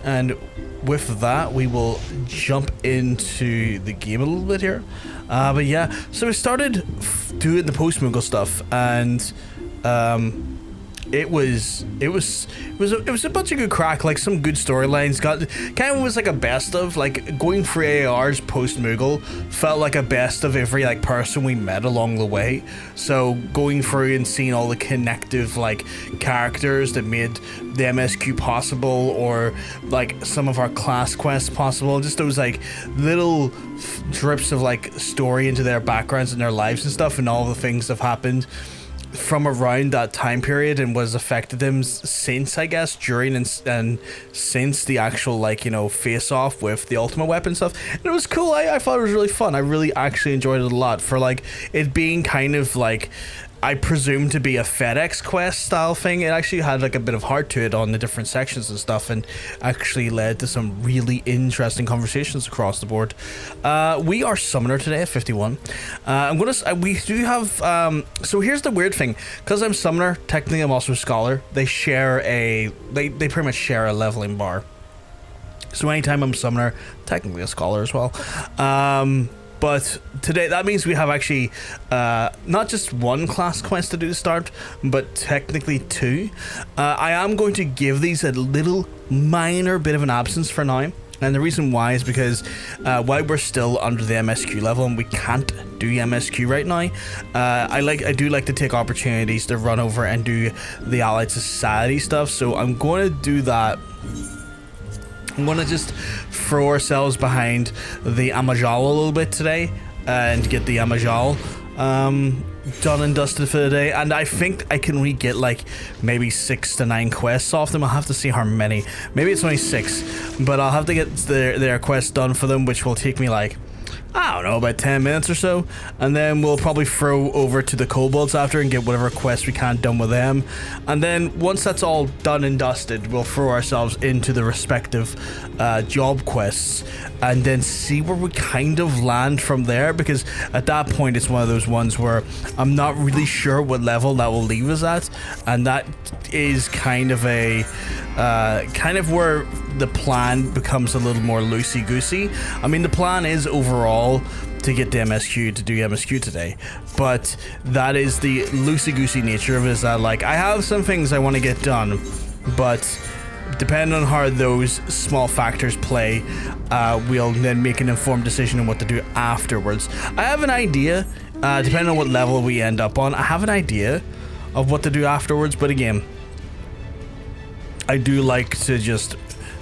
and with that we will jump into the game a little bit here. But yeah, so we started doing the Post-Moogle stuff, and it was a bunch of good crack, like some good storylines. Got kind of was like a best of, like going through AR's Post-Moogle felt like a best of every like person we met along the way. So going through and seeing all the connective like characters that made the MSQ possible, or like some of our class quests possible, just those like little drips of like story into their backgrounds and their lives and stuff, and all the things that have happened from around that time period and was affected them since, I guess, during and since the actual, like, you know, face off with the ultimate weapon stuff. And it was cool. I thought it was really fun. I really actually enjoyed it a lot, for like it being kind of like, I presume to be a FedEx quest style thing. It actually had like a bit of heart to it on the different sections and stuff, and actually led to some really interesting conversations across the board. We are summoner today at 51. We do have so here's the weird thing, because I'm summoner, technically I'm also a scholar. They share they pretty much share a leveling bar. So anytime I'm summoner, technically a scholar as well. But today, that means we have actually not just one class quest to do to start, but technically two. I am going to give these a little minor bit of an absence for now. And the reason why is because while we're still under the MSQ level and we can't do MSQ right now, I do like to take opportunities to run over and do the Allied Society stuff. So I'm going to do that. I'm going to just throw ourselves behind the Amalj'aa a little bit today and get the Amalj'aa done and dusted for the day. And I think I can get like maybe 6 to 9 quests off them. I'll have to see how many. Maybe it's only 6, but I'll have to get their quests done for them, which will take me like, I don't know, about 10 minutes or so, and then we'll probably throw over to the kobolds after and get whatever quests we can done with them. And then once that's all done and dusted, we'll throw ourselves into the respective job quests and then see where we kind of land from there, because at that point it's one of those ones where I'm not really sure what level that will leave us at, and that is kind of a kind of where the plan becomes a little more loosey-goosey. I mean, the plan is overall to get the MSQ, to do MSQ today, but that is the loosey-goosey nature of it, is that like I have some things I want to get done, but depending on how those small factors play, we'll then make an informed decision on what to do afterwards. I have an idea, depending on what level we end up on, I have an idea of what to do afterwards, but again, I do like to just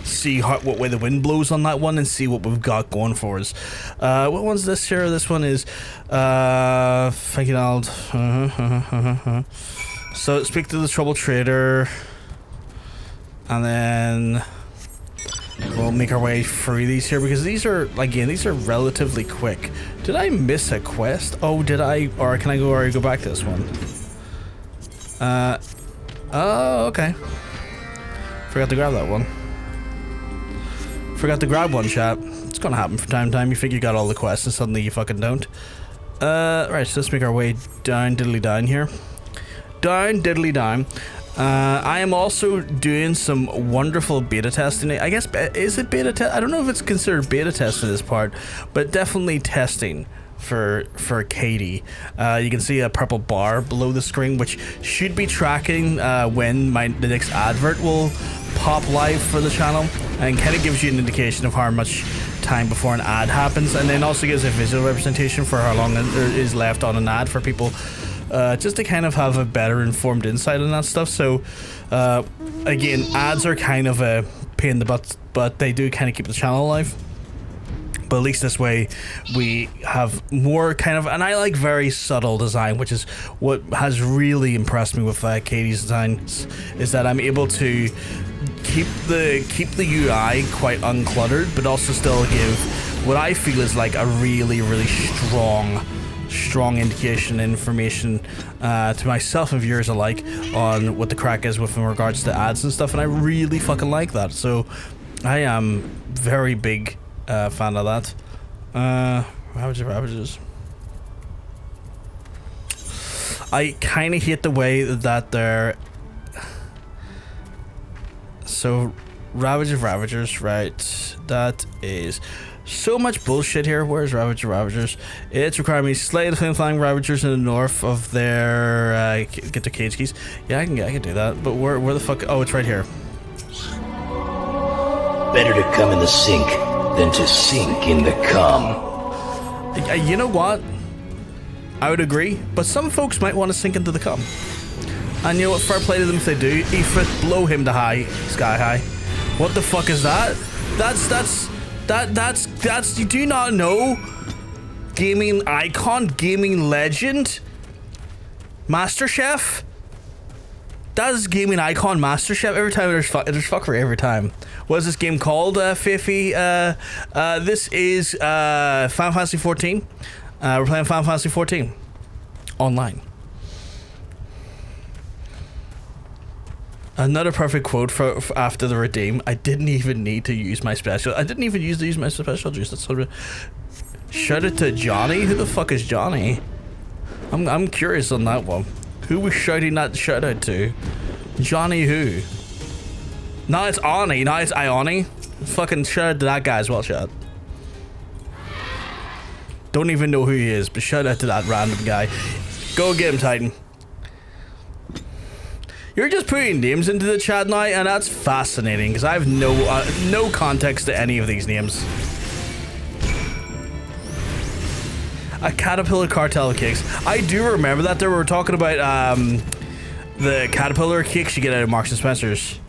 see what way the wind blows on that one and see what we've got going for us. What one's this here? This one is thinking I'll so speak to the trouble trader, and then we'll make our way through these here, because these are, again, these are relatively quick. Did I miss a quest? Oh, did I? Or can I go or go back to this one? Oh, okay. Forgot to grab that one. Forgot to grab one, chat. It's gonna happen from time to time. You think you got all the quests and suddenly you fucking don't. Right, so let's make our way down, diddly down here. Down, diddly down. I am also doing some wonderful beta testing. I guess, is it beta test? I don't know if it's considered beta testing this part, but definitely testing for Katie. You can see a purple bar below the screen, which should be tracking when the next advert will pop live for the channel, and kind of gives you an indication of how much time before an ad happens, and then also gives a visual representation for how long there is left on an ad for people, just to kind of have a better informed insight on that stuff. So again, ads are kind of a pain in the butt, but they do kind of keep the channel alive. But at least this way we have more kind of, and I like very subtle design, which is what has really impressed me with Katie's designs, is that I'm able to keep the UI quite uncluttered, but also still give what I feel is like a really, really strong indication and information to myself and viewers alike on what the crack is with in regards to ads and stuff, and I really fucking like that. So I am very big fan of that. Ravages. I kind of hate the way that they're so Ravage of Ravagers, right. That is so much bullshit here. Where's Ravage of Ravagers? It's requiring me to slay the flying Ravagers in the north of their, get their cage keys. Yeah, I can do that. But where the fuck? Oh, it's right here. Better to come in the sink than to sink in the cum. You know what? I would agree, but some folks might want to sink into the cum. And you know what? Fair play to them if they do. Ifrit, blow him to sky high. What the fuck is that? That's. You do not know? Gaming icon, gaming legend, Master Chef. That is gaming icon, Master Chef. Every time there's fuckery. Every time. What is this game called, Fifi? This is Final Fantasy 14. We're playing Final Fantasy 14 online. Another perfect quote for after the redeem. I didn't even need to use my special. I didn't even use my special juice. That's sort of. Shout it to Johnny. Who the fuck is Johnny? I'm curious on that one. Who was shouting that shout out to? Johnny who? No, it's Ani. No, it's Ioni. Fucking shout out to that guy as well, chat. Don't even know who he is, but shout out to that random guy. Go get him, Titan. You're just putting names into the chat now, and that's fascinating because I have no context to any of these names. A caterpillar cartel cakes. I do remember that. They were talking about the caterpillar cakes you get out of Marks and Spencer's.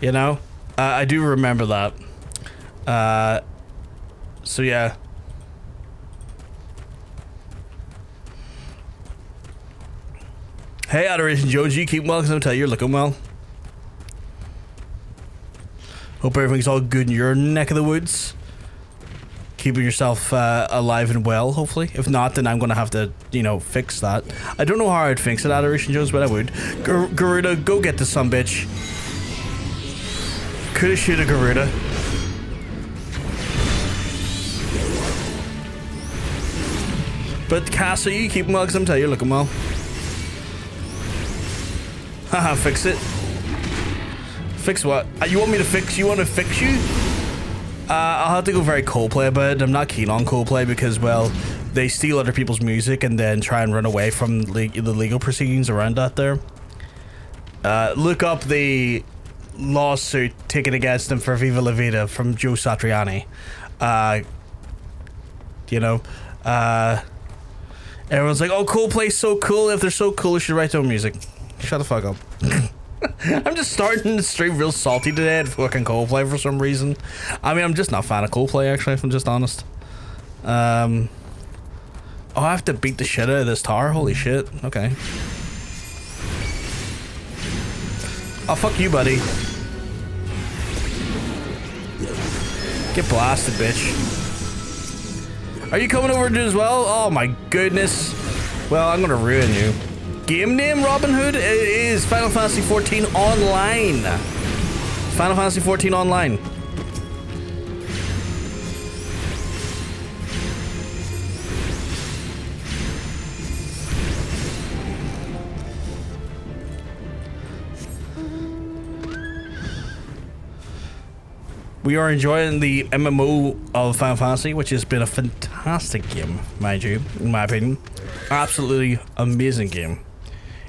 You know, I do remember that. So yeah. Hey, Adoration Jones, you keep well because I'm telling you, you're looking well. Hope everything's all good in your neck of the woods. Keeping yourself alive and well, hopefully. If not, then I'm gonna have to, you know, fix that. I don't know how I'd fix it, Adoration Jones, but I would. Garuda, go get the sumbitch. Coulda, shoulda, Garuda. But Castle, you keep well because I'm telling you, you're looking well. Haha, fix it. Fix what? You want me to fix? You want to fix you? I'll have to go very Coldplay about it. I'm not keen on Coldplay because, well, they steal other people's music and then try and run away from the legal proceedings around that there. Look up the lawsuit taken against them for Viva La Vida from Joe Satriani. You know, everyone's like, oh, Coldplay's so cool. If they're so cool, they should write their own music. Shut the fuck up. I'm just starting the stream real salty today at fucking Coldplay for some reason. I mean, I'm just not a fan of Coldplay, actually, if I'm just honest. Oh, I have to beat the shit out of this tower? Holy shit. Okay. Oh, fuck you, buddy. Get blasted, bitch. Are you coming over to do as well? Oh my goodness. Well, I'm gonna ruin you. Game name, Robin Hood? It is Final Fantasy 14 Online. Final Fantasy 14 Online. We are enjoying the MMO of Final Fantasy, which has been a fantastic game, mind you, in my opinion. Absolutely amazing game.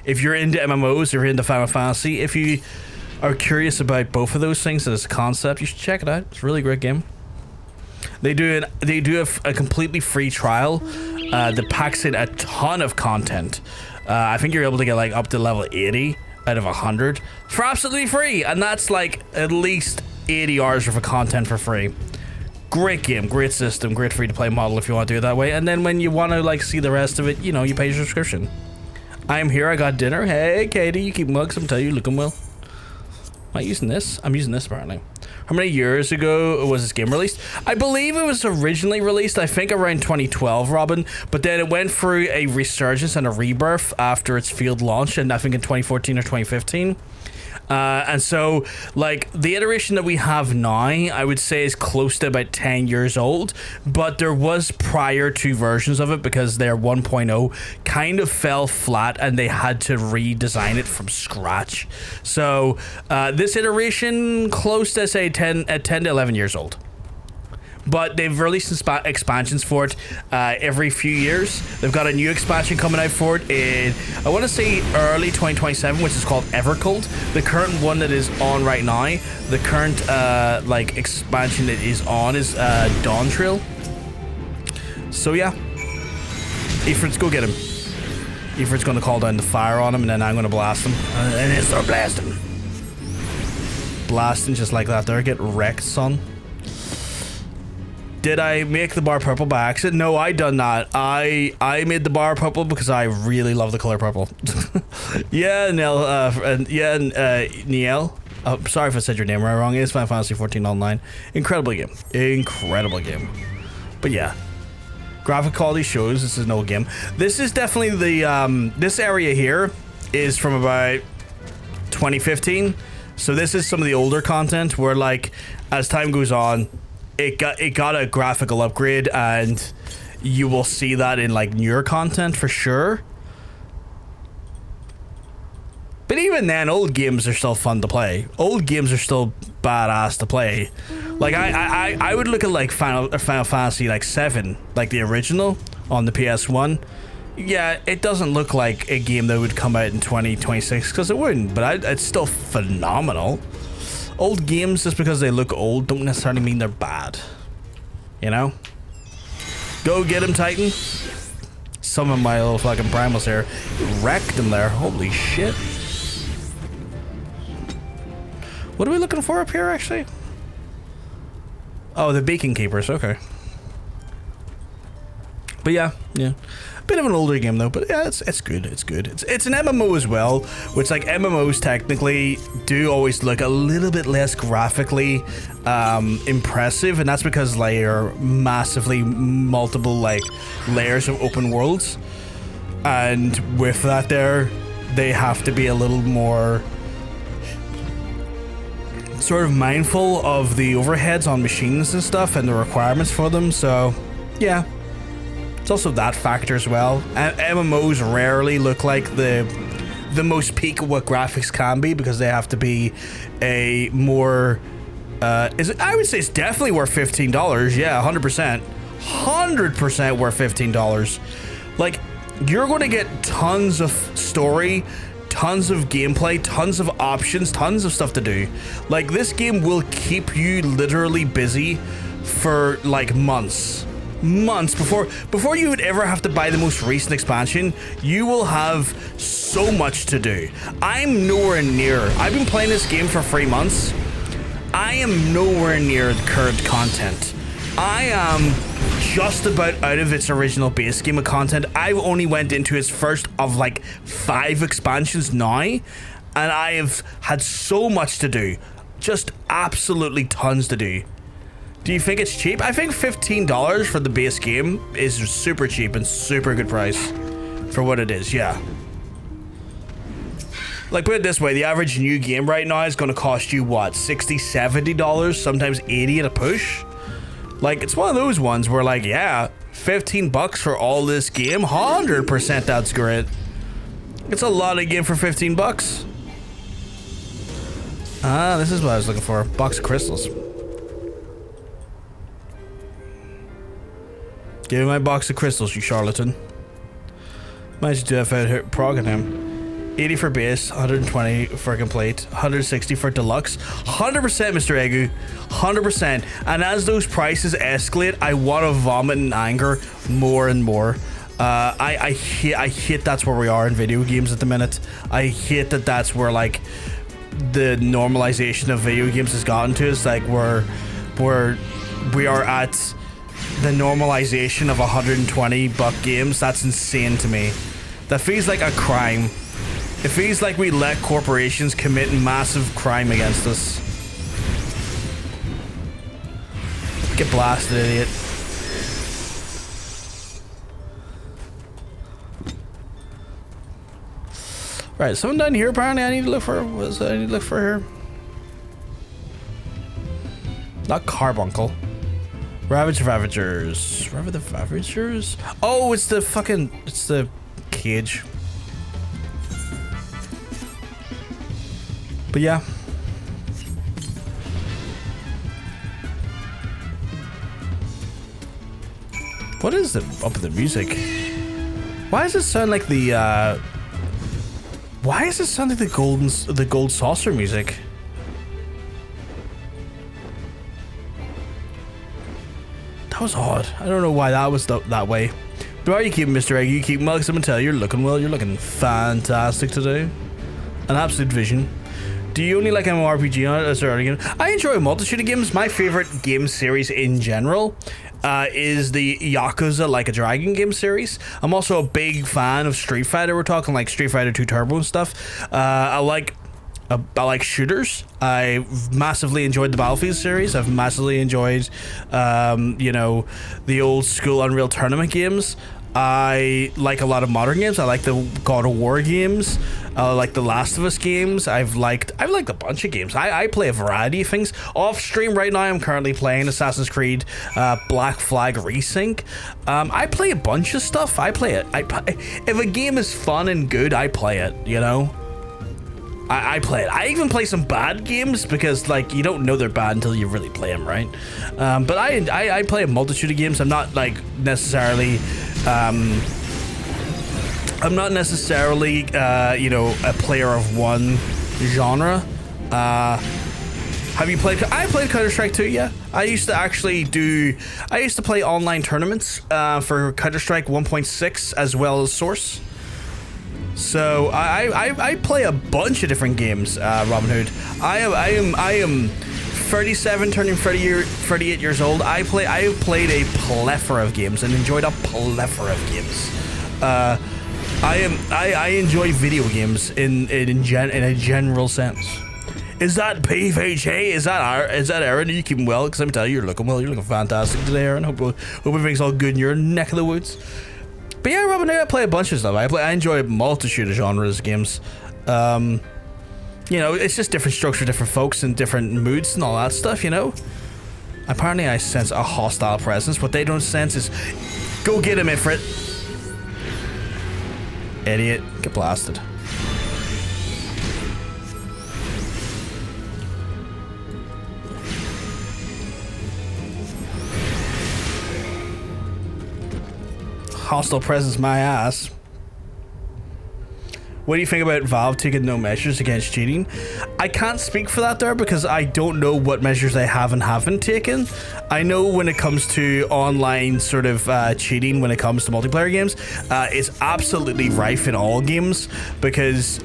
If you're into MMOs, if you're into Final Fantasy, if you are curious about both of those things as a concept, you should check it out. It's a really great game. They do a completely free trial that packs in a ton of content. I think you're able to get like up to level 80 out of 100 for absolutely free, and that's like at least 80 hours worth of content for free. Great game, great system, great free to play model if you want to do it that way. And then when you want to like see the rest of it, you know, you pay your subscription. I'm here, I got dinner. Hey Katie, you keep mugs, I'm telling you, looking well. Am I using this? I'm using this apparently. How many years ago was this game released? I believe it was originally released, I think around 2012, Robin, but then it went through a resurgence and a rebirth after its field launch, and I think in 2014 or 2015. And so, like, the iteration that we have now, I would say is close to about 10 years old, but there was prior two versions of it because their 1.0 kind of fell flat and they had to redesign it from scratch. So, this iteration, close to, say, 10 to 11 years old. But they've released expansions for it every few years. They've got a new expansion coming out for it in, I want to say, early 2027, which is called Evercold. The current one that is on right now, the current like expansion that is on is Dawn Trail. So yeah, Ifrit's go get him. Ifrit's going to call down the fire on him, and then I'm going to blast him. And then start blasting. Blasting just like that there. Get wrecked, son. Did I make the bar purple by accident? No, I done that. I made the bar purple because I really love the color purple. Yeah, Neil. Niel. Sorry if I said your name wrong. It's Final Fantasy 14 Online. Incredible game. Incredible game. But yeah, graphic quality shows this is no game. This is definitely the this area here is from about 2015. So this is some of the older content where, like, as time goes on, it got a graphical upgrade, and you will see that in, like, newer content for sure. But even then, old games are still fun to play. Old games are still badass to play. Like, I would look at, like, Final Fantasy, like, 7, like the original on the PS1. Yeah, it doesn't look like a game that would come out in 2026 because it wouldn't, but it's still phenomenal. Old games, just because they look old, don't necessarily mean they're bad. You know? Go get him, Titan. Some of my little fucking primals here wrecked him there. Holy shit. What are we looking for up here, actually? Oh, the Beacon Keepers. Okay. But yeah. Bit of an older game though, but yeah, it's good. It's good. It's an MMO as well, which, like, MMOs technically do always look a little bit less graphically impressive, and that's because they are massively multiple, like, layers of open worlds, and with that there, they have to be a little more sort of mindful of the overheads on machines and stuff and the requirements for them. So yeah. It's also that factor as well. MMOs rarely look like the most peak of what graphics can be because they have to be a more I would say it's definitely worth $15. Yeah, 100%. 100% worth $15. Like, you're going to get tons of story, tons of gameplay, tons of options, tons of stuff to do. Like, this game will keep you literally busy for, like, months before you would ever have to buy the most recent expansion. You will have so much to do. I'm nowhere near. I've been playing this game for 3 months. I am nowhere near the current content. I am just about out of its original base game of content. I've only went into its first of, like, 5 expansions now, and I have had so much to do. Just absolutely tons to do. Do you think it's cheap? I think $15 for the base game is super cheap and super good price for what it is, yeah. Like, put it this way, the average new game right now is going to cost you, what, $60, $70, sometimes $80 at a push? Like, it's one of those ones where, like, yeah, $15 for all this game, 100% that's great. It's a lot of game for $15. Ah, this is what I was looking for. Box of crystals. Give me my box of crystals, you charlatan. Might just do that without progging him. 80 for base, 120 for complete, 160 for deluxe, 100% Mr. Egu, 100%. And as those prices escalate, I want to vomit in anger more and more. I hate that's where we are in video games at the minute. I hate that that's where, like, the normalization of video games has gotten to us. Like, we are at the normalization of $120 games. That's insane to me. That feels like a crime. It feels like we let corporations commit massive crime against us. Get blasted, idiot. Right, someone down here apparently I need to look for. What is that I need to look for here? Not Carbuncle. Ravagers. Ravagers? Oh, it's the fucking... It's the cage. But yeah. What is up with the music? Why does it sound like the, Why does it sound like the gold saucer music? That was odd. I don't know why that was that way. But how are you keeping, Mr. Egg? You keep Muggs, I'm gonna tell you, you're looking well. You're looking fantastic today. An absolute vision. Do you only like MMORPG on it? Is there other game? I enjoy a multitude of games. My favorite game series in general is the Yakuza Like a Dragon game series. I'm also a big fan of Street Fighter. We're talking like Street Fighter 2 Turbo and stuff. I like shooters. I've massively enjoyed the Battlefield series. I've massively enjoyed, you know, the old school Unreal Tournament games. I like a lot of modern games. I like the God of War games. I like the Last of Us games. I've liked a bunch of games. I play a variety of things. Off stream right now, I'm currently playing Assassin's Creed Black Flag Resync. I play a bunch of stuff. I play it. If a game is fun and good, I play it, you know? I play it. I even play some bad games because, like, you don't know they're bad until you really play them, right? But I play a multitude of games. I'm not, like, necessarily... I'm not necessarily, you know, a player of one genre. Have you played... I played Counter-Strike 2, yeah. I used to play online tournaments for Counter-Strike 1.6 as well as Source. So I play a bunch of different games, Robin Hood. I am 37, turning 38 years old. I have played a plethora of games and enjoyed a plethora of games. I enjoy video games in a general sense. Is that PVG? Is that Aaron? Are you keeping well? Because I'm telling you, you're looking well. You're looking fantastic today, Aaron. Hope everything's all good in your neck of the woods. But yeah, Robin, I play a bunch of stuff. I enjoy a multitude of genres of games. You know, it's just different strokes for different folks and different moods and all that stuff, you know? Apparently I sense a hostile presence. What they don't sense is... Go get him, Ifrit. Idiot. Get blasted. Hostile presence, my ass. What do you think about Valve taking no measures against cheating? I can't speak for that there because I don't know what measures they have and haven't taken. I know when it comes to online sort of cheating, when it comes to multiplayer games, it's absolutely rife in all games because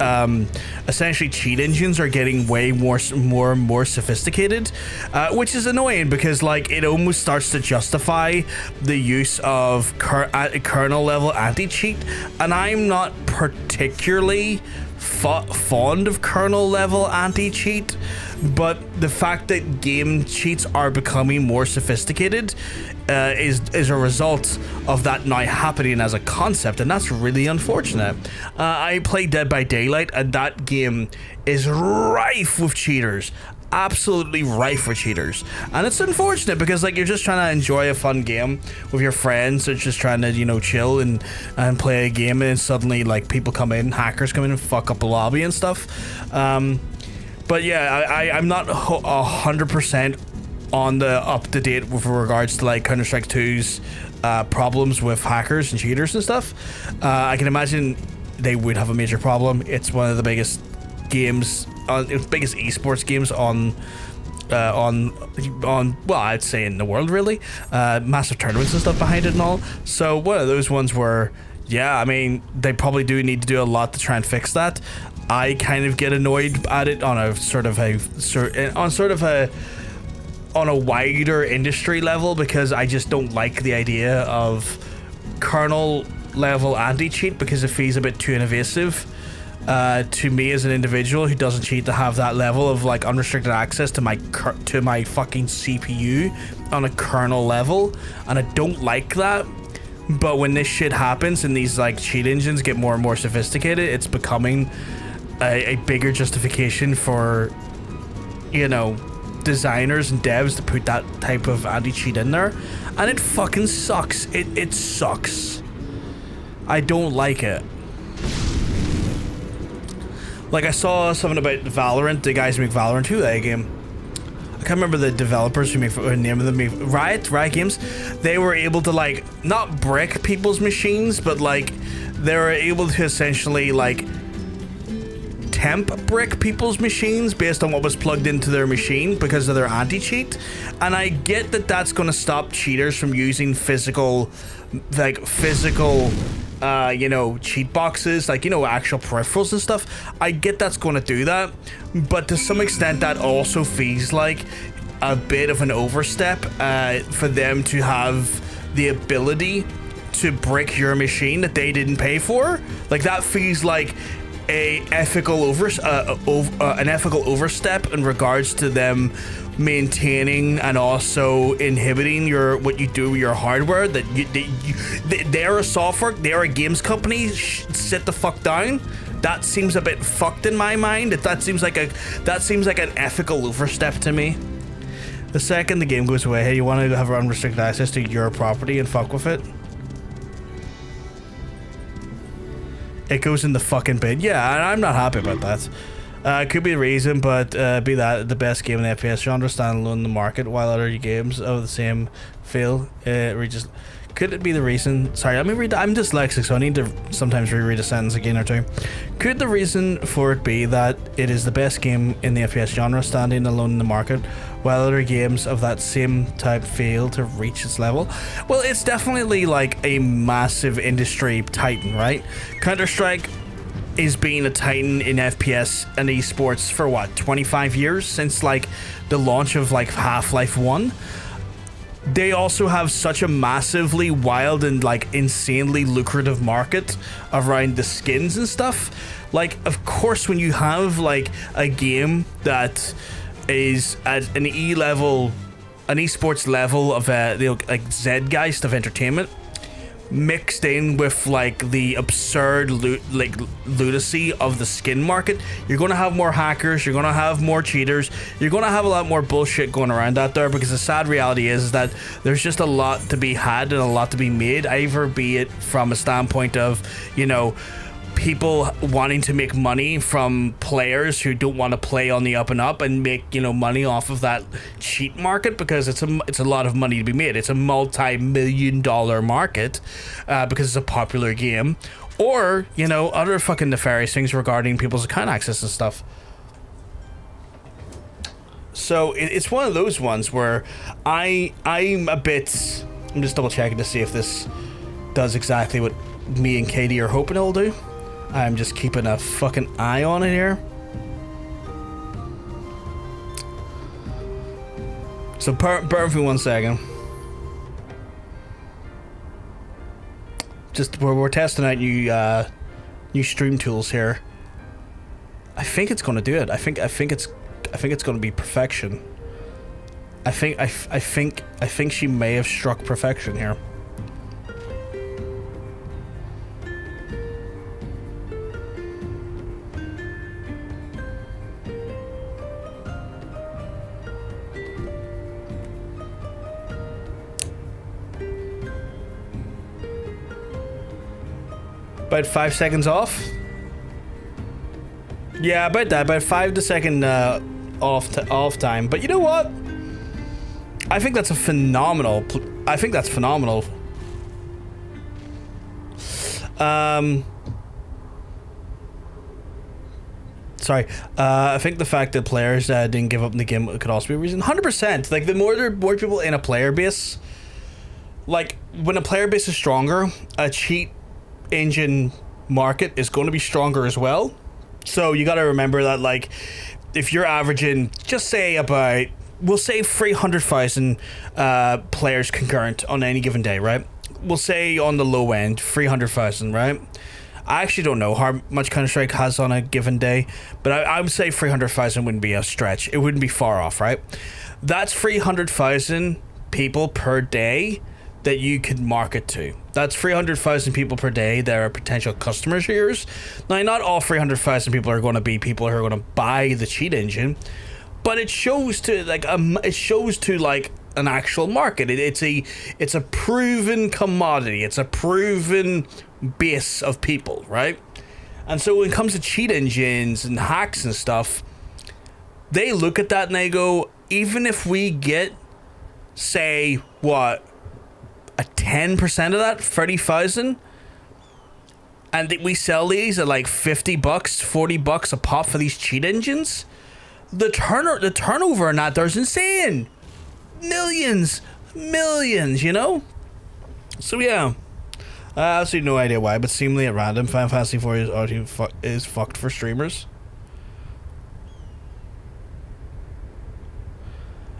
essentially cheat engines are getting way more sophisticated, which is annoying because like it almost starts to justify the use of kernel level anti-cheat, and I'm not particularly fond of kernel level anti-cheat, but the fact that game cheats are becoming more sophisticated is a result of that now happening as a concept, and that's really unfortunate. I play Dead by Daylight, and that game is rife with cheaters. Absolutely rife with cheaters, and it's unfortunate because like you're just trying to enjoy a fun game with your friends, or just trying to, you know, chill and play a game, and suddenly like people come in, hackers come in and fuck up the lobby and stuff. But yeah, I'm not 100% on the up to date with regards to like Counter-Strike 2's problems with hackers and cheaters and stuff. I can imagine they would have a major problem. It's one of the biggest games, biggest esports games on well, I'd say in the world, really. Massive tournaments and stuff behind it and all. So one of those ones where, yeah, I mean, they probably do need to do a lot to try and fix that. I kind of get annoyed at it on a on a wider industry level because I just don't like the idea of kernel level anti-cheat because it feels a bit too invasive. To me as an individual who doesn't cheat, to have that level of like unrestricted access to my fucking CPU on a kernel level, and I don't like that. But when this shit happens and these like cheat engines get more and more sophisticated, it's becoming a bigger justification for, you know, designers and devs to put that type of anti-cheat in there, and it fucking sucks. It sucks. I don't like it. Like, I saw something about Valorant, the guys who make Valorant. Who that game? I can't remember the developers who make the name of them. Riot Games. They were able to, like, not brick people's machines, but like they were able to essentially like temp brick people's machines based on what was plugged into their machine because of their anti-cheat. And I get that that's going to stop cheaters from using physical you know, cheat boxes, like, you know, actual peripherals and stuff. I get that's going to do that, but to some extent that also feels like a bit of an overstep for them to have the ability to brick your machine that they didn't pay for. Like, that feels like an ethical overstep in regards to them maintaining and also inhibiting what you do with your hardware. That they're a software, they're a games company. Sit the fuck down. That seems a bit fucked in my mind. That seems like an ethical overstep to me. The second the game goes away, hey, you want to have unrestricted access to your property and fuck with it? It goes in the fucking bin. Yeah, and I'm not happy about that. Could be the reason, but be that the best game in the FPS genre, standalone in the market, while other games of the same feel reaches. Could it be the reason? Sorry, let me read. I'm dyslexic, so I need to sometimes reread a sentence again or two. Could the reason for it be that it is the best game in the FPS genre, standing alone in the market, while other games of that same type fail to reach its level? Well, it's definitely like a massive industry titan, right? Counter-Strike is being a titan in FPS and esports for what, 25 years, since like the launch of like Half-Life 1. They also have such a massively wild and like insanely lucrative market around the skins and stuff. Like, of course, when you have like a game that is at an esports level of like Zeitgeist of entertainment, mixed in with like the absurd lunacy of the skin market, you're going to have more hackers, you're going to have more cheaters, you're going to have a lot more bullshit going around out there, because the sad reality is that there's just a lot to be had and a lot to be made, either be it from a standpoint of, you know, people wanting to make money from players who don't want to play on the up and up and make, you know, money off of that cheat market, because it's a lot of money to be made. It's a multi-million-dollar market because it's a popular game, or, you know, other fucking nefarious things regarding people's account access and stuff. So it's one of those ones where I'm just double checking to see if this does exactly what me and Katie are hoping it'll do. I'm just keeping a fucking eye on it here. So burn for 1 second. Just we're testing out new stream tools here. I think it's gonna do it. I think it's gonna be perfection. I think she may have struck perfection here. About 5 seconds off. Yeah, about that. About 5 second off time. But you know what? I think that's a phenomenal. I think that's phenomenal. Sorry. I think the fact that players didn't give up in the game could also be a reason. 100%. Like, the more there are more people in a player base, like when a player base is stronger, a cheat engine market is going to be stronger as well. So you got to remember that, like, if you're averaging, just say about, we'll say 300,000 players concurrent on any given day, right? We'll say on the low end 300,000, right? I actually don't know how much Counter-Strike has on a given day, but I would say 300,000 wouldn't be a stretch. It wouldn't be far off, right? That's 300,000 people per day that you could market to. That's 300,000 people per day that are potential customers of yours. Now, not all 300,000 people are going to be people who are going to buy the cheat engine, but it shows to like an actual market. It's a proven commodity. It's a proven base of people, right? And so when it comes to cheat engines and hacks and stuff, they look at that and they go, even if we get, say, what, a 10% of that, 30,000, and we sell these at like $50, $40 a pop for these cheat engines, the turnover on that there's insane. Millions, you know? So yeah. I absolutely no idea why, but seemingly at random, Final Fantasy IV is fucked for streamers.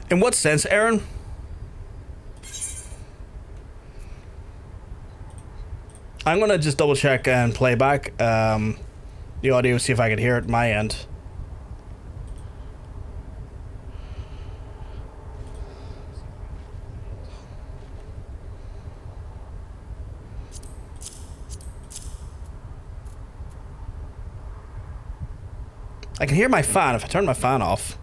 In what sense, Aaron? I'm gonna just double check and play back the audio, see if I can hear it at my end. I can hear my fan if I turn my fan off.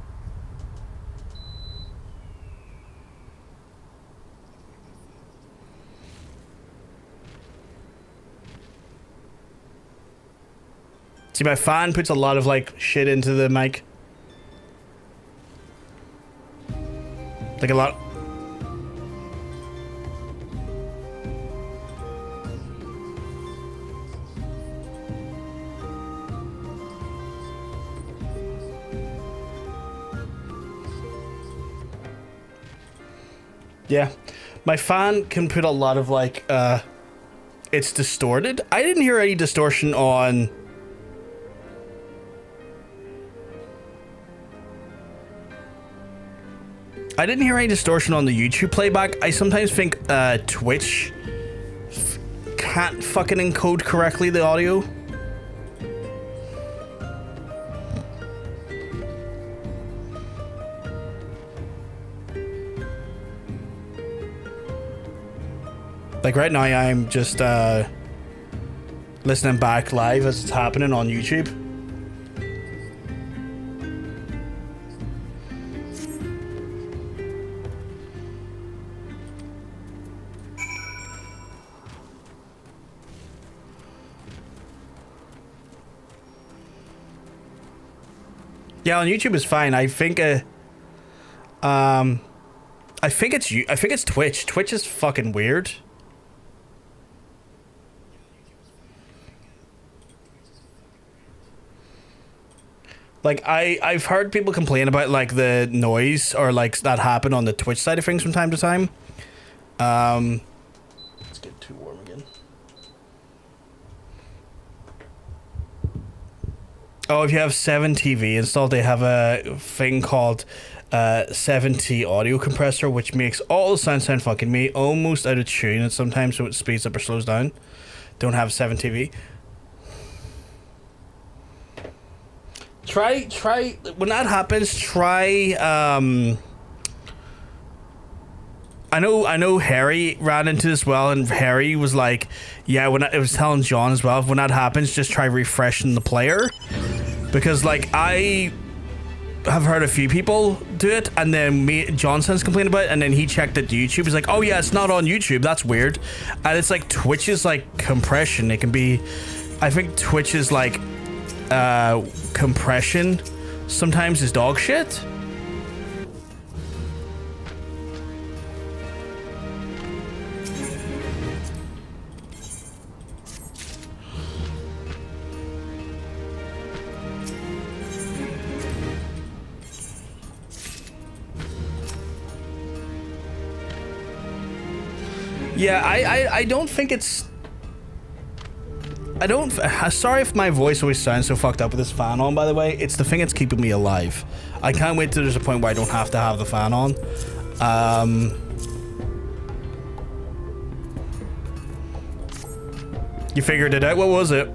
See, my fan puts a lot of like shit into the mic. Like a lot. Yeah, my fan can put a lot of like, it's distorted. I didn't hear any distortion on... I didn't hear any distortion on the YouTube playback. I sometimes think Twitch can't fucking encode correctly the audio. Like right now, I'm just listening back live as it's happening on YouTube. Yeah, on YouTube is fine. I think it's Twitch. Twitch is fucking weird. Like, I've heard people complain about, like, the noise or, like, that happen on the Twitch side of things from time to time. Let's get too warm again. Oh, if you have 7TV installed, they have a thing called 7T audio compressor, which makes all the sound fucking me almost out of tune, and sometimes so it speeds up or slows down. Don't have 7TV. Try when that happens, try I know Harry ran into this well, and Harry was like, yeah, it was telling John as well, when that happens, just try refreshing the player, because like I have heard a few people do it, and then Johnson's complained about it, and then he checked at YouTube. He's like, oh yeah, it's not on YouTube, that's weird. And it's like Twitch's like compression. It can be, I think Twitch's like compression sometimes is dog shit. Yeah, I don't think it's... sorry if my voice always sounds so fucked up with this fan on, by the way. It's the thing that's keeping me alive. I can't wait till there's a point where I don't have to have the fan on. You figured it out? What was it?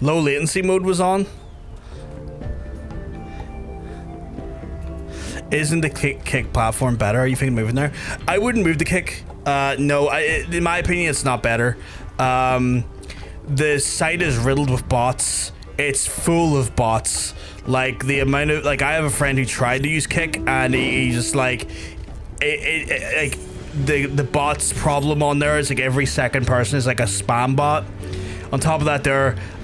Low latency mode was on. Isn't the kick platform better? Are you thinking moving there? I wouldn't move the kick. No, in my opinion, it's not better. The site is riddled with bots. It's full of bots. Like the amount of, like, I have a friend who tried to use kick and he just like, like the bot's problem on there is like every second person is like a spam bot. On top of that,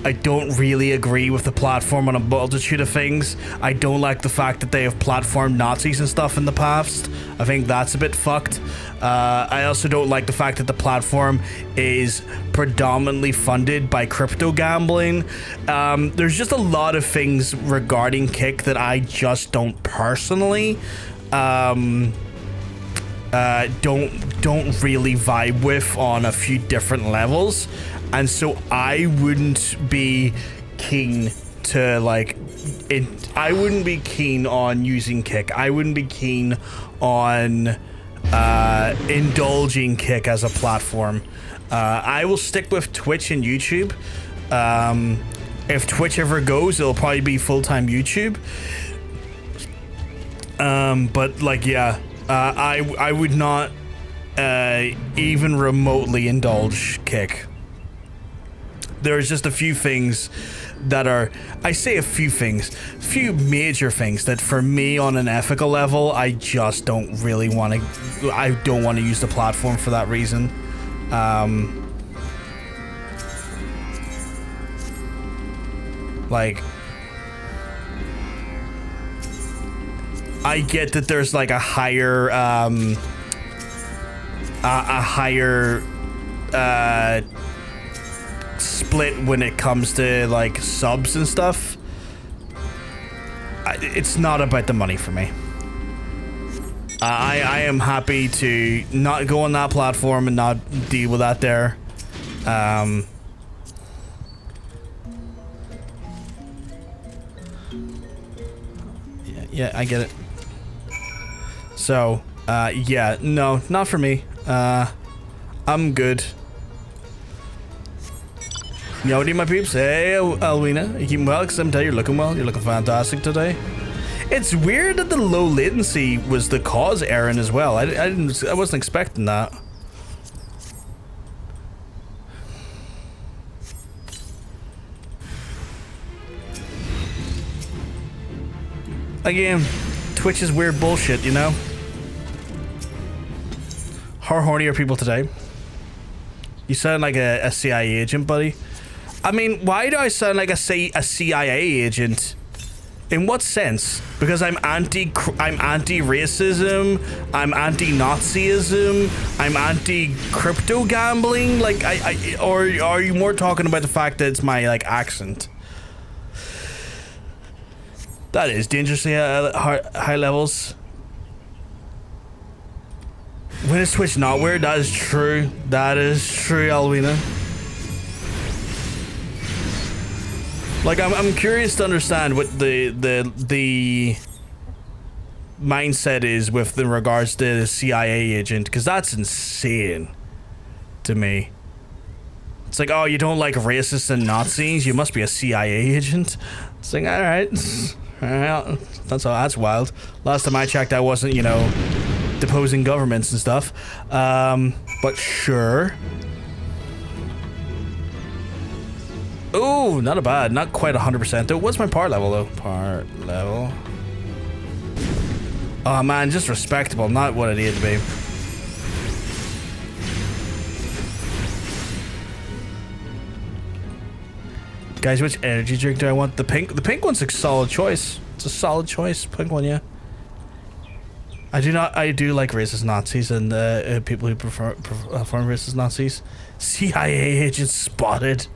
I don't really agree with the platform on a multitude of things. I don't like the fact that they have platformed Nazis and stuff in the past. I think that's a bit fucked. I also don't like the fact that the platform is predominantly funded by crypto gambling. There's just a lot of things regarding Kick that I just don't personally don't really vibe with on a few different levels. And so I wouldn't be keen to like I wouldn't be keen on using Kick. I wouldn't be keen on indulging Kick as a platform. I will stick with Twitch and YouTube. If Twitch ever goes, it'll probably be full-time YouTube. But like, yeah, I would not even remotely indulge Kick. There's just a few things that are, I say a few major things that for me on an ethical level, I just don't really want to, I don't want to use the platform for that reason. Like, I get that there's like a higher, split when it comes to like subs and stuff. It's not about the money for me. I am happy to not go on that platform and not deal with that there. Yeah, I get it. So, yeah, no, not for me. I'm good. Yodi, my peeps. Hey, Alwina. You keeping well? Because I'm telling you, you're looking well. You're looking fantastic today. It's weird that the low latency was the cause, Aaron, as well. I wasn't expecting that. Again, Twitch is weird bullshit, you know? How horny are people today? You sound like a CIA agent, buddy. I mean, why do I sound like a CIA agent? In what sense? Because I'm anti-racism, I'm anti-Nazism, I'm anti-crypto gambling. Like, or are you more talking about the fact that it's my like accent? That is dangerously high levels. When is Twitch not weird? That is true. That is true, Alwina. Like, I'm curious to understand what the mindset is with in regards to the CIA agent, because that's insane to me. It's like, oh, you don't like racists and Nazis? You must be a CIA agent. It's like, all right. That's wild. Last time I checked, I wasn't, you know, deposing governments and stuff. But sure. Oh, not a bad. Not quite 100% though. What's my part level though? Part level. Oh man, just respectable. Not what it needed to be. Guys, which energy drink do I want? The pink one's a solid choice. It's a solid choice. Pink one, yeah. I do like racist Nazis and people who perform racist Nazis. CIA agents spotted.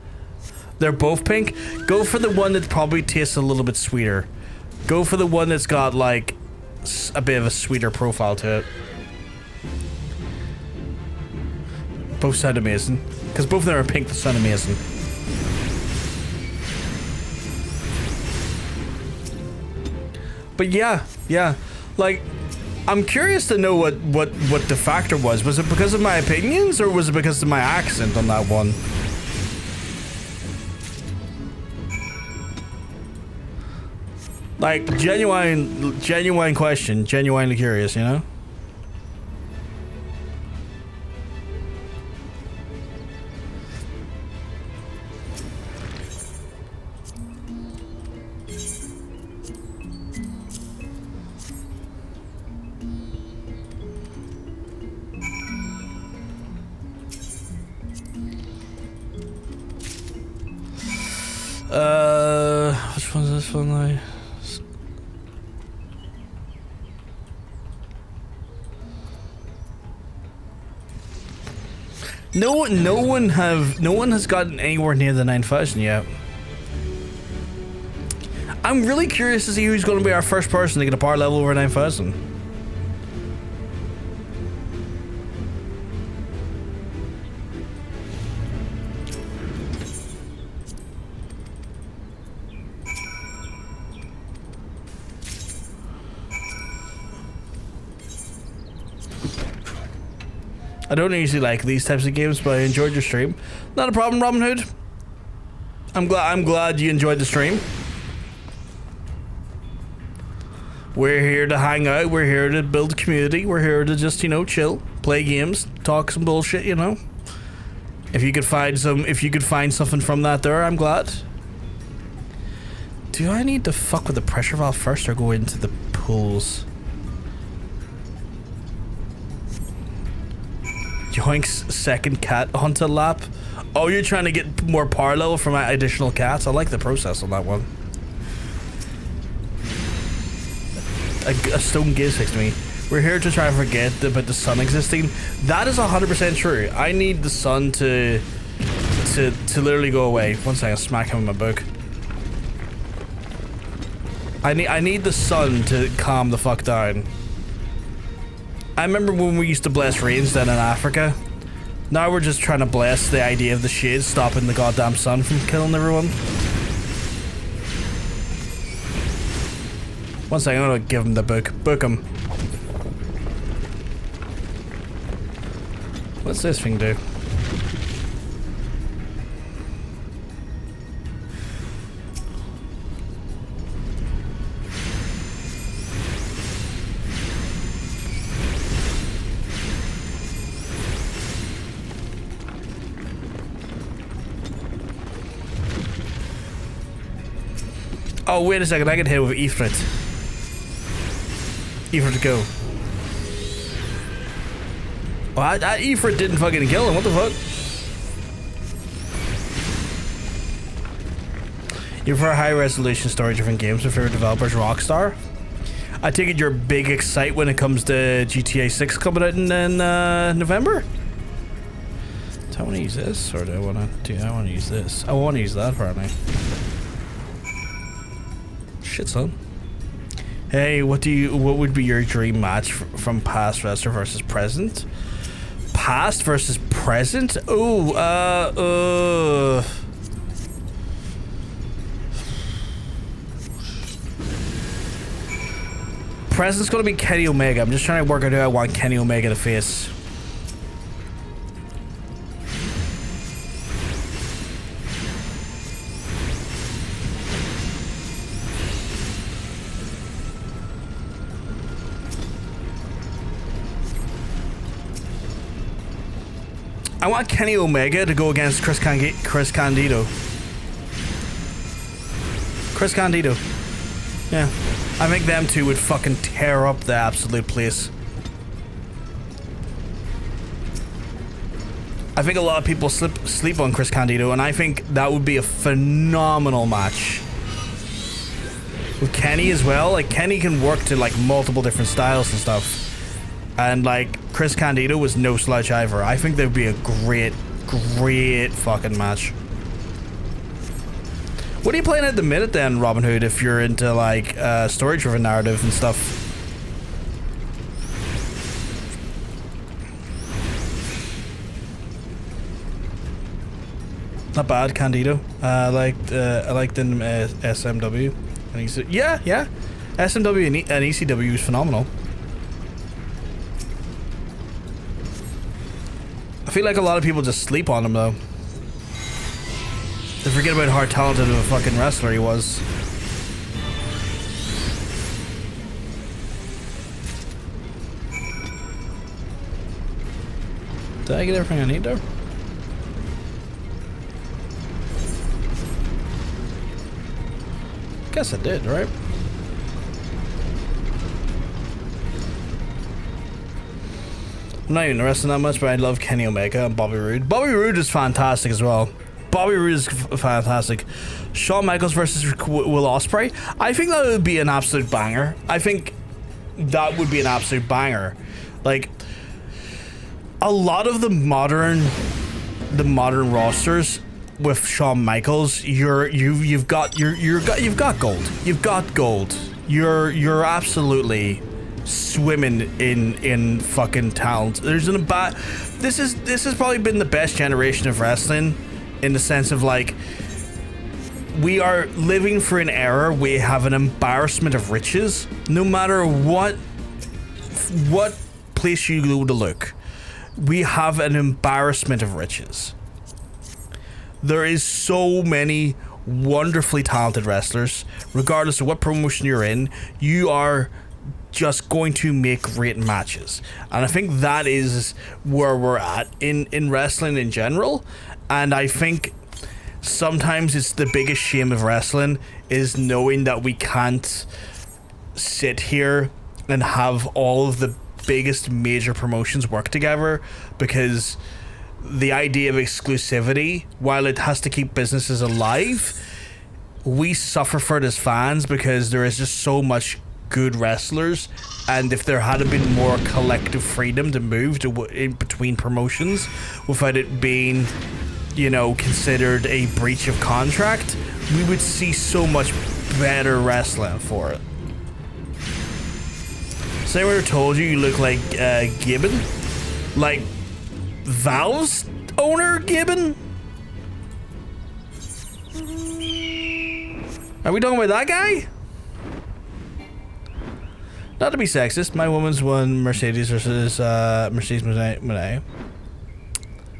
They're both pink. Go for the one that probably tastes a little bit sweeter. Go for the one that's got like a bit of a sweeter profile to it. Both sound amazing. Because both of them are pink, they sound amazing. But yeah, like, I'm curious to know what the factor was. Was it because of my opinions or was it because of my accent on that one? Like, genuine question, genuinely curious, you know? Which one's this one now? No one has gotten anywhere near the 9,000 yet. I'm really curious to see who's going to be our first person to get a power level over 9,000. I don't usually like these types of games, but I enjoyed your stream. Not a problem, Robin Hood. I'm glad you enjoyed the stream. We're here to hang out. We're here to build community. We're here to just, you know, chill, play games, talk some bullshit, you know. If you could find something from that there, I'm glad. Do I need to fuck with the pressure valve first or go into the pools? Yoink's second cat onto lap. Oh, you're trying to get more power level from additional cats? I like the process on that one. A stone gives fixed me. We're here to try and forget about the sun existing. That is 100% true. I need the sun to literally go away. One second, smack him in my book. I need the sun to calm the fuck down. I remember when we used to bless rains down in Africa. Now we're just trying to bless the idea of the shade stopping the goddamn sun from killing everyone. One second, I'm gonna give him the book. Book him. What's this thing do? Oh, wait a second, I can hit with Ifrit. Ifrit, go. Oh, that Ifrit didn't fucking kill him, what the fuck? You prefer high resolution story driven games with favorite developers Rockstar? I take it you're big excite when it comes to GTA 6 coming out in November? Do I want to use this or do I want to use this? I want to use that apparently. Shit, son. Hey, what would be your dream match from past versus present? Past versus present? Oh, Present's gonna be Kenny Omega. I'm just trying to work out who I want Kenny Omega to face. I want Kenny Omega to go against Chris Candido. Chris Candido. Yeah. I think them two would fucking tear up the absolute place. I think a lot of people sleep on Chris Candido, and I think that would be a phenomenal match. With Kenny as well. Like, Kenny can work to, like, multiple different styles and stuff. And, like, Chris Candido was no slouch either. I think that would be a great fucking match. What are you playing at the minute then, Robin Hood, if you're into, like, story-driven narrative and stuff? Not bad, Candido. I liked in SMW. And yeah. SMW and ECW is phenomenal. I feel like a lot of people just sleep on him though. They forget about how talented of a fucking wrestler he was. Did I get everything I need there? Guess I did, right? I'm not even interested in that much, but I love Kenny Omega and Bobby Roode. Bobby Roode is fantastic as well. Bobby Roode is fantastic. Shawn Michaels versus Will Ospreay. I think that would be an absolute banger. I think that would be an absolute banger. Like, a lot of the modern rosters with Shawn Michaels, you've got gold. You've got gold. You're absolutely swimming in fucking talent. This has probably been the best generation of wrestling in the sense of, like, we are living for an era where we have an embarrassment of riches. No matter what place you go to look, we have an embarrassment of riches. There is so many wonderfully talented wrestlers. Regardless of what promotion you're in, you are just going to make great matches. And I think that is where we're at in wrestling in general. And I think sometimes it's the biggest shame of wrestling is knowing that we can't sit here and have all of the biggest major promotions work together, because the idea of exclusivity, while it has to keep businesses alive, we suffer for it as fans because there is just so much good wrestlers, and if there had been more collective freedom to move in between promotions without it being, you know, considered a breach of contract, we would see so much better wrestling for it. Say we told you look like Gibbon, like Valve's owner Gibbon. Are we talking about that guy? Not to be sexist, my woman's won Mercedes versus Mercedes Monet.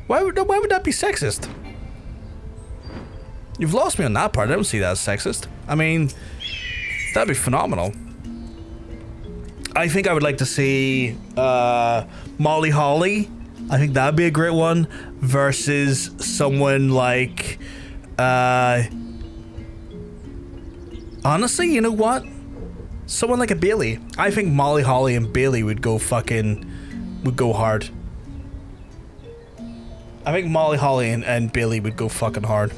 Why would that be sexist? You've lost me on that part. I don't see that as sexist. I mean, that'd be phenomenal. I think I would like to see Molly Holly. I think that'd be a great one versus someone like honestly, you know what? Someone like a Bailey. I think Molly Holly and Bailey would go hard. I think Molly Holly and Bailey would go fucking hard.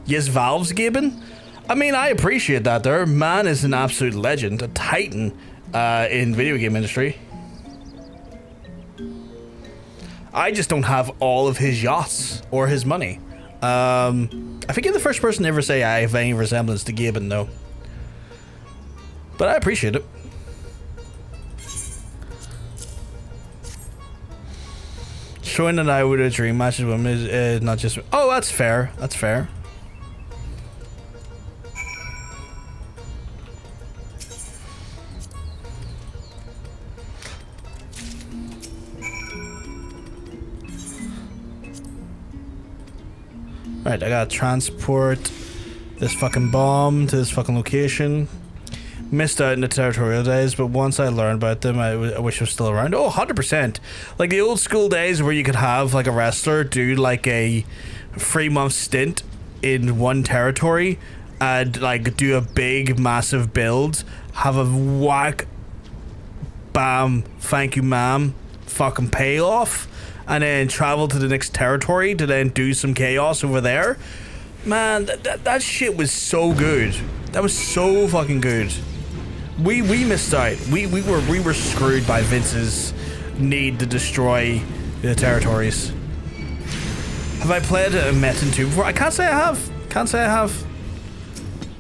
Yes, Valve's Gaben. I mean, I appreciate that there. Man is an absolute legend, a titan in video game industry. I just don't have all of his yachts or his money. I think you're the first person to ever say I have any resemblance to Gaben, though. But I appreciate it. Showing that I would have dream matches with him is not just... Oh, that's fair. That's fair. Alright, I gotta transport this fucking bomb to this fucking location. Missed out in the territorial days, but once I learned about them, I wish I was still around. Oh, 100%. Like the old school days where you could have like a wrestler do like a 3-month stint in one territory and like do a big massive build, have a whack, bam, thank you ma'am, fucking payoff, and then travel to the next territory to then do some chaos over there. Man, that shit was so good. That was so fucking good. We missed out. We were screwed by Vince's need to destroy the territories. Have I played Metin 2 before? I can't say I have. Can't say I have.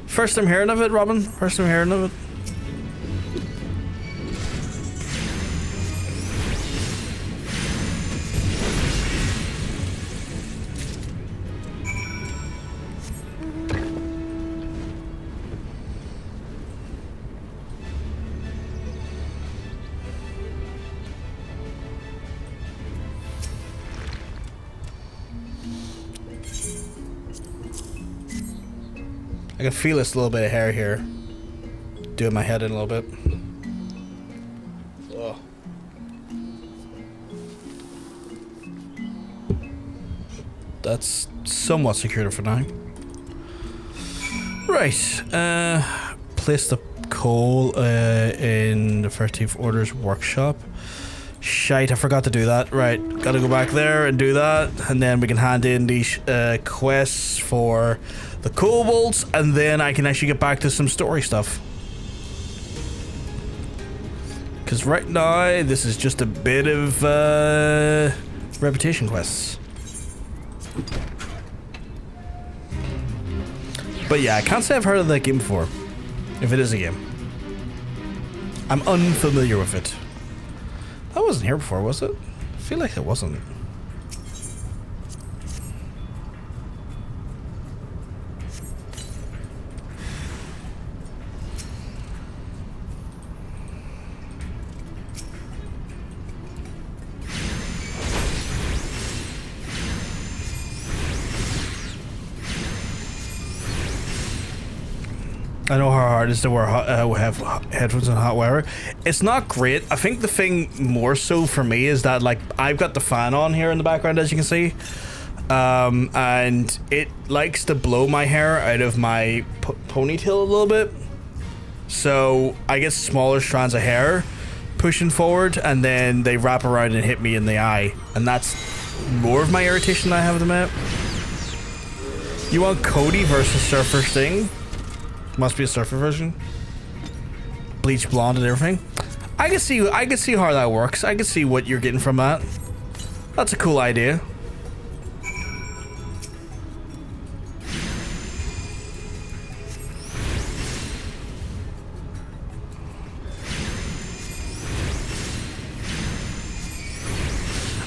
First I'm hearing of it, Robin. First I'm hearing of it. I can feel this little bit of hair here. Doing my head in a little bit. Oh. that's somewhat secure for now. Right, place the coal in the 13th Order's workshop. Shite, I forgot to do that. Right, gotta go back there and do that, and then we can hand in these quests for the kobolds, and then I can actually get back to some story stuff. Because right now, this is just a bit of reputation quests. But yeah, I can't say I've heard of that game before, if it is a game. I'm unfamiliar with it. That wasn't here before, was it? I feel like it wasn't. I know how hard it is to wear have headphones and hot weather. It's not great. I think the thing more so for me is that, like, I've got the fan on here in the background, as you can see, and it likes to blow my hair out of my ponytail a little bit, so I get smaller strands of hair pushing forward, and then they wrap around and hit me in the eye, and that's more of my irritation I have at the minute. You want Cody versus Surfer Sting? Must be a surfer version. Bleach blonde and everything. I can see how that works. I can see what you're getting from that. That's a cool idea.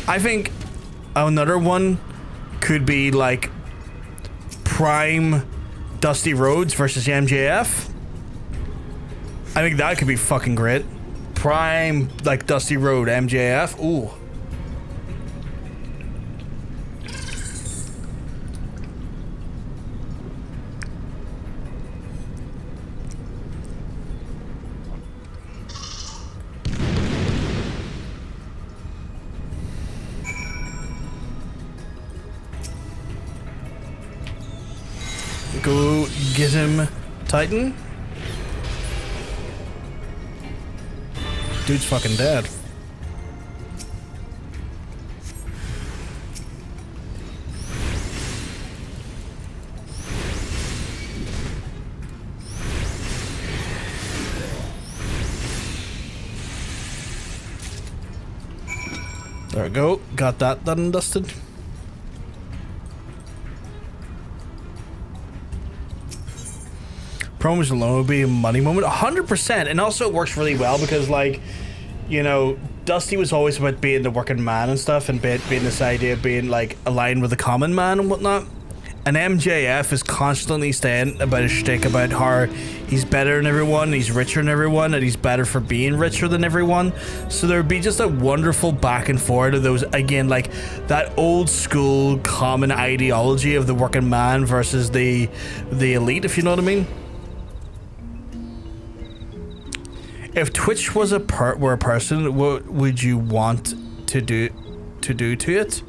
I think another one could be like Prime Dusty Roads versus MJF. I think that could be fucking great. Prime, like, Dusty Road, MJF. Ooh. Go get him, Titan. Dude's fucking dead. There we go. Got that done and dusted. Promos alone would be a money moment, 100%, and also it works really well because, like, you know, Dusty was always about being the working man and stuff, and being this idea of being, like, aligned with the common man and whatnot. And MJF is constantly saying about his shtick about how he's better than everyone, he's richer than everyone, and he's better for being richer than everyone. So there would be just a wonderful back and forth of those, again, like that old school common ideology of the working man versus the elite, if you know what I mean. If Twitch was were a person, what would you want to do to it?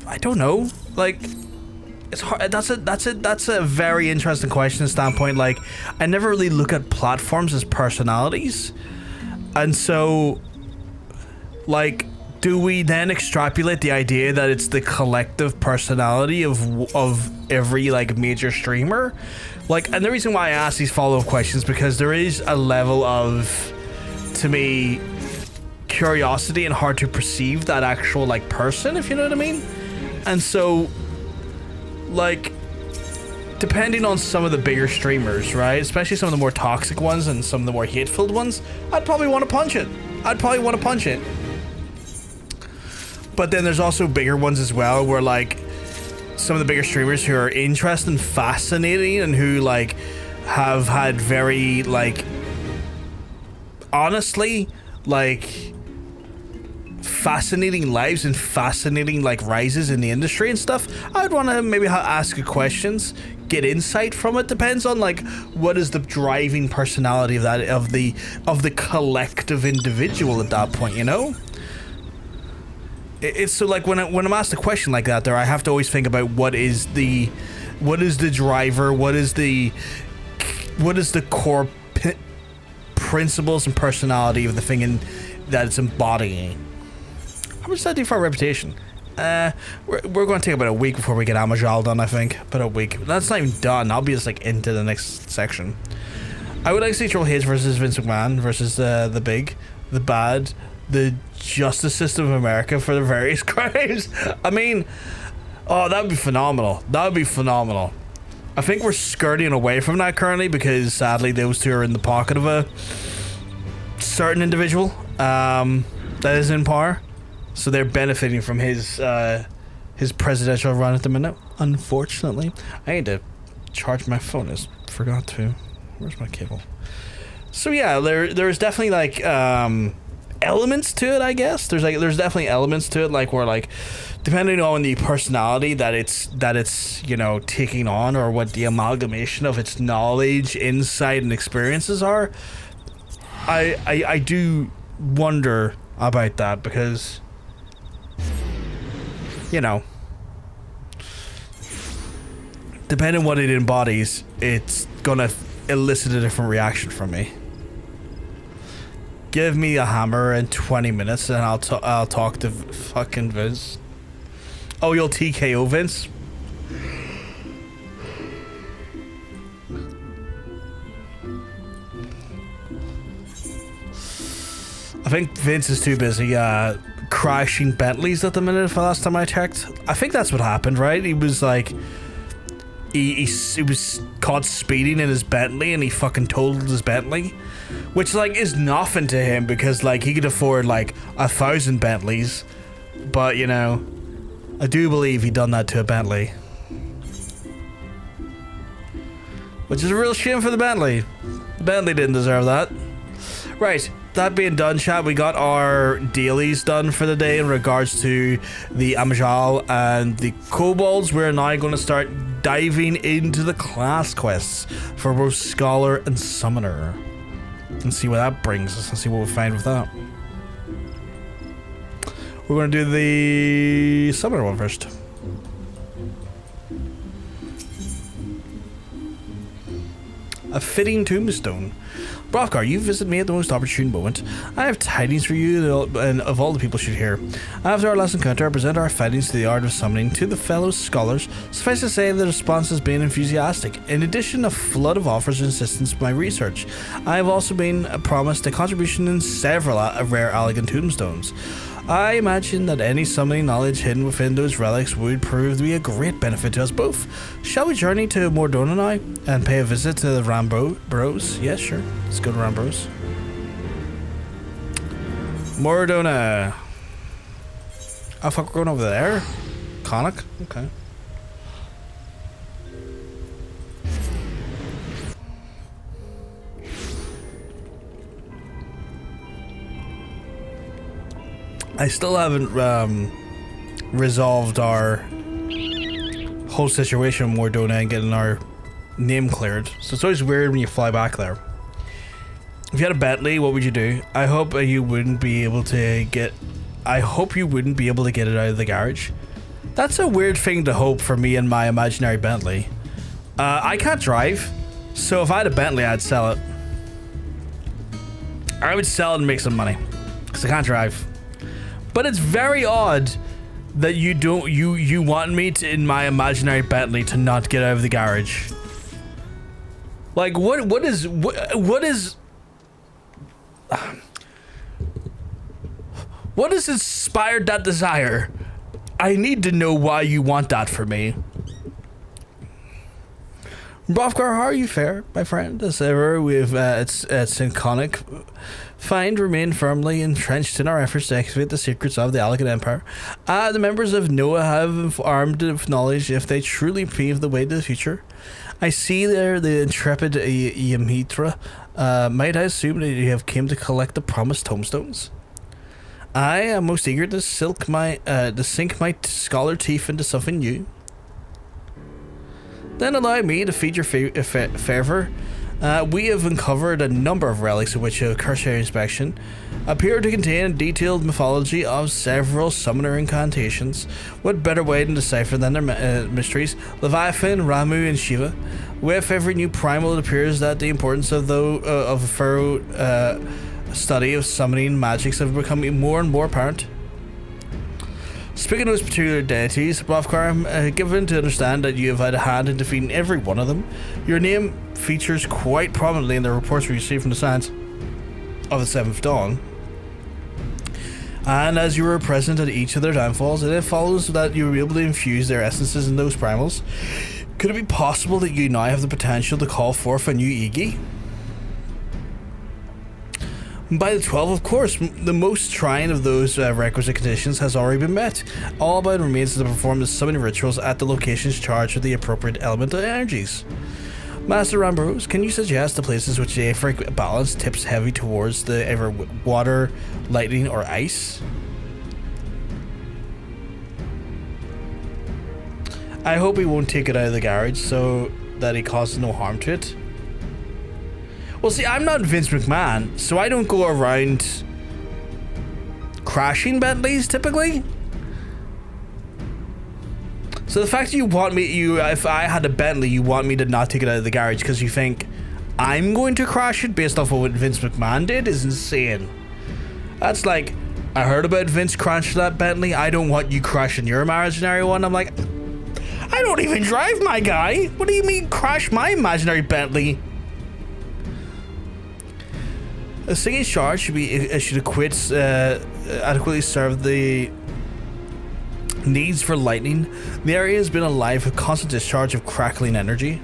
I don't know. Like, it's hard. That's a very interesting question standpoint. Like, I never really look at platforms as personalities, and so, like, do we then extrapolate the idea that it's the collective personality of every, like, major streamer? Like, and the reason why I ask these follow-up questions, because there is a level of, to me, curiosity and hard to perceive that actual, like, person, if you know what I mean. And so, like, depending on some of the bigger streamers, right, especially some of the more toxic ones and some of the more hate-filled ones, I'd probably want to punch it. But then there's also bigger ones as well, where, like, some of the bigger streamers who are interesting, fascinating, and who, like, have had very, like, honestly, like, fascinating lives and fascinating, like, rises in the industry and stuff. I'd want to maybe ask you questions, get insight from it. Depends on, like, what is the driving personality of that, of the collective individual at that point, you know? it's so like when I'm asked a question like that, there I have to always think about what is the driver, what is the core principles and personality of the thing that it's embodying. How much does that do for our reputation? We're going to take about a week before we get Amalj'aa done, I think. About a week. That's not even done. I'll be just like into the next section. I would like to see Triple H versus Vince McMahon versus the big, the bad, the justice system of America for the various crimes. I mean, oh, that would be phenomenal. That would be phenomenal. I think we're skirting away from that currently because sadly those two are in the pocket of a certain individual that is in power. So they're benefiting from his presidential run at the minute. Unfortunately, I need to charge my phone. I forgot to. Where's my cable? So yeah, there's definitely like elements to it. I guess there's definitely elements to it. Like where like depending on the personality that it's you know taking on, or what the amalgamation of its knowledge, insight, and experiences are. I do wonder about that because. You know, depending on what it embodies, it's gonna elicit a different reaction from me. Give me a hammer in 20 minutes and I'll talk to fucking Vince. Oh, you'll TKO Vince? I think Vince is too busy, crashing Bentleys at the minute. For last time I checked, I think that's what happened, right? He was like, he was caught speeding in his Bentley, and he fucking totaled his Bentley, which like is nothing to him because like he could afford like 1,000 Bentleys, but you know, I do believe he done that to a Bentley, which is a real shame for the Bentley. The Bentley didn't deserve that, right? That being done, chat, we got our dailies done for the day in regards to the Amalj'aa and the kobolds. We're now going to start diving into the class quests for both Scholar and Summoner and see what that brings us and see what we find with that. We're going to do the Summoner one first. A fitting tombstone. Brothgar, you visit me at the most opportune moment. I have tidings for you, and of all the people should hear. After our last encounter, I present our findings to the art of summoning to the fellow scholars. Suffice to say, the response has been enthusiastic. In addition, a flood of offers and assistance to my research. I have also been promised a contribution in several rare elegant tombstones. I imagine that any summoning knowledge hidden within those relics would prove to be a great benefit to us both. Shall we journey to Mordona now and pay a visit to the Bros? Yes, sure. Let's go to Bros. Mordona. Oh fuck, we're going over there? Conic? Okay. I still haven't resolved our whole situation with Mordona and getting our name cleared. So it's always weird when you fly back there. If you had a Bentley, what would you do? I hope you wouldn't be able to get it out of the garage. That's a weird thing to hope for me and my imaginary Bentley. I can't drive, so if I had a Bentley, I'd sell it. I would sell it and make some money, because I can't drive. But it's very odd that you want me to, in my imaginary Bentley, to not get out of the garage. Like what is inspired that desire? I need to know why you want that for me. Brothgar, how are you fare, my friend? As ever, we've it's synchronic. Remain firmly entrenched in our efforts to excavate the secrets of the Alakid Empire. The members of Noah have armed with knowledge if they truly pave the way to the future. I see there the intrepid Ymhitra. Might I assume that you have came to collect the promised tombstones? I am most eager to sink my scholar teeth into something new. Then allow me to feed your fervor. We have uncovered a number of relics of which a cursory inspection appear to contain a detailed mythology of several summoner incantations. What better way to decipher than their mysteries? Leviathan, Ramu, and Shiva. With every new primal, it appears that the importance of a thorough study of summoning magics have become more and more apparent. Speaking of those particular deities, Bluffcar, given to understand that you have had a hand in defeating every one of them, your name features quite prominently in the reports we received from the Science of the Seventh Dawn. And as you were present at each of their downfalls, it follows that you were able to infuse their essences in those primals. Could it be possible that you now have the potential to call forth a new Iggy? By the 12, of course, the most trying of those requisite conditions has already been met. All about remains to perform the summoning rituals at the locations charged with the appropriate elemental energies. Master Rambrose, can you suggest the places which the aphoric balance tips heavy towards the either water, lightning, or ice? I hope he won't take it out of the garage so that he causes no harm to it. Well, see, I'm not Vince McMahon, so I don't go around crashing Bentleys typically. So the fact that you want me, if I had a Bentley, you want me to not take it out of the garage because you think I'm going to crash it based off of what Vince McMahon did is insane. That's like, I heard about Vince crashing that Bentley. I don't want you crashing your imaginary one. I'm like, I don't even drive my guy. What do you mean crash my imaginary Bentley? A singing shard should adequately serve the needs for lightning. The area has been alive with constant discharge of crackling energy.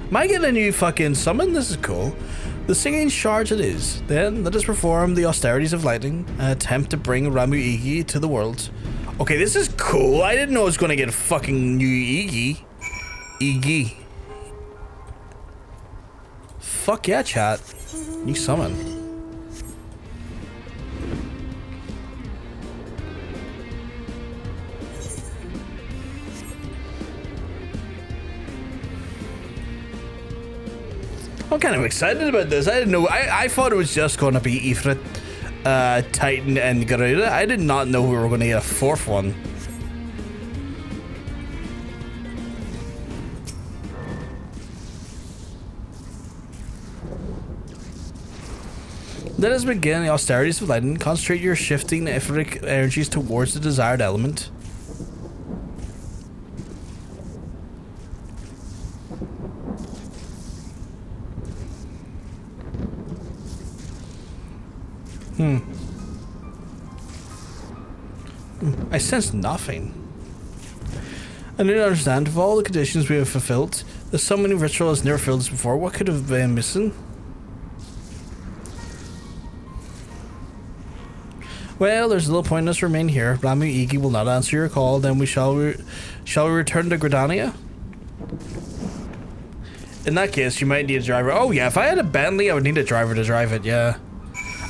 Am I getting a new fucking summon? This is cool. The singing shards it is. Then let us perform the austerities of lightning and attempt to bring Ramu Iggy to the world. Okay, this is cool. I didn't know I was gonna get a fucking new Iggy. Iggy. Fuck yeah, chat. New summon. I'm kind of excited about this. I didn't know. I thought it was just going to be Ifrit, Titan, and Carito. I did not know we were going to get a fourth one. Let us begin the austerities of lightning. Concentrate your shifting etheric energies towards the desired element. I sense nothing. I don't understand. Of all the conditions we have fulfilled, the summoning ritual has never failed us before. What could have been missing? Well, there's little point in us remain here. Ramu Iggy will not answer your call. Then we shall we return to Gridania? In that case, you might need a driver. Oh yeah, if I had a Bentley, I would need a driver to drive it. Yeah,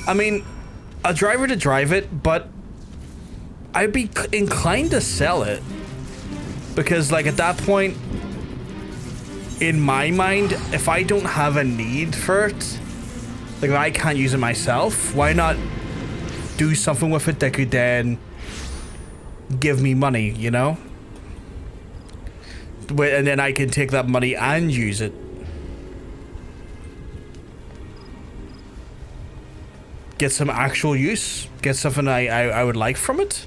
I mean, a driver to drive it, but I'd be inclined to sell it because, like, at that point, in my mind, if I don't have a need for it, like, if I can't use it myself, why not do something with it that could then give me money, you know? And then I can take that money and use it. Get some actual use. Get something I would like from it.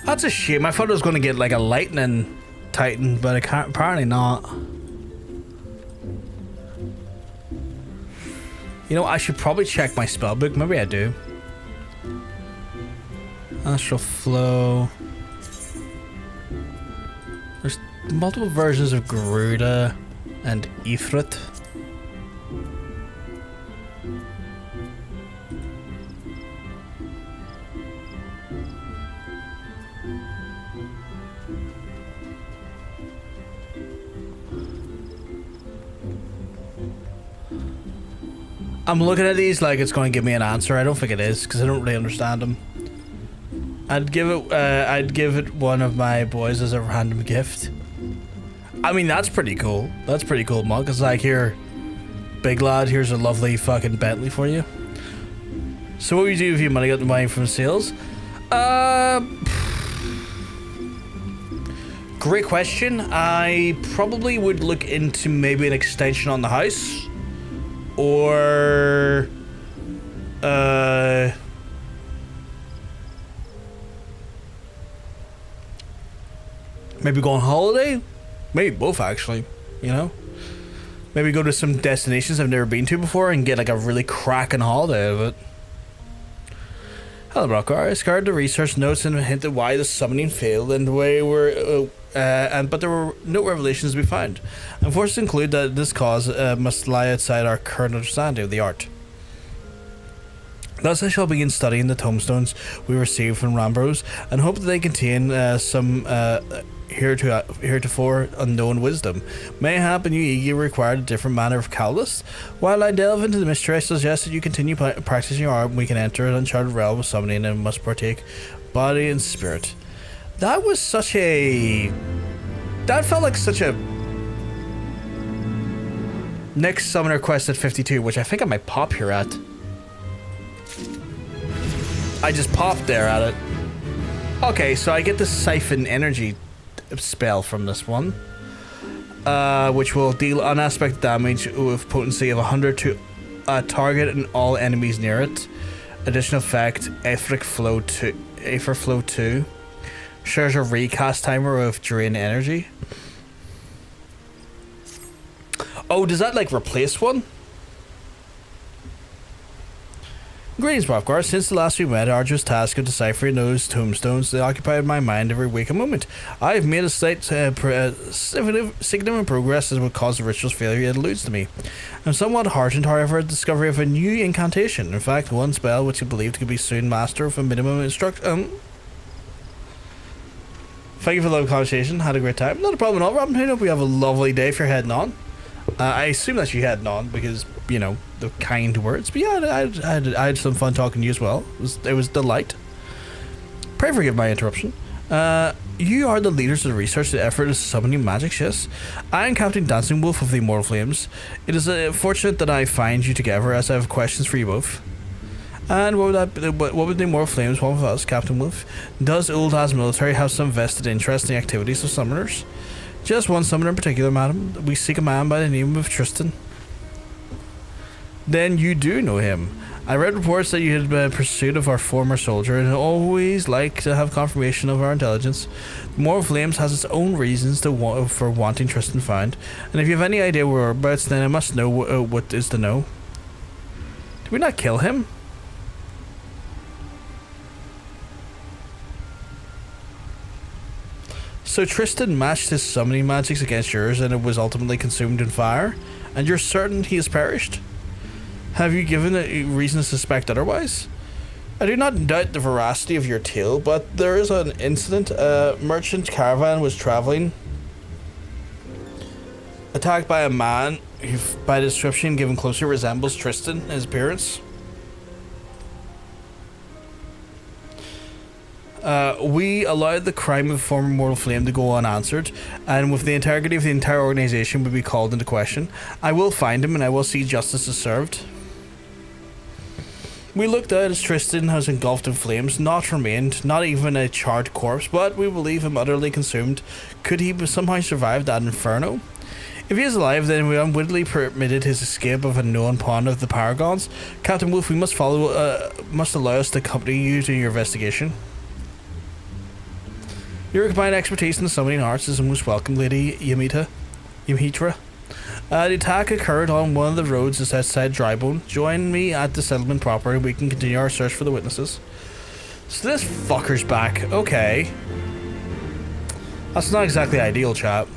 That's a shame. I thought I was going to get like a lightning Titan, but apparently not. You know, I should probably check my spellbook. Maybe I do. Astral Flow. There's multiple versions of Garuda and Ifrit. I'm looking at these like it's going to give me an answer. I don't think it is, because I don't really understand them. I'd give it one of my boys as a random gift. I mean, that's pretty cool. That's pretty cool, Monk. It's like, here, big lad, here's a lovely fucking Bentley for you. So what would you do if you money got the money from sales? Great question. I probably would look into maybe an extension on the house. Or... maybe go on holiday? Maybe both, actually. You know? Maybe go to some destinations I've never been to before and get like a really cracking holiday out of it. Hello, Brockar. Ishgard, the research notes and hinted why the summoning failed and the way but there were no revelations to be found. I'm forced to conclude that this cause must lie outside our current understanding of the art. Thus I shall begin studying the tombstones we received from Rambros and hope that they contain some heretofore unknown wisdom. Mayhap a new Igi required a different manner of catalyst. While I delve into the mystery, I suggest that you continue practicing your art. We can enter an uncharted realm of summoning and must partake body and spirit. That was such a... that felt like such a... Next summoner quest at 52, which I think I might pop here at. I just popped there at it. Okay, so I get the siphon energy spell from this one, which will deal unaspected damage with potency of 100 to a target and all enemies near it. Additional effect, Aether Flow 2. Shares a recast timer with drain energy. Oh, does that like replace one? Greetings, Brockar. Since the last we met, arduous task of deciphering those tombstones that occupied my mind every waking moment. I have made a slight significant progress that would cause the ritual's failure, yet eludes to me. I'm somewhat heartened, however, at the discovery of a new incantation. In fact, one spell which I believed could be soon master with a minimum instruction. Thank you for the lovely conversation. Had a great time. Not a problem at all, Robin Hood. Hope we have a lovely day if you're heading on. I assume that you're heading on because, you know, the kind words. But yeah, I had some fun talking to you as well. It was delight. Pray forgive my interruption. You are the leaders of the research, the effort is summoning magic, yes? I am Captain Dancing Wolf of the Immortal Flames. It is fortunate that I find you together, as I have questions for you both. And what would the Immortal Flames want with us, Captain Wolf? Does Uldah's military have some vested interest in the activities of summoners? Just one summoner in particular, madam. We seek a man by the name of Tristan. Then you do know him. I read reports that you had been in pursuit of our former soldier and always like to have confirmation of our intelligence. The Immortal Flames has its own reasons for wanting Tristan found, and if you have any idea whereabouts, then I must know what is to know. Did we not kill him? So Tristan matched his summoning magics against yours and it was ultimately consumed in fire? And you're certain he has perished? Have you given a reason to suspect otherwise? I do not doubt the veracity of your tale, but there is an incident. A merchant caravan was traveling, attacked by a man who, by description given closely, resembles Tristan in his appearance. We allowed the crime of former Mortal Flame to go unanswered, and with the integrity of the entire organization would be called into question. I will find him and I will see justice is served. We looked out as Tristan has engulfed in flames, not remained, not even a charred corpse, but we believe him utterly consumed. Could he somehow survive that inferno? If he is alive, then we unwittingly permitted his escape of a known pawn of the Paragons. Captain Wolf, we must must allow us to accompany you to your investigation. Your combined expertise in the summoning arts is most welcome, Lady Yamitra. The attack occurred on one of the roads just outside Drybone. Join me at the settlement proper and we can continue our search for the witnesses. So this fucker's back. Okay. That's not exactly ideal, chap.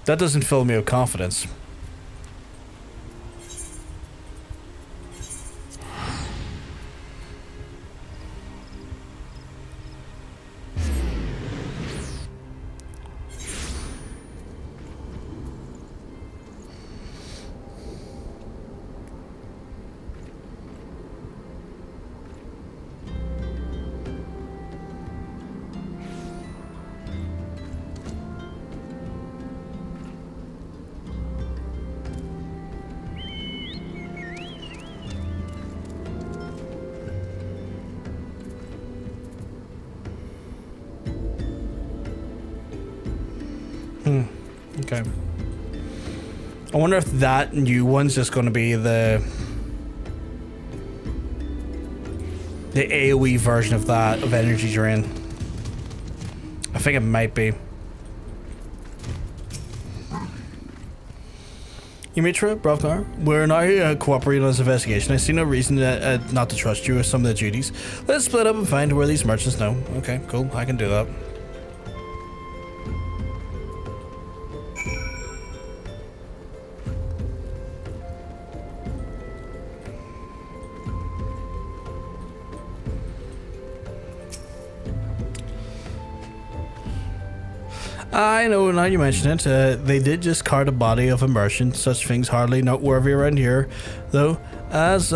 That doesn't fill me with confidence. Okay. I wonder if that new one's just going to be the AoE version of that, of energy drain. I think it might be. Yumitra, Brovkar, we're now cooperating on this investigation. I see no reason not to trust you with some of the duties. Let's split up and find where these merchants know. Okay, cool. I can do that. I know, now you mention it, they did just cart a body of a merchant. Such things hardly noteworthy around here, though. As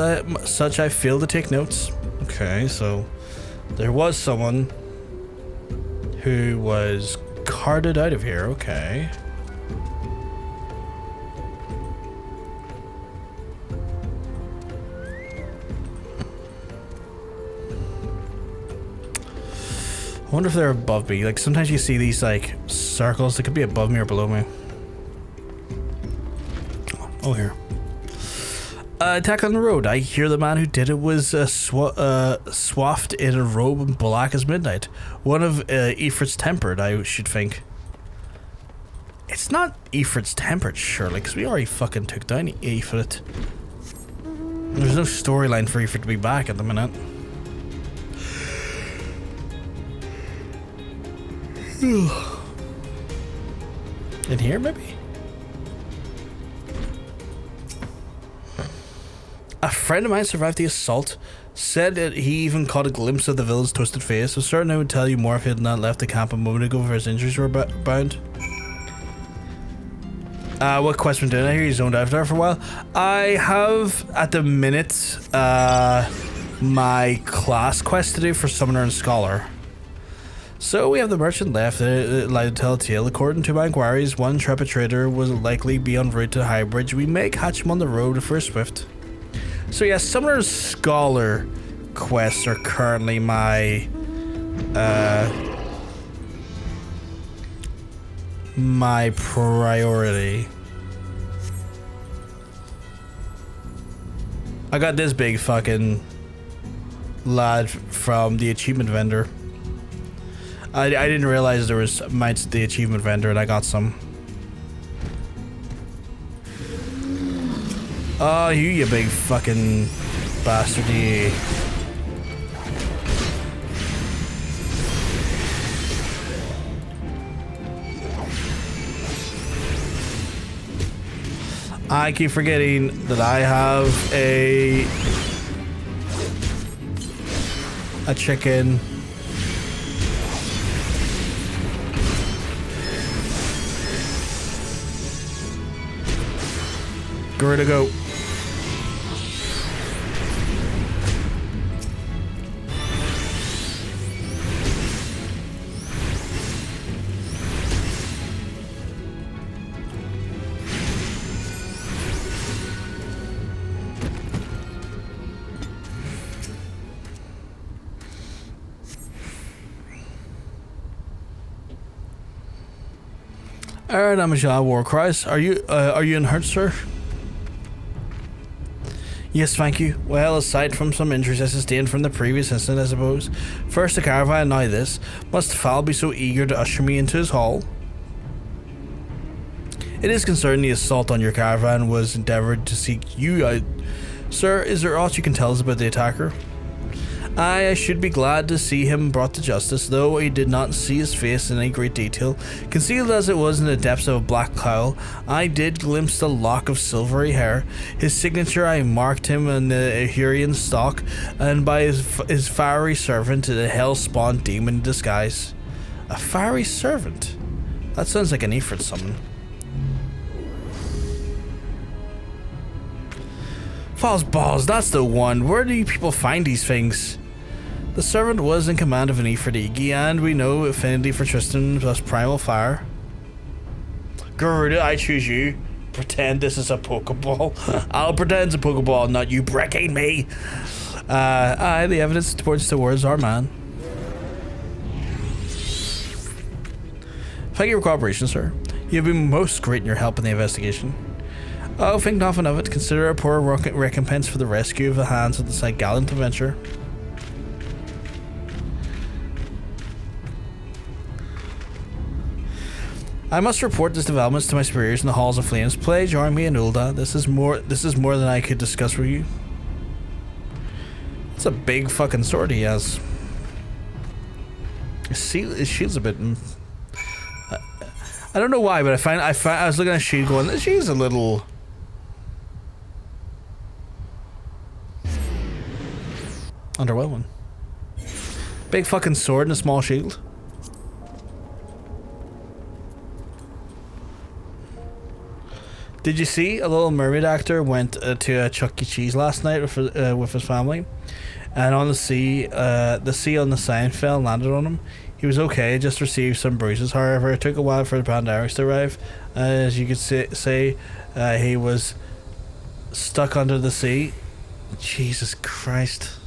such, I fail to take notes. Okay, so there was someone who was carted out of here. Okay. I wonder if they're above me. Like, sometimes you see these, like, circles. They could be above me or below me. Oh, here. Attack on the road. I hear the man who did it was swathed in a robe black as midnight. One of Ifrit's tempered, I should think. It's not Ifrit's tempered, surely, because we already fucking took down Ifrit. There's no storyline for Ifrit to be back at the minute. In here, maybe? A friend of mine survived the assault. Said that he even caught a glimpse of the villain's twisted face. I'm certain I would tell you more if he had not left the camp a moment ago for his injuries were bound. What quest been doing? I hear you zoned out there for a while. I have, at the minute, my class quest to do for Summoner and Scholar. So we have the merchant left, allowed to tell a tale. According to my inquiries, one intrepid trader will likely be en route to Highbridge. We may catch him on the road for a swift. So yeah, Summoner and Scholar quests are currently my my priority. I got this big fucking lad from the achievement vendor. I didn't realize there was mites at the achievement vendor, and I got some. Oh, you big fucking bastard, you. I keep forgetting that I have a chicken. Carito, go. Alright, Amalj'aa War Cries. Are you in hurt, sir? Yes, thank you. Well, aside from some injuries I sustained from the previous incident, I suppose. First the caravan, now this. Must Vale be so eager to usher me into his hall? It is concerning the assault on your caravan was endeavoured to seek you out. Sir, is there aught you can tell us about the attacker? I should be glad to see him brought to justice, though I did not see his face in any great detail. Concealed as it was in the depths of a black cowl, I did glimpse the lock of silvery hair. His signature, I marked him in the Ahurian stock, and by his fiery servant, the hell-spawned demon in disguise. A fiery servant? That sounds like an Ifrit summon. False balls, that's the one. Where do you people find these things? The servant was in command of an Ifrit, and we know affinity for Tristan plus primal fire. Garuda, I choose you. Pretend this is a Pokeball. I'll pretend it's a Pokeball, not you breaking me. The evidence points towards our man. Thank you for cooperation, sir. You've been most great in your help in the investigation. Oh, think nothing of it. Consider a poor recompense for the rescue of the hands of this gallant adventure. I must report these developments to my superiors in the halls of flames. Play, join me in Ul'dah. This is more than I could discuss with you. It's a big fucking sword he has. His shield's a bit. I don't know why, but I was looking at shield going, this shield's a little. Underwhelming. Big fucking sword and a small shield. Did you see a Little Mermaid actor went to a Chuck E. Cheese last night with his family, and on the sea on the sign fell and landed on him. He was okay, just received some bruises. However, it took a while for the Barracks to arrive. As you could say, he was stuck under the sea. Jesus Christ.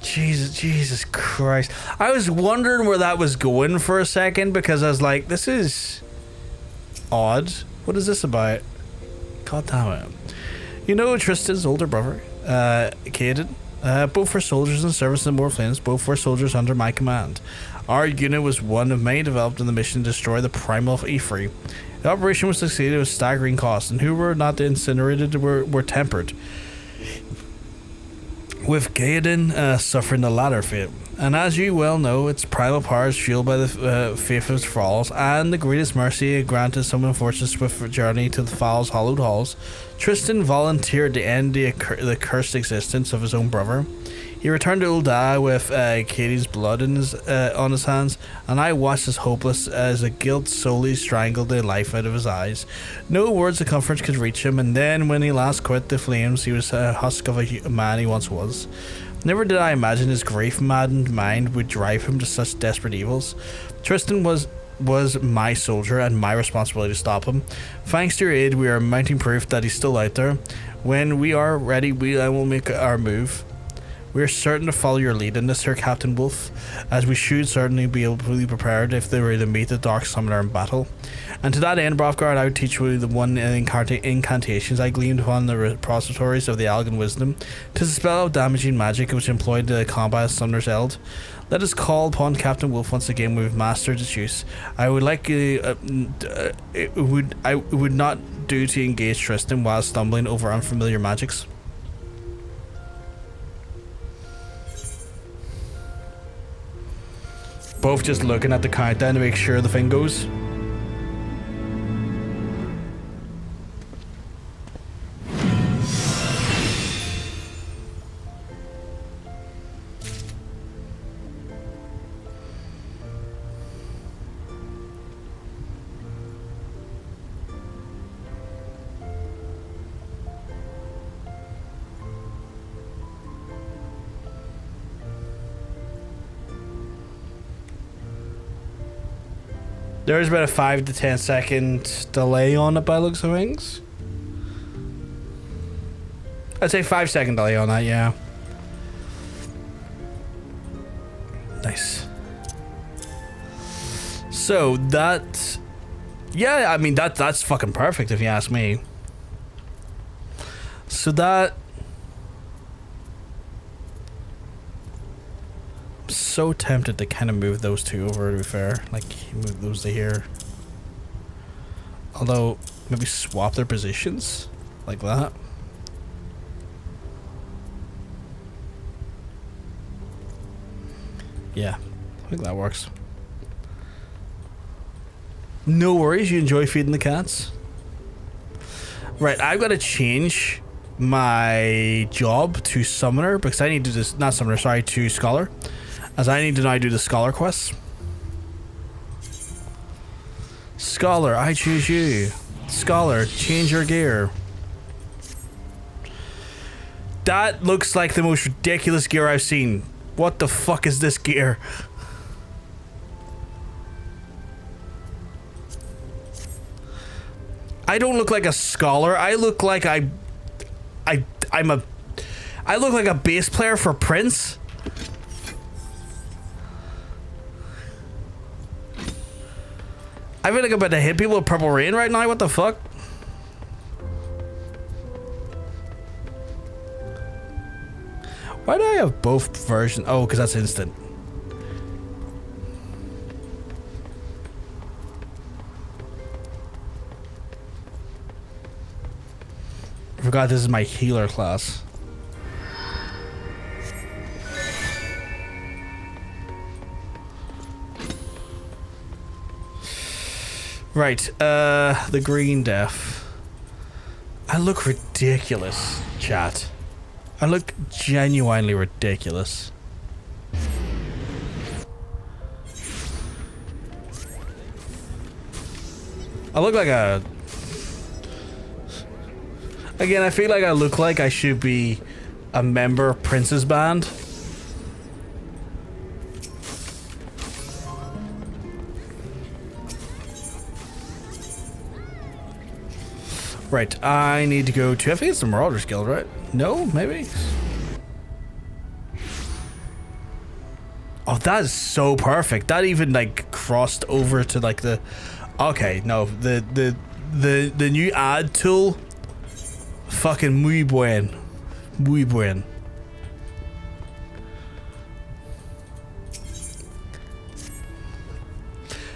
Jesus Christ. I was wondering where that was going for a second, because I was like, this is odd. What is this about? God damn it. You know Tristan's older brother, Caden? Both were soldiers in service in Flames. Both were soldiers under my command. Our unit was one of many developed in the mission to destroy the primal Ifri. The operation was succeeded with staggering costs, and who were not incinerated were tempered, with Gaiden suffering the latter fate. And as you well know, its primal power is fueled by the faith of its thralls, and the greatest mercy granted some unfortunate swift journey to the Vale's hallowed halls. Tristan volunteered to end the cursed existence of his own brother. He returned to Ul'dah with Katie's blood on his hands, and I watched as hopeless as the guilt slowly strangled the life out of his eyes. No words of comfort could reach him, and then when he last quit the flames, he was a husk of a man he once was. Never did I imagine his grief-maddened mind would drive him to such desperate evils. Tristan was my soldier and my responsibility to stop him. Thanks to your aid, we are mounting proof that he's still out there. When we are ready, I will make our move. We are certain to follow your lead in this, Sir Captain Wolf, as we should certainly be able to be prepared if they were to meet the Dark Summoner in battle. And to that end, Hrothgar, I would teach you the one incantations I gleaned upon the repositories of the Algan Wisdom. 'Tis a spell of damaging magic which employed the combat of Summoner's Eld. Let us call upon Captain Wolf once again. We've mastered its use. I would not do to engage Tristan while stumbling over unfamiliar magics. Both just looking at the countdown to make sure the thing goes. There's about a 5 to 10 second delay on it by the looks of things. I'd say 5-second delay on that, yeah. Nice. So that, yeah, I mean that's fucking perfect if you ask me. So that, so tempted to kind of move those two over, to be fair, like move those to here, although maybe swap their positions like that. Yeah, I think that works. No worries, you enjoy feeding the cats. Right, I've got to change my job to summoner because I need to do, not summoner, sorry, to scholar, as I need to now do the scholar quests. Scholar, I choose you. Scholar, change your gear. That looks like the most ridiculous gear I've seen. What the fuck is this gear? I don't look like a scholar. I look like I look like a bass player for Prince. I feel like I'm about to hit people with purple rain right now. What the fuck? Why do I have both versions? Oh, because that's instant. I forgot this is my healer class. Right, the green death. I look ridiculous, chat. I look genuinely ridiculous. I look like a... Again, I feel like I look like I should be a member of Prince's band. Right, I need to go to... I think it's the Marauders Guild, right? No, maybe? Oh, that is so perfect. That even, like, crossed over to, like, the... Okay, no, the new ad tool... Fucking muy buen. Muy buen.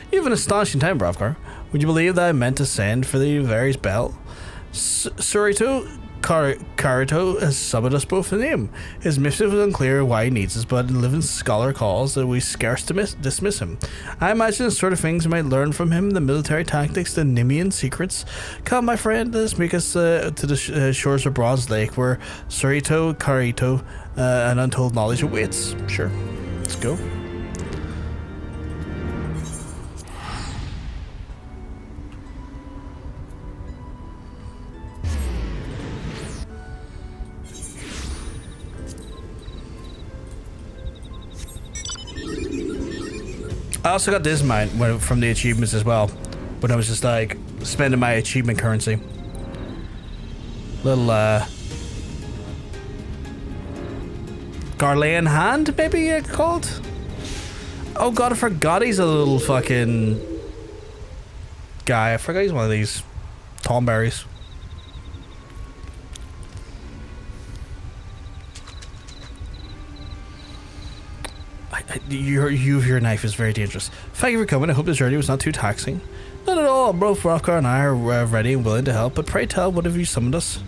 You have an astonishing time, Bravkar. Would you believe that I meant to send for the various bell? Carito has summoned us both in name. His missive is unclear why he needs us, but living scholar calls that we scarce dismiss him. I imagine the sort of things we might learn from him, the military tactics, the Nimian secrets. Come, my friend, let's make us to the shores of Bronze Lake, where Carito, an untold knowledge awaits. Sure, let's go. I also got this mine from the achievements as well, when I was just like spending my achievement currency. Little Garlean hand, maybe it's called? Oh god, I forgot he's a little fucking guy. I forgot he's one of these Tonberries. Your knife is very dangerous. Thank you for coming. I hope this journey was not too taxing. Not at all. Both Bravkar and I are ready and willing to help, but pray tell, what have you summoned us?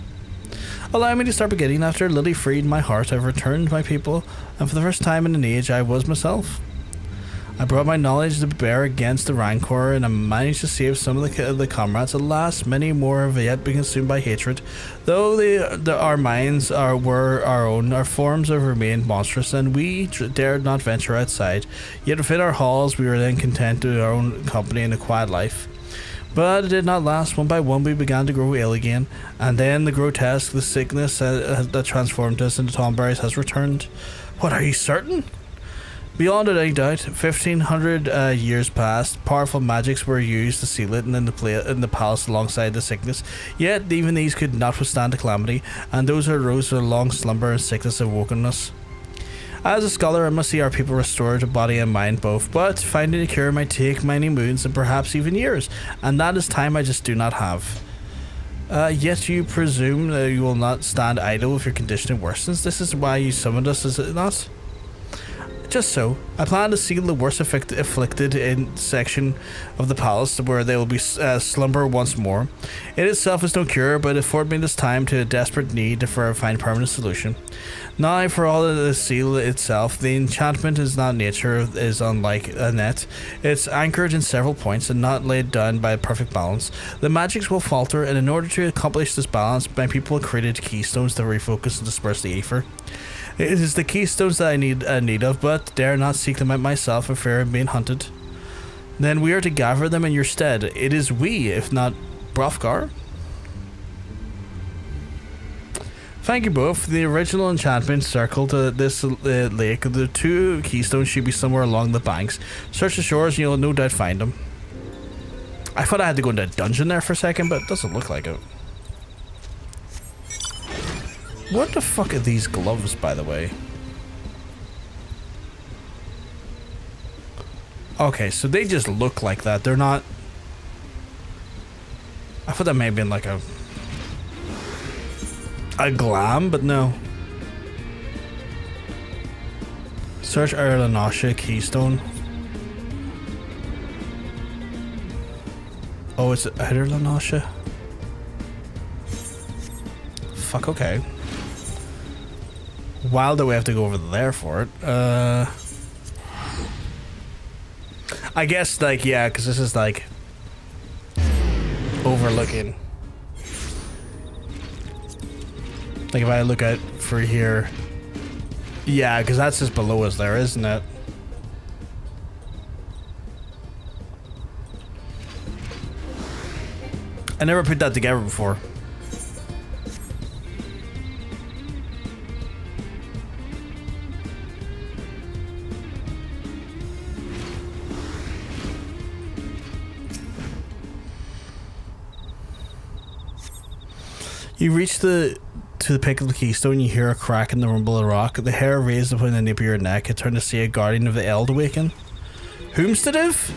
Allow me to start beginning. After Lily freed my heart, I've returned my people, and for the first time in an age, I was myself. I brought my knowledge to bear against the Rancor, and I managed to save some of the comrades. Alas, many more have yet been consumed by hatred. Though our minds were our own, our forms have remained monstrous, and we dared not venture outside. Yet within our halls, we were then content to our own company and a quiet life. But it did not last. One by one, we began to grow ill again, and then the grotesque, the sickness that transformed us into Tonberries has returned. What, are you certain? Beyond any doubt, 1500 years passed. Powerful magics were used to seal it in the palace alongside the sickness. Yet even these could not withstand the calamity, and those who arose from long slumber and sickness have woken us. As a scholar, I must see our people restored to body and mind both, but finding a cure might take many moons and perhaps even years, and that is time I just do not have. Yet you presume that you will not stand idle if your condition worsens. This is why you summoned us, is it not? Just so. I plan to seal the worst afflicted in section of the palace, where they will be slumber once more. It itself is no cure, but it afforded me this time to a desperate need for a find permanent solution. Now, for all of the seal itself, the enchantment is not nature, is unlike a net. It's anchored in several points and not laid down by a perfect balance. The magics will falter, and in order to accomplish this balance, my people created keystones to refocus and disperse the aether. It is the keystones that I need of, but dare not seek them out myself for fear of being hunted. Then we are to gather them in your stead. It is we, if not Bravkar. Thank you both. The original enchantment circled this lake. The two keystones should be somewhere along the banks. Search the shores and you'll no doubt find them. I thought I had to go into a dungeon there for a second, but it doesn't look like it. What the fuck are these gloves, by the way? Okay, so they just look like that. They're not thought that may have been like a glam, but no. Search Amalj'aa keystone. Oh, it's Amalj'aa? Fuck, okay. Wild that we have to go over there for it. I guess, like, yeah, because this is, like, overlooking. Like, if I look at for here. Yeah, because that's just below us there, isn't it? I never put that together before. You reach to the peak of the keystone, you hear a crack in the rumble of the rock. The hair raised upon the nape of your neck. You turn to see a guardian of the Eld awaken. Whomsteadiv?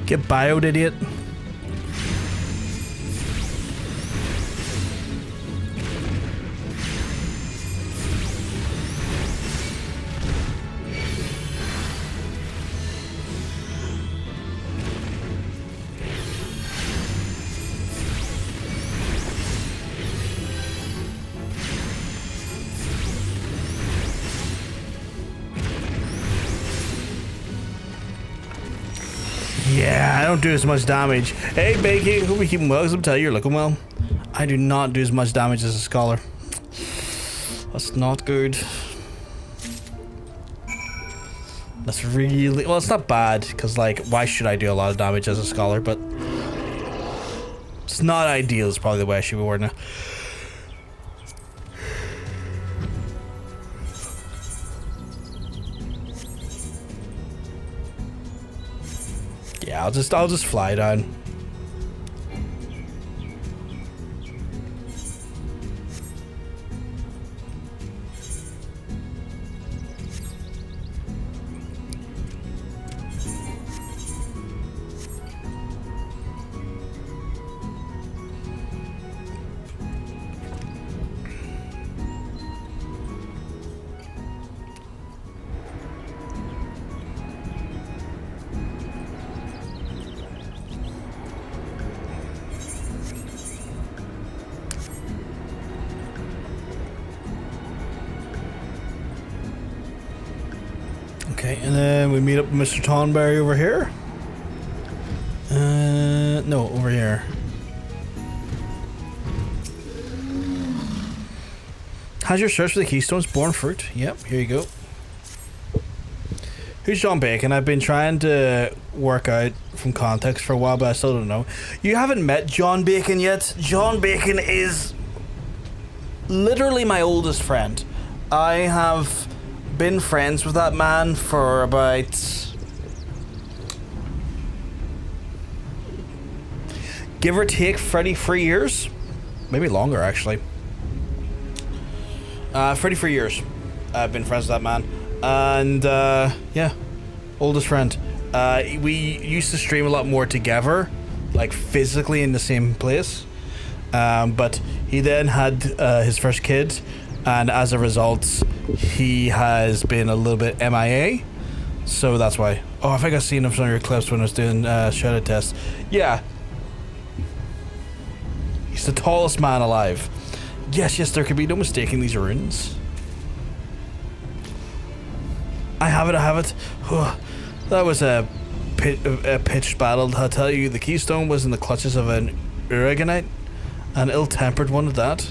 Get bioed, idiot. Yeah, I don't do as much damage. Hey, Bakey, hope you're keeping well. Because I'm telling you, you're looking well. I do not do as much damage as a scholar. That's not good. That's really... Well, it's not bad, because, like, why should I do a lot of damage as a scholar? But it's not ideal is probably the way I should be wording it. Yeah, I'll just fly down. Okay, and then we meet up with Mr. Tonberry over here. No, over here. How's your search for the keystones? Born fruit. Yep, here you go. Who's John Bacon? I've been trying to work out from context for a while, but I still don't know. You haven't met John Bacon yet? John Bacon is literally my oldest friend. I have been friends with that man for about, give or take, 33 years. Maybe longer, actually. 33 years I've been friends with that man. And, yeah, oldest friend. We used to stream a lot more together, like physically in the same place. But he then had his first kid, and as a result, he has been a little bit MIA. So that's why. Oh, I think I've seen him from your clips when I was doing shadow tests. Yeah. He's the tallest man alive. Yes, there could be no mistaking these runes. I have it. Oh, that was a pitched battle. I'll tell you, the keystone was in the clutches of an Uraganite, an ill-tempered one at that.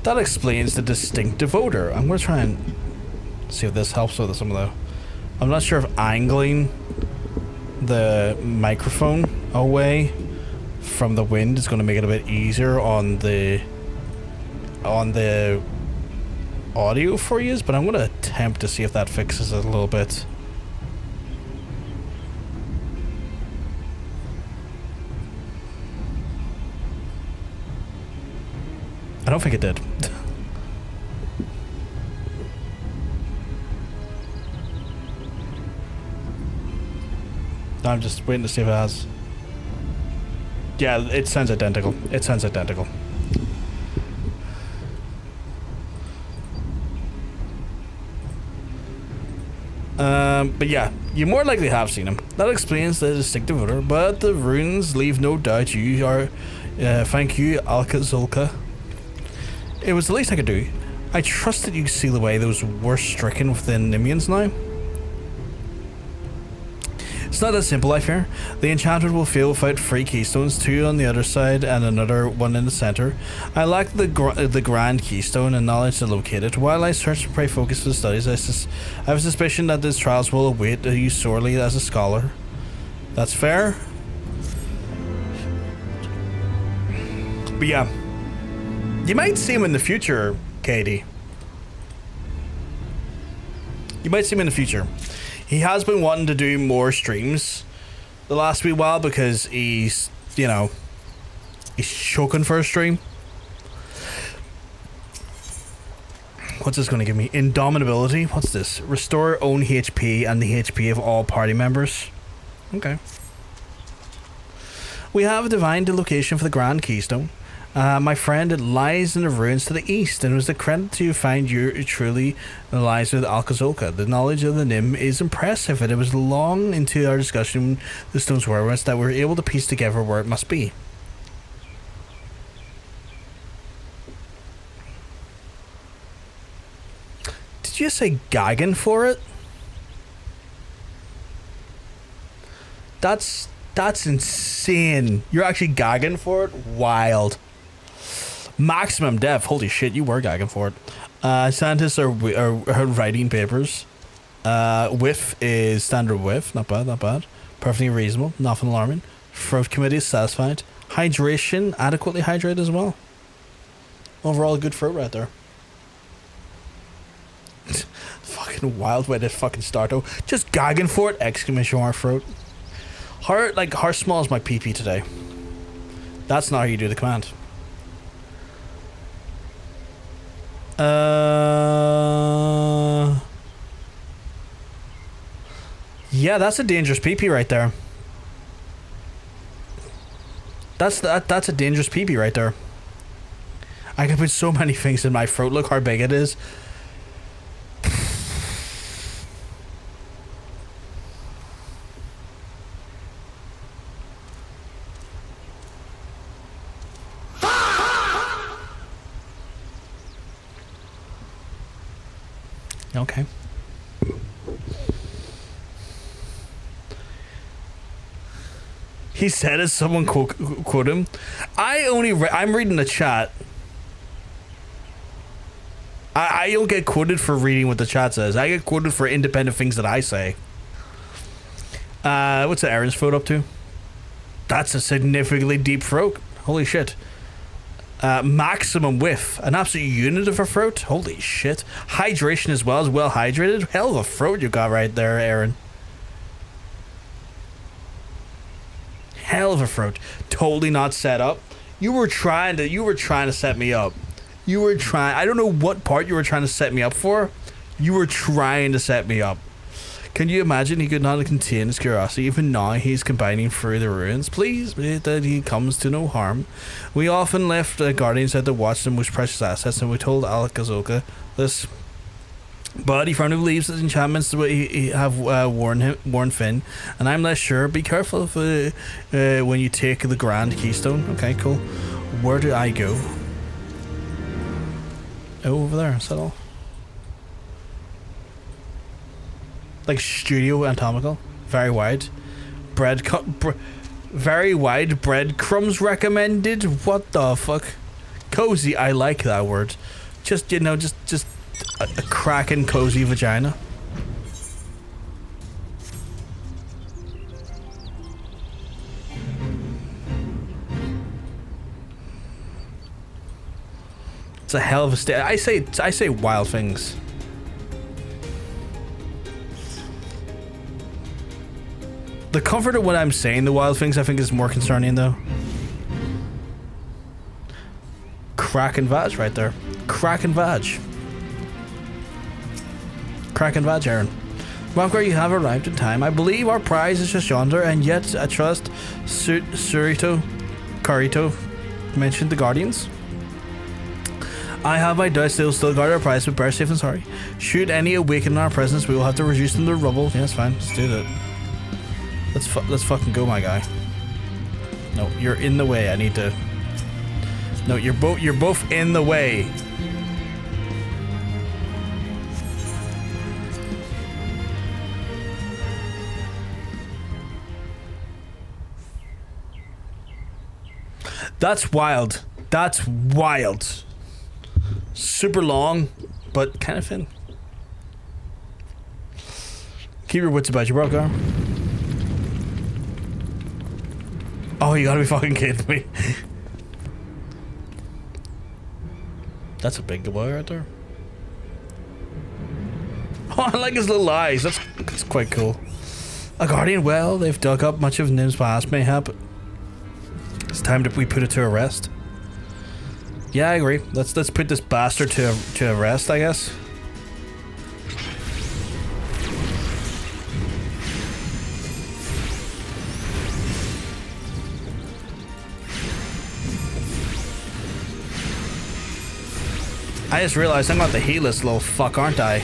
That explains the distinctive odor. I'm going to try and see if this helps with some of the... I'm not sure if angling the microphone away from the wind is going to make it a bit easier on the audio for you, but I'm going to attempt to see if that fixes it a little bit. I don't think it did. I'm just waiting to see if it has. Yeah, it sounds identical. It sounds identical. But yeah, you more likely have seen him. That explains the distinctive odor, but the runes leave no doubt you are. Thank you, Alka-Zulka. It was the least I could do. I trust that you seal away those worst stricken within Nimians now. It's not that simple, I fear. The enchantment will fail without 3 keystones, 2 on the other side and another one in the center. I lack the grand keystone and knowledge to locate it. While I search and pray focus for the studies, I have a suspicion that these trials will await you sorely as a scholar. That's fair. But yeah, you might see him in the future, Katie. You might see him in the future. He has been wanting to do more streams the last wee while because he's, you know, he's choking for a stream. What's this going to give me? Indomitability. What's this? Restore own HP and the HP of all party members. Okay. We have a divine location for the Grand Keystone. My friend, it lies in the ruins to the east, and it was a credit to find you truly lies with Alka-Zulka. The knowledge of the Nim is impressive, and it was long into our discussion with the Stone's Warriors that we were able to piece together where it must be. Did you say gagging for it? That's insane. You're actually gagging for it? Wild. Maximum depth. Holy shit, you were gagging for it. Scientists are writing papers. Whiff is standard whiff. Not bad, not bad. Perfectly reasonable. Nothing alarming. Throat committee is satisfied. Hydration. Adequately hydrated as well. Overall, a good throat right there. Fucking wild way to fucking start though. Just gagging for it. Exclamation mark throat. How small is my PP today? That's not how you do the command. Yeah, that's a dangerous PP right there. That's a dangerous PP right there. I can put so many things in my throat. Look how big it is. Okay. He said as someone quote him. I'm reading the chat. I don't get quoted for reading what the chat says. I get quoted for independent things that I say. What's the Aaron's throat up to? That's a significantly deep throat. Holy shit. Maximum whiff. An absolute unit of a throat. Holy shit. Hydration as well hydrated. Hell of a throat you got right there, Aaron. Hell of a throat. Totally not set up. You were trying to set me up. I don't know what part you were trying to set me up for. You were trying to set me up. Can you imagine he could not contain his curiosity? Even now he's combining through the ruins. Please, that he comes to no harm. We often left guardians out to watch the most precious assets, and we told Alka-Zulka this. But he firmly believes that enchantments have warned Finn, and I'm less sure. Be careful when you take the Grand Keystone. Okay, cool. Where do I go? Oh, over there. Is that all? Like studio anatomical, very wide, very wide breadcrumbs recommended. What the fuck? Cozy, I like that word. Just just a cracking cozy vagina. It's a hell of a state. I say wild things. The comfort of what I'm saying, the wild things, I think is more concerning though. cracking vag right there. Cracking vag. Cracking vag, Aaron. Welcome, you have arrived in time. I believe our prize is just yonder, and yet I trust Carito mentioned the Guardians. I have my doubts they'll still guard our prize, but better safe than sorry. Should any awaken in our presence, we will have to reduce them to rubble. Yeah, that's fine. Let's do that. Let's fucking go, my guy. No, you're in the way. I need to. No, you're both in the way. That's wild. That's wild. Super long, but kind of thin. Keep your wits about you, bro. Go. Oh, you gotta be fucking kidding me. That's a big boy right there. Oh, I like his little eyes. That's quite cool. A guardian, well, they've dug up much of Nim's past, mayhap. It's time that we put it to rest. Yeah, I agree. Let's put this bastard to rest, I guess. I just realized I'm not the heatless little fuck, aren't I?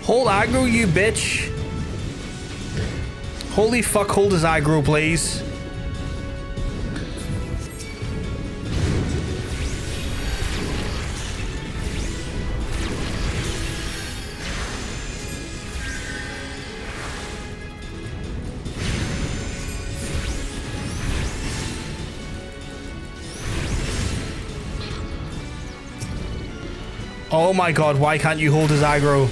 Hold aggro, you bitch. Holy fuck, hold his aggro, please. Oh my god, why can't you hold his aggro?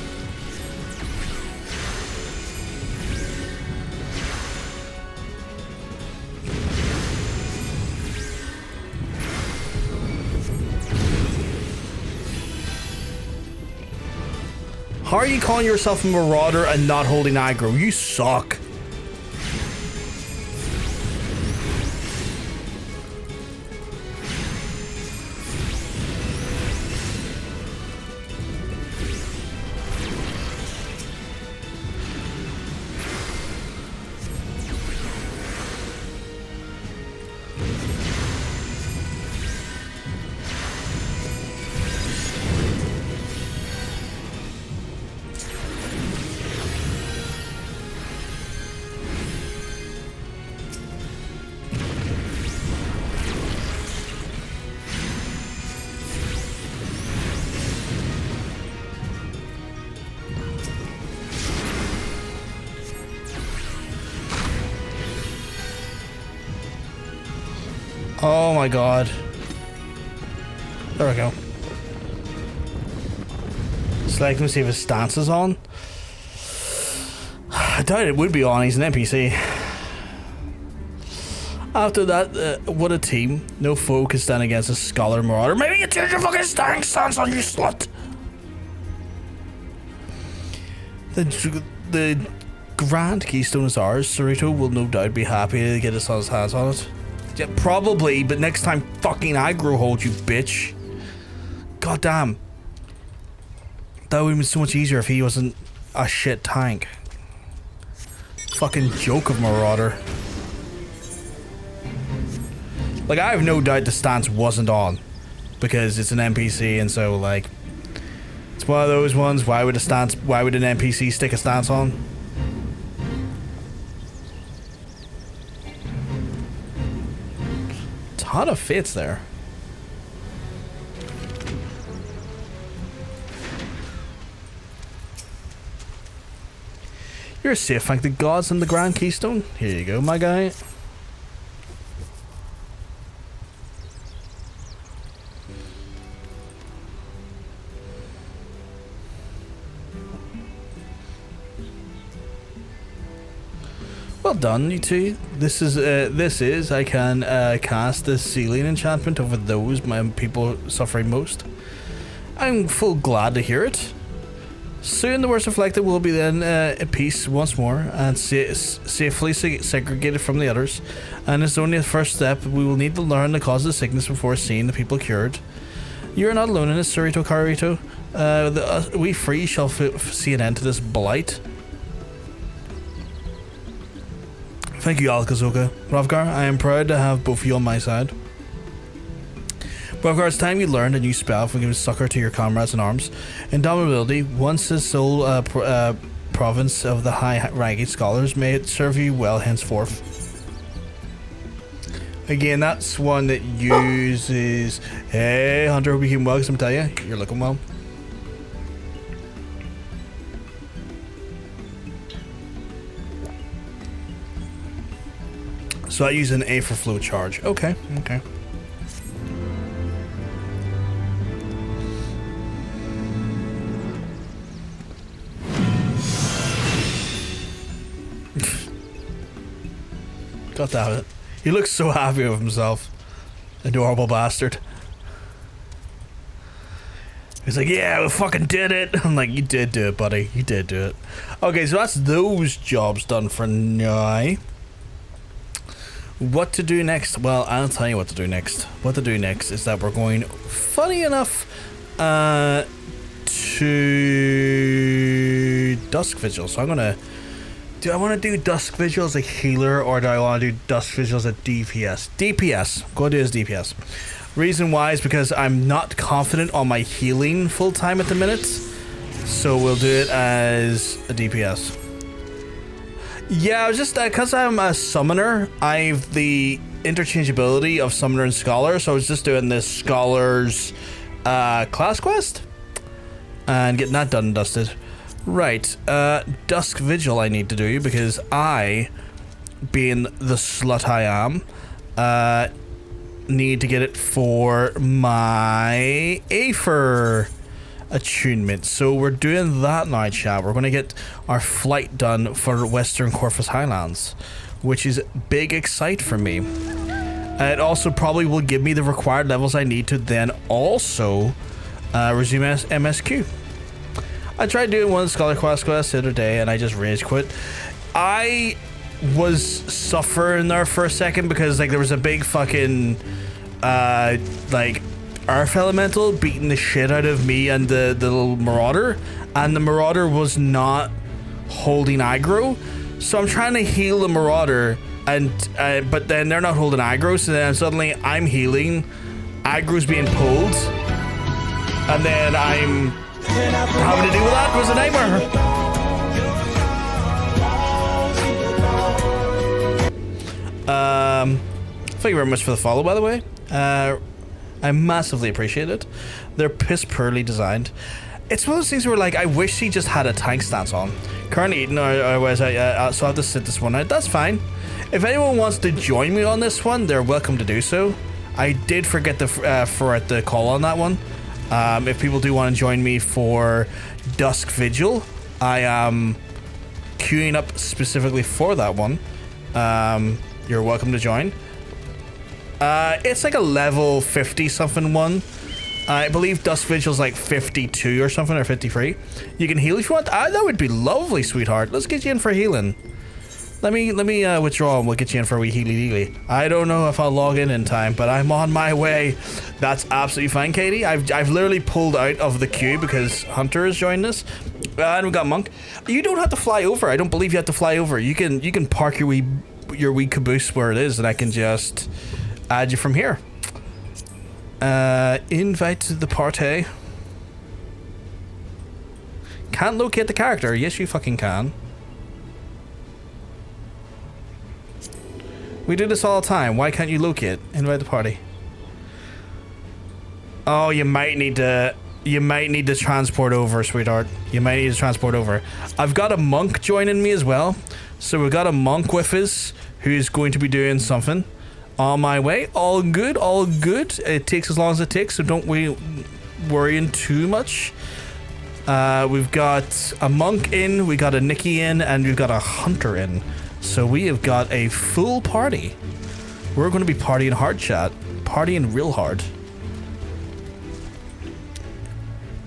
How are you calling yourself a marauder and not holding aggro? You suck. Oh my god. There we go. Select him, see if his stance is on. I doubt it would be on, he's an NPC. After that, what a team. No foe can stand against a scholar marauder. Maybe you change your fucking starting stance on you slut. The Grand Keystone is ours. Carito will no doubt be happy to get his hands on it. Yeah, probably, but next time fucking aggro hold, you bitch. God damn. That would have been so much easier if he wasn't a shit tank. Fucking joke of marauder. Like, I have no doubt the stance wasn't on, because it's an NPC, and so, like, it's one of those ones. Why would an NPC stick a stance on? Ton of fits there. You're safe, thank the gods and the Grand Keystone. Here you go, my guy. Well done, you two. This is I can cast the ceiling enchantment over those my people suffering most. I'm full glad to hear it. Soon the worst afflicted will be then at peace once more and safely segregated from the others. And it's only a first step. We will need to learn the cause of the sickness before seeing the people cured. You are not alone in this, Carito. We free shall see an end to this blight. Thank you, Alkazoka. Rovgar, I am proud to have both of you on my side. Rovgar, it's time you learned a new spell from giving succor to your comrades in arms. Indomitability, once the sole province of the high-ranking scholars, may it serve you well henceforth. Again, that's one that uses... Hey, Hunter, hope you keep well, because I'm telling you, you're looking well. So I use an A for flow charge. Okay, okay. God damn it. He looks so happy with himself. Adorable bastard. He's like, yeah, we fucking did it. I'm like, you did do it, buddy. You did do it. Okay, so that's those jobs done for now. What to do next? Well, I'll tell you what to do next. What to do next is that we're going, funny enough, to Dusk Vigil. So I'm gonna... Do I want to do Dusk Vigil as a healer, or do I want to do Dusk Vigil as a DPS? DPS. Go do it as DPS. Reason why is because I'm not confident on my healing full time at the minute. So we'll do it as a DPS. Yeah, I was just because I'm a summoner, I've the interchangeability of summoner and scholar, so I was just doing this scholar's class quest and getting that done and dusted. Right, Dusk Vigil I need to do because I, being the slut I am, need to get it for my Aether attunement. So we're doing that now, chat. We're going to get our flight done for Western Coerthas Highlands, which is big excite for me. It also probably will give me the required levels I need to then also resume MSQ. I tried doing one of the Scholar quests the other day and I just rage quit. I was suffering there for a second because like there was a big fucking like earth elemental beating the shit out of me and the little marauder, and the marauder was not holding aggro, so I'm trying to heal the marauder and but then they're not holding aggro, so then suddenly I'm healing, aggro's being pulled, and then I'm having to deal with that. It was a nightmare. Thank you very much for the follow, by the way. I massively appreciate it. They're piss poorly designed. It's one of those things where, like, I wish he just had a tank stance on. Currently eating, otherwise so I have to sit this one out. That's fine. If anyone wants to join me on this one, they're welcome to do so. I did forget the call on that one. If people do want to join me for Dusk Vigil, I am queuing up specifically for that one. You're welcome to join. It's like a level 50 something one. I believe Dusk Vigil's like 52 or something, or 53. You can heal if you want. That would be lovely, sweetheart. Let's get you in for healing. Let me withdraw and we'll get you in for a wee healy dealy. I don't know if I'll log in time, but I'm on my way. That's absolutely fine, Katie. I've literally pulled out of the queue because Hunter has joined us. And we got Monk. You don't have to fly over. I don't believe you have to fly over. You can park your wee caboose where it is, and I can just add you from here. Invite to the party. Can't locate the character. Yes, you fucking can. We do this all the time. Why can't you locate? Invite the party. Oh, you might need to transport over, sweetheart. You might need to transport over. I've got a monk joining me as well. So we've got a monk with us who's going to be doing something. On my way. All good, all good. It takes as long as it takes, so don't worrying too much. We've got a monk in, we got a Nikki in, and we've got a hunter in. So we have got a full party. We're going to be partying hard, chat. Partying real hard.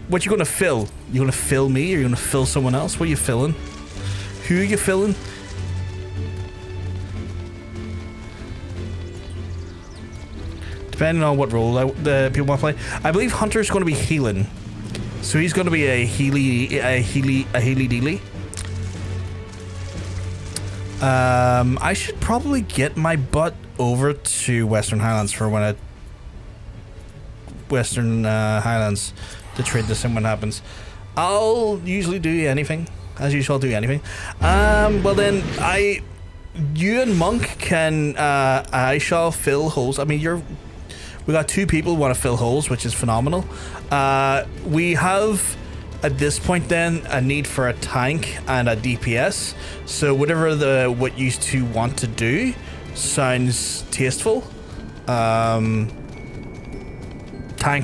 What you going to fill? You going to fill me, or you going to fill someone else? What are you filling? Who are you filling? Depending on what role the people want to play. I believe Hunter's going to be healing. So he's going to be a healy dealy. I should probably get my butt over to Western Highlands for when Western Highlands to trade this in when it happens. I'll usually do anything. As usual, I'll do anything. Well then, you and Monk can, I shall fill holes. I mean, we got two people who want to fill holes, which is phenomenal. We have, at this point then, a need for a tank and a DPS. So whatever what you two want to do sounds tasteful. Tank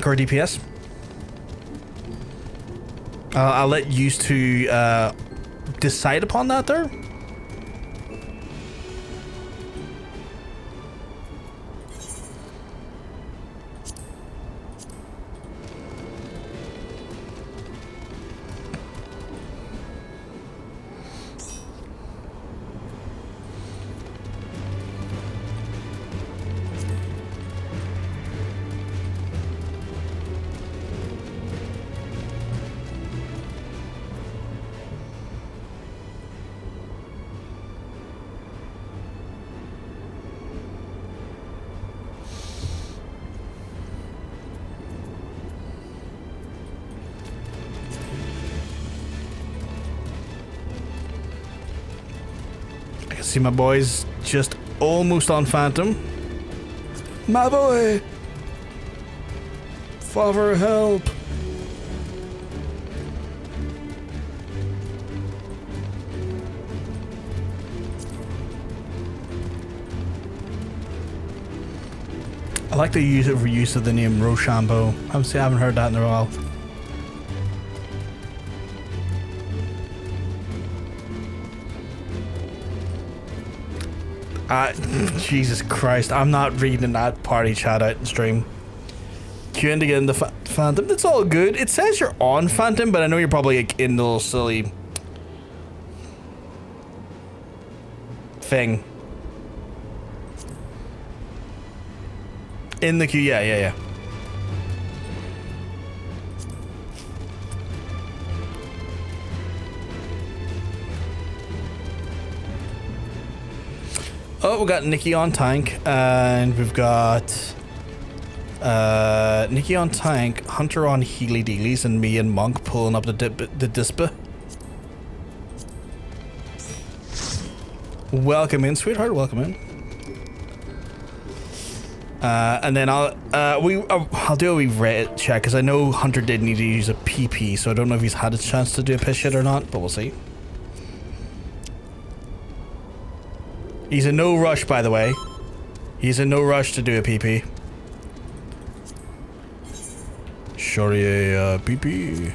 or DPS. I'll let you two decide upon that there. See my boys just almost on Phantom. My boy! Father, help! I like the use of the name Rochambeau. I haven't heard that in a while. Jesus Christ, I'm not reading that party chat out in stream. Queuing to get in the Phantom. It's all good. It says you're on Phantom, but I know you're probably like, in the little silly thing. In the queue, yeah. Oh, we got Nikki on tank, and we've got Nikki on tank, Hunter on healy dealies, and me and Monk pulling up the dispa. Welcome in, sweetheart. Welcome in. And then I'll do a wee rate check because I know Hunter did need to use a PP, so I don't know if he's had a chance to do a piss shit or not, but we'll see. He's in no rush, by the way. He's in no rush to do a PP. Sorry, PP.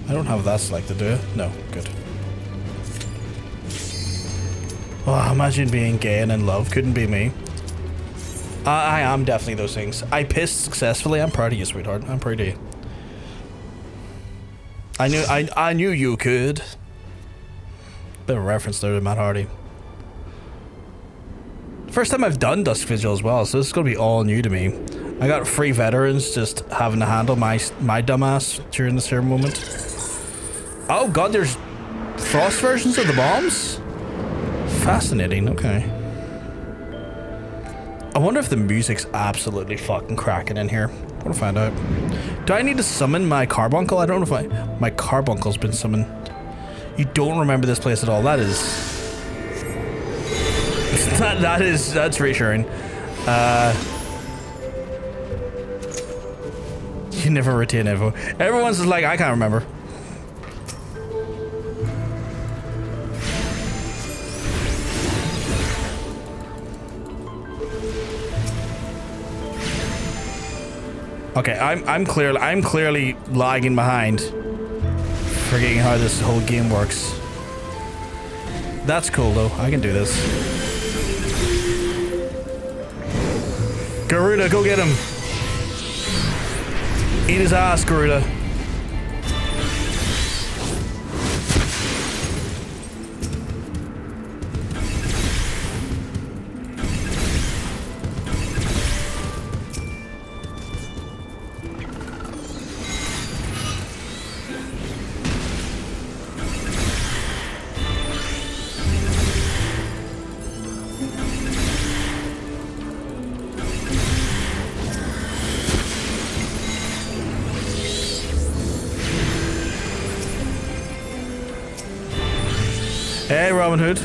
I don't have that selected, do I? No, good. Oh, imagine being gay and in love. Couldn't be me. I am definitely those things. I pissed successfully. I'm proud of you, sweetheart. I'm proud of you. I knew you could. Bit of a reference there to Matt Hardy. First time I've done Dusk Vigil as well, so this is gonna be all new to me. I got 3 veterans just having to handle my dumbass during this here moment. Oh god, there's frost versions of the bombs? Fascinating, okay. I wonder if the music's absolutely fucking cracking in here. I want to find out. Do I need to summon my carbuncle? I don't know if my carbuncle's been summoned. You don't remember this place at all. That is... that's reassuring. You never retain info. Everyone's just like, I can't remember. Okay, I'm clearly lagging behind, forgetting how this whole game works. That's cool though. I can do this. Garuda, go get him. Eat his ass, Garuda. Hey, Robin Hood.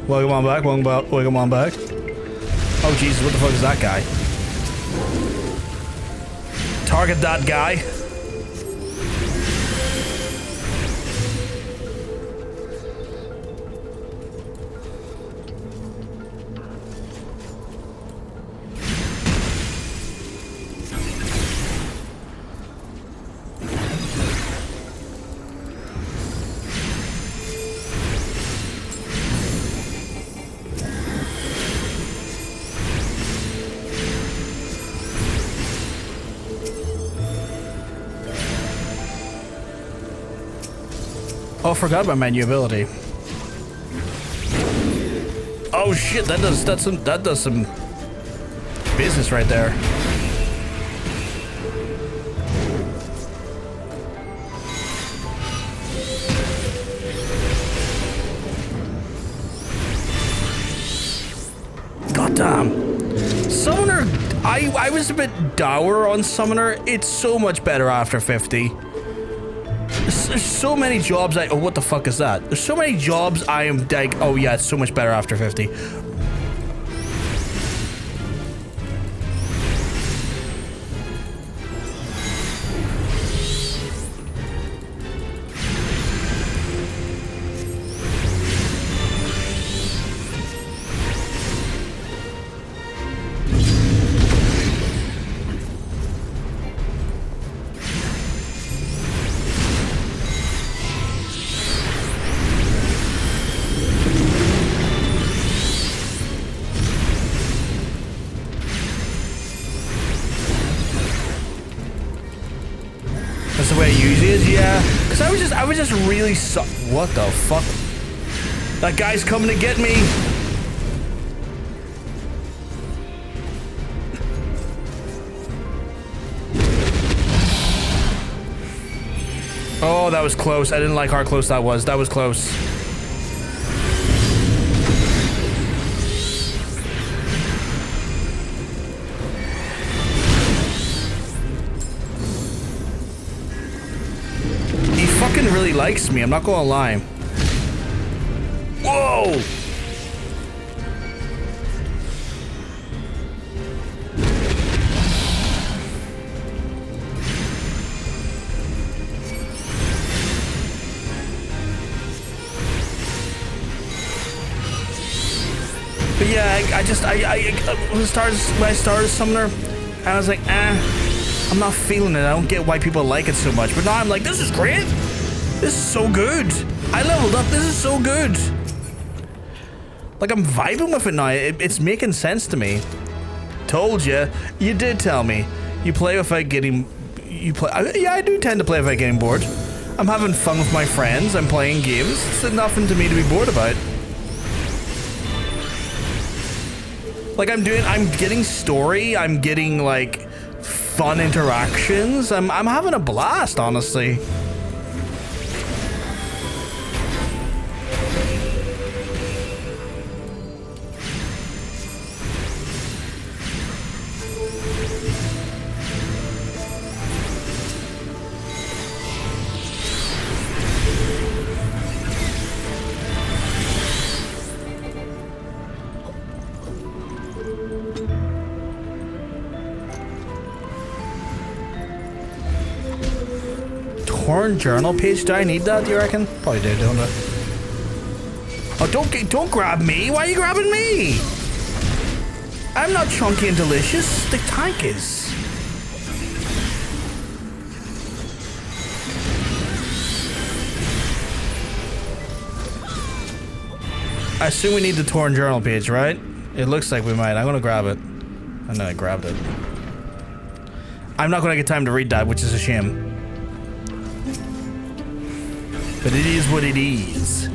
Welcome on back, welcome on back. Oh, Jesus, what the fuck is that guy? Target that guy. Oh, I forgot about my new ability. Oh shit, that does some business right there. God damn. Summoner, I was a bit dour on Summoner. It's so much better after 50. There's so many jobs oh, what the fuck is that? There's so many jobs I am like, oh yeah, it's so much better after 50. I was just really what the fuck? That guy's coming to get me. Oh, that was close. I didn't like how close that was. That was close. Really likes me, I'm not gonna lie. Whoa! But yeah, when I started Summoner, I was like, I'm not feeling it. I don't get why people like it so much. But now I'm like, this is great. This is so good. I leveled up. This is so good. Like, I'm vibing with it now. It's making sense to me. Told you. You did tell me. You play without getting... Yeah, I do tend to play without getting bored. I'm having fun with my friends. I'm playing games. It's nothing to me to be bored about. Like, I'm getting story. I'm getting, like, fun interactions. I'm having a blast, honestly. Torn journal page. Do I need that, do you reckon? Probably do, don't I? Oh, don't grab me. Why are you grabbing me? I'm not chunky and delicious. The tank is. I assume we need the torn journal page, right? It looks like we might. I'm gonna grab it. And then I grabbed it. I'm not gonna get time to read that, which is a shame. But it is what it is.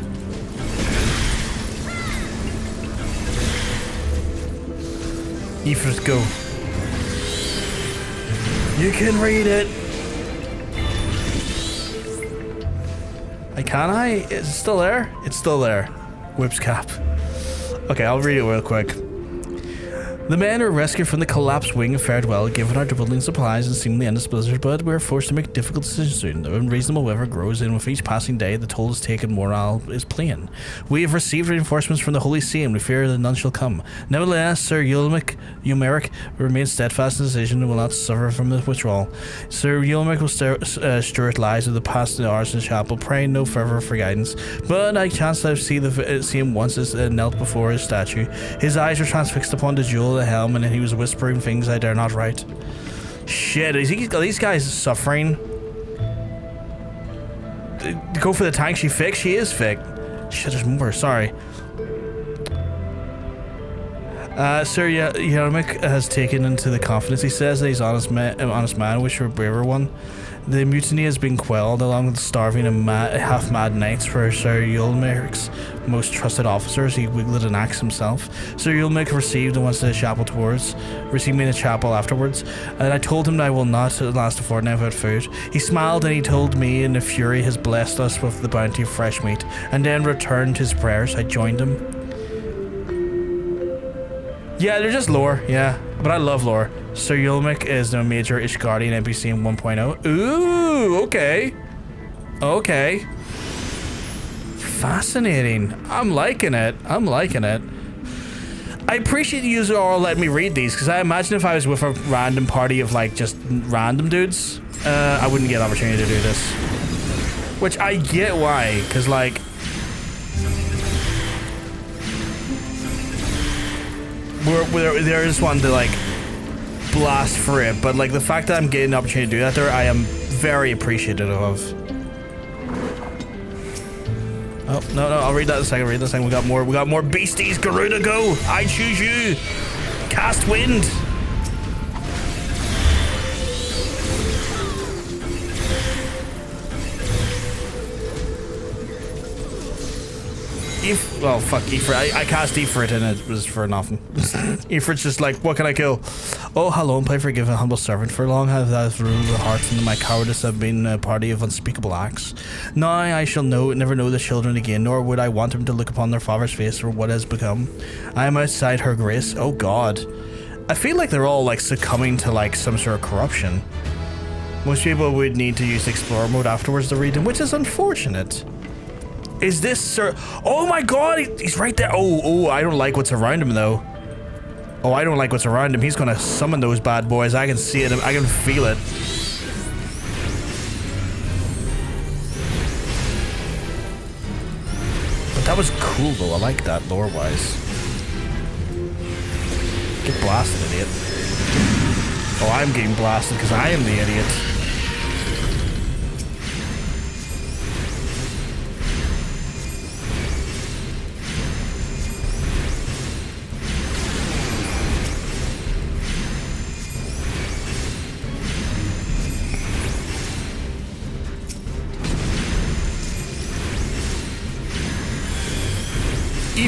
Ifrit, go. You can read it. Can I? Is it still there? It's still there. Whip's cap. Okay, I'll read it real quick. The men were rescued from the collapsed wing fared well, given our dwindling supplies and seemingly endless blizzard, but we are forced to make difficult decisions soon. The unreasonable weather grows, and with each passing day, the toll is taken, morale is plain. We have received reinforcements from the Holy See, and we fear that none shall come. Nevertheless, Sir Eulmeric remains steadfast in his decision and will not suffer from the withdrawal. Sir Eulmeric will steward lives of the past hours in the chapel, praying no further for guidance. But I chanced to see him once as knelt before his statue. His eyes were transfixed upon the jewel, the helm, and he was whispering things I dare not write. Shit, are these guys suffering? Go for the tank. She fake? She is fake. Shit, there's more. Sorry. Sir Yarmic has taken into the confidence. He says that he's an honest man, wish for a braver one. The mutiny has been quelled, along with the starving and half-mad knights for Sir Eulmeric's most trusted officers. He wielded an axe himself. Sir Eulmeric received me in the chapel afterwards, and I told him that I will not last a fortnight without food. He smiled, and he told me in a fury has blessed us with the bounty of fresh meat, and then returned his prayers. I joined him. Yeah, they're just lore, yeah. But I love lore. Sir Eulmeric is a major Ishgardian NPC in 1.0. Ooh, okay. Okay. Fascinating. I'm liking it. I'm liking it. I appreciate you all letting me read these, because I imagine if I was with a random party of, like, just random dudes, I wouldn't get an opportunity to do this. Which I get why, because, like... there is one to, like, blast for it, but, like, the fact that I'm getting the opportunity to do that there, I am very appreciative of. Oh, no, I'll read that in a second, We got more beasties. Garuda, go! I choose you! Cast wind! Well, fuck Ifrit. I cast Ifrit and it was for nothing. Ifrit's just like, what can I kill? Oh, hello, and pray forgive a humble servant. For long have thou ruled the hearts, and my cowardice have been a party of unspeakable acts. Now I shall never know the children again, nor would I want them to look upon their father's face for what has become. I am outside her grace. Oh God. I feel like they're all like succumbing to like some sort of corruption. Most people would need to use Explorer mode afterwards to read them, which is unfortunate. Is this Sir... Oh my God, he's right there. Oh, I don't like what's around him though. Oh, I don't like what's around him. He's gonna summon those bad boys. I can see it. I can feel it. But that was cool though. I like that lore-wise. Get blasted, idiot. Oh, I'm getting blasted because I am the idiot.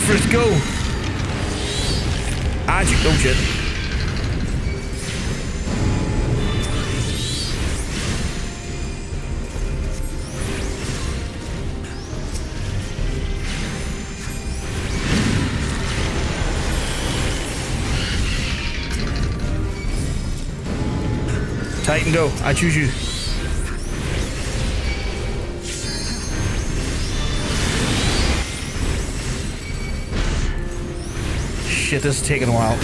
Ifrit, go! Oh shit. Titan, go. I choose you. Shit, this is taking a while.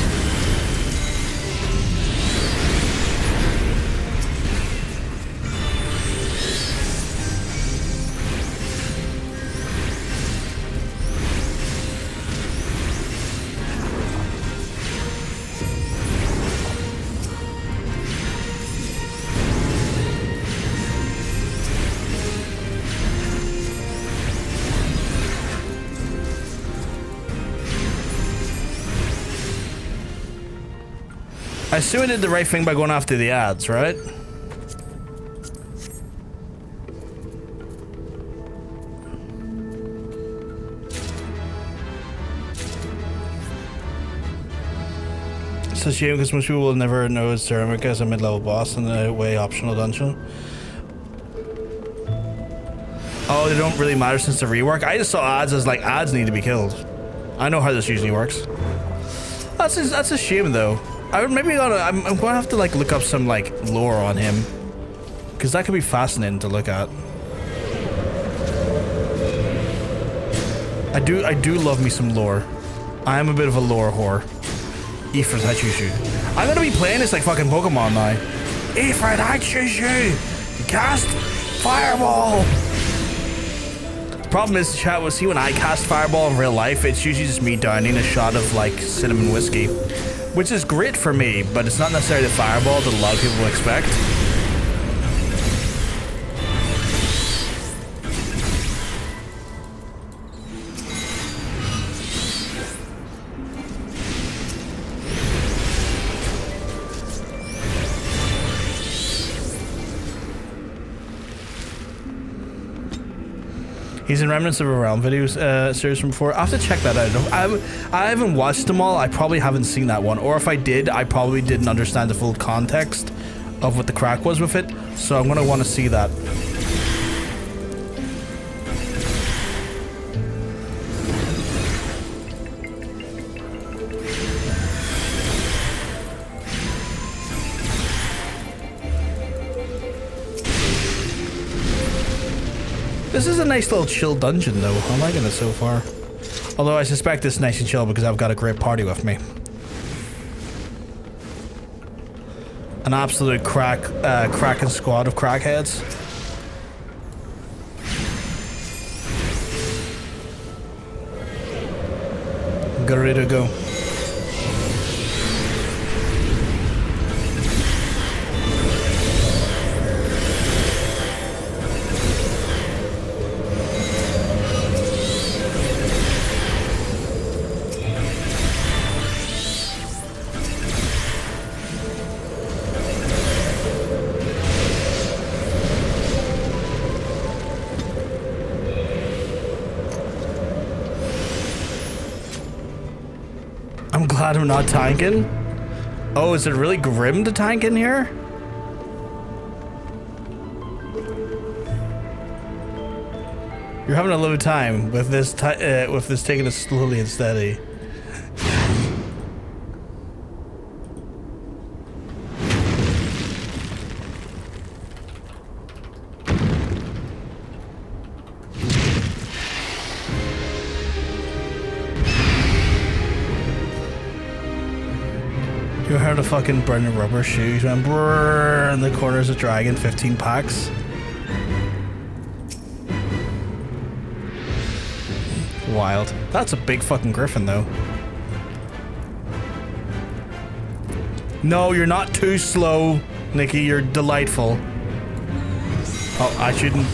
I assume I did the right thing by going after the ads, right? It's a shame because most people will never know it's Ceramic as a mid-level boss in a way optional dungeon. Oh, they don't really matter since the rework? I just saw ads as like, ads need to be killed. I know how this usually works. That's a shame though. I'm going to have to like look up some like lore on him, because that could be fascinating to look at. I do love me some lore. I am a bit of a lore whore. Ifrit, I choose you. I'm gonna be playing this like fucking Pokemon now. Ifrit, I choose you. Cast Fireball. The problem is, chat, will see when I cast Fireball in real life, it's usually just me downing a shot of like cinnamon whiskey. Which is great for me, but it's not necessarily the fireball that a lot of people expect. He's in Remnants of a Realm videos series from before. I have to check that out. I haven't watched them all. I probably haven't seen that one. Or if I did, I probably didn't understand the full context of what the crack was with it. So I'm going to want to see that. This is a nice little chill dungeon though. I'm liking it so far. Although I suspect it's nice and chill because I've got a great party with me. An absolute cracking squad of crackheads. Get ready to go. I'm glad I'm not tanking. Oh, is it really grim to tank in here? You're having a little time with this taking it slowly and steady. You heard a fucking burning rubber shoes went brrrr in the corners of Dragon 15 packs. Wild. That's a big fucking griffin though. No, you're not too slow, Nikki. You're delightful. Oh, I shouldn't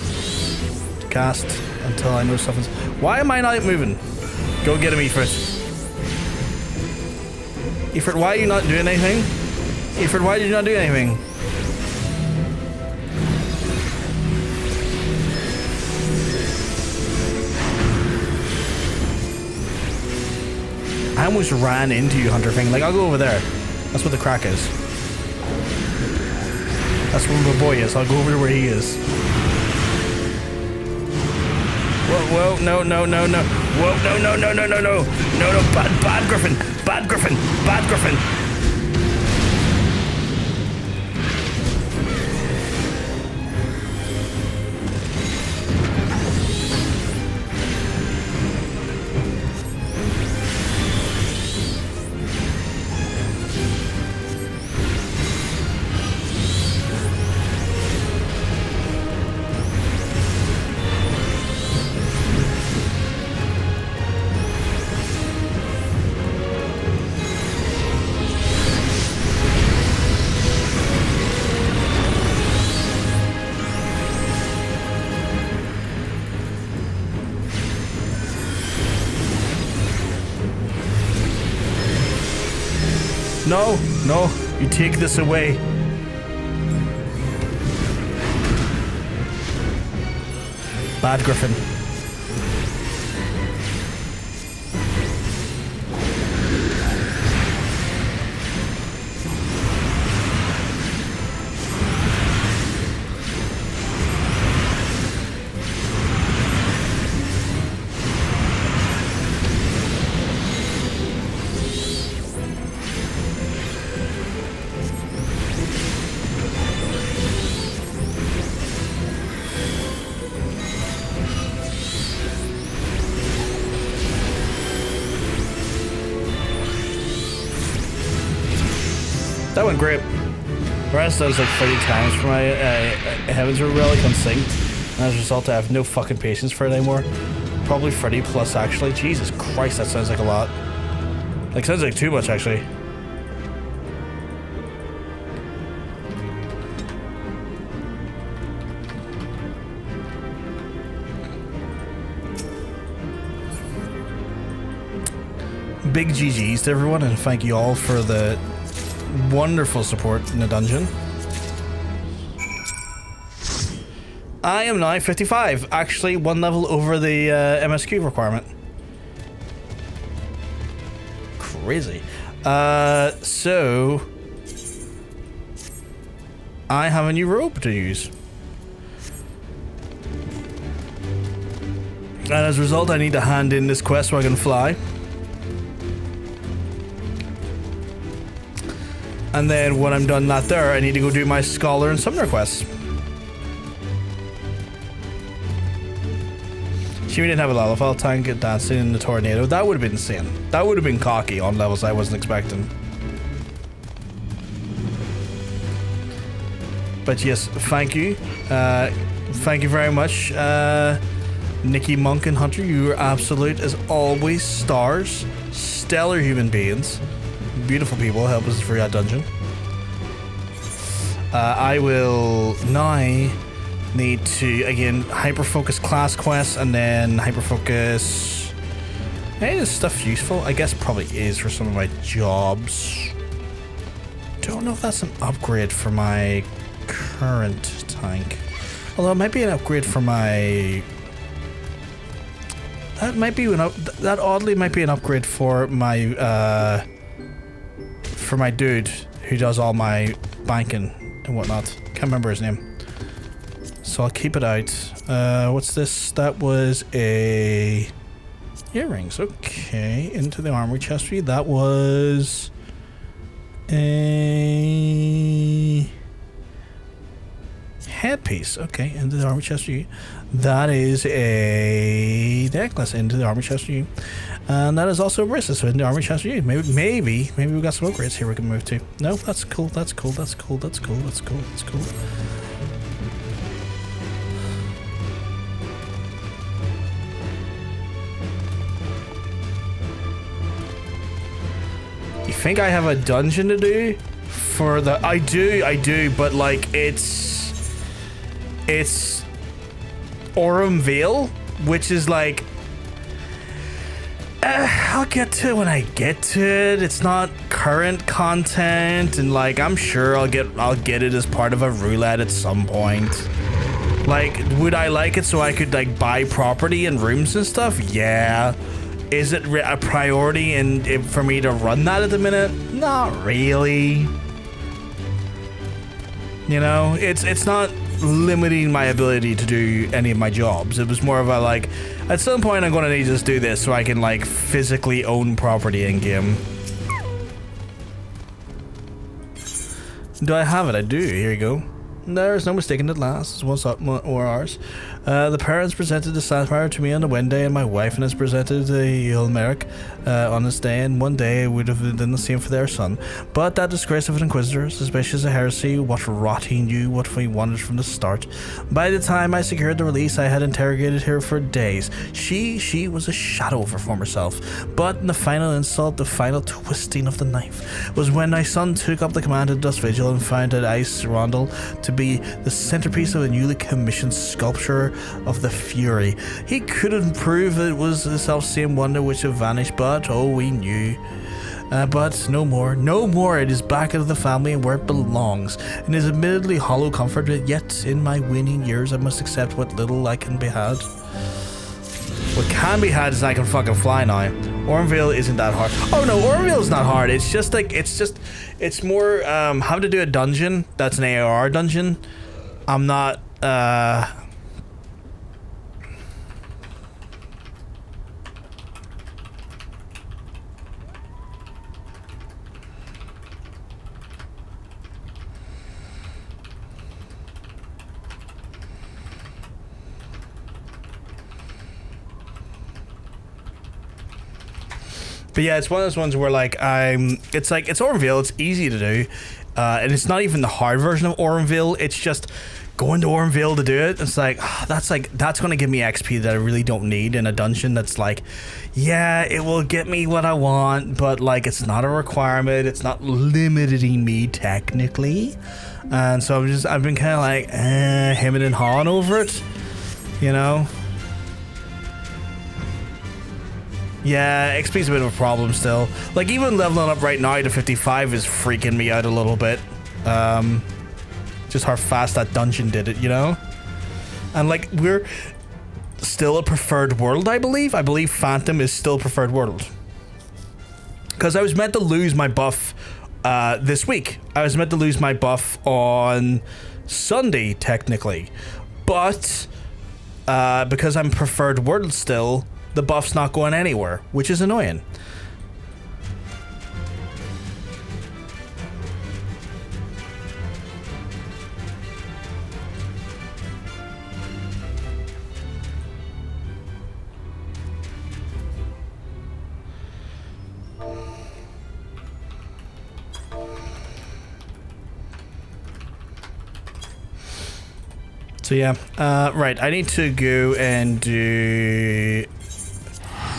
cast until I know something's... Why am I not moving? Go get him, Ifrit. Ifrit, why are you not doing anything? Ifrit, why did you not do anything? I almost ran into you, Hunter Thing. Like, I'll go over there. That's what the crack is. That's where my boy is. I'll go over to where he is. Whoa, no. Whoa, no. Bad Griffin. Bad Griffin. No, you take this away. Bad Griffin. That went great. The rest does like 30 times for my Heavensward relic on sync. And as a result, I have no fucking patience for it anymore. Probably 30 plus actually. Jesus Christ, that sounds like a lot. Like, sounds like too much actually. Big GG's to everyone, and thank you all for the wonderful support in the dungeon. I am now 55, actually 1 level over the MSQ requirement. Crazy. So I have a new rope to use. And as a result, I need to hand in this quest so I can fly. And then when I'm done that there, I need to go do my Scholar and Summoner quests. She didn't have a Leveilleur tank dancing in the tornado. That would have been insane. That would have been cocky on levels I wasn't expecting. But yes, thank you. Thank you very much. Nikki, Monk, and Hunter, you are absolute as always stars. Stellar human beings. Beautiful people help us through that dungeon. I will now need to again hyper focus class quests and then hyper focus. Hey, this stuff's useful. I guess probably is for some of my jobs. Don't know if that's an upgrade for my current tank. Although it might be an upgrade for my. That might be that oddly might be an upgrade for my dude who does all my banking and whatnot. Can't remember his name. So I'll keep it out. What's this? That was a earrings. Okay, into the armory chest for you. That was a headpiece. Okay, into the armory chest for you. That is a necklace into the armory chest for you. And that is also a bracelet, so in the armory chest for you. Maybe we've got some upgrades here we can move to. No, that's cool. That's cool. You think I have a dungeon to do for the? I do, but like it's Aurum Vale, which is like I'll get to it when I get to it. It's not current content, and like I'm sure I'll get it as part of a roulette at some point. Like, would I like it so I could like buy property and rooms and stuff? Yeah. is it a priority and for me to run that at the minute? Not really. You know, it's not limiting my ability to do any of my jobs. It was more of a like, at some point I'm gonna need to just do this so I can like physically own property in game. Do I have it? I do. Here you go. There's no mistaking at last. What's up, or ours? The parents presented the sapphire to me on the Wednesday, and my wife and us presented the Ulmeric on this day, and one day it would have done the same for their son. But that disgrace of an inquisitor, suspicious of heresy, what rot he knew, what he wanted from the start. By the time I secured the release, I had interrogated her for days. She was a shadow of her former self. But the final insult, the final twisting of the knife, was when my son took up the command of Dusk Vigil and found that Ice Rondel to be the centerpiece of a newly commissioned sculpture of the Fury. He couldn't prove it was the self-same wonder which had vanished, but oh, we knew. But no more, it is back into the family and where it belongs, and is admittedly hollow comfort, yet in my waning years I must accept what little I can be had. What can be had is I can fucking fly now. Aurum isn't that hard. Oh no, Aurum is not hard. It's just like, it's more having to do a dungeon that's an AOR dungeon. I'm not but yeah, it's one of those ones where like it's Aurum, it's easy to do, and it's not even the hard version of Aurum. It's just going to Aurum to do it. It's like, that's going to give me XP that I really don't need in a dungeon. That's like, yeah, it will get me what I want, but like it's not a requirement. It's not limiting me technically, and so I've been kind of like hemming and hawing over it, you know. Yeah, XP's a bit of a problem still. Like, even leveling up right now to 55 is freaking me out a little bit. Just how fast that dungeon did it, you know? And, like, we're still a preferred world, I believe. I believe Phantom is still preferred world. Because I was meant to lose my buff this week. I was meant to lose my buff on Sunday, technically. But, because I'm preferred world still, the buff's not going anywhere, which is annoying. So yeah, right, I need to go and do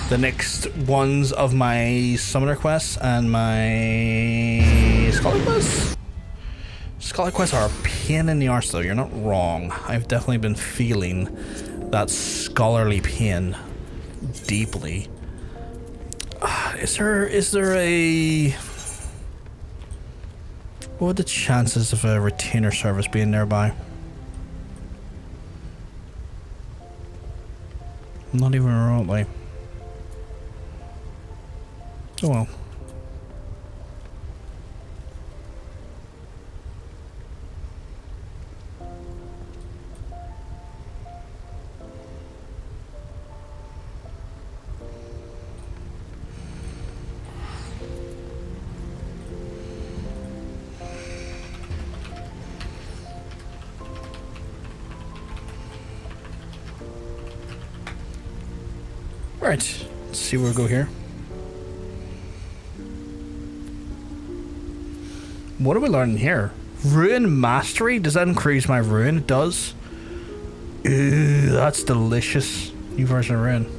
the next ones of my summoner quests and my scholar quests. Scholar quests are a pain in the arse though, you're not wrong. I've definitely been feeling that scholarly pain deeply. Is there a... What would the chances of a retainer service being nearby? Not even remotely. Oh well. Alright, let's see where we go here. What are we learning here? Ruin Mastery? Does that increase my Ruin? It does. Ew, that's delicious. New version of Ruin.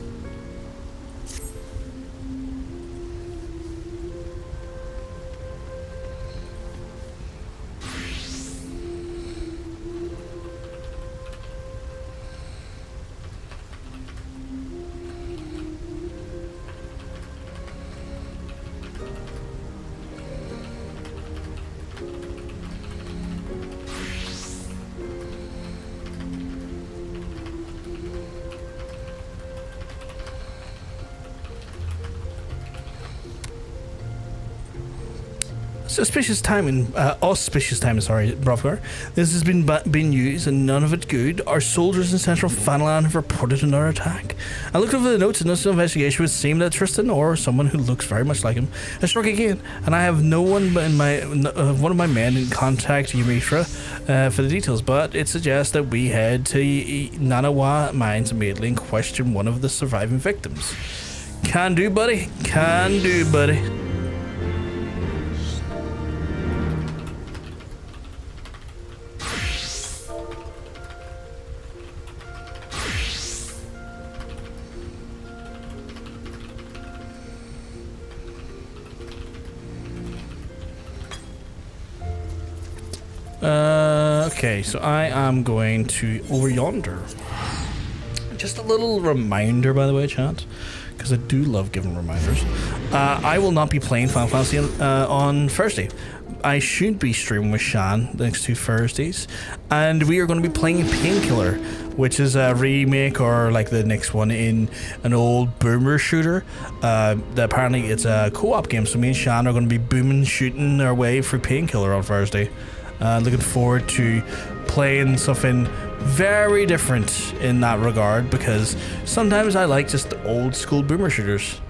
Suspicious timing, auspicious timing, sorry, Brovgar. This has been used and none of it good. Our soldiers in central Fanaland have reported another attack. I looked over the notes and this investigation would seem that Tristan or someone who looks very much like him has struck again, and I have no one but one of my men in contact Eureka for the details, but it suggests that we head to Nanawa Mines immediately and question one of the surviving victims. Can do, buddy. Can do, buddy. Okay, so I am going to over yonder. Just a little reminder, by the way, chat, because I do love giving reminders. I will not be playing Final Fantasy on Thursday. I should be streaming with Shan the next 2 Thursdays, and we are going to be playing Painkiller, which is a remake or like the next one in an old boomer shooter. Apparently it's a co-op game, so me and Shan are going to be booming shooting our way through Painkiller on Thursday. Looking forward to playing something very different in that regard, because sometimes I like just old school boomer shooters.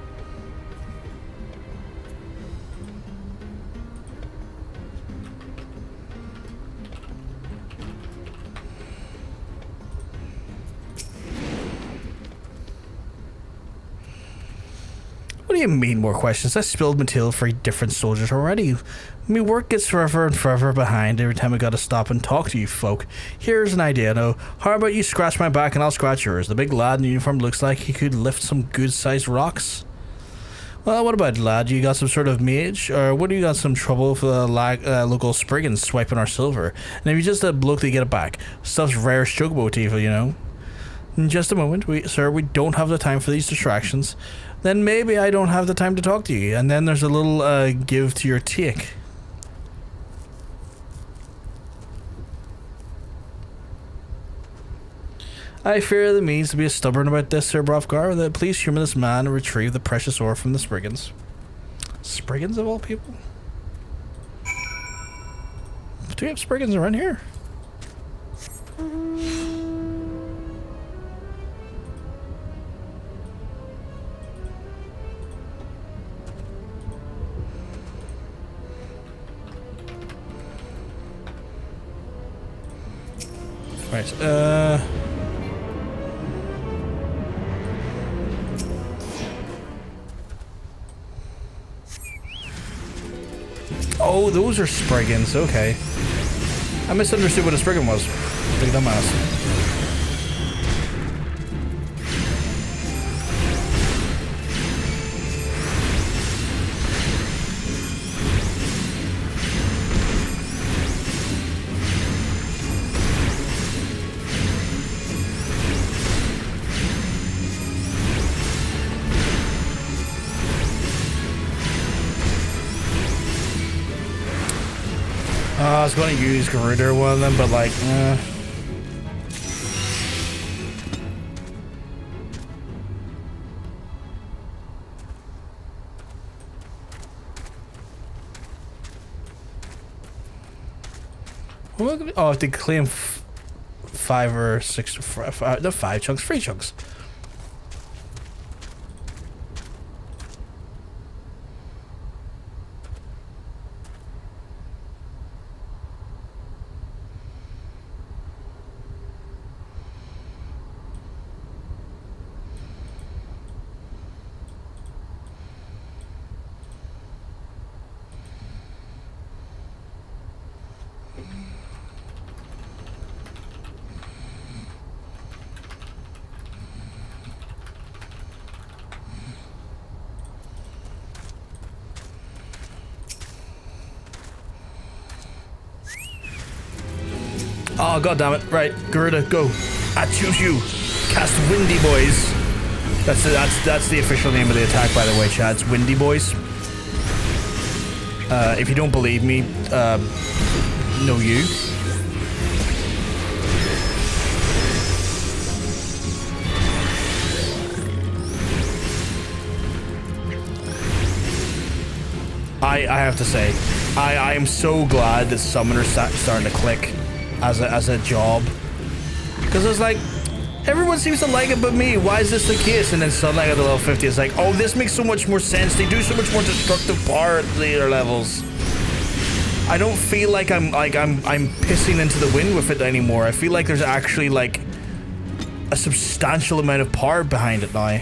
What do you mean more questions? I spilled material for different soldiers already. My work gets further and further behind every time I gotta stop and talk to you folk. Here's an idea though. How about you scratch my back and I'll scratch yours? The big lad in uniform looks like he could lift some good sized rocks. Well, what about it, lad? You got some sort of mage? Or what do you got some trouble with the local Spriggans swiping our silver? And if you're just a bloke to get it back, stuff's rare as chocobo tifa, you know? In just a moment, sir, we don't have the time for these distractions. Then maybe I don't have the time to talk to you. And then there's a little give to your take. I fear the means to be stubborn about this, Sir Brovgar. Please humor this man and retrieve the precious ore from the Spriggans. Spriggans of all people? Do we have Spriggans around here? Right, oh, those are Spriggans, okay. I misunderstood what a Spriggan was. Big dumbass. I was going to use Carito or one of them, but like, oh, if they claim 5 or 6, no, 5 chunks, 3 chunks. Oh, god damn it. Right, Gerda, go. I choose you. Cast Windy Boys. That's the official name of the attack, by the way, Chad. It's Windy Boys. If you don't believe me, no you. I have to say, I am so glad that Summoner's starting to click as a job. Because it's like, everyone seems to like it but me. Why is this the case? And then suddenly I got to level 50. It's like, oh, this makes so much more sense. They do so much more destructive power at later levels. I don't feel like I'm pissing into the wind with it anymore. I feel like there's actually like a substantial amount of power behind it now.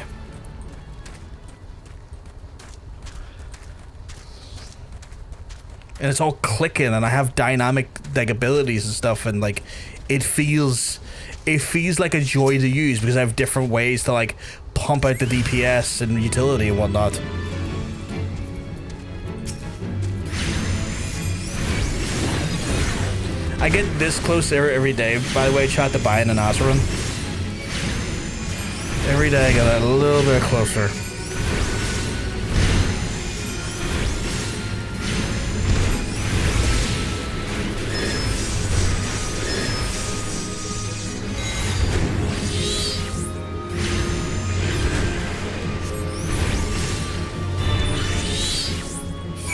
And it's all clicking, and I have dynamic like abilities and stuff, and like it feels like a joy to use because I have different ways to like pump out the DPS and utility and whatnot. I get this close every day, by the way, chat, to buying an Aurum. Every day I get a little bit closer.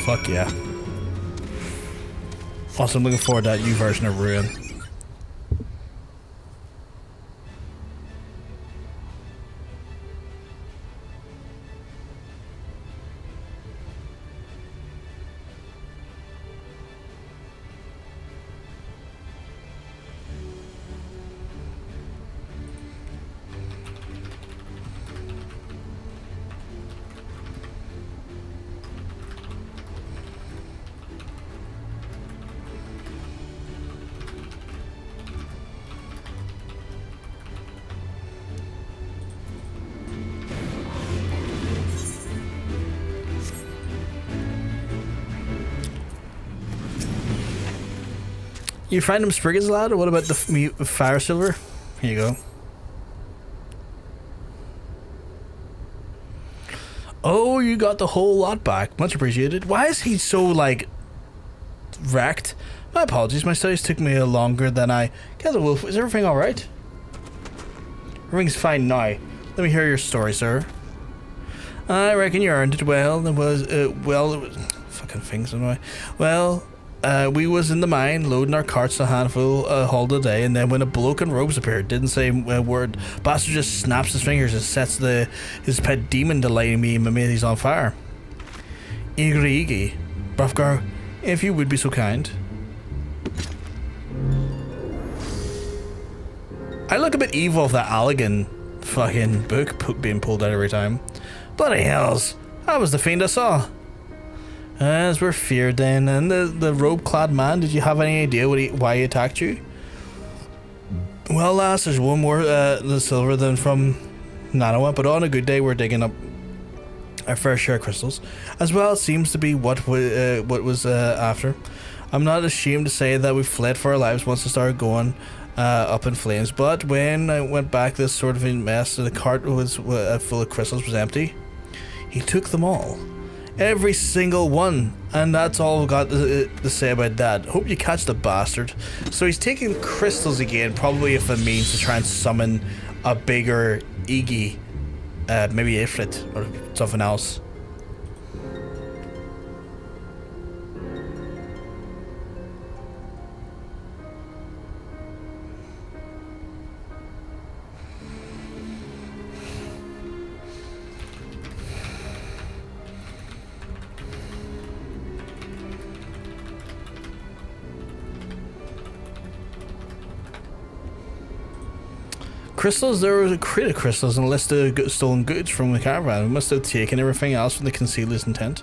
Fuck yeah. Also, I'm looking forward to that new version of Ruin. You find them Spriggans, lad, or what about the fire silver? Here you go. Oh, you got the whole lot back. Much appreciated. Why is he so, like, wrecked? My apologies. My studies took me longer than I... Get the wolf. Is everything alright? Everything's fine now. Let me hear your story, sir. I reckon you earned it well. It was, well, it was... Fucking things, anyway. Well... we was in the mine, loading our carts a handful haul a day, and then when a bloke in robes appeared, didn't say a word, bastard just snaps his fingers and sets his pet demon to lighting me and my mateys on fire. Iggy, Buffgar, if you would be so kind. I look a bit evil of that Allegan fucking book being pulled out every time. Bloody hells, that was the fiend I saw. As we're feared then, and the robe-clad man, did you have any idea why he attacked you? Well, lass, there's one more the silver than from Nanawa, but on a good day we're digging up our fair share of crystals. As well, it seems to be what was after. I'm not ashamed to say that we fled for our lives once it started going up in flames, but when I went back, this sort of mess, the cart was full of crystals was empty. He took them all. Every single one, and that's all I've got to say about that. Hope you catch the bastard. So he's taking crystals again, probably if it means to try and summon a bigger Iggy, maybe Ifrit or something else. Crystals, there was a crate of crystals and a list of stolen goods from the caravan. We must have taken everything else from the concealer's intent.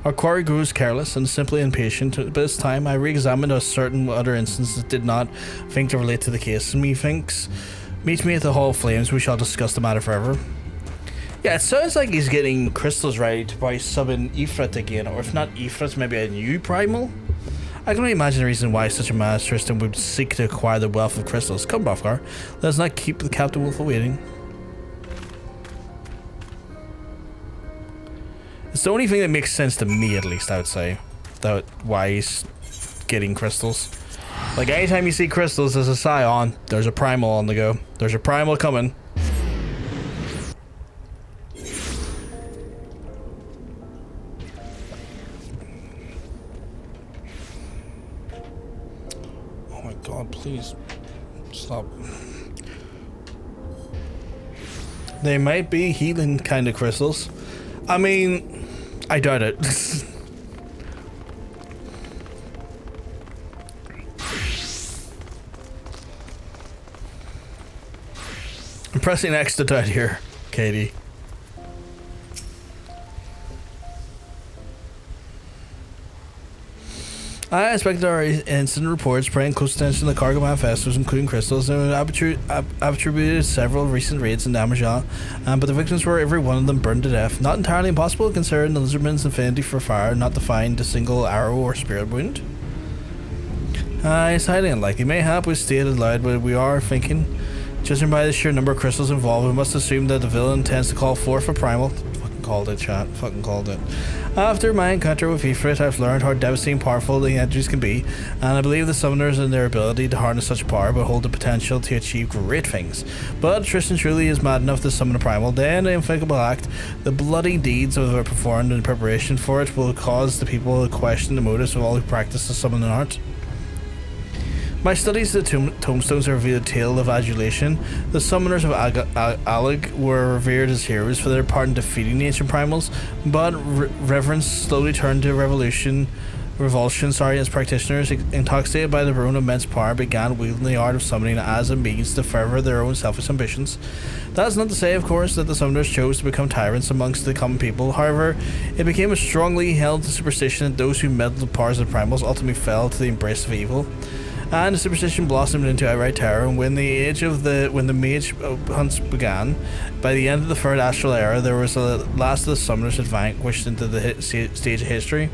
Our quarry grows careless and simply impatient, but this time I re-examined a certain other instance that did not think to relate to the case, and methinks, meet me at the Hall of Flames, we shall discuss the matter forever. Yeah, it sounds like he's getting crystals right by subbing Ifrit again, or if not Ifrit, maybe a new primal? I can only imagine the reason why such a mad Tristan would seek to acquire the wealth of crystals. Come, Buffgar, let us not keep the Captain Wolf awaiting. It's the only thing that makes sense to me, at least, I would say, that why he's getting crystals. Like, anytime you see crystals as a scion, there's a primal on the go. There's a primal coming. Please stop. They might be healing kind of crystals. I mean, I doubt it. I'm pressing X to doubt here, Katie. I inspected our incident reports, paying close attention to the cargo manifestos, including crystals, and attributed several recent raids in Amalj'aa, but the victims were every one of them burned to death. Not entirely impossible, considering the lizardman's affinity for fire not to find a single arrow or spirit wound. It's highly unlikely. Mayhap was stated aloud, but we are thinking, judging by the sheer number of crystals involved, we must assume that the villain intends to call forth a primal. Called it, chat. Fucking called it. After my encounter with Ifrit, I've learned how devastating powerful the entities can be, and I believe the summoners and their ability to harness such power will hold the potential to achieve great things. But Tristan truly is mad enough to summon a primal, then the unthinkable act, the bloody deeds of are performed in preparation for it will cause the people to question the motives of all who practice the summoning art. My studies of the Tombstones reveal a tale of adulation. The summoners of Amalj'aa were revered as heroes for their part in defeating the ancient primals, but reverence slowly turned to revulsion as practitioners, intoxicated by their own immense power, began wielding the art of summoning as a means to further their own selfish ambitions. That is not to say, of course, that the summoners chose to become tyrants amongst the common people. However, it became a strongly held superstition that those who meddled with the powers of the primals ultimately fell to the embrace of evil. And the superstition blossomed into outright terror. And when the mage hunts began, by the end of the third astral era, there was the last of the summoners had vanquished into the stage of history.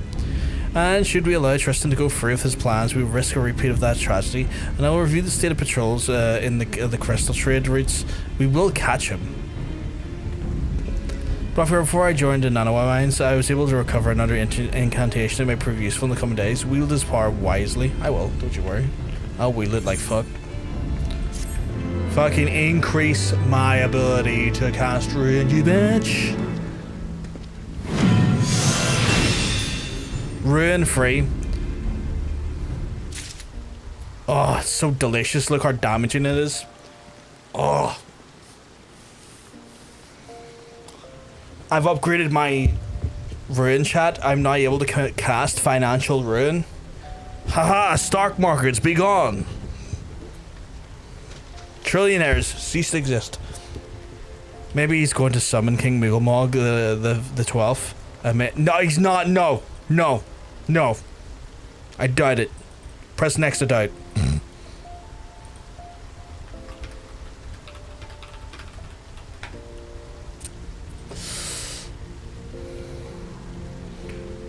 And should we allow Tristan to go free with his plans, we risk a repeat of that tragedy. And I will review the state of patrols in the crystal trade routes. We will catch him. But before I joined the Nanoa mines, I was able to recover another incantation that may prove useful in the coming days. Wield his power wisely. I will, don't you worry. I'll wield it like fuck. Fucking increase my ability to cast Ruin, you bitch. Ruin free. Oh, it's so delicious. Look how damaging it is. Oh. I've upgraded my Ruin, chat. I'm now able to cast Financial Ruin. Haha, stock markets, be gone. Trillionaires, cease to exist. Maybe he's going to summon King Moogle the 12th. No, he's not. No. I doubt it. Press next to doubt.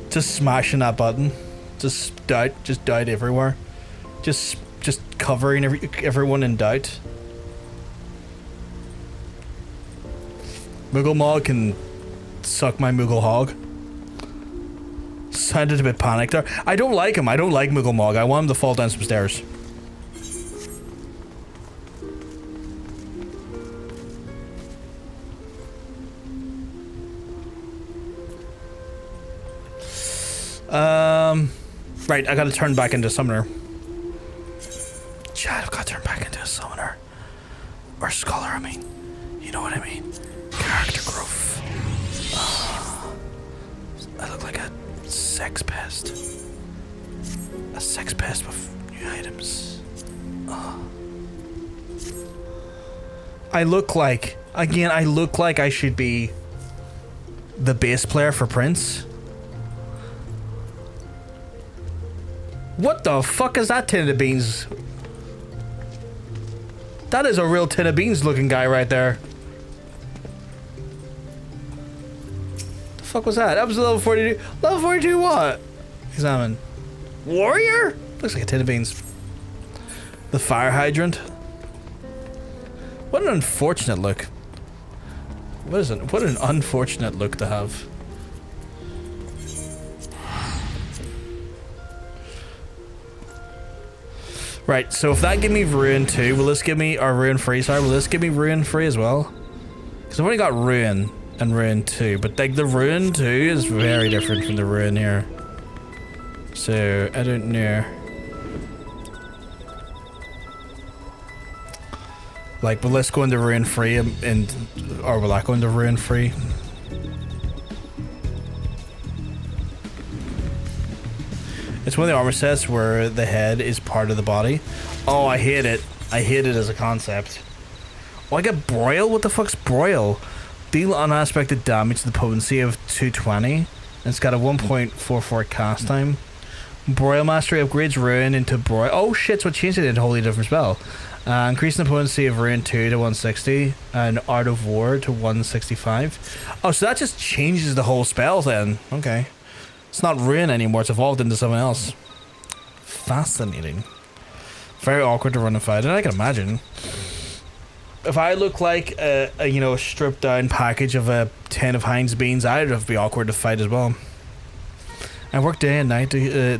Just smashing that button. Just doubt everywhere. Just covering everyone in doubt. Moogle Mog can suck my Moogle hog. Sounded a bit panicked there. I don't like him. I don't like Moogle Mog. I want him to fall down some stairs. Right, I gotta turn back into a summoner. Chad, I've gotta turn back into a summoner. Or scholar, I mean. You know what I mean? Character growth. I look like a sex pest. A sex pest with new items. I look like I should be the bass player for Prince. What the fuck is that tin of beans? That is a real tin of beans looking guy right there. The fuck was that? That was a level 42. Level 42 what? Examine. Warrior? Looks like a tin of beans. The fire hydrant. What an unfortunate look. What an unfortunate look to have. Right, so if that give me Ruin 2, will this give me, or Ruin 3, sorry, will this give me Ruin 3 as well? Because I've only got Ruin and Ruin 2, but like the Ruin 2 is very different from the Ruin here. So, I don't know. Like, will this go into ruin free or will that go into ruin free? It's one of the armor sets where the head is part of the body. Oh, I hate it. I hate it as a concept. Oh, I get Broil? What the fuck's Broil? Deal unaspected damage to the potency of 220. And it's got a 1.44 cast time. Broil Mastery upgrades Ruin into Broil. Oh shit, so it changed it into a wholly different spell. Increasing the potency of Ruin 2 to 160 and Art of War to 165. Oh, so that just changes the whole spell then. Okay. It's not Ruin anymore, it's evolved into something else. Fascinating. Very awkward to run a fight, and I can imagine. If I look like a stripped down package of a tin of Heinz beans, I'd have to be awkward to fight as well. I work day and night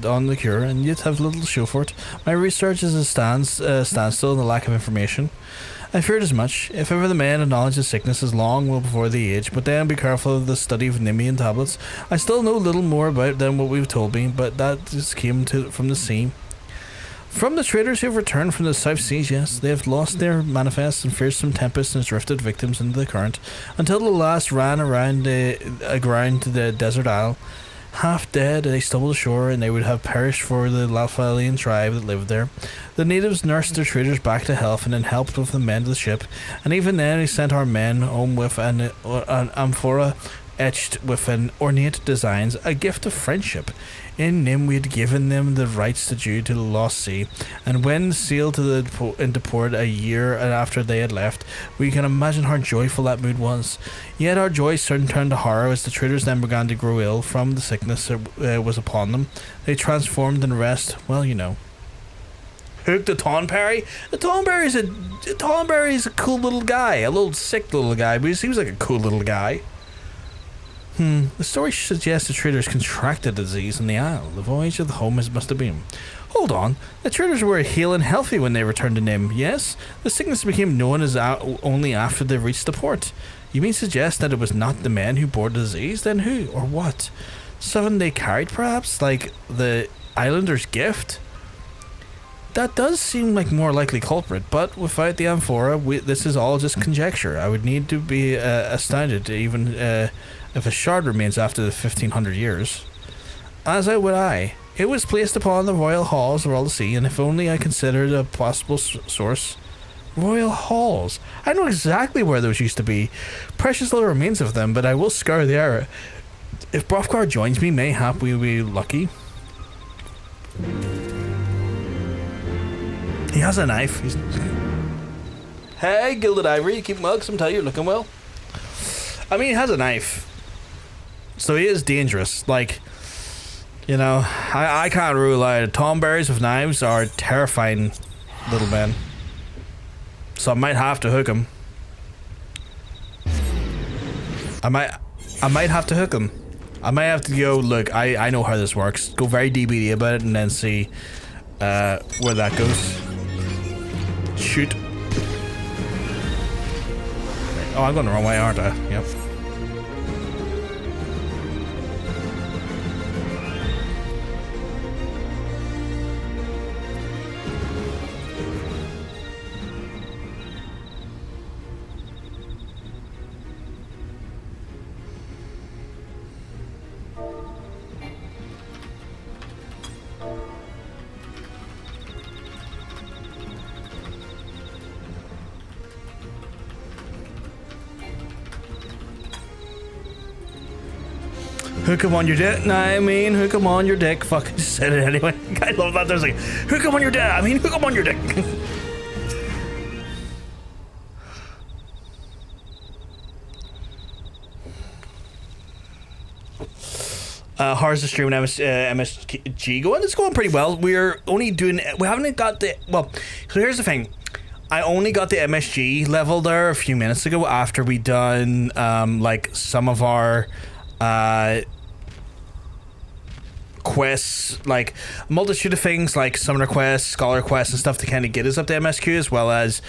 on the cure, and yet have little to show for it. My research is a standstill in the lack of information. I feared as much. If ever the man acknowledges sickness is long well before the age, but then be careful of the study of Nimian tablets. I still know little more about it than what we've told me, but that just came from the sea. From the traders who have returned from the South Seas, yes, they have lost their manifests and fearsome tempests and drifted victims into the current, until the last ran aground the desert isle. Half dead, they stumbled ashore, and they would have perished for the Leveilleur tribe that lived there. The natives nursed their traders back to health and then helped with the men to the ship, and even then they sent our men home with an amphora etched with an ornate designs, a gift of friendship. In Nim we had given them the rights due to the lost sea, and when sailed into port a year after they had left, we can imagine how joyful that mood was. Yet our joy soon turned to horror as the traders then began to grow ill from the sickness that was upon them. They transformed and rest, well, you know. Hook the Tonberry? The Tonberry is a cool little guy, a little sick little guy, but he seems like a cool little guy. The story suggests the traders contracted the disease in the isle. The voyage of the home must have been. Hold on, the traders were hale and healthy when they returned to Nim, yes? The sickness became known as only after they reached the port. You mean suggest that it was not the men who bore the disease? Then who, or what? Something they carried, perhaps? Like the islander's gift? That does seem like more likely culprit, but without the amphora, this is all just conjecture. I would need to be astounded even if a shard remains after the 1500 years. As would I. It was placed upon the royal halls of all the sea, and if only I considered a possible source. Royal halls. I know exactly where those used to be. Precious little remains of them, but I will scour the area. If Brofgar joins me, mayhap we'll be lucky. He has a knife. Hey, Gilded Ivory, you keep mugs, I'm telling you, you're looking well. I mean, he has a knife. So he is dangerous. Like, you know, I can't rule out. Tomberries with knives are terrifying little men. So I might have to hook him. I might have to hook him. I might have to go, look, I know how this works. Go very DBD about it and then see where that goes. Shoot. Oh, I'm going the wrong way, aren't I? Yep. Hook him on your dick. Nah, I mean, hook him on your dick. Fuck, I just said it anyway. I love that. There's like, hook him on your dick. I mean, hook him on your dick. How's the stream and MSG going? It's going pretty well. We're only doing, we haven't got the, well, so here's the thing. I only got the MSG level there a few minutes ago after we done, like, some of our, quests, like a multitude of things like summoner quests, scholar quests, and stuff to kind of get us up to MSQ, as well as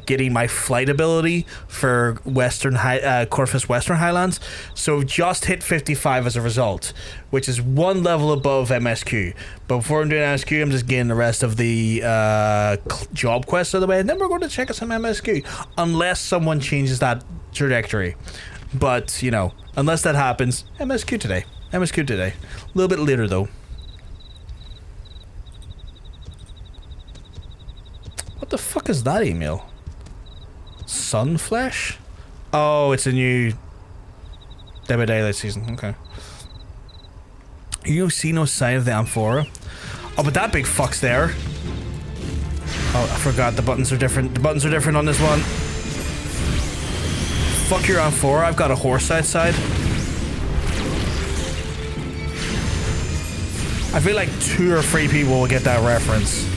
getting my flight ability for Coerthas Western Highlands. So we've just hit 55 as a result, which is one level above MSQ. But before I'm doing MSQ, I'm just getting the rest of the job quests out of the way, and then we're going to check out some MSQ, unless someone changes that trajectory. But, you know, unless that happens, MSQ today. MSQ today. A little bit later, though. What the fuck is that email? Sunflesh? Oh, it's a new Dead by Daylight season. Okay. You see no sign of the amphora? Oh, but that big fuck's there. Oh, I forgot the buttons are different. The buttons are different on this one. Fuck your amphora. I've got a horse outside. I feel like 2 or 3 people will get that reference.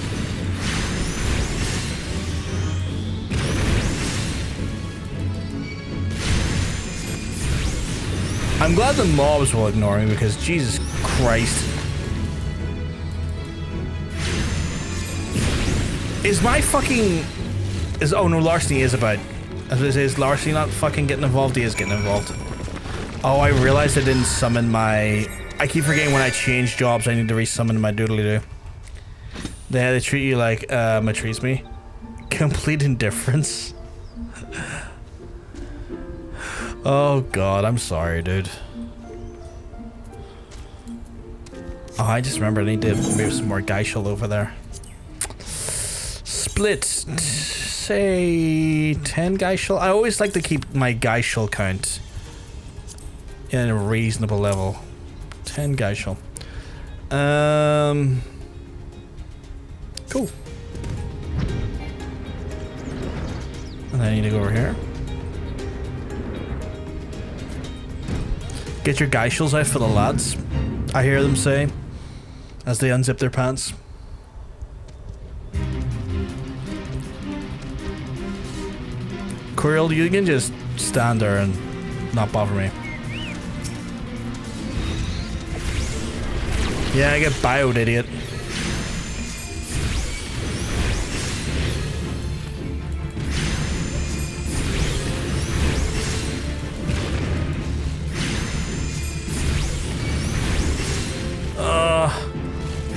I'm glad the mobs will ignore me because Jesus Christ. Is my fucking... Oh no, Larceny is about... Is Larceny not fucking getting involved? He is getting involved. Oh, I realized I didn't summon my... I keep forgetting when I change jobs I need to resummon my doodly-doo. They treat you like treats me. Complete indifference. Oh god, I'm sorry, dude. Oh, I just remember I need to move some more Geishel over there. Split, say 10 Geishel. I always like to keep my Geishel count in a reasonable level. 10 Geishel. Cool. And then I need to go over here. Get your Geishels out for the lads, I hear them say, as they unzip their pants. Quirrell, you can just stand there and not bother me. Yeah, I get bioed, idiot.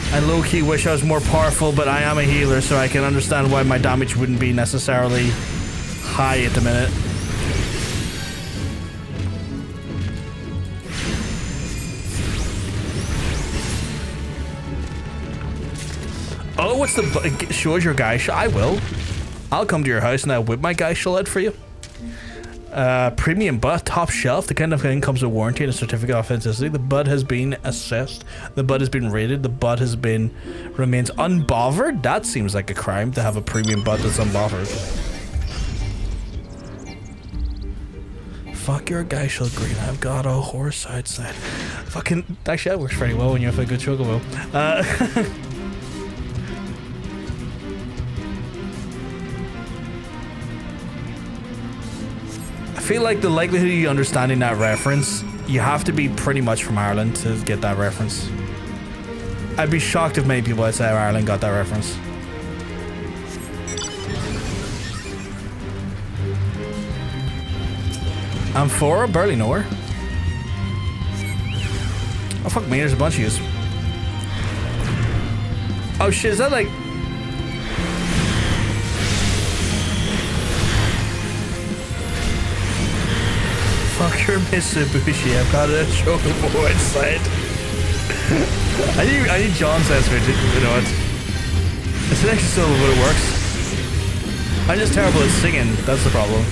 I low-key wish I was more powerful, but I am a healer, so I can understand why my damage wouldn't be necessarily high at the minute. Oh, what's the... Shows your Geishel? I will. I'll come to your house and I'll whip my Geishel out for you. Premium butt, top shelf. The kind of thing comes with warranty and a certificate of authenticity. The bud has been assessed. The bud has been rated. The bud has been... remains unbothered? That seems like a crime to have a premium bud that's unbothered. Fuck your Geishel green. I've got a horse outside. Fucking... Actually, that works pretty well when you have a good chocobo. I feel like the likelihood of you understanding that reference, you have to be pretty much from Ireland to get that reference. I'd be shocked if many people outside of Ireland got that reference. Amphora? Barely know her. Oh fuck me, there's a bunch of yous. Oh shit, is that like... Fuck your Mitsubishi, I've got a chocobo inside. I need John's answer, you know what? It's actually still what it works. I'm just terrible at singing, that's the problem.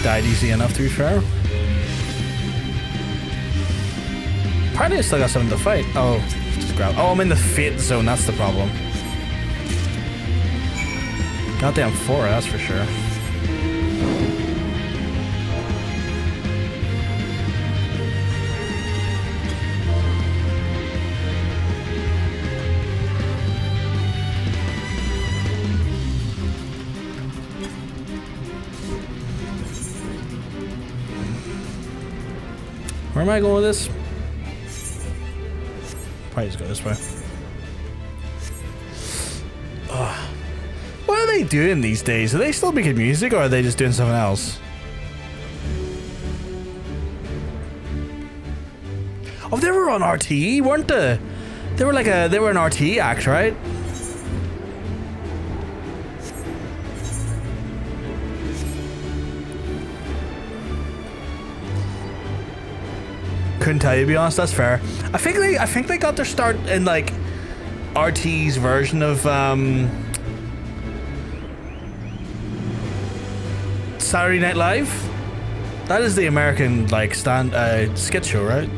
Died easy enough to be fair. Apparently I still got something to fight. Oh, just grab. Oh, I'm in the fate zone, that's the problem. Goddamn 4, that's for sure. Where am I going with this? Probably just go this way. What are they doing these days? Are they still making music, or are they just doing something else? Oh, they were on RTE, weren't they? They were an RTE act, right? Couldn't tell you, to be honest. That's fair. I think they got their start in like RT's version of Saturday Night Live. That is the American like sketch show, right?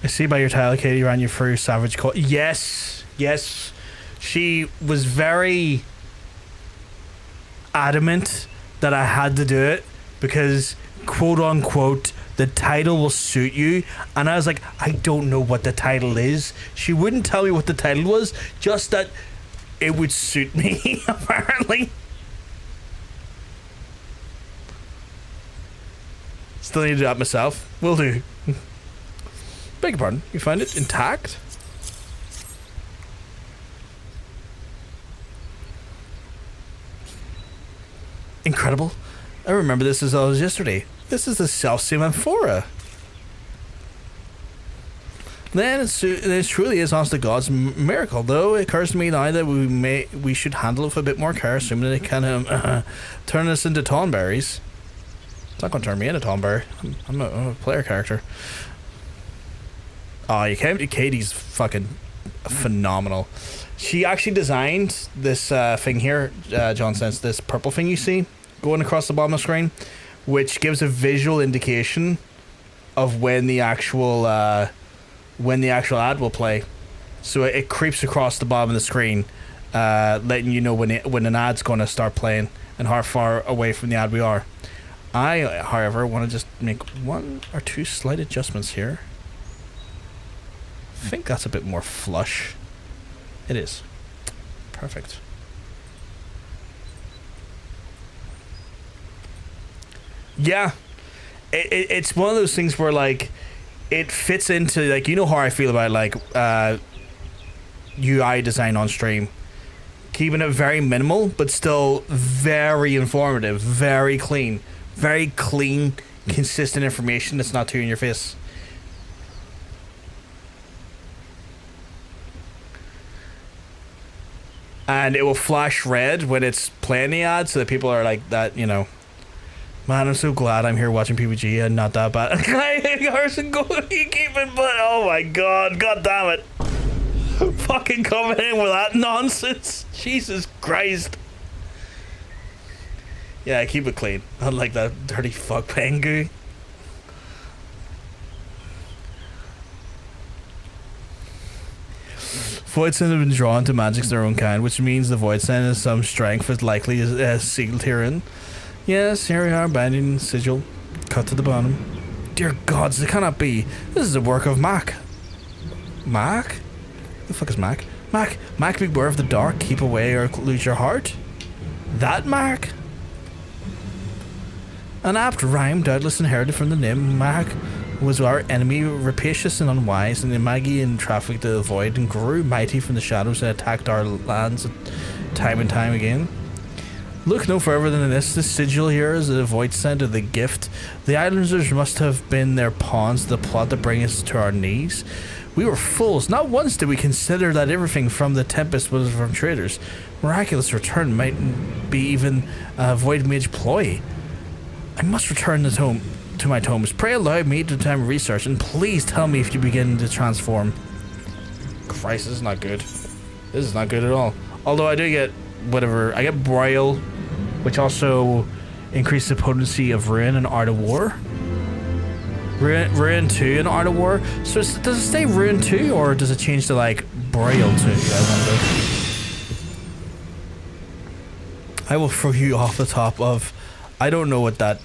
I see by your title, Katie ran you through Savage Court. Yes, yes. She was very adamant that I had to do it because, quote unquote, the title will suit you. And I was like, I don't know what the title is. She wouldn't tell me what the title was, just that it would suit me, apparently. Still need to do that myself. Will do. Beg your pardon, you find it intact? Incredible. I remember this as I was yesterday. This is the self-same amphora. Then it truly is honest to God's miracle, though it occurs to me now that we should handle it with a bit more care, assuming that it can turn us into Tonberries. It's not going to turn me into Tonberry. I'm a player character. Oh, you can't. Katie's fucking phenomenal. She actually designed this thing here, John says, this purple thing you see going across the bottom of the screen, which gives a visual indication of when the actual ad will play. So it creeps across the bottom of the screen, letting you know when an ad's going to start playing and how far away from the ad we are. I, however, want to just make one or two slight adjustments here. I think that's a bit more flush. It is. Perfect. Yeah. It's one of those things where, like, it fits into, like, you know how I feel about, like, UI design on stream. Keeping it very minimal, but still very informative, very clean. Very clean, consistent information that's not too in your face. And it will flash red when it's playing the ad, so that people are like that, you know. Man, I'm so glad I'm here watching PPG and not that bad. Carson, go you keep it, but oh my god damn it. Fucking coming in with that nonsense. Jesus Christ. Yeah, keep it clean. Unlike that dirty fuck Pengu. Void Sen have been drawn to magics of their own kind, which means the Void Sen has some strength as likely as sealed herein. Yes, here we are, binding sigil. Cut to the bottom. Dear gods, it cannot be. This is a work of Mac. Mac? The fuck is Mac? Mac, beware of the dark, keep away or lose your heart? That Mac? An apt rhyme, doubtless inherited from the name. Mac was our enemy, rapacious and unwise, and Imagi and trafficked the void and grew mighty from the shadows and attacked our lands time and time again. Look no further than this. This sigil here is a void sent of the gift. The islanders must have been their pawns to the plot to bring us to our knees. We were fools. Not once did we consider that everything from the Tempest was from traders. Miraculous return might be even a void mage ploy. I must return to my tomes. Pray allow me to time research, and please tell me if you begin to transform. Christ, this is not good. This is not good at all. Although I do get whatever. I get Broil, which also increases the potency of Ruin and Art of War. Ruin 2 and Art of War. So does it stay Ruin 2 or does it change to like Broil 2? I wonder. I will throw you off the top of... I don't know what that...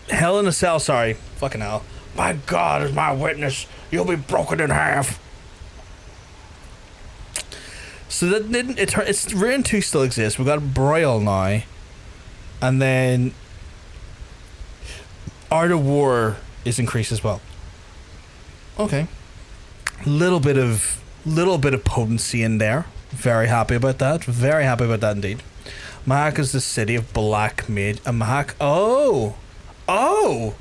Hell in a Cell, sorry. Fucking hell. My God is my witness. You'll be broken in half. So that didn't... It's Ruin 2 still exists. We've got Broil now. And then... Art of War is increased as well. Okay. Little bit of potency in there. Very happy about that. Very happy about that indeed. Mahak is the city of Black Mage. Mahak. Oh! I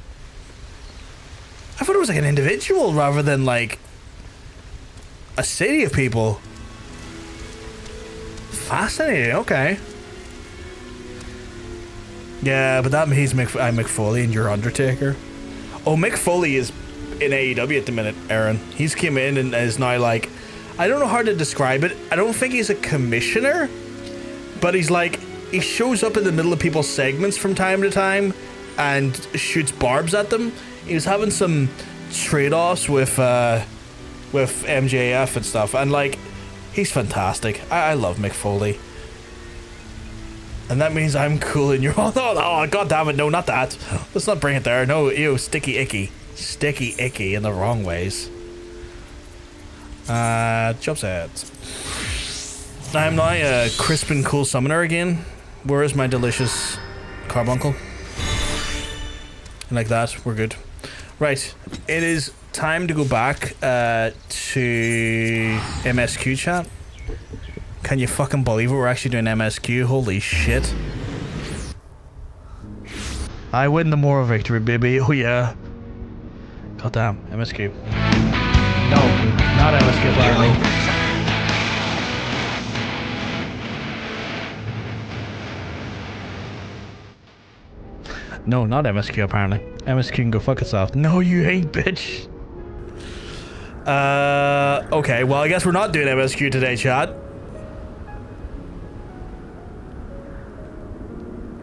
thought it was like an individual rather than like a city of people. Fascinating. Okay. Yeah, but that means Mick Foley and your Undertaker. Oh, Mick Foley is in AEW at the minute, Aaron. He's came in and is now like, I don't know how to describe it. I don't think he's a commissioner, but he's like, he shows up in the middle of people's segments from time to time and shoots barbs at them. He was having some trade-offs with MJF and stuff, and like, he's fantastic. I love Mick Foley. And that means I'm cool in your... Oh, God damn it, no, not that. Let's not bring it there. No, ew, sticky icky. Sticky icky in the wrong ways. Job set. I'm now a crisp and cool summoner again. Where is my delicious carbuncle? Like that, we're good. Right, it is time to go back to MSQ chat. Can you fucking believe it? We're actually doing MSQ. Holy shit. I win the moral victory, baby. Oh yeah. God damn, MSQ. No, not MSQ, apparently. No, not MSQ, apparently. MSQ can go fuck itself. No, you ain't, bitch. Okay, well, I guess we're not doing MSQ today, chat.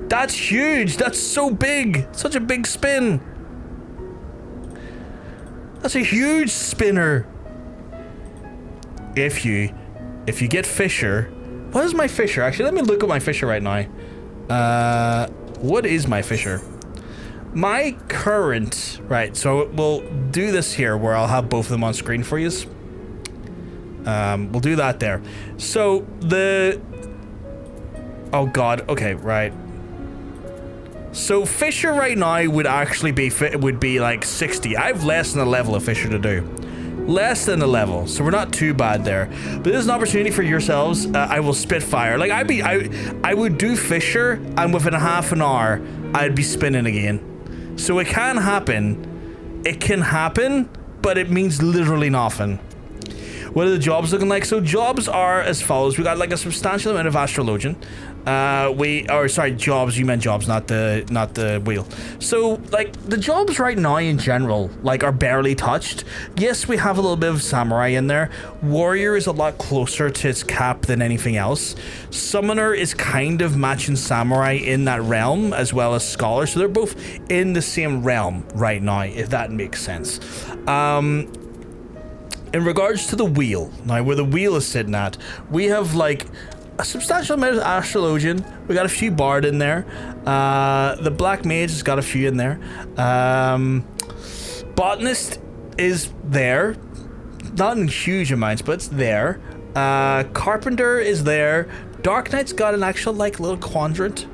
That's huge. That's so big. Such a big spin. That's a huge spinner. If you get Fisher, what is my Fisher? Actually, let me look at my Fisher right now. What is my Fisher? My current, right, so we'll do this here where I'll have both of them on screen for you. We'll do that there. So the, oh God, okay, right. So Fisher right now would actually be like 60. I have less than a level of Fisher to do. Less than a level, so we're not too bad there. But this is an opportunity for yourselves. I will spit fire. Like I would do Fisher, and within half an hour, I'd be spinning again. So it can happen. It can happen, but it means literally nothing. What are the jobs looking like? So jobs are as follows. We got like a substantial amount of astrologian. Jobs. You meant jobs, not the wheel. So like the jobs right now in general, like, are barely touched. Yes, we have a little bit of samurai in there. Warrior is a lot closer to its cap than anything else. Summoner is kind of matching samurai in that realm, as well as scholar. So they're both in the same realm right now, if that makes sense. In regards to the wheel, now where the wheel is sitting at, we have like a substantial amount of astrologian. We got a few bard in there. The black mage has got a few in there. Botanist is there, not in huge amounts, but it's there. Carpenter is there. Dark Knight's got an actual like little quadrant.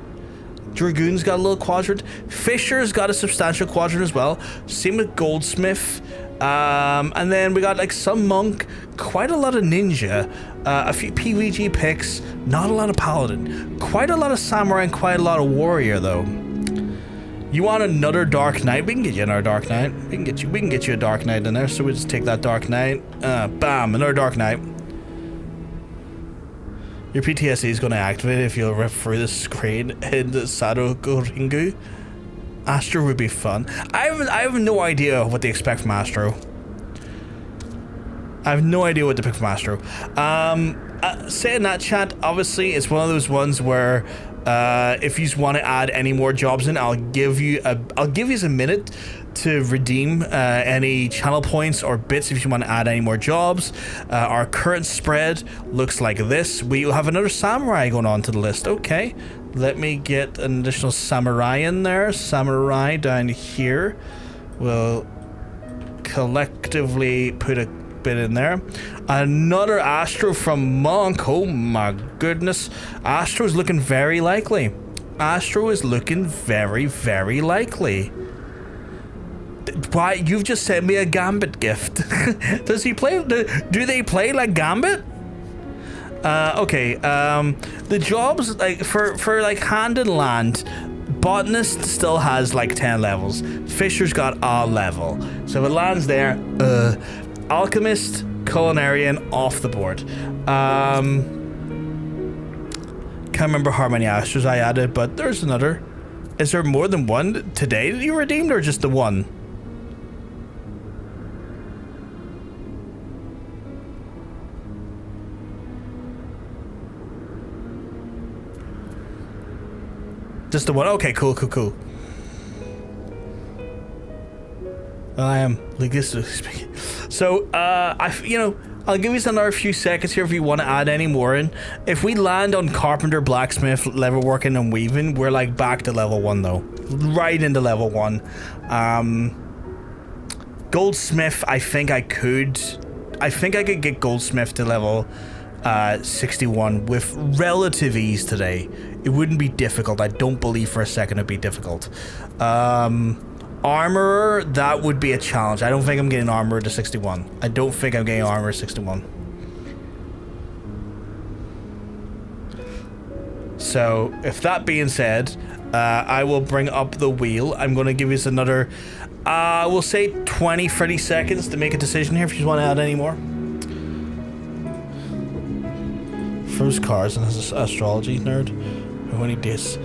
Dragoon's got a little quadrant. Fisher's got a substantial quadrant as well. Same with Goldsmith. And then we got like some monk, quite a lot of ninja, a few PvG picks, not a lot of paladin, quite a lot of samurai, and quite a lot of warrior though. You want another Dark Knight? We can get you another Dark Knight. We can get you a Dark Knight in there. So we just take that Dark Knight. Bam, another Dark Knight. Your PTSD is going to activate if you'll rip through the screen in the Sado Goringu. Astro would be fun. I have no idea what they expect from Astro. I have no idea what to pick from Astro. Saying that, chat, obviously it's one of those ones where if you want to add any more jobs in, I'll give you a minute to redeem any channel points or bits if you want to add any more jobs. Our current spread looks like this. We have another samurai going on to the list. Okay, let me get an additional samurai in there. Samurai down here. We'll collectively put a bit in there. Another Astro from Monk. Oh my goodness. Astro is looking very likely. Astro is looking very, very likely. Why, you've just sent me a Gambit gift. Does he play? Do they play like Gambit? Okay. The jobs like for like hand and land, botanist still has like 10 levels. Fisher's got a level. So if it lands there, alchemist, culinarian off the board. Can't remember how many Astros I added, but there's another. Is there more than one today that you redeemed, or just the one? Just the one. Okay, cool. I am linguistically speaking. So, I'll give you another few seconds here if you want to add any more in. If we land on carpenter, blacksmith, leatherworking, and weaving, we're like back to level 1 though. Right into level 1. Goldsmith, I think I could get goldsmith to level 61 with relative ease today. It wouldn't be difficult. I don't believe for a second it'd be difficult. Armorer, that would be a challenge. I don't think I'm getting armorer to 61. I don't think I'm getting armorer 61. So, if that being said, I will bring up the wheel. I'm going to give you another, we'll say 20, 30 seconds to make a decision here if you want to add any more. First cards and this astrology nerd. How many days?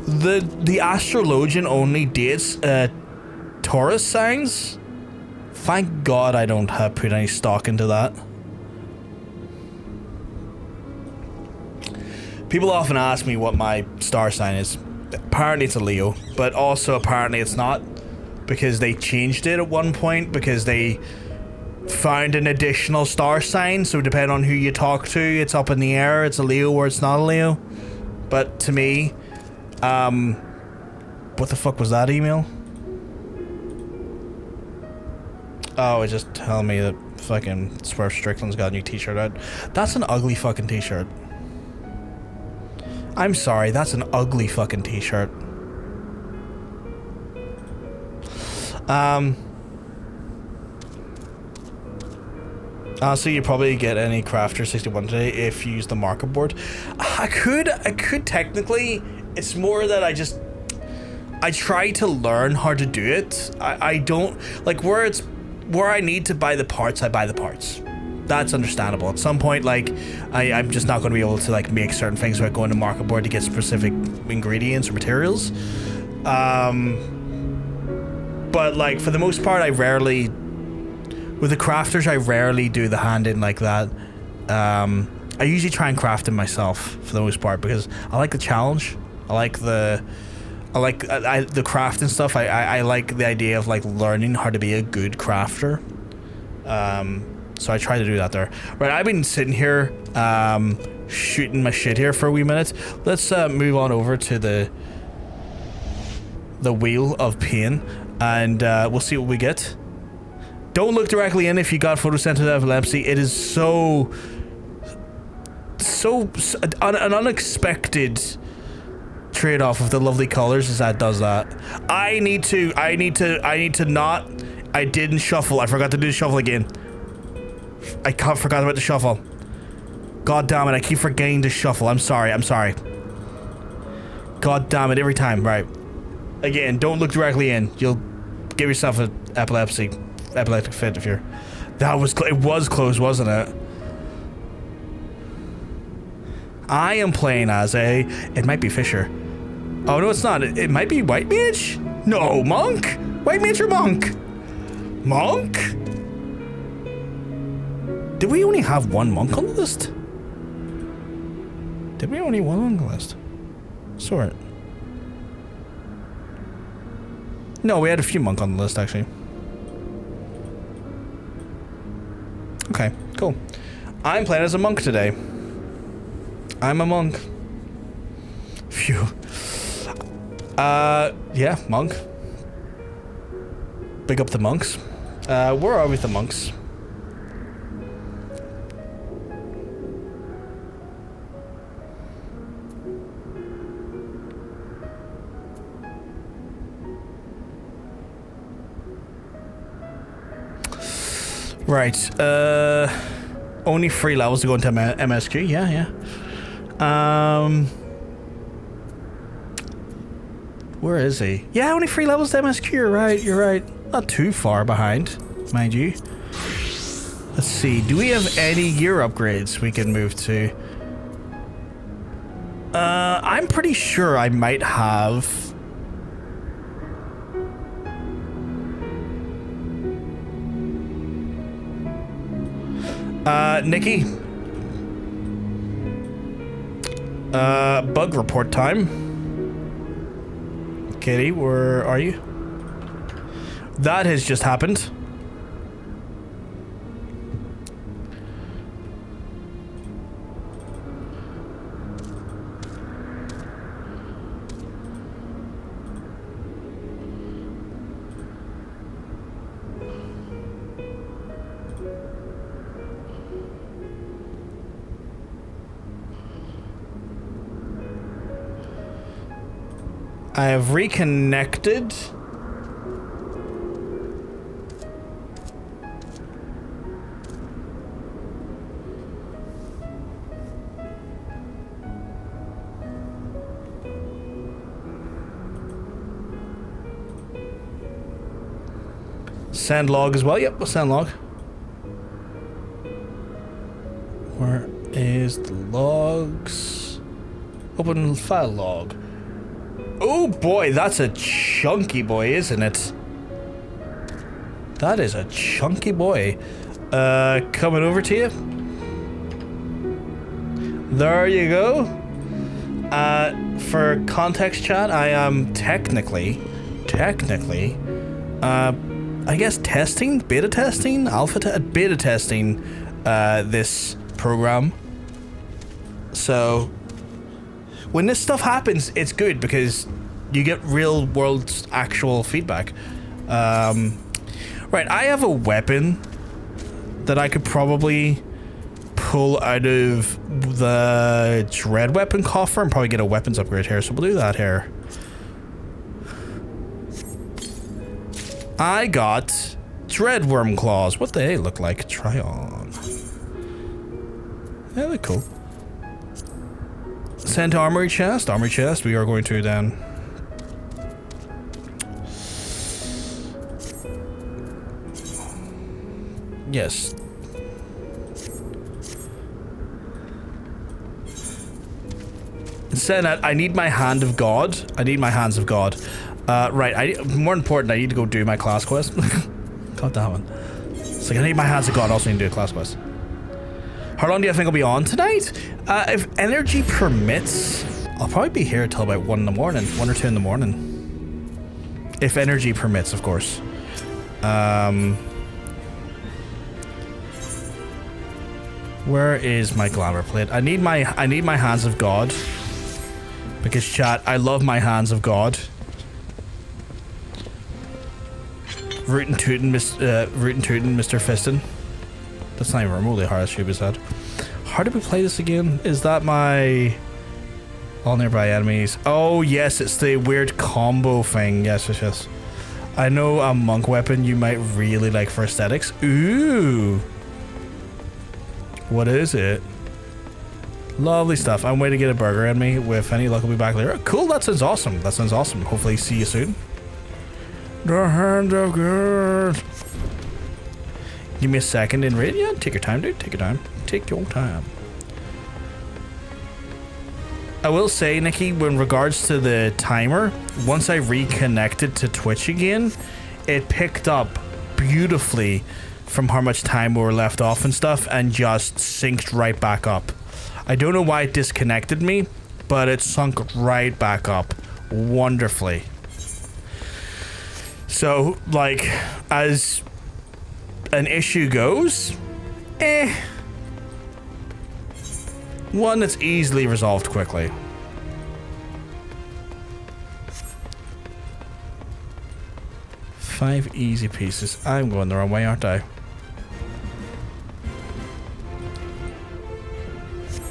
The astrologian only dates Taurus signs. Thank God I don't have put any stock into that. People often ask me what my star sign is. Apparently it's a Leo, but also apparently it's not, because they changed it at one point because they found an additional star sign. So depending on who you talk to, it's up in the air. It's a Leo or it's not a Leo. But to me, what the fuck was that email? Oh, it just telling me that fucking Swerve Strickland's got a new t-shirt out. That's an ugly fucking t-shirt. I'm sorry, that's an ugly fucking t-shirt. So you probably get any Crafter 61 today if you use the market board. I could technically. It's more that I try to learn how to do it. I don't like where I need to buy the parts, I buy the parts. That's understandable. At some point, like I'm just not going to be able to like make certain things without going to market board to get specific ingredients or materials. But like for the most part, with the crafters, I rarely do the hand in like that. I usually try and craft them myself for the most part because I like the challenge. I like the craft and stuff. I like the idea of like learning how to be a good crafter. So I try to do that there. Right, I've been sitting here shooting my shit here for a wee minute. Let's move on over to the Wheel of Pain, and we'll see what we get. Don't look directly in if you got photosensitive epilepsy. It is so an unexpected trade-off of the lovely colors is that does that. I need to not. I didn't shuffle. I forgot to do the shuffle again. I forgot about the shuffle. God damn it, I keep forgetting to shuffle. I'm sorry. God damn it, every time. Right. Again, don't look directly in. You'll give yourself an epileptic fit if you're... It was close, wasn't it? I am playing as it might be Fisher. Oh, no, it's not. It might be White Mage? No, Monk? White Mage or Monk? Monk? Did we only have one monk on the list? Did we only one on the list? Sort. No, we had a few monk on the list, actually. Okay, cool. I'm playing as a monk today. I'm a monk. Phew. Yeah, monk. Big up the monks. Where are we with the monks? Right, only 3 levels to go into MSQ, yeah. Where is he? Yeah, only 3 levels to MSQ, you're right. Not too far behind, mind you. Let's see, do we have any gear upgrades we can move to? I'm pretty sure I might have... Nikki. Bug report time. Kitty, where are you? That has just happened. I have reconnected. Send log as well. Yep, we'll send log. Where is the logs? Open file log. Oh boy, that's a chunky boy, isn't it? That is a chunky boy. Coming over to you. There you go. For context chat, I am technically, I guess beta testing this program. So when this stuff happens, it's good because you get real world actual feedback. Right, I have a weapon that I could probably pull out of the dread weapon coffer and probably get a weapons upgrade here, so we'll do that here. I got dread worm claws. What they look like? Try on. Yeah, they're cool. Send to armory chest. Armory chest. We are going to then. Yes. Saying that, I need my hand of God. I need my hands of God. Right. More important, I need to go do my class quest. Got that one. It's like I need my hands of God. I also need to do a class quest. How long do you think I'll be on tonight? If energy permits, I'll probably be here till about 1 in the morning, 1 or 2 in the morning. If energy permits, of course. Where is my glamour plate? I need my hands of God. Because chat, I love my hands of God. Rootin' tootin', Mr. Fiston. That's not even remotely hard, as should be said. How did we play this again? Is that my... all nearby enemies? Oh, yes, it's the weird combo thing. Yes. I know a monk weapon you might really like for aesthetics. Ooh. What is it? Lovely stuff. I'm waiting to get a burger in me. With any luck, I'll be back later. Cool, that sounds awesome. Hopefully see you soon. The hand of God. Give me a second in raid. Yeah, take your time, dude. Take your time. I will say, Nikki, in regards to the timer, once I reconnected to Twitch again, it picked up beautifully from how much time we were left off and stuff, and just synced right back up. I don't know why it disconnected me, but it sunk right back up wonderfully. So, like, as an issue goes, one that's easily resolved quickly. Five easy pieces. I'm going the wrong way, aren't I?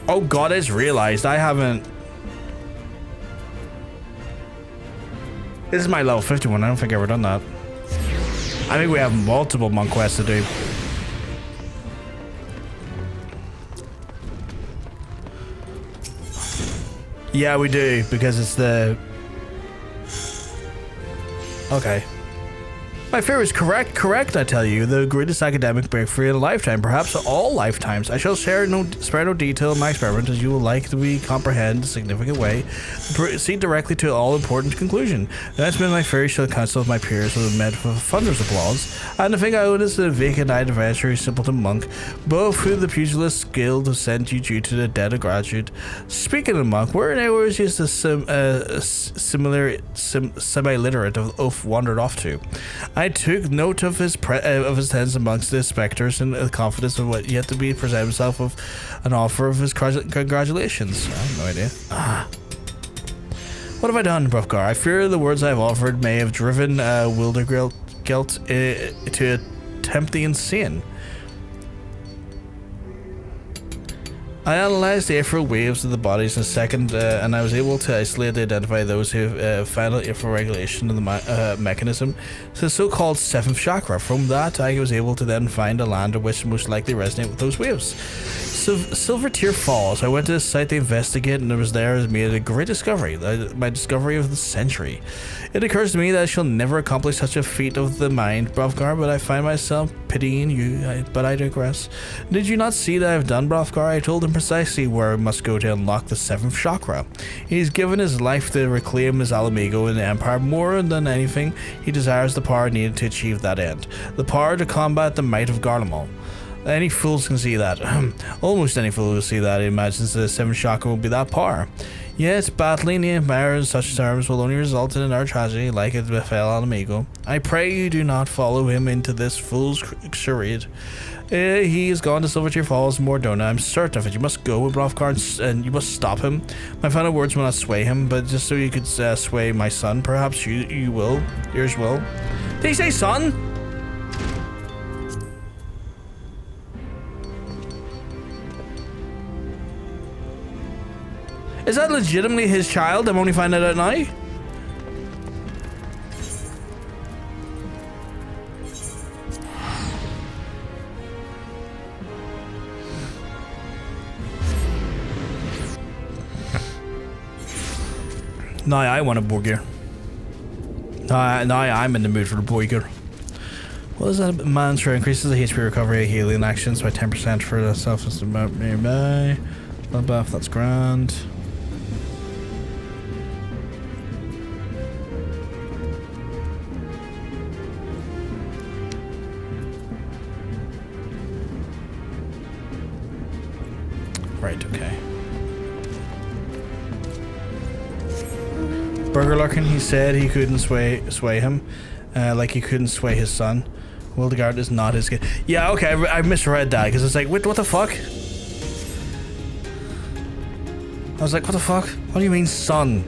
Oh god, I just realized I haven't... This is my level 51, I don't think I've ever done that. I think we have multiple monk quests to do. Yeah, we do, because it's the... Okay. My fear is correct, I tell you. The greatest academic breakthrough in a lifetime, perhaps all lifetimes. I shall spare no detail in my experiment, as you will likely comprehend a significant way. Proceed directly to all important conclusion. The next minute my theory shall counsel of my peers will have met with thunderous applause. And the thing I own is a vacant-eyed adventurer, simpleton monk, both who the pugilist guild have sent you due to the debt of gratitude. Speaking of monk, where in hours is the semi-literate of Oath wandered off to? I took note of his tens amongst the spectres and the confidence of what yet to be present himself with an offer of his congratulations. I have no idea. What have I done, Brufgar? I fear the words I have offered may have driven Wildergilt to attempt the insane. I analysed the aerial waves of the bodies in a second, and I was able to isolate and identify those who found out for regulation of the mechanism, the so-called 7th chakra. From that, I was able to then find a lander which most likely resonate with those waves. Silvertear Falls. I went to the site to investigate, and it was there I made a great discovery, my discovery of the century. It occurs to me that I shall never accomplish such a feat of the mind, Brofgar, but I find myself pitying you, but I digress. Did you not see that I have done, Brofgar? I told him precisely where I must go to unlock the 7th chakra. He's given his life to reclaim his Alamigo in the Empire. More than anything, he desires the power needed to achieve that end. The power to combat the might of Garlemald. Any fools can see that. Almost any fool will see that. He imagines the 7th chakra will be that power. Yet, battling the Empire in such terms will only result in another tragedy like it befell Alamigo. I pray you do not follow him into this fool's charade. He has gone to Silvertear Falls, Mordona. I'm certain of it. You must go with Brofgar and you must stop him. My final words will not sway him, but just so you could sway my son, perhaps you will. Yours will. Did he say son? Is that legitimately his child? I'm only finding out now. Now I want a burger. Now I'm in the mood for the burger. What is that? Mantra increases the HP recovery of healing actions by 10% for the self-esteem nearby. Buff, that's grand. Right, okay. Burger Larkin, he said he couldn't sway him, like he couldn't sway his son. Wildegard is not his kid. Yeah, okay, I misread that, because it's like, what the fuck? I was like, what the fuck? What do you mean, son?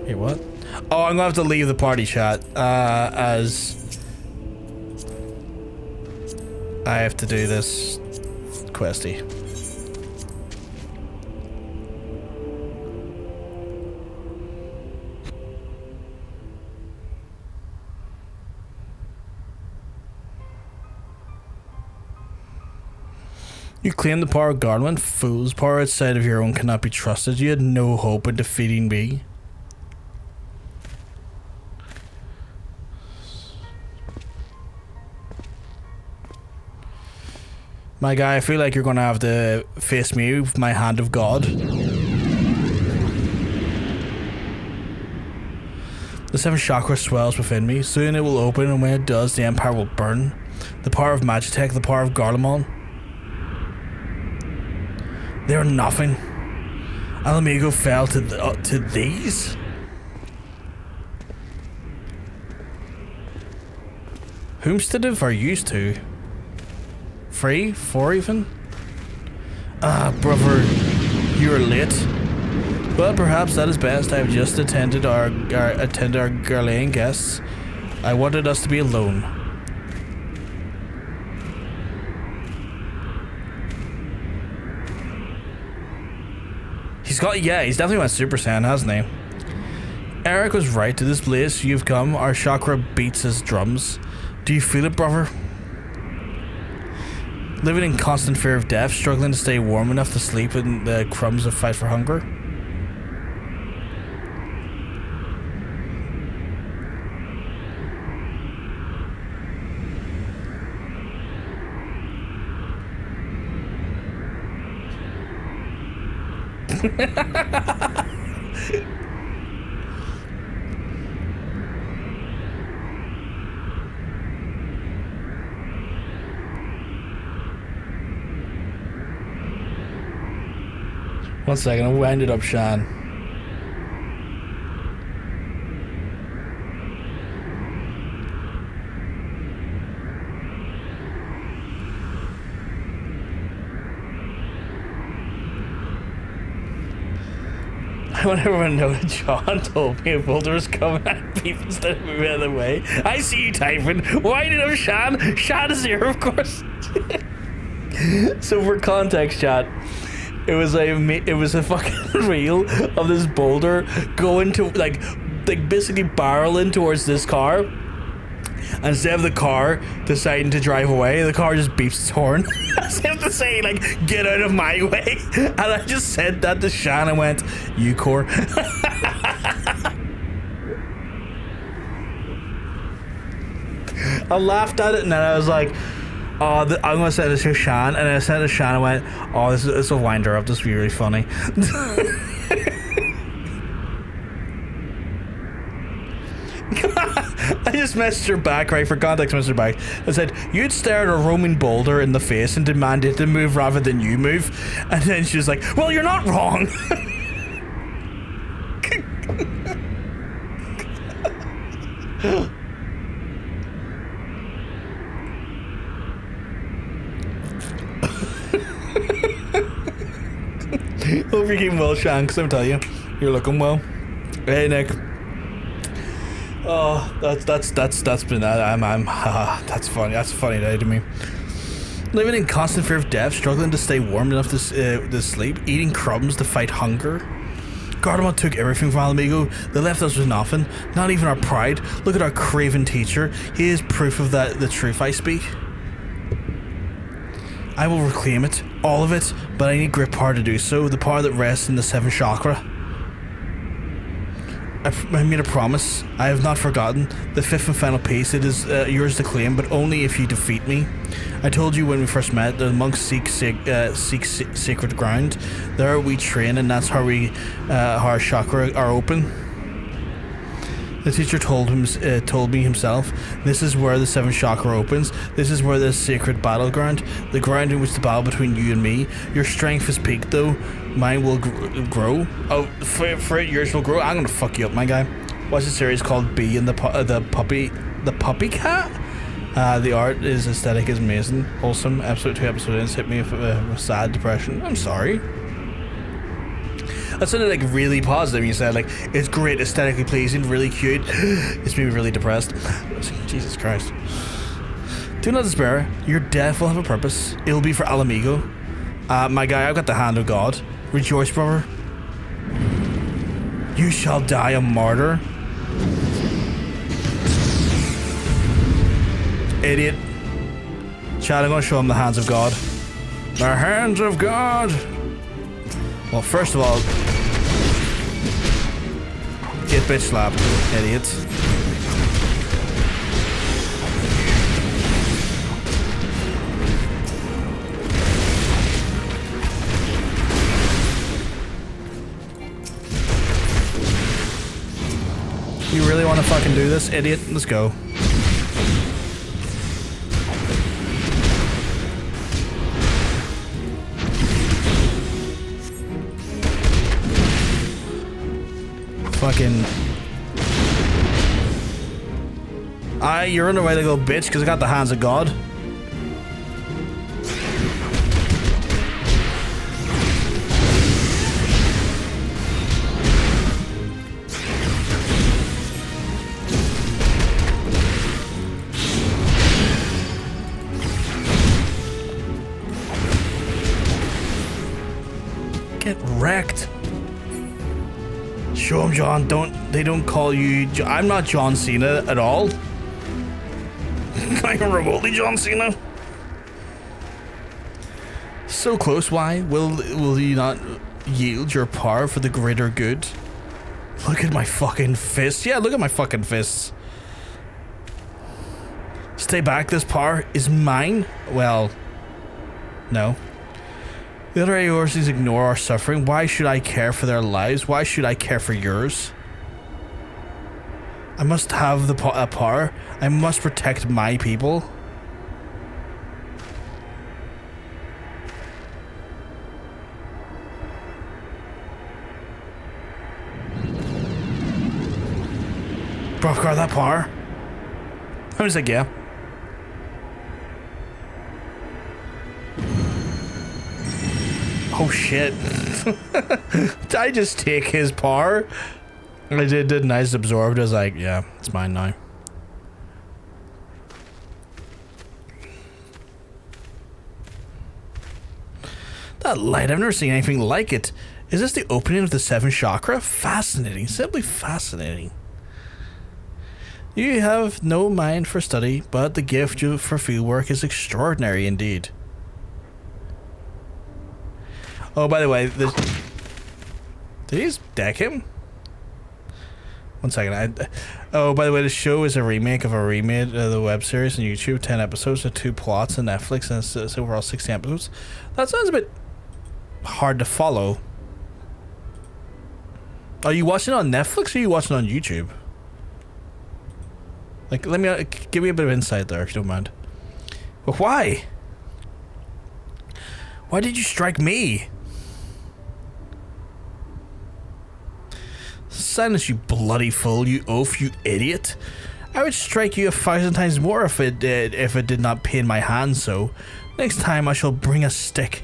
Wait, what? Oh, I'm gonna have to leave the party chat, as I have to do this questy. You claim the power of Garland? Fools, power outside of your own cannot be trusted. You had no hope in defeating me. My guy, I feel like you're gonna have to face me with my hand of God. The 7th chakra swells within me. Soon it will open, and when it does, the Empire will burn. The power of Magitech, the power of Garlemald. They are nothing. Amalj'aa fell to these? Whomstead are used to? 3? 4 even? Ah, brother, you're late. Well, perhaps that is best. I have just attended our Garlean guests. I wanted us to be alone. He's definitely went Super Saiyan, hasn't he? Eric was right. To this place you've come, our chakra beats his drums. Do you feel it, brother? Living in constant fear of death, struggling to stay warm enough to sleep in the crumbs of fight for hunger. One second, I'll wind it up, Sean. I want everyone to know that John told me a boulder was coming at people instead of moving out of the way. I see you typing. Wind it up, Sean. Sean is here, of course. So for context, chat. It was a fucking reel of this boulder going to like basically barreling towards this car. And instead of the car deciding to drive away, the car just beeps its horn. As if to say, like, get out of my way. And I just said that to Shan and went, you core. I laughed at it and then I was like, oh, I'm going to send this to Shan. And I sent it to Shan and went, oh, this will wind her up. This will be really funny. I just messaged her back, right, for context, messaged her back. I said, you'd stare at a roaming boulder in the face and demand it to move rather than you move. And then she was like, well, you're not wrong. Hope you're keeping well, Shan, because I'm telling you, you're looking well. Hey, Nick. Oh, that's been that. That's funny. That's a funny day to me. Living in constant fear of death, struggling to stay warm enough to sleep, eating crumbs to fight hunger. Garlemald took everything from Amalj'aa. They left us with nothing, not even our pride. Look at our craven teacher. He is proof of that the truth I speak. I will reclaim it, all of it, but I need great power to do so. The power that rests in the 7th chakra. I made a promise. I have not forgotten. The 5th and final piece, it is yours to claim, but only if you defeat me. I told you when we first met, the monks seek sacred ground. There we train, and that's how our chakra are open. The teacher told me himself, this is where the 7th chakra opens. This is where the sacred battleground, the ground in which the battle between you and me. Your strength is peaked, though. Mine will grow. Oh, for yours will grow. I'm gonna fuck you up, my guy. Watch a series called Bee and the Puppy Cat. The art is aesthetic, is amazing, wholesome. Episode 2, episode ends hit me with sad depression. I'm sorry. That sounded like really positive. You said like it's great, aesthetically pleasing, really cute. It's made me really depressed. Jesus Christ. Do not despair. Your death will have a purpose. It will be for Amalj'aa. My guy, I've got the hand of God. Rejoice, brother. You shall die a martyr. Idiot. Chad, I'm gonna show him the hands of God. The hands of God. Well, first of all, get bitch slapped, idiots. wanna fucking do this, idiot? Let's go. Fucking... you're in the way to go, bitch, because I got the hands of God. Get wrecked. Show him, John. They don't call you... I'm not John Cena at all. Not even remotely John Cena. So close. Why will you not yield your power for the greater good? Look at my fucking fists. Yeah, look at my fucking fists. Stay back. This power is mine. Well, no. The other AORs ignore our suffering. Why should I care for their lives? Why should I care for yours? I must have the power. I must protect my people. Bro, got that power? I was like, yeah. Oh shit. Did I just take his power? I didn't. I just absorbed. I was like, yeah, it's mine now. That light, I've never seen anything like it. Is this the opening of the 7th chakra? Fascinating, simply fascinating. You have no mind for study, but the gift for fieldwork is extraordinary indeed. Oh, by the way, this... Did he just deck him? 1 second. Oh, by the way, the show is a remake of a remade of the web series on YouTube. 10 episodes with 2 plots on Netflix, and it's overall 16 episodes. That sounds a bit hard to follow. Are you watching it on Netflix or are you watching it on YouTube? Like, let me give me a bit of insight there, if you don't mind. But why? Why did you strike me? Silence, you bloody fool, you oaf, you idiot. I would strike you 1,000 times more if it did not pain my hand so. Next time I shall bring a stick.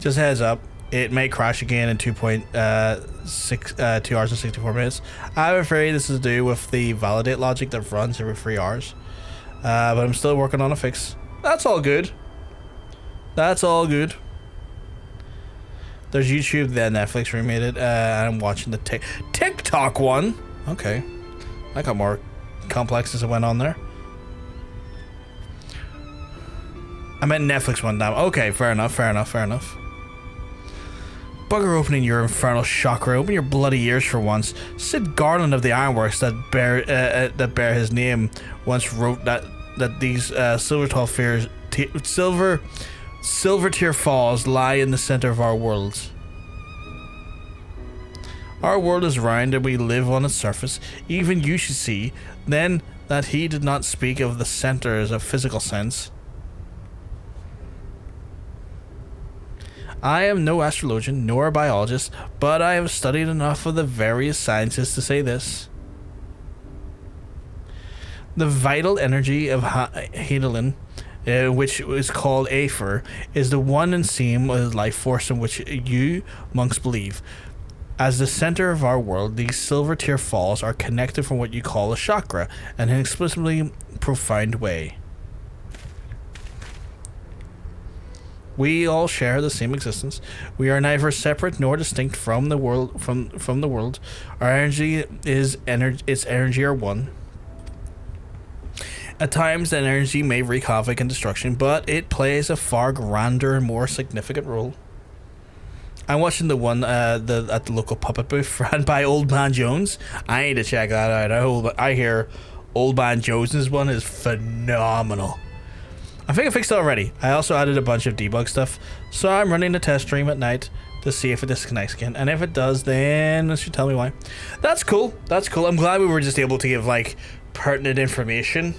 Just heads up, it may crash again in 2 hours and 64 minutes. I'm afraid this is to do with the validate logic that runs every 3 hours. But I'm still working on a fix. That's all good. That's all good. There's YouTube, then Netflix remade it. I'm watching the TikTok one. Okay. I got more complex as it went on there. I meant Netflix one now. Okay, fair enough, fair enough, fair enough. Bugger opening your infernal chakra. Open your bloody ears for once. Sid Garland of the Ironworks that bear his name once wrote that these silver tier falls lie in the center of our worlds. Our world is round and we live on its surface. Even you should see then that he did not speak of the center as a physical sense. I am no astrologian nor a biologist, but I have studied enough of the various sciences to say this. The vital energy of Heidelin, which is called Aether, is the one and same life force in which you monks believe. As the center of our world, these silver tier falls are connected from what you call a chakra, in an explicitly profound way. We all share the same existence. We are neither separate nor distinct from the world. From the world, our energy is its energy are one. At times, the energy may wreak havoc and destruction, but it plays a far grander and more significant role. I'm watching the one at the local puppet booth run by Old Man Jones. I need to check that out. I hear Old Man Jones's one is phenomenal. I think I fixed it already. I also added a bunch of debug stuff, so I'm running a test stream at night to see if it disconnects again. And if it does, then it should tell me why. That's cool. That's cool. I'm glad we were just able to give like pertinent information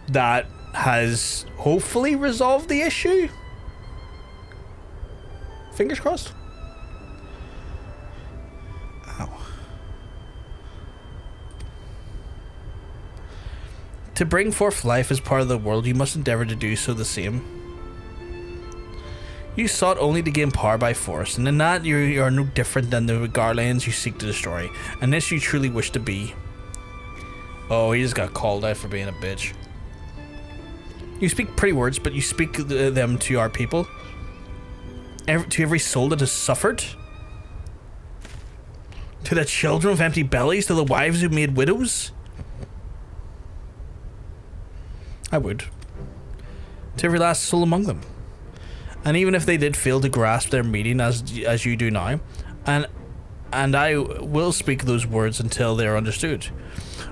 that has hopefully resolved the issue. Fingers crossed. Ow. To bring forth life as part of the world, you must endeavor to do so the same. You sought only to gain power by force, and in that you are no different than the Garlands you seek to destroy, and this you truly wish to be. Oh, he just got called out for being a bitch. You speak pretty words, but you speak them to our people. To every soul that has suffered. To the children with empty bellies, to the wives who made widows. I would. To every last soul among them. And even if they did fail to grasp their meaning as you do now, and I will speak those words until they are understood.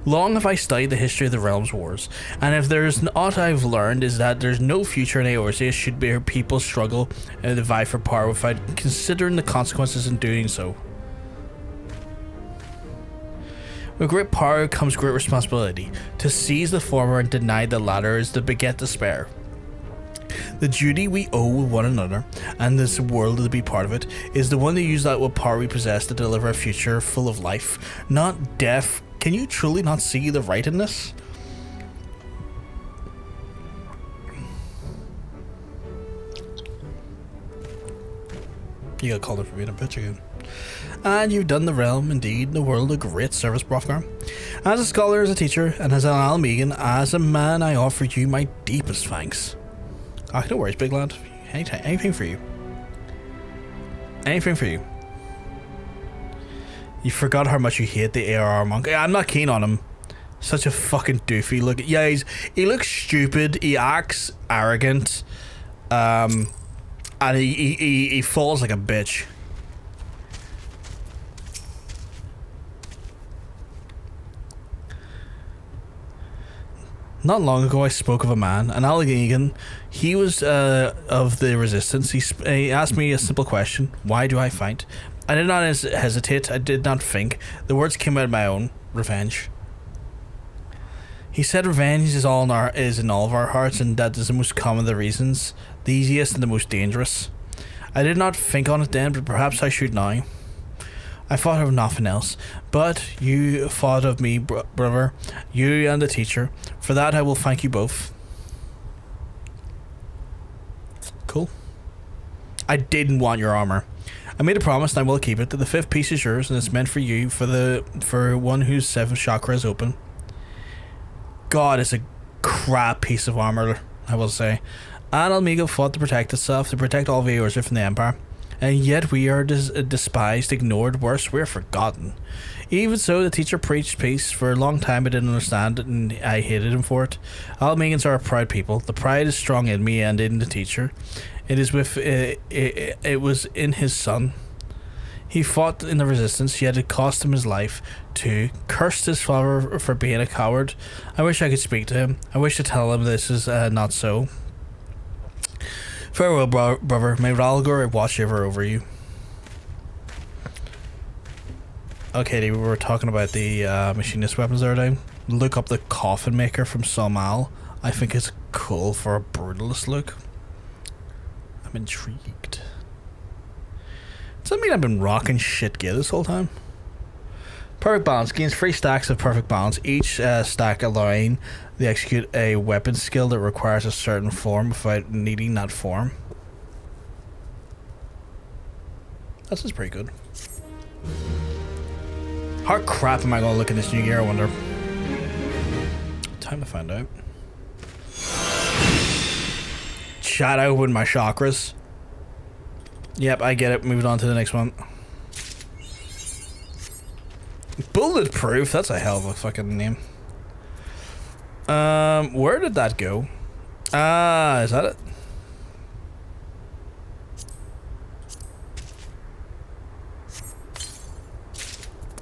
Long have I studied the history of the realm's wars, and if there's aught I've learned is that there's no future in Eorzea should be her people struggle and vie for power without considering the consequences in doing so. With great power comes great responsibility. To seize the former and deny the latter is to beget despair. The duty we owe one another, and this world to be part of it, is the one to use that what power we possess to deliver a future full of life, not death. Can you truly not see the right in this? You got called up for being a bitch again. And you've done the realm, indeed, the world a great service, Brofgar. As a scholar, as a teacher, and as an Almegan, as a man, I offer you my deepest thanks. Oh, no worries, big lad. Anything for you. Anything for you. You forgot how much you hate the ARR monk. I'm not keen on him. Such a fucking doofy look. Yeah, he looks stupid. He acts arrogant. And he falls like a bitch. Not long ago, I spoke of a man, an Amalj'aa. He was of the resistance. He asked me a simple question: why do I fight? I did not hesitate. I did not think. The words came out of my own. Revenge. He said revenge is in all of our hearts, and that is the most common of the reasons, the easiest and the most dangerous. I did not think on it then, but perhaps I should now. I thought of nothing else, but you thought of me, brother, you and the teacher. For that I will thank you both. Cool. I didn't want your armor. I made a promise and I will keep it. The fifth piece is yours and it's meant for you, for one whose seventh chakra is open. God, it's a crap piece of armor, I will say. Amalj'aa fought to protect itself, to protect all of Eorzea from the Empire. And yet we are despised, ignored, worse, we're forgotten. Even so, the teacher preached peace. For a long time I didn't understand it, and I hated him for it. Almegans are a proud people. The pride is strong in me and in the teacher. It was in his son. He fought in the resistance, yet it cost him his life too. Cursed his father for being a coward. I wish I could speak to him. I wish to tell him this is not so. Farewell, brother. May Ralgor watch over you. Okay, we were talking about the machinist weapons the other day. Look up the coffin maker from Somal. I think it's cool for a brutalist look. I'm intrigued. Does that mean I've been rocking shit gear this whole time? Perfect balance. Gains 3 stacks of perfect balance. Each stack allowing to execute a weapon skill that requires a certain form without needing that form. This is pretty good. How crap am I going to look in this new gear, I wonder? Time to find out. Chat, I opened my chakras. Yep, I get it. Moving on to the next one. Bulletproof? That's a hell of a fucking name. Where did that go? Is that it?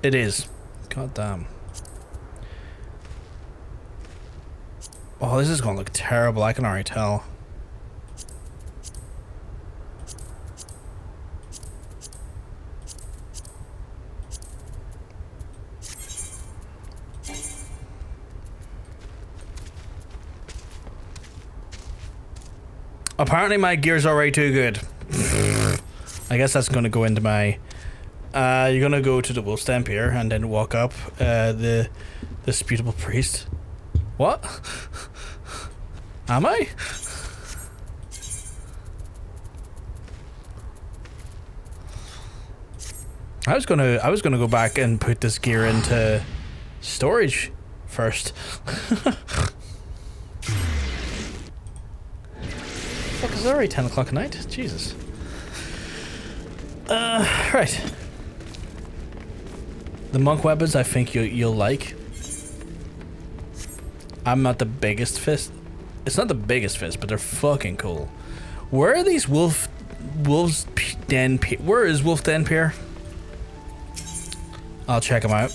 It is. God damn. Oh, this is gonna look terrible. I can already tell. Apparently my gear's already too good. I guess that's gonna go into my... you're gonna go to the wolf's den here and then walk up the disputable priest. What? Am I? I was gonna go back and put this gear into storage first. Fuck, it's already 10 o'clock at night. Jesus. Right. The monk weapons I think you'll like. I'm not the biggest fist. It's not the biggest fist, but they're fucking cool. Where are these wolf's den? Where is wolf den pier? I'll check them out.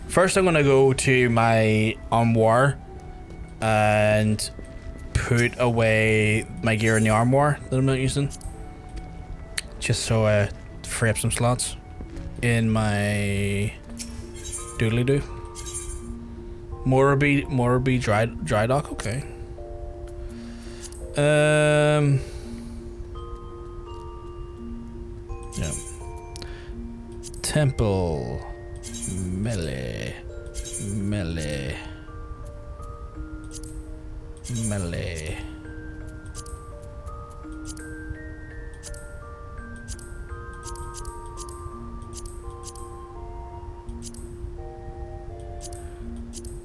First, I'm gonna go to my armoire and put away my gear in the armoire that I'm not using, just so I free up some slots in my doodly doo. Morby dry dock. Okay. Yeah. Temple. Melee.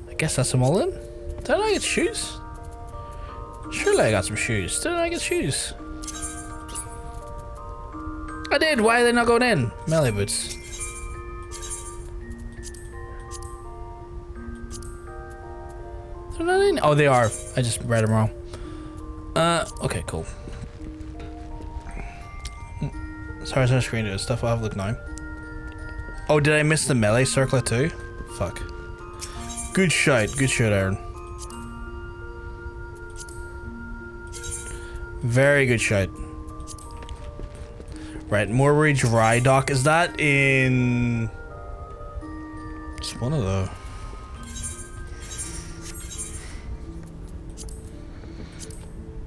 I guess that's them all in. Did I get shoes? Surely I got some shoes. Didn't I get shoes? I did. Why are they not going in? Melee boots. They're not in. Oh, they are. I just read them wrong. Okay, cool. Sorry, it's screen doing stuff. I'll have a look now. Oh, did I miss the melee circlet too? Fuck. Good shot, Aaron. Very good shot. Right, Morbury Dry Dock. Is that in... It's one of the...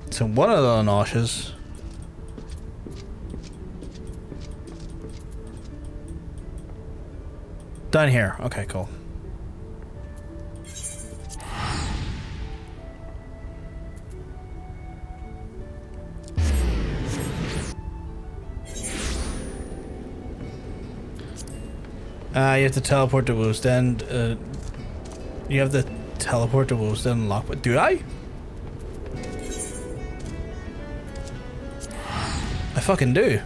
It's in one of the notches. Down here. Okay, cool. You have to teleport to Wolf's Den. You have to teleport to Wolf's Den and lock. Do I? I fucking do.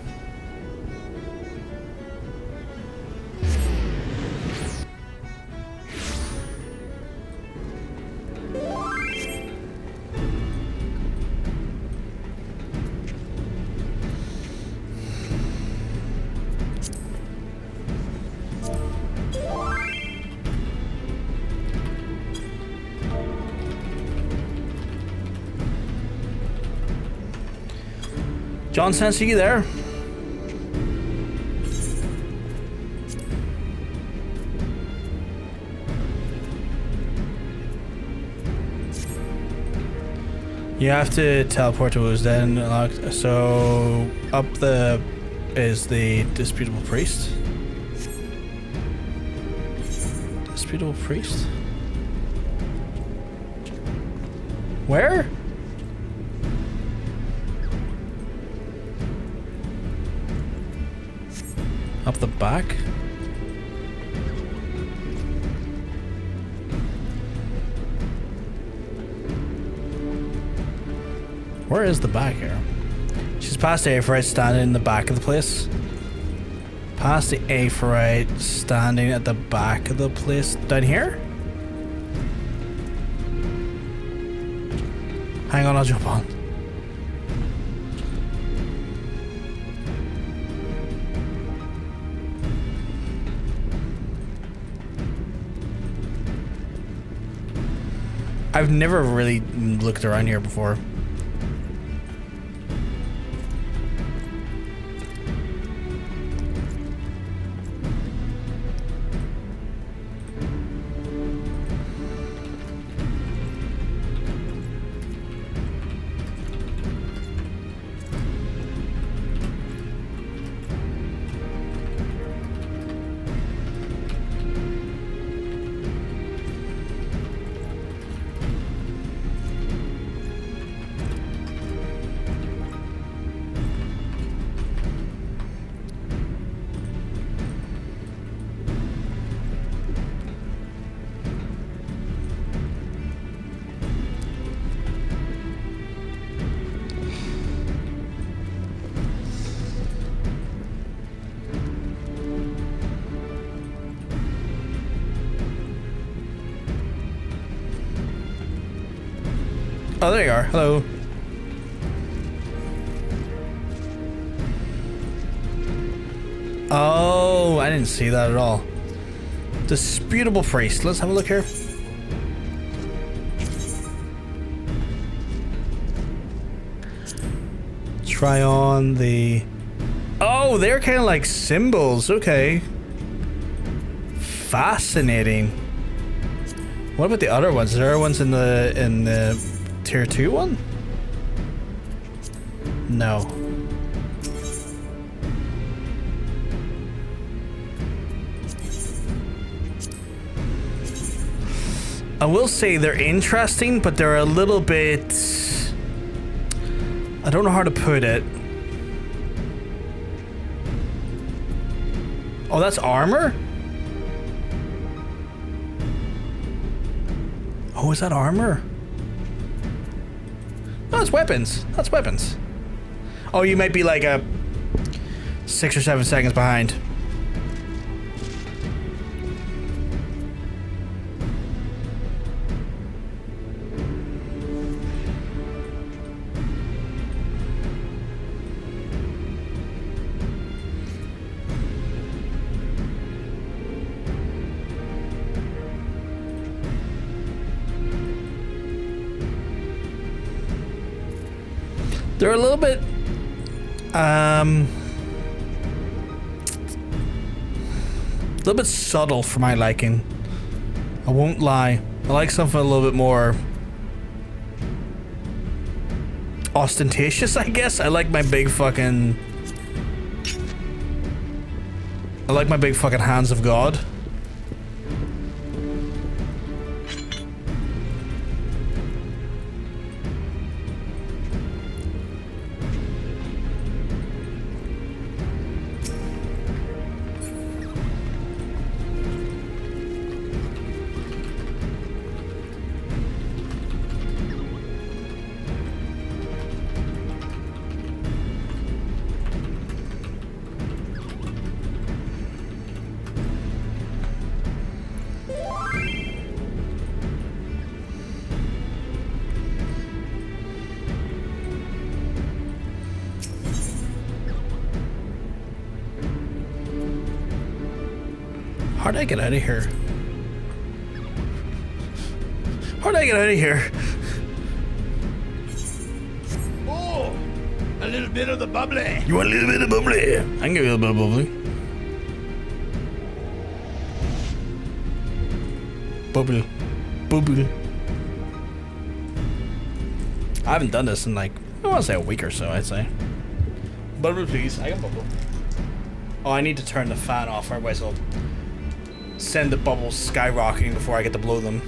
John Sense, are you there? You have to teleport to Wolf's Den. So up the is the disputable priest. Disputable priest. Where? Up the back? Where is the back here? She's past the Aphorite standing in the back of the place. Past the Aphorite standing at the back of the place. Down here? Hang on, I'll jump on. I've never really looked around here before. Oh, there you are. Hello. Oh, I didn't see that at all. Disputable priest. Let's have a look here. Try on the... Oh, they're kind of like symbols. Okay. Fascinating. What about the other ones? Is there ones in the tier 2 one? No. I will say they're interesting, but they're a little bit... I don't know how to put it. Oh, that's armor? Oh, is that armor? No, it's weapons. That's weapons. Oh, you might be like a 6 or 7 seconds behind. They're a little bit, subtle for my liking. I won't lie. I like something a little bit more ostentatious, I guess. I like my big fucking hands of God. How'd I get out of here? How'd I get out of here? Oh, a little bit of the bubbly. You want a little bit of bubbly? I can give you a little bit of bubbly. Bubble. Bubble. I haven't done this in like, I want to say a week or so, I'd say. Bubble, please. I got bubble. Oh, I need to turn the fan off, otherwise I'll send the bubbles skyrocketing before I get to blow them.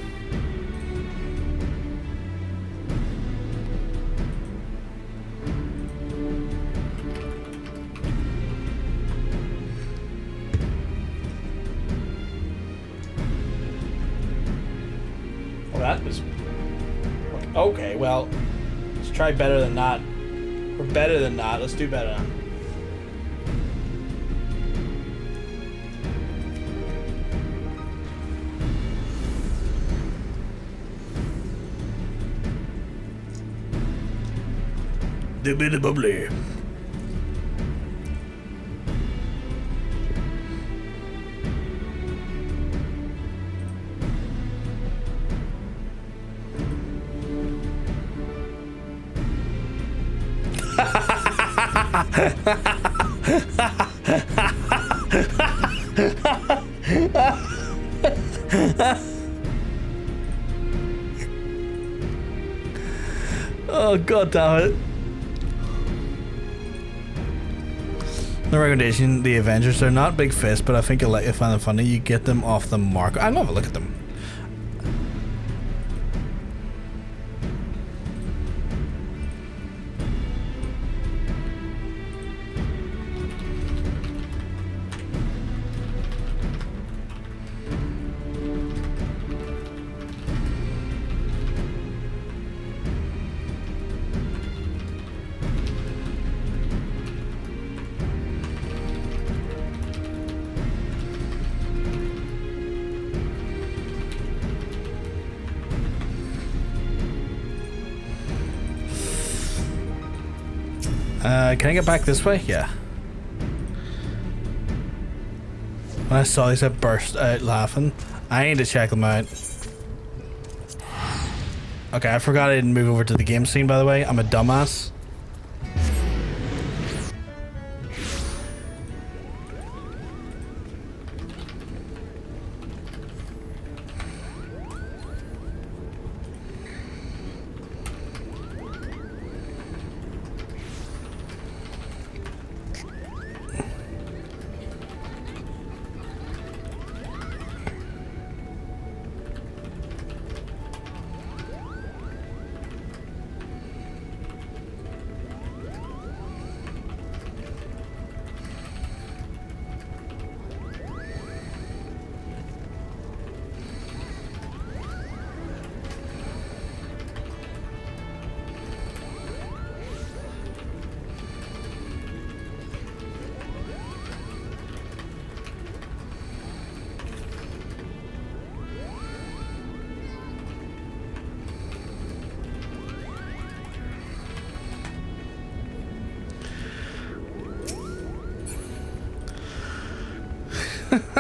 Oh, that was... Okay, well, let's try better than that. Or better than that. Let's do better than that. The bit of bubbly. Oh, god damn it. No recommendation, the Avengers, they're not big fists, but I think you'll find them funny. You get them off the mark. I'm gonna have a look at them. Can I get back this way? Yeah. When I saw these, I burst out laughing. I need to check them out. Okay, I forgot I didn't move over to the game scene, by the way. I'm a dumbass.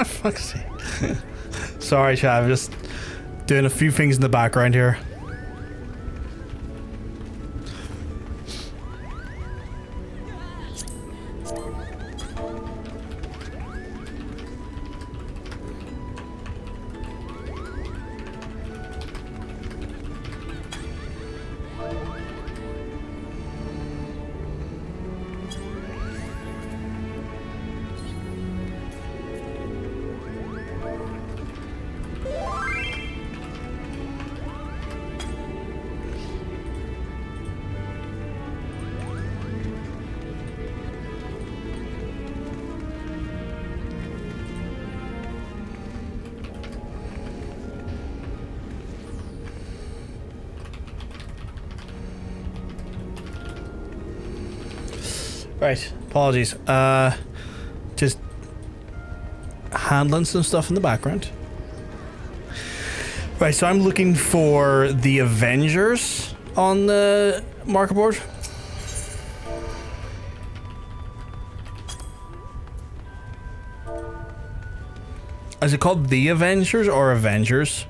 Fuck's sake. Sorry, chat. I'm just doing a few things in the background here. Right, apologies. Just handling some stuff in the background. Right, so I'm looking for the Avengers on the marker board. Is it called the Avengers or Avengers?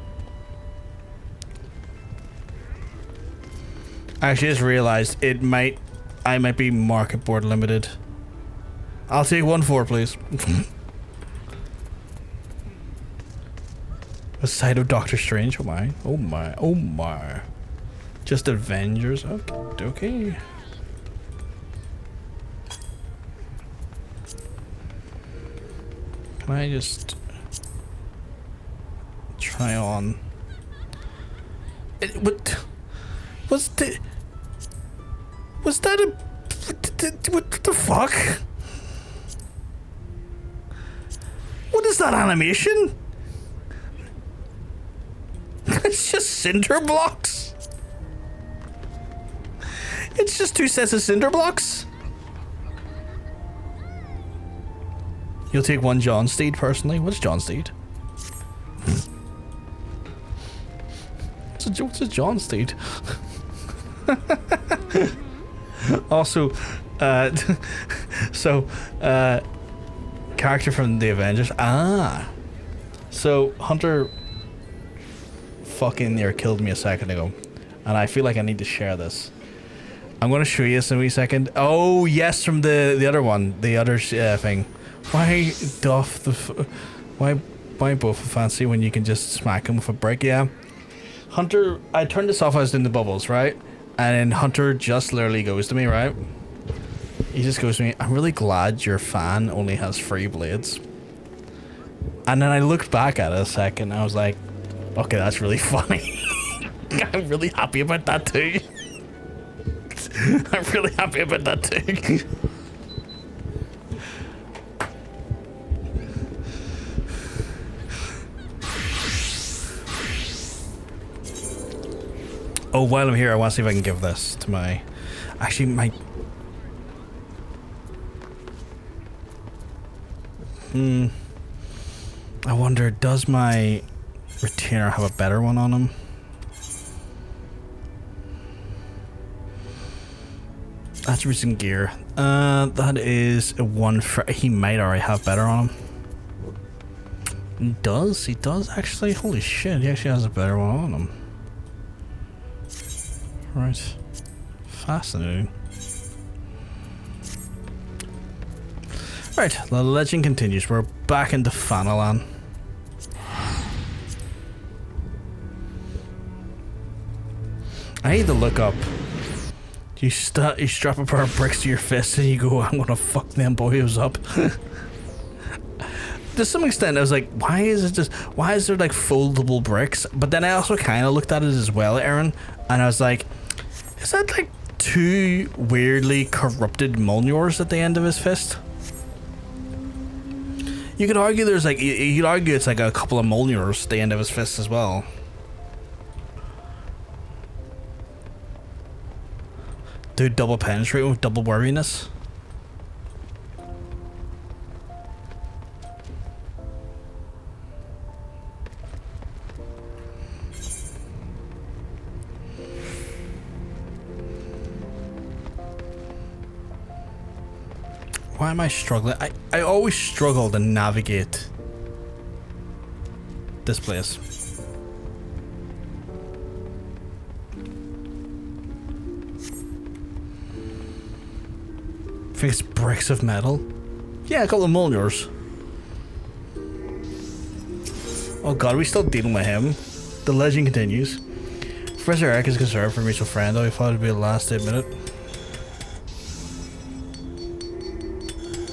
I actually just realized I might be market board limited. I'll take 1-4, please. A sight of Doctor Strange. Oh my. Oh my. Oh my. Just Avengers. Okay. Okay. Can I just try on? Was that a... What the fuck? What is that animation? It's just cinder blocks. It's just 2 sets of cinder blocks. You'll take 1 John Steed personally. What's John Steed? What's a John Steed? Also, character from the Avengers. So Hunter fucking near killed me a second ago, and I feel like I need to share this. I'm gonna show you this in a wee second. Oh yes, from the other one, the other thing. Why doff the why both fancy when you can just smack him with a brick? Yeah, Hunter. I turned this off. I was doing the bubbles, right? And then Hunter just literally goes to me, right? He just goes to me, I'm really glad your fan only has 3 blades. And then I looked back at it a second and I was like, okay, that's really funny. I'm really happy about that too. I'm really happy about that too. Oh, while I'm here, I want to see if I can give this to my... Actually, my... I wonder, does my retainer have a better one on him? Attributes and gear. That is a one for. He might already have better on him. He does? He does actually? Holy shit, he actually has a better one on him. Right. Fascinating. Right, the legend continues. We're back into Fanalan. I need to look up. You strap a pair of bricks to your fist and you go, I'm gonna fuck them boyos up. To some extent I was like, why is there like foldable bricks? But then I also kind of looked at it as well, Aaron, and I was like, is that like two weirdly corrupted Mjolnirs at the end of his fist? You could argue there's like, you could argue it's like a couple of Mjolnirs at the end of his fist as well. Dude, double penetrate with double worriness. Why am I struggling? I always struggle to navigate this place. I think it's bricks of metal. Yeah, a couple of Mjolnirs. Oh god, are we still dealing with him? The legend continues. Professor Eric is concerned for a mutual friend, though he thought it'd be the last to admit it.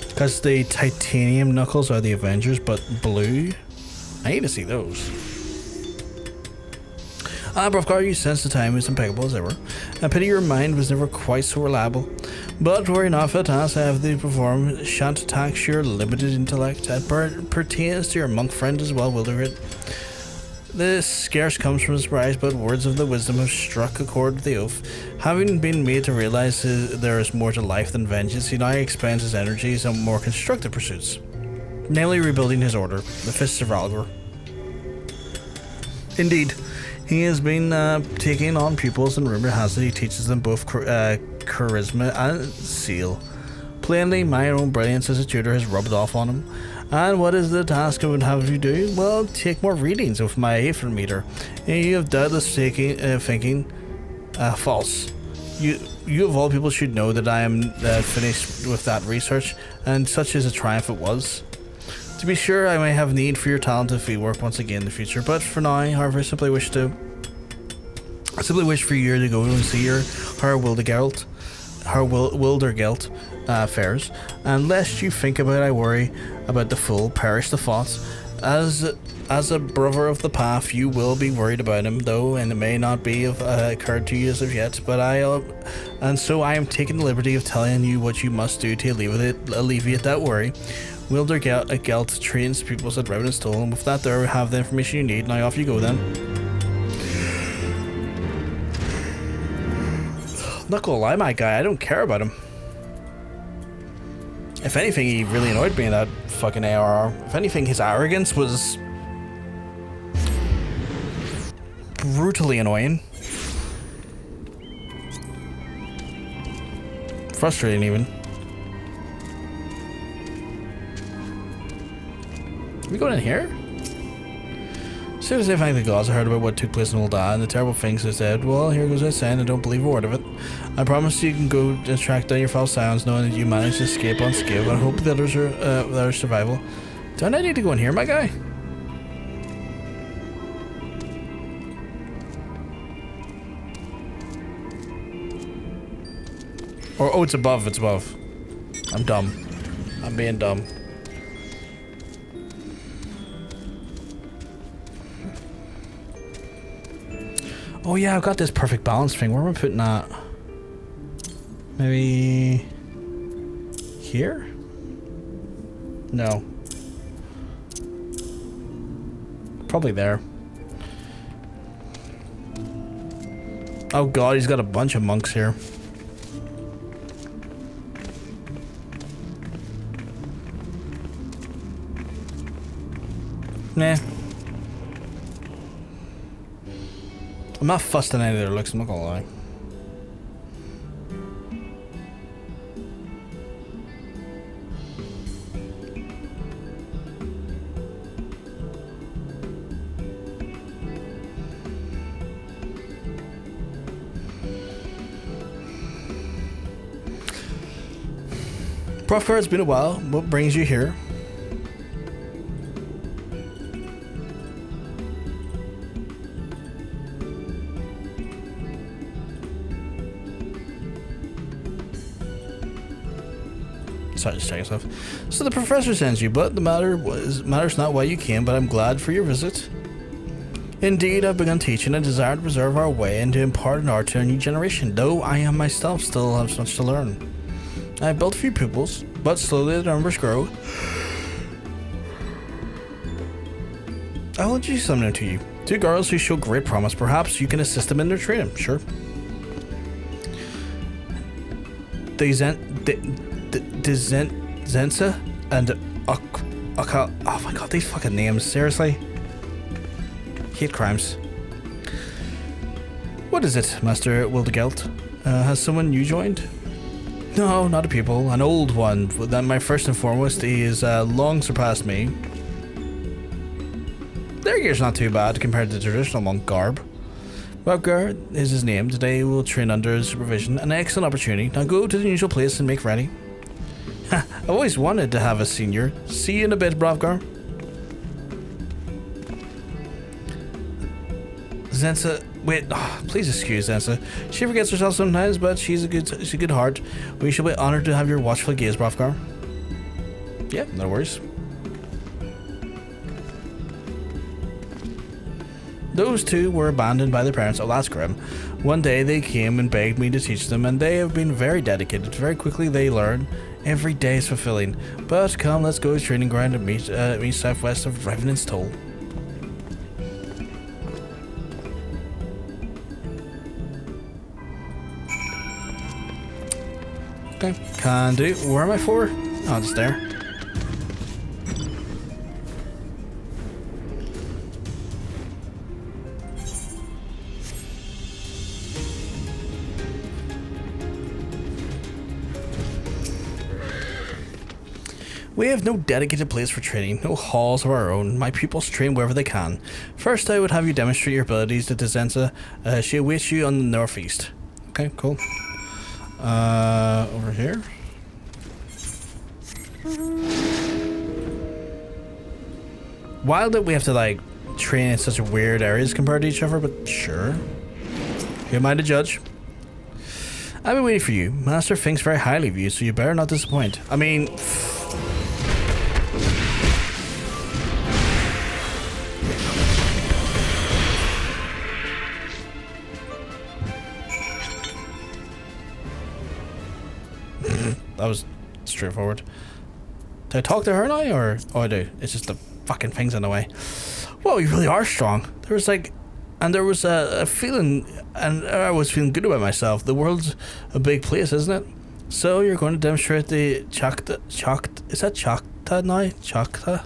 Because the titanium knuckles are the Avengers, but blue? I need to see those. Brofgar, you sense the time is impeccable as ever. I pity your mind was never quite so reliable. But worry not for the task I have to perform shan't tax your limited intellect. It pertains to your monk friend as well, Wildergrit. This scarce comes from surprise, but words of the wisdom have struck a chord with the oath. Having been made to realize there is more to life than vengeance, he now expends his energies on more constructive pursuits. Namely rebuilding his order, the Fists of Ralgor. Indeed, he has been taking on pupils, and rumor has it he teaches them both charisma and seal. Plainly, my own brilliance as a tutor has rubbed off on him. And what is the task I would have you do? Well, take more readings of my Aether meter. You have doubtless thinking false. You of all people should know that I am finished with that research, and such is a triumph it was. To be sure, I may have need for your talented field work once again in the future, but for now, however, I simply wish for you to go and see her Wildergelt affairs, and lest you think about I worry about the fool, perish the thoughts. As a brother of the path, you will be worried about him, though, and it may not be occurred to you as of yet, but so I am taking the liberty of telling you what you must do to alleviate that worry. Wildergelt trains pupils at Revenant Stool, and with that there we have the information you need. Now off you go then. Not gonna lie, my guy, I don't care about him. If anything, he really annoyed me in that fucking ARR. If anything, his arrogance was brutally annoying. Frustrating, even. Are we going in here? As soon as I thank the gods, I heard about what took place in Amalj'aa and the terrible things they said. Well, here goes I saying I don't believe a word of it. I promise you can go and track down your false sounds, knowing that you managed to escape unscathed, and I hope the others their survival. Don't I need to go in here, my guy? Or, oh, it's above, it's above. I'm dumb. I'm being dumb. Oh yeah, I've got this perfect balance thing. Where am I putting that? Maybe here? No. Probably there. Oh god, he's got a bunch of monks here. Nah. I'm not fussed on any of their looks, I'm not gonna lie. Profgar, it's been a while. What brings you here? Sorry, just check yourself. So the professor sends you, but the matters not why you came, but I'm glad for your visit. Indeed, I've begun teaching and desire to preserve our way and to impart an art to a new generation, though I am myself still have much to learn. I have built a few pupils, but slowly the numbers grow. I will introduce them to you. 2 girls who show great promise. Perhaps you can assist them in their training. Sure. Zensa and oh my god, these fucking names, seriously. Hate crimes. What is it, Master Wildegelt? Has someone new joined? No, not a pupil, an old one. That my first and foremost, he is long surpassed me. Their gear's not too bad compared to the traditional monk garb. Webgar is his name. Today we'll train under his supervision. An excellent opportunity. Now go to the usual place and make ready. I've always wanted to have a senior. See you in a bit, Bravgar. Zensa, wait, please excuse Zensa. She forgets herself sometimes, but she's a good heart. We shall be honored to have your watchful gaze, Bravgar. Yeah, no worries. Those 2 were abandoned by their parents. Oh, that's grim. One day they came and begged me to teach them, and they have been very dedicated. Very quickly they learn. Every day is fulfilling. But come, let's go to training ground and meet southwest of Revenant's Toll. Okay, can do. Where am I for? Oh, it's there. We have no dedicated place for training, no halls of our own. My pupils train wherever they can. First, I would have you demonstrate your abilities to Zensa. She awaits you on the northeast. Okay, cool. Over here. Wild that we have to, like, train in such weird areas compared to each other, but sure. Who am I to judge? I've been waiting for you. Master thinks very highly of you, so you better not disappoint. I mean... That was straightforward. Do I talk to her now, or... Oh, I do. It's just the fucking thing's in the way. Whoa, you really are strong. There was like... And there was a feeling... And I was feeling good about myself. The world's a big place, isn't it? So you're going to demonstrate the Chakra... Is that Chakra now? Chakra?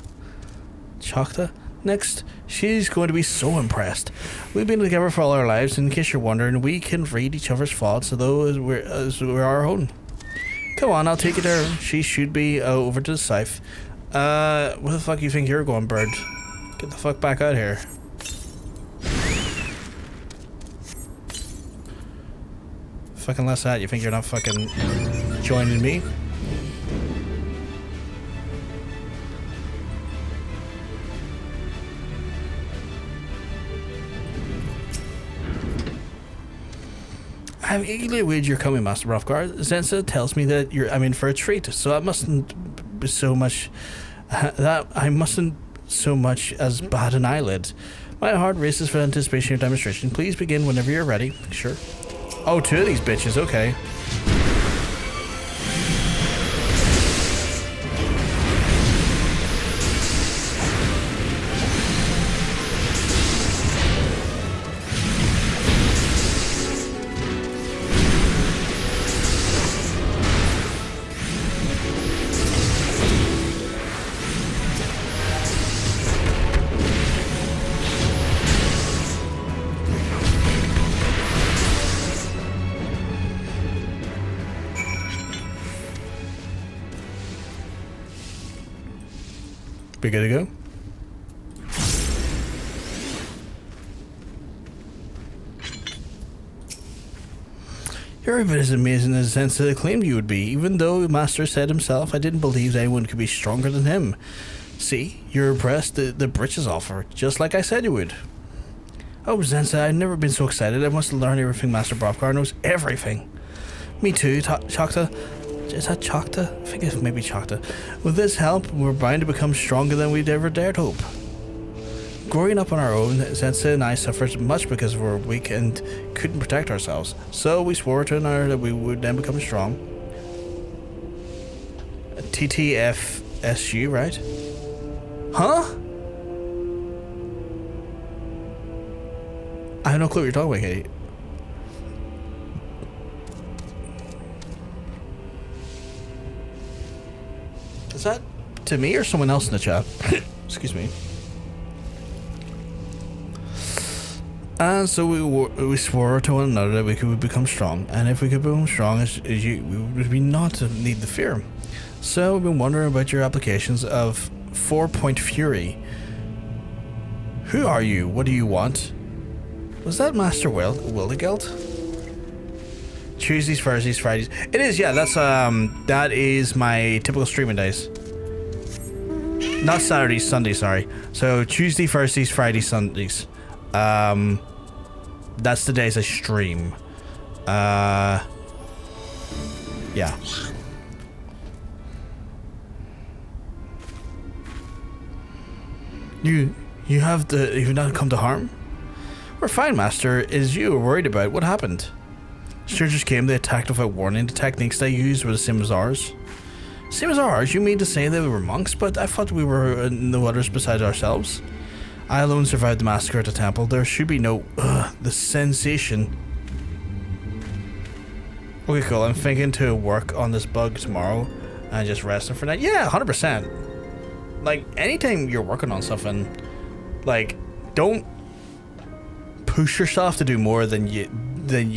Next, she's going to be so impressed. We've been together for all our lives, and in case you're wondering, we can read each other's thoughts as we're our own. Come on, I'll take you there. She should be over to the south. Where the fuck you think you're going, bird? Get the fuck back out here. Fucking less that, you think you're not fucking joining me? I'm eagerly awaiting your coming, Master Bravgar. Zensa tells me that I'm in for a treat, so I mustn't be so much so much as bat an eyelid. My heart races for anticipation of your demonstration. Please begin whenever you're ready. Sure. Oh, 2 of these bitches, okay. We good to go? You're every bit as amazing in the sense that I claimed you would be, even though Master said himself I didn't believe anyone could be stronger than him. See, you're impressed the britches offer, just like I said you would. Oh, Zensa, I've never been so excited. I must learn everything Master Brovkar knows. Everything. Me too, Chakra. Is that Chakra? I think it's maybe Chakra. With this help, we're bound to become stronger than we'd ever dared hope. Growing up on our own, Zensa and I suffered much because we were weak and couldn't protect ourselves. So we swore to another that we would then become strong. TTFSU, right? Huh? I have no clue what you're talking about, Katie. Is that to me or someone else in the chat? Excuse me. And so we swore to one another that we could become strong, and if we could become strong as you, we would be not to need the fear. So we've been wondering about your applications of 4-point fury. Who are you? What do you want? Was that Master Wildigeld? Tuesdays, Thursdays, Fridays. It is, yeah. That is my typical streaming days. Not Saturdays, Sundays. Sorry. So Tuesday, Thursdays, Fridays, Sundays. That's the days I stream. Yeah. You've not come to harm? We're fine, Master. Is you were worried about? What happened? Strangers came, they attacked without warning. The techniques they used were the same as ours. Same as ours? You mean to say they were monks? But I thought we were in the waters besides ourselves. I alone survived the massacre at the temple. There should be no... the sensation. Okay, cool. I'm thinking to work on this bug tomorrow and just resting for that. Yeah, 100%. Like, anytime you're working on something, like, don't push yourself to do more than you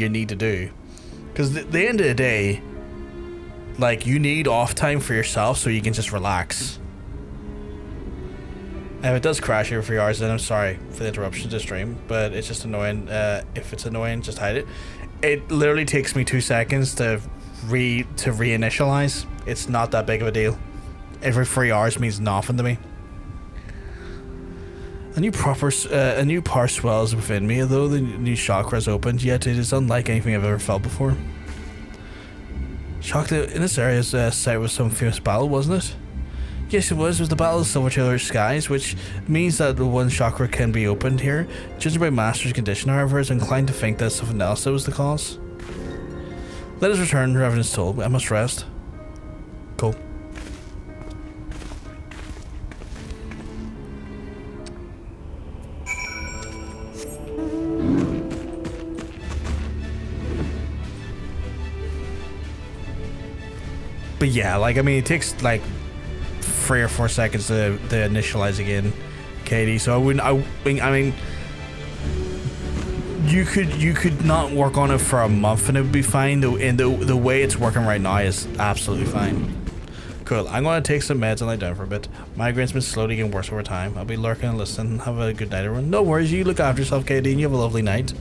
need to do. Because at the end of the day, like, you need off time for yourself so you can just relax. If it does crash every 3 hours, then I'm sorry for the interruption to stream, but it's just annoying. If it's annoying, just hide it. It literally takes me 2 seconds to reinitialize. It's not that big of a deal. Every 3 hours means nothing to me. A new power swells within me, although the new chakra has opened, yet it is unlike anything I've ever felt before. Chakra in this area is site with some famous battle, wasn't it? Yes, it was. It was the Battle of the Silver Skies, which means that the one chakra can be opened here. Judging by Master's condition, however, is inclined to think that something else that was the cause. Let us return, Reverend is told. I must rest. Cool. But yeah, like, I mean, it takes like 3 or 4 seconds to initialize again, Katie. So I mean, you could not work on it for a month and it would be fine. And the way it's working right now is absolutely fine. Cool. I'm going to take some meds and lie down for a bit. Migraine's been slowly getting worse over time. I'll be lurking and listening. Have a good night, everyone. No worries. You look after yourself, Katie, and you have a lovely night.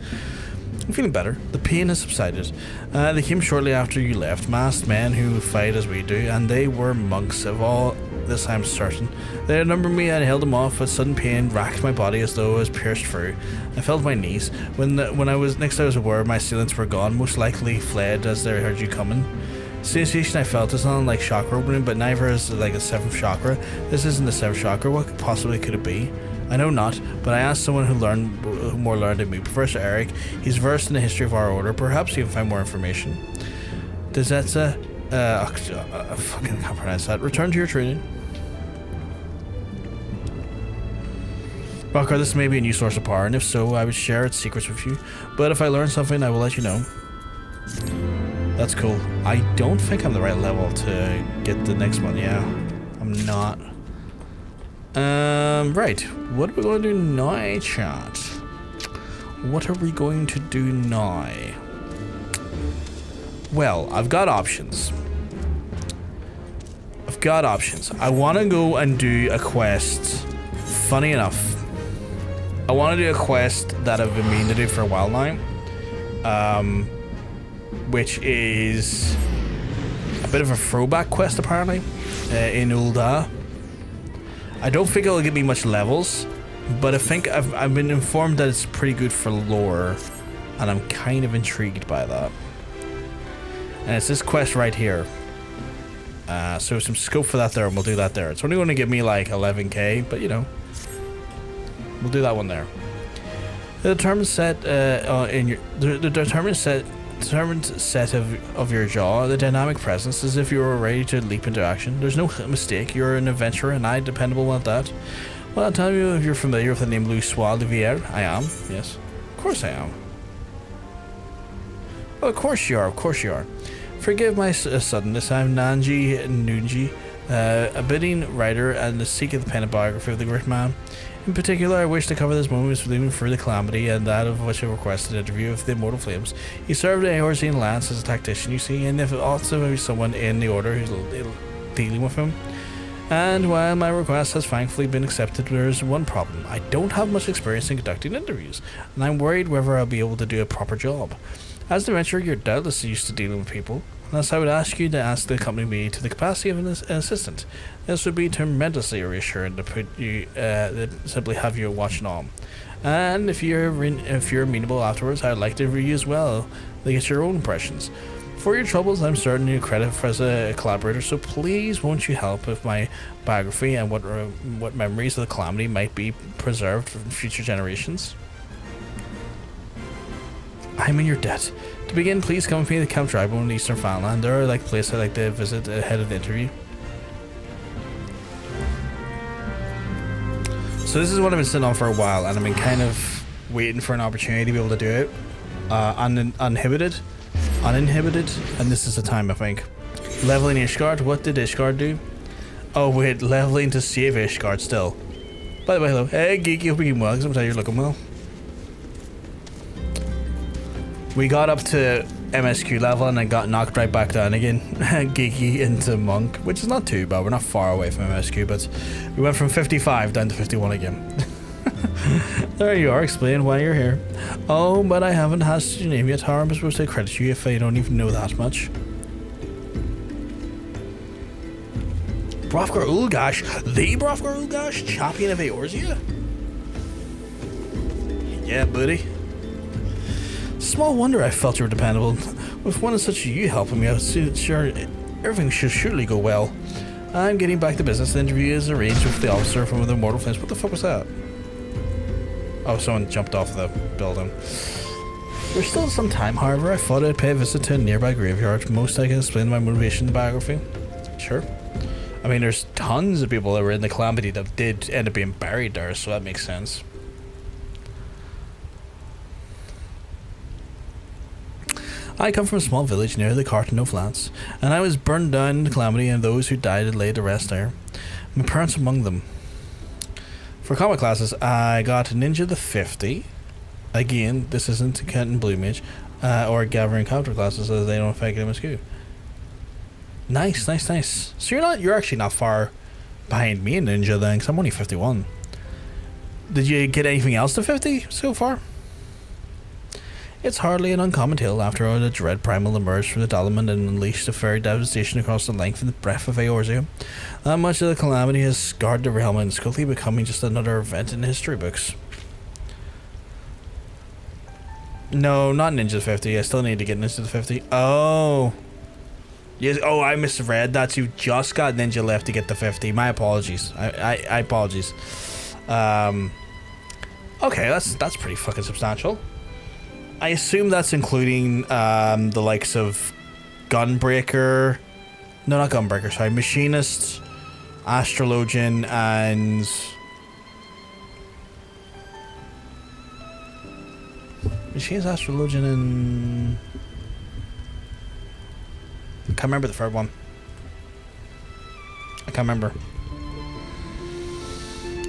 I'm feeling better. The pain has subsided. They came shortly after you left. Masked men who fight as we do, and they were monks of all this I'm certain. They outnumbered me and I held them off, but sudden pain racked my body as though it was pierced through. I fell to my knees. When I was aware my assailants were gone, most likely fled as they heard you coming. The sensation I felt is not like chakra opening, but neither is like a 7th chakra. This isn't the 7th chakra. What possibly could it be? I know not, but I asked someone who more learned than me, Professor Eric. He's versed in the history of our order. Perhaps you can find more information. Does that I fucking can't pronounce that. Return to your training. Brovkar, this may be a new source of power, and if so, I would share its secrets with you. But if I learn something, I will let you know. That's cool. I don't think I'm the right level to get the next one. Yeah, I'm not. Right. What are we going to do now, chat? What are we going to do now? Well, I've got options. I want to go and do a quest. Funny enough, I want to do a quest that I've been meaning to do for a while now. which is a bit of a throwback quest apparently in Amalj'aa. I don't think it'll give me much levels, but I think I've been informed that it's pretty good for lore, and I'm kind of intrigued by that. And it's this quest right here. So some scope for that there, and we'll do that there. It's only going to give me like 11k, but you know, we'll do that one there. The determined set determined set of your jaw, the dynamic presence, as if you were ready to leap into action. There's no mistake, you're an adventurer, and I dependable at that. Well, I'll tell you if you're familiar with the name Louisoix Leveilleur. I am, yes. Of course I am. Oh, of course you are, of course you are. Forgive my suddenness, I'm Nanji Nunji, a bidding writer and the seeker of the pen and biography of the great man. In particular, I wish to cover this moment with leaving through the calamity and that of which I requested an interview of the immortal flames. He served in Eorzine Lance as a tactician, you see, and if also maybe someone in the order who's dealing with him. And while my request has thankfully been accepted, there is one problem. I don't have much experience in conducting interviews, and I'm worried whether I'll be able to do a proper job. As an adventurer, you're doubtless used to dealing with people, unless I would ask you to ask to accompany me to the capacity of an assistant. This would be tremendously reassuring to put you, simply have you watching on. And if you're amenable afterwards, I'd like to interview you as well, to get your own impressions. For your troubles, I'm certain you credit for as a collaborator, so please won't you help with my biography and what memories of the calamity might be preserved for future generations? I'm in your debt. To begin, please come with me to Camp Drybone in Eastern Fanland. There are places I'd like to visit ahead of the interview. So this is what I've been sitting on for a while, and I've been kind of waiting for an opportunity to be able to do it. Uninhibited, and this is the time, I think. Leveling Ishgard. What did Ishgard do? Oh wait, leveling to save Ishgard still. By the way, hello. Hey Geeky, hope you're well, because I'm telling you you're looking well. We got up to MSQ level and then got knocked right back down again. Geeky into Monk, which is not too bad. We're not far away from MSQ, but we went from 55 down to 51 again. There you are, explain why you're here. Oh, but I haven't asked your name yet. How am I supposed to credit you if I don't even know that much? Brofgar Ulgash, the Brofgar Ulgash, champion of Eorzea? Yeah, buddy. Small wonder I felt you were dependable. With one such as you helping me out, sure, everything should surely go well. I'm getting back to business. The interview is arranged with the officer from the Immortal Flames. What the fuck was that? Oh, someone jumped off the building. There's still some time, however. I thought I'd pay a visit to a nearby graveyard. Most I can explain my motivation in the biography. Sure. I mean, there's tons of people that were in the calamity that did end up being buried there, so that makes sense. I come from a small village near the Carito Flats, and I was burned down in the calamity, and those who died had laid to rest there. My parents among them. For comic classes, I got Ninja the 50. Again, this isn't counting Blue Mage, or gathering counter classes as they don't affect MSQ. Nice, nice, nice. So you're actually not far behind me in Ninja then, because I'm only 51. Did you get anything else to 50 so far? It's hardly an uncommon tale after all the dread primal emerged from the Dalman and unleashed a fairy devastation across the length and the breadth of Eorzea. That much of the calamity has scarred the realm and is quickly becoming just another event in the history books. No, not Ninja 50. I still need to get Ninja 50. Oh. Yes. Oh, I misread that. You just got Ninja left to get the 50. My apologies. I apologies. Okay, that's pretty fucking substantial. I assume that's including the likes of Gunbreaker. No, not Gunbreaker, sorry. Machinist, Astrologian, and... Machinist, Astrologian, and... I can't remember the third one. I can't remember.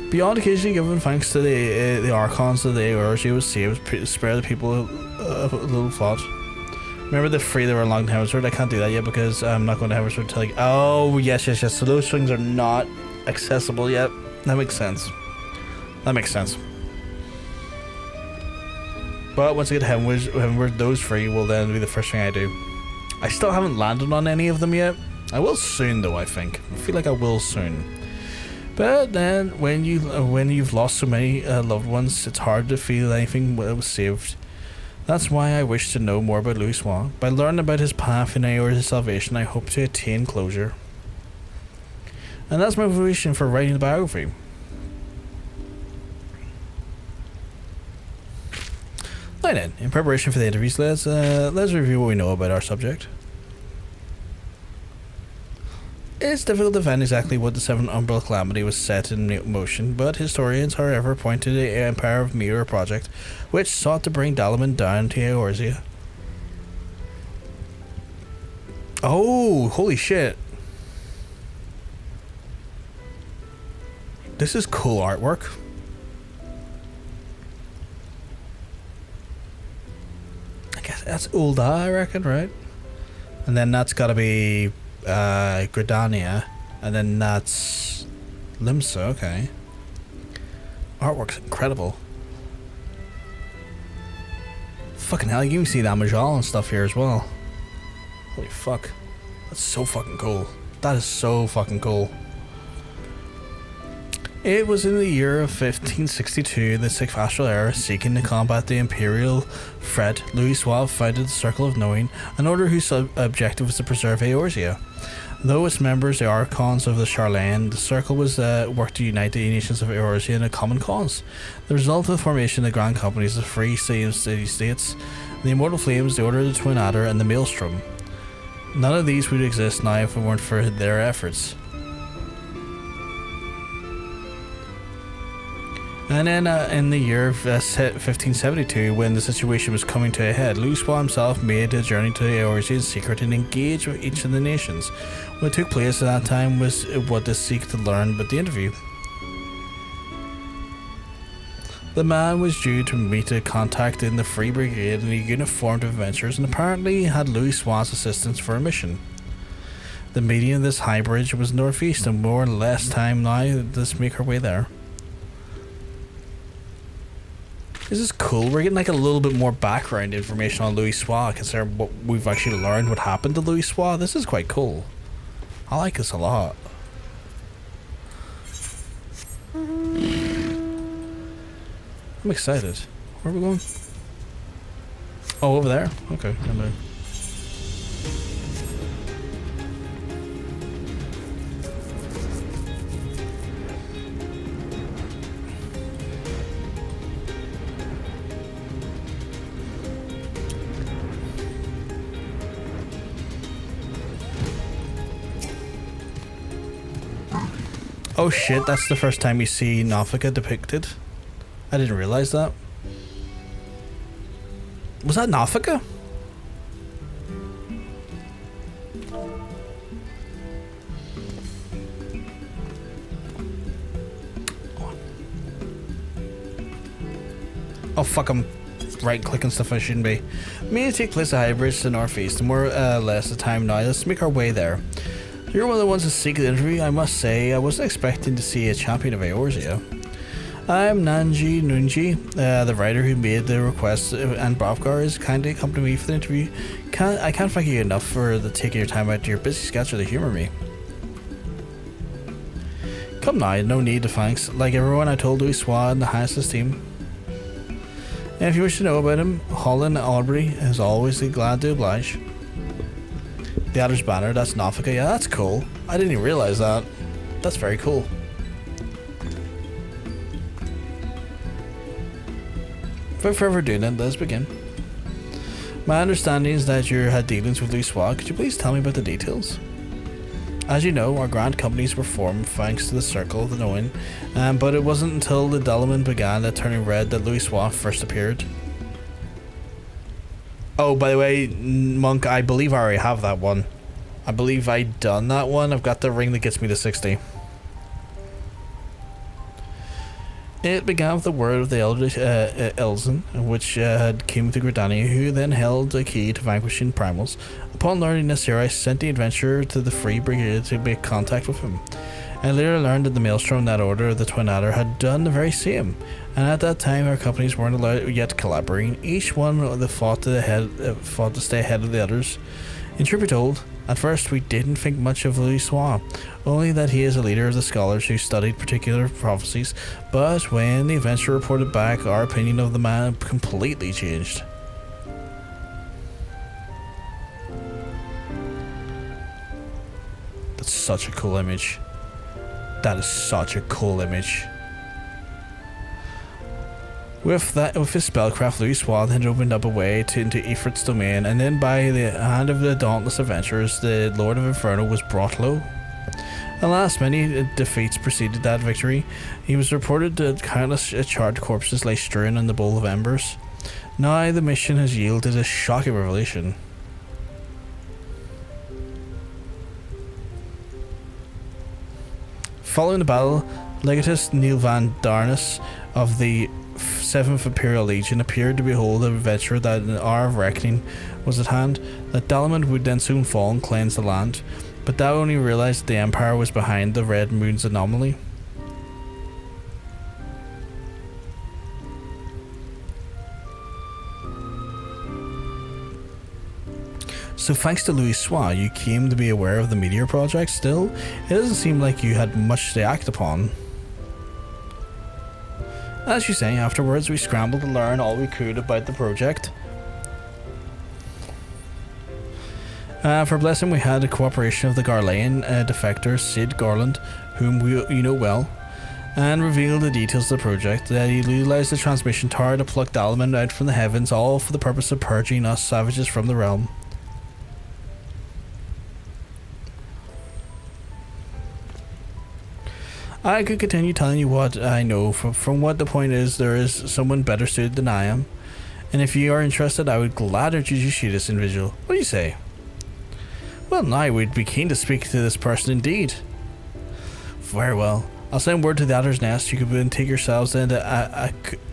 Beyond occasionally giving thanks to the Archons of the Eorzea was saved to spare the people a little thought. Remember the three that were along Heavensward? I can't do that yet because I'm not going to Heavensward until like... Oh, yes. So those things are not accessible yet. That makes sense. But once I get Heavenward, those three will then be the first thing I do. I still haven't landed on any of them yet. I will soon, though, I think. I feel like I will soon. But then, when you've lost so many loved ones, it's hard to feel anything was saved. That's why I wish to know more about Louisoix. By learning about his path in Eorzea's salvation, I hope to attain closure. And that's my motivation for writing the biography. Right then, in preparation for the interviews, let's review what we know about our subject. It's difficult to find exactly what the Seventh Umbral Calamity was set in motion, but historians, however, point to the Empire of Mirror project, which sought to bring Dalaman down to Eorzea. Oh, holy shit. This is cool artwork. I guess that's Ul'dah, I reckon, right? And then that's gotta be Gridania, and then that's Limsa. Okay, artwork's incredible. Fucking hell, you can see the Amalj'aa and stuff here as well. Holy fuck, that's so fucking cool. That is so fucking cool. It was in the year of 1562, the Sixth Astral Era, seeking to combat the Imperial threat. Louisoix founded the Circle of Knowing, an order whose objective was to preserve Eorzea. Though its members, the Archons of the Charlene, the Circle was worked to unite the nations of Eorzea in a common cause. The result of the formation of the Grand Companies, the Free City-States, the Immortal Flames, the Order of the Twin Adder, and the Maelstrom. None of these would exist now if it weren't for their efforts. And then in the year of 1572, when the situation was coming to a head, Louisoix himself made a journey to Eorzea in secret and engaged with each of the nations. What took place at that time was what they seek to learn about the interview. The man was due to meet a contact in the Free Brigade and a unit formed of adventurers, and apparently had Louisoix's assistance for a mission. The median of this high bridge was northeast, and more or less time now to make our way there. This is cool. We're getting like a little bit more background information on Louisoix, considering what we've actually learned what happened to Louisoix. This is quite cool. I like this a lot. I'm excited. Where are we going? Oh, over there? Okay, never mind. Oh shit, that's the first time you see Nafika depicted. I didn't realize that. Was that Nafika? Oh fuck, I'm right clicking stuff I shouldn't be. May take place at Highbridge to the northeast, and more or less the time now. Let's make our way there. You're one of the ones to seek the interview. I must say, I wasn't expecting to see a champion of Eorzea. I'm Nanji Nunji, the writer who made the request, and Brovgar is kindly accompanying me for the interview. I can't thank you enough for taking your time out of your busy schedule to humour me. Come now, no need to thanks. Like everyone, I told Louisoix in the highest esteem. And if you wish to know about him, Holland Aubrey is always glad to oblige. The Adder's banner, that's Nafika. Yeah, that's cool. I didn't even realize that. That's very cool. Without further ado then, let's begin. My understanding is that you had dealings with Louisoix. Could you please tell me about the details? As you know, our grand companies were formed thanks to the Circle of the Knowing, but it wasn't until the Dalaman began at turning red that Louisoix first appeared. Oh, by the way, Monk, I believe I already have that one. I believe I done that one. I've got the ring that gets me to 60. It began with the word of the elder Elzen, which had came to Gridania, who then held a key to vanquishing primals. Upon learning this, I sent the adventurer to the Free Brigade to make contact with him. I later learned that the Maelstrom, that order of the Twin Adder, had done the very same, and at that time our companies weren't allowed yet collaborating. Each one fought to stay ahead of the others. In truth be told, at first we didn't think much of Louisoix, only that he is a leader of the scholars who studied particular prophecies, but when the adventure reported back, our opinion of the man completely changed. That's such a cool image. That is such a cool image. With his spellcraft, Louisoix had opened up a way into Ifrit's domain, and then by the hand of the dauntless adventurers, the Lord of Inferno was brought low. Alas, many defeats preceded that victory. He was reported that countless charred corpses lay strewn in the bowl of embers. Now the mission has yielded a shocking revelation. Following the battle, Legatus Neil Van Darnus of the 7th Imperial Legion appeared to behold the adventure that an hour of reckoning was at hand, that Dalamud would then soon fall and cleanse the land, but thou only realized that the Empire was behind the Red Moon's anomaly. So thanks to Louisoix, you came to be aware of the Meteor Project still? It doesn't seem like you had much to act upon. As you say, afterwards we scrambled to learn all we could about the project. For blessing, we had the cooperation of the Garlean defector Sid Garland, whom you know well, and revealed the details of the project, that he utilized the transmission tower to pluck Dalamud out from the heavens, all for the purpose of purging us savages from the realm. I could continue telling you what I know. From what the point is, there is someone better suited than I am. And if you are interested, I would gladly introduce you to this individual. What do you say? Well, now we'd be keen to speak to this person indeed. Very well. I'll send word to the Adder's Nest. You can take yourselves into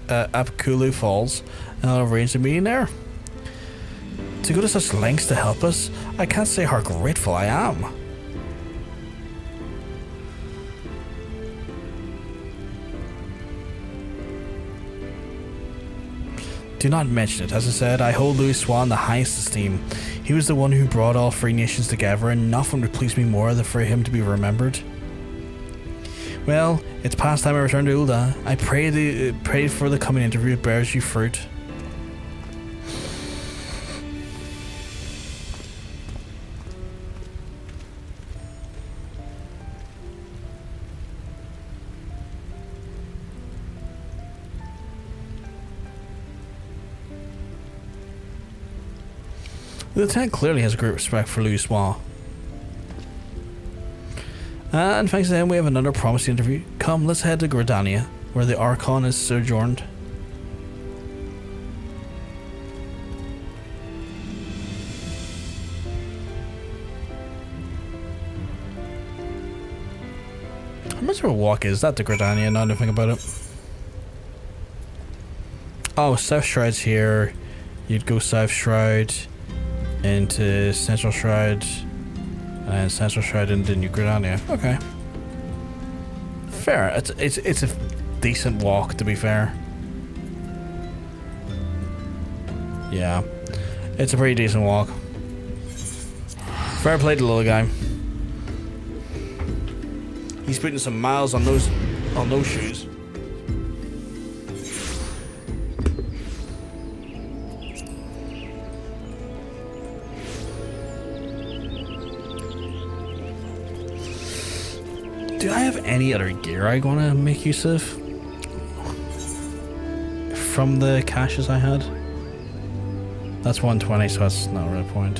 Apakulu Falls, and I'll arrange a meeting there. To go to such lengths to help us, I can't say how grateful I am. Do not mention it. As I said, I hold Louisoix in the highest esteem. He was the one who brought all three nations together, and nothing would please me more than for him to be remembered. Well, it's past time I return to Ul'dah. I pray for the coming interview bears you fruit. The lieutenant clearly has a great respect for Louisoix. And thanks to him, we have another promising interview. Come, let's head to Gridania, where the Archon is sojourned. How much of a walk is that to Gridania, now that I think about it? Oh, South Shroud's here. You'd go South Shroud into Central Shroud, and Central Shroud into New Gridania. Okay. Fair. It's a decent walk, to be fair. Yeah. It's a pretty decent walk. Fair play to the little guy. He's putting some miles on those shoes. Do I have any other gear I want to make use of from the caches I had? That's 120, so that's not really a point.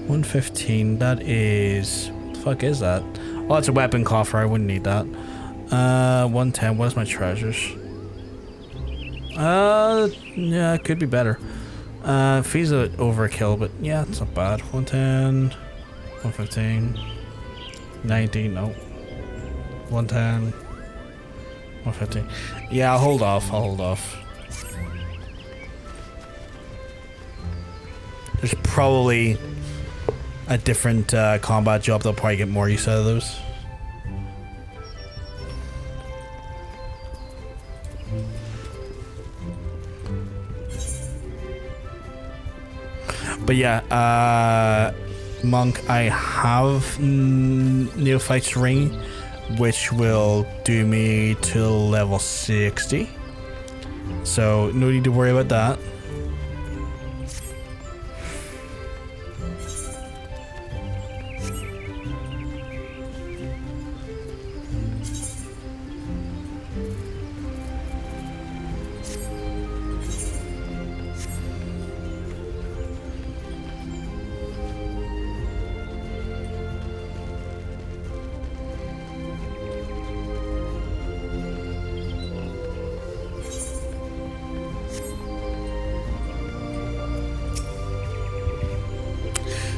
115, that is... What the fuck is that? Oh, it's a weapon coffer, I wouldn't need that. 110, what is my treasures? Yeah, it could be better. Fees a overkill, but yeah, it's not bad. 110, 115... 90, no. 110. 150. Yeah, I'll hold off. There's probably a different combat job that'll probably get more use out of those. But yeah, Monk, I have Neophyte's Ring, which will do me till level 60. So no need to worry about that.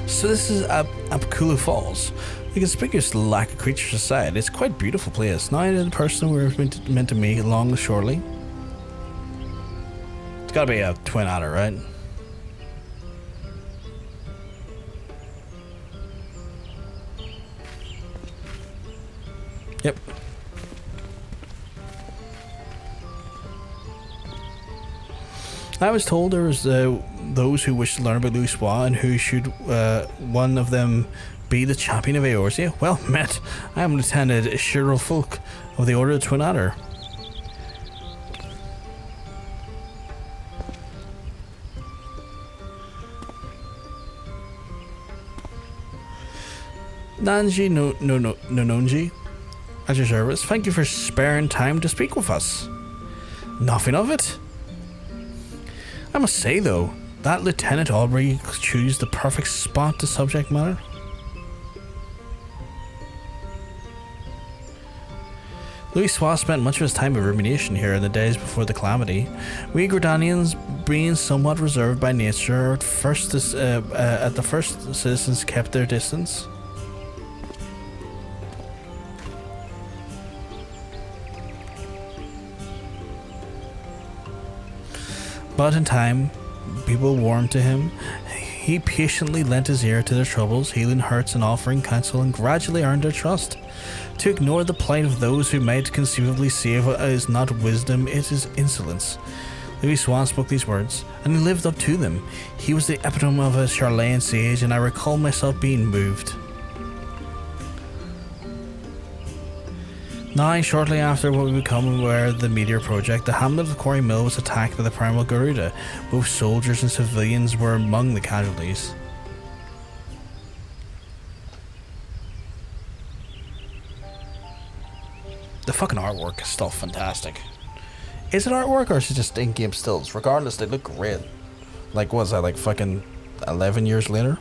So this is Apakulu Falls. The conspicuous lack of creatures aside, it's quite a beautiful place. Now the person we're meant to meet long and shortly. It's gotta be a twin adder, right? Yep. I was told there was those who wish to learn about Louisoix and who should one of them be the champion of Eorzea. Well met. I am Lieutenant Shiro Folk of the Order of Twin Adder. Nanji no Nonji, at your service. Thank you for sparing time to speak with us. Nothing of it. I must say though, that Lieutenant Aubrey chose the perfect spot to subject matter. Louisoix spent much of his time of rumination here in the days before the calamity. We Gordanians, being somewhat reserved by nature, at the first citizens kept their distance. But in time, people warmed to him. He patiently lent his ear to their troubles, healing hurts and offering counsel, and gradually earned their trust. To ignore the plight of those who might conceivably save is not wisdom, it is insolence. Louisoix spoke these words, and he lived up to them. He was the epitome of a Charlayan sage, and I recall myself being moved. Now, shortly after what we become aware of the Meteor Project, the hamlet of Quarry Mill was attacked by the primal Garuda. Both soldiers and civilians were among the casualties. The fucking artwork is still fantastic. Is it artwork or is it just in-game stills? Regardless, they look great. Like, what was that, like fucking 11 years later?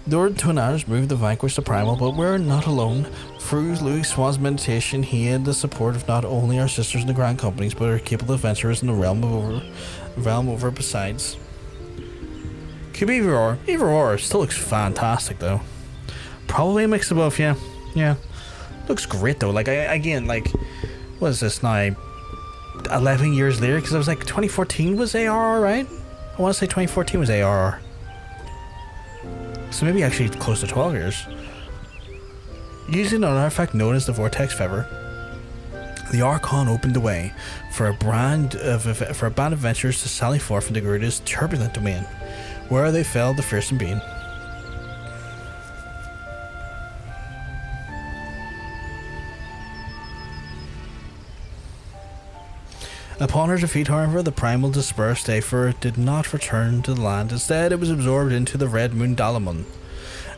The Order of Twin Adders moved the vanquished to Primal, but we're not alone. Through Louisoix's meditation, he had the support of not only our sisters in the Grand Companies, but our capable adventurers in the realm over besides. Could be either or. Still looks fantastic though. Probably a mix of both, yeah. Yeah. Looks great though. Like, what is this now? 11 years later? Because I was like, 2014 was ARR, right? I want to say 2014 was ARR. So maybe actually close to 12 years. Using an artifact known as the Vortex Feather, the Archon opened the way for a band of adventurers to sally forth into Garuda's turbulent domain, where they felled the fearsome being. Upon her defeat, however, the primal dispersed Aether did not return to the land. Instead, it was absorbed into the Red Moon Dalamon.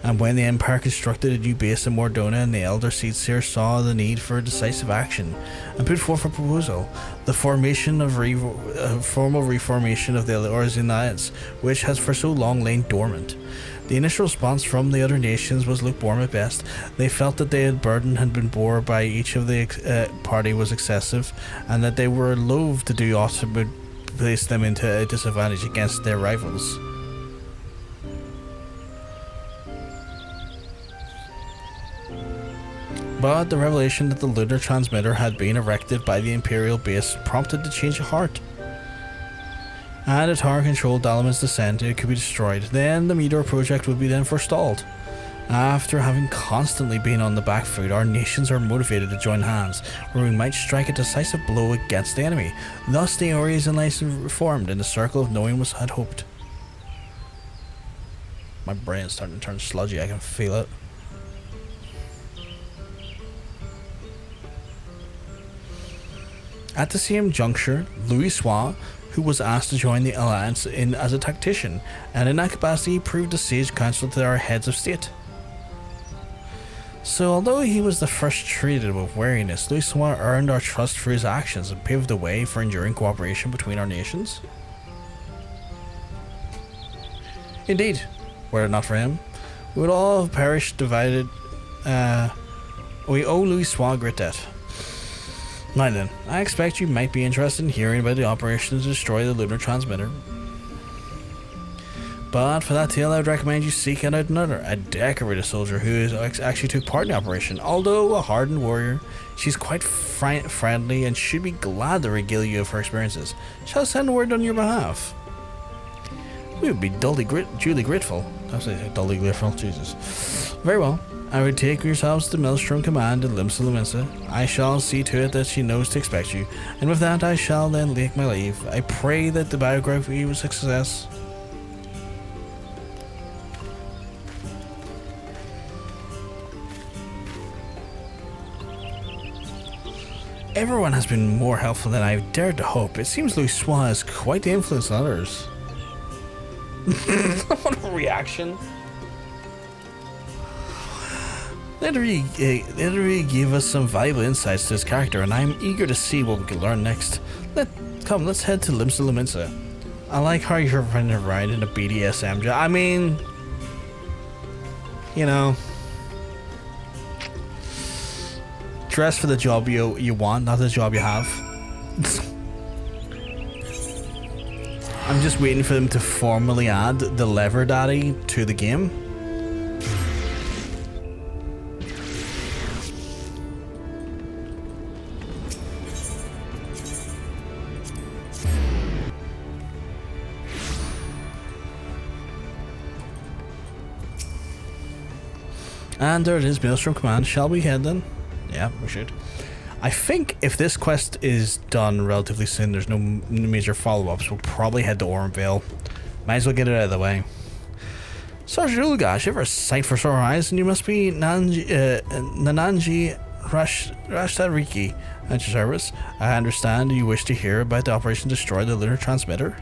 And when the Empire constructed a new base in Mordona, and the Elder Seedseer saw the need for decisive action and put forth a proposal, the formation of formal reformation of the Eorzea Alliance, which has for so long lain dormant. The initial response from the other nations was lukewarm at best. They felt that the burden had been borne by each of the party was excessive, and that they were loath to do aught to place them into a disadvantage against their rivals. But the revelation that the lunar transmitter had been erected by the Imperial base prompted the change of heart. And a tower-controlled Dalaman's descent, it could be destroyed. Then the Meteor Project would be then forestalled. After having constantly been on the back foot, our nations are motivated to join hands, where we might strike a decisive blow against the enemy. Thus the Eorzea Alliance formed in the circle of knowing was had hoped. My brain's starting to turn sludgy, I can feel it. At the same juncture, Louisoix, who was asked to join the Alliance as a tactician, and in that capacity proved a sage counsel to our heads of state. So although he was the first treated with wariness, Louisoix earned our trust for his actions and paved the way for enduring cooperation between our nations. Indeed, were it not for him, we would all have perished divided. We owe Louisoix a great debt. Now then, I expect you might be interested in hearing about the operation to destroy the lunar transmitter. But for that tale, I would recommend you seek out another, a decorated soldier who actually took part in the operation. Although a hardened warrior, she's quite friendly and should be glad to regale you of her experiences. Shall I send word on your behalf? We would be duly grateful. I say dully grateful, Jesus. Very well. I would take yourselves to Maelstrom Command in Limsa. I shall see to it that she knows to expect you, and with that I shall then take my leave. I pray that the biography was a success. Everyone has been more helpful than I've dared to hope. It seems Louisoix has quite the influence on others. What a reaction. Literally gave us some valuable insights to his character, and I'm eager to see what we can learn next. Let's head to Limsa. I like how you're running around in a BDSM job. I mean, you know, dress for the job you want, not the job you have. I'm just waiting for them to formally add the lever daddy to the game. And there it is, Maelstrom Command. Shall we head then? Yeah, we should. I think if this quest is done relatively soon, there's no major follow-ups, we'll probably head to Aurum Vale. Might as well get it out of the way. Sergeant Ulgash, you have a sight for sore eyes, and you must be Nananji Rashtariki at your service. I understand you wish to hear about the operation to destroy the lunar transmitter.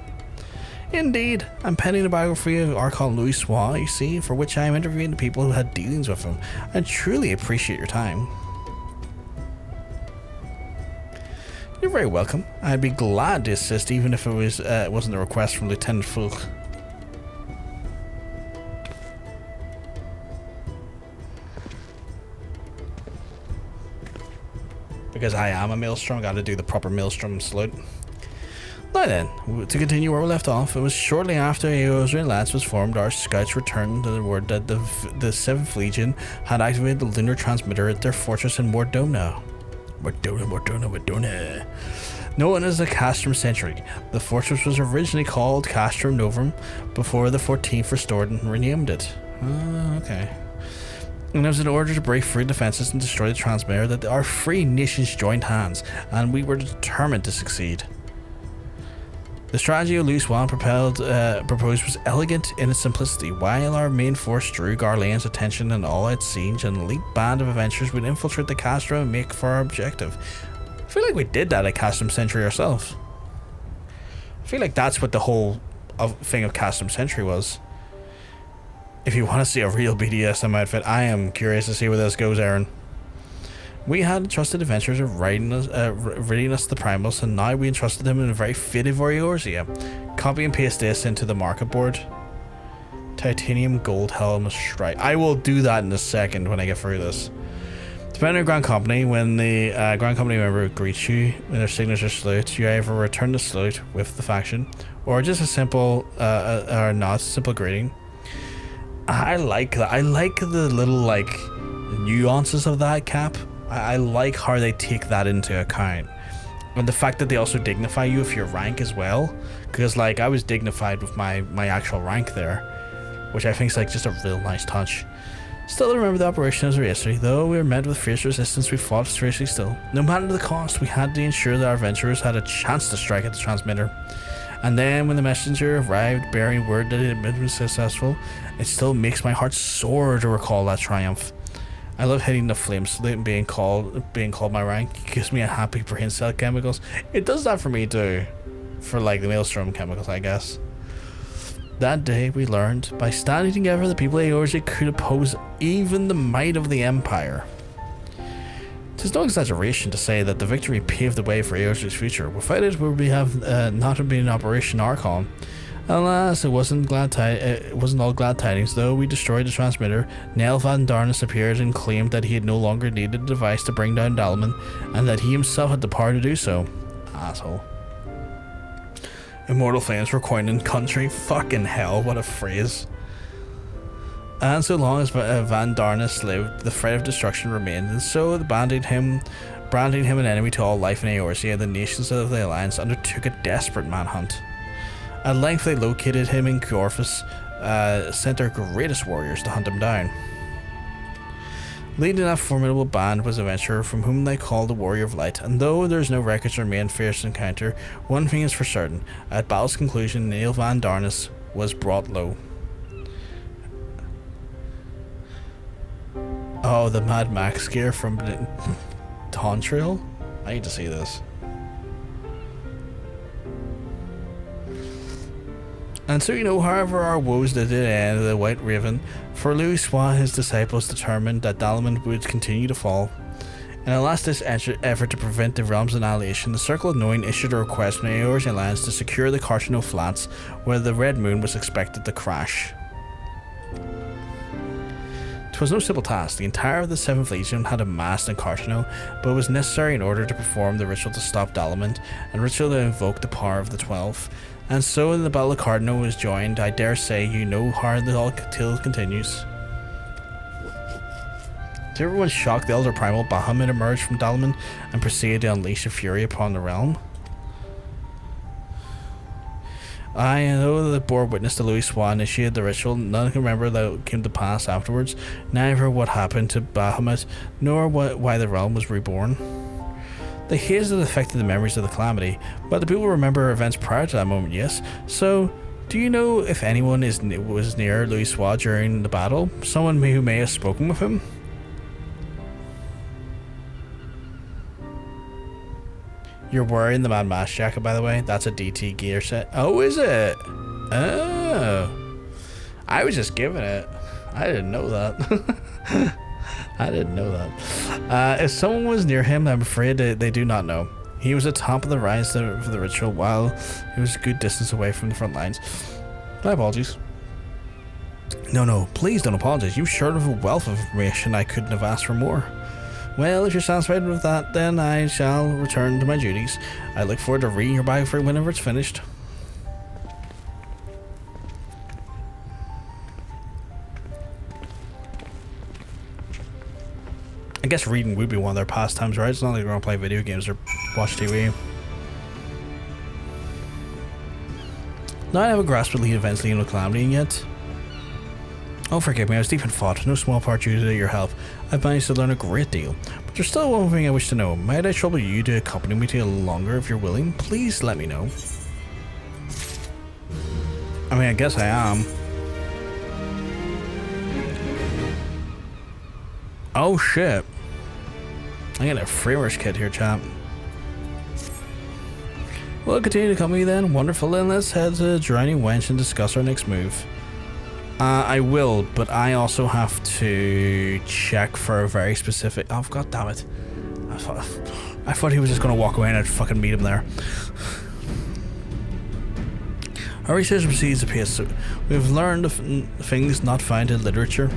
Indeed, I'm penning the biography of Archon Louisoix, you see, for which I am interviewing the people who had dealings with him. I truly appreciate your time. You're very welcome. I'd be glad to assist, even if it wasn't a request from Lieutenant Fulk. Because I am a Maelstrom, gotta do the proper Maelstrom salute. Now then, to continue where we left off, it was shortly after AO's Lance was formed, our scouts returned to the word that the 7th Legion had activated the lunar transmitter at their fortress in Mordona. Known as the Castrum Century, the fortress was originally called Castrum Novum before the 14th restored and renamed it. Okay. And it was in order to break free defenses and destroy the transmitter that our three nations joined hands, and we were determined to succeed. The strategy Louisoix proposed was elegant in its simplicity. While our main force drew Garlean's attention and all-out siege, an elite band of adventurers would infiltrate the Castrum and make for our objective. I feel like we did that at Castrum Century ourselves. I feel like that's what the whole thing of Castrum Century was. If you want to see a real BDSM outfit, I am curious to see where this goes, Aaron. We had trusted adventurers of ridding us the primals, and now we entrusted them in a very fitted Eorzea. Copy and paste this into the market board. Titanium gold helm strike. I will do that in a second when I get through this. Depending on Grand Company, when the Grand Company member greets you in their signature salute, you either return the salute with the faction, or just a simple, or not simple greeting. I like that. I like the little like nuances of that, Cap. I like how they take that into account, and the fact that they also dignify you with your rank as well, because like I was dignified with my actual rank there, which I think is like just a real nice touch. Still, I remember the operation as a history. Though we were met with fierce resistance, we fought fiercely still. No matter the cost, we had to ensure that our adventurers had a chance to strike at the transmitter, And then when the messenger arrived bearing word that it had been successful, it still makes my heart soar to recall that triumph. I love hitting the flame salute and being called my rank. It gives me a happy brain cell chemicals. It does that for me too. For like the Maelstrom chemicals, I guess. That day we learned, by standing together, the people of Eorzea could oppose even the might of the Empire. Tis no exaggeration to say that the victory paved the way for Eorzea's future. Without it, would we have not have been in Operation Archon. Alas, it wasn't all glad tidings. Though we destroyed the transmitter, Nel Van Darnus appeared and claimed that he had no longer needed a device to bring down Dalman, and that he himself had the power to do so. Asshole. Immortal flames were coined in country. Fucking hell, what a phrase. And so long as Van Darnus lived, the threat of destruction remained, and so branding him an enemy to all life in Eorzea, the nations of the Alliance undertook a desperate manhunt. At length they located him in Coerthas, sent their greatest warriors to hunt him down. Leading that formidable band was a venturer from whom they called the Warrior of Light, and though there's no records of remain fierce encounter, one thing is for certain: at battle's conclusion, Neil Van Darnus was brought low. Oh, the Mad Max gear from Tontrail? I need to see this. And so, however our woes did end the White Raven, for Louisoix and his disciples determined that Dalman would continue to fall. In a last-ditch effort to prevent the realm's annihilation, the Circle of Knowing issued a request from the Eorzea Alliance to secure the Carito Flats, where the Red Moon was expected to crash. 'Twas no simple task. The entire of the 7th Legion had amassed in Carito, but it was necessary in order to perform the ritual to stop Dalman, and ritual to invoke the power of the 12. And so when the Battle of Carito was joined, I dare say you know how the tale continues. To everyone's shock, the Elder Primal Bahamut emerged from Dalman and proceeded to unleash a fury upon the realm. I know that bore witness to Louisoix initiated the ritual. None can remember that came to pass afterwards, neither what happened to Bahamut, nor why the realm was reborn. The haze had affected the memories of the calamity, but the people remember events prior to that moment, yes. So, do you know if anyone was near Louisoix during the battle? Someone who may have spoken with him? You're wearing the Mad Max jacket, by the way. That's a DT gear set. Oh, is it? Oh. I was just giving it. I didn't know that. I didn't know that. If someone was near him, I'm afraid they do not know. He was at the top of the rise for the ritual while he was a good distance away from the front lines. My apologies. No, please don't apologize. You shared with a wealth of information. I couldn't have asked for more. Well, if you're satisfied with that, then I shall return to my duties. I look forward to reading your biography whenever it's finished. I guess reading would be one of their pastimes, right? It's not like they're gonna play video games or watch TV. Now I have a grasp of the events leading to Calamity yet. Oh, forgive me, I was deep in thought, no small part due to your help. I've managed to learn a great deal, but there's still one thing I wish to know. Might I trouble you to accompany me to longer if you're willing? Please let me know. I mean, I guess I am. Oh shit. I got a framers kit here, chap. Well, continue to accompany then. Wonderful, then let's head to Drowning Wench and discuss our next move. I will, but I also have to check for a very specific... Oh, god damn it. I thought he was just going to walk away and I'd fucking meet him there. Our research proceeds apace. We've learned of things not found in literature.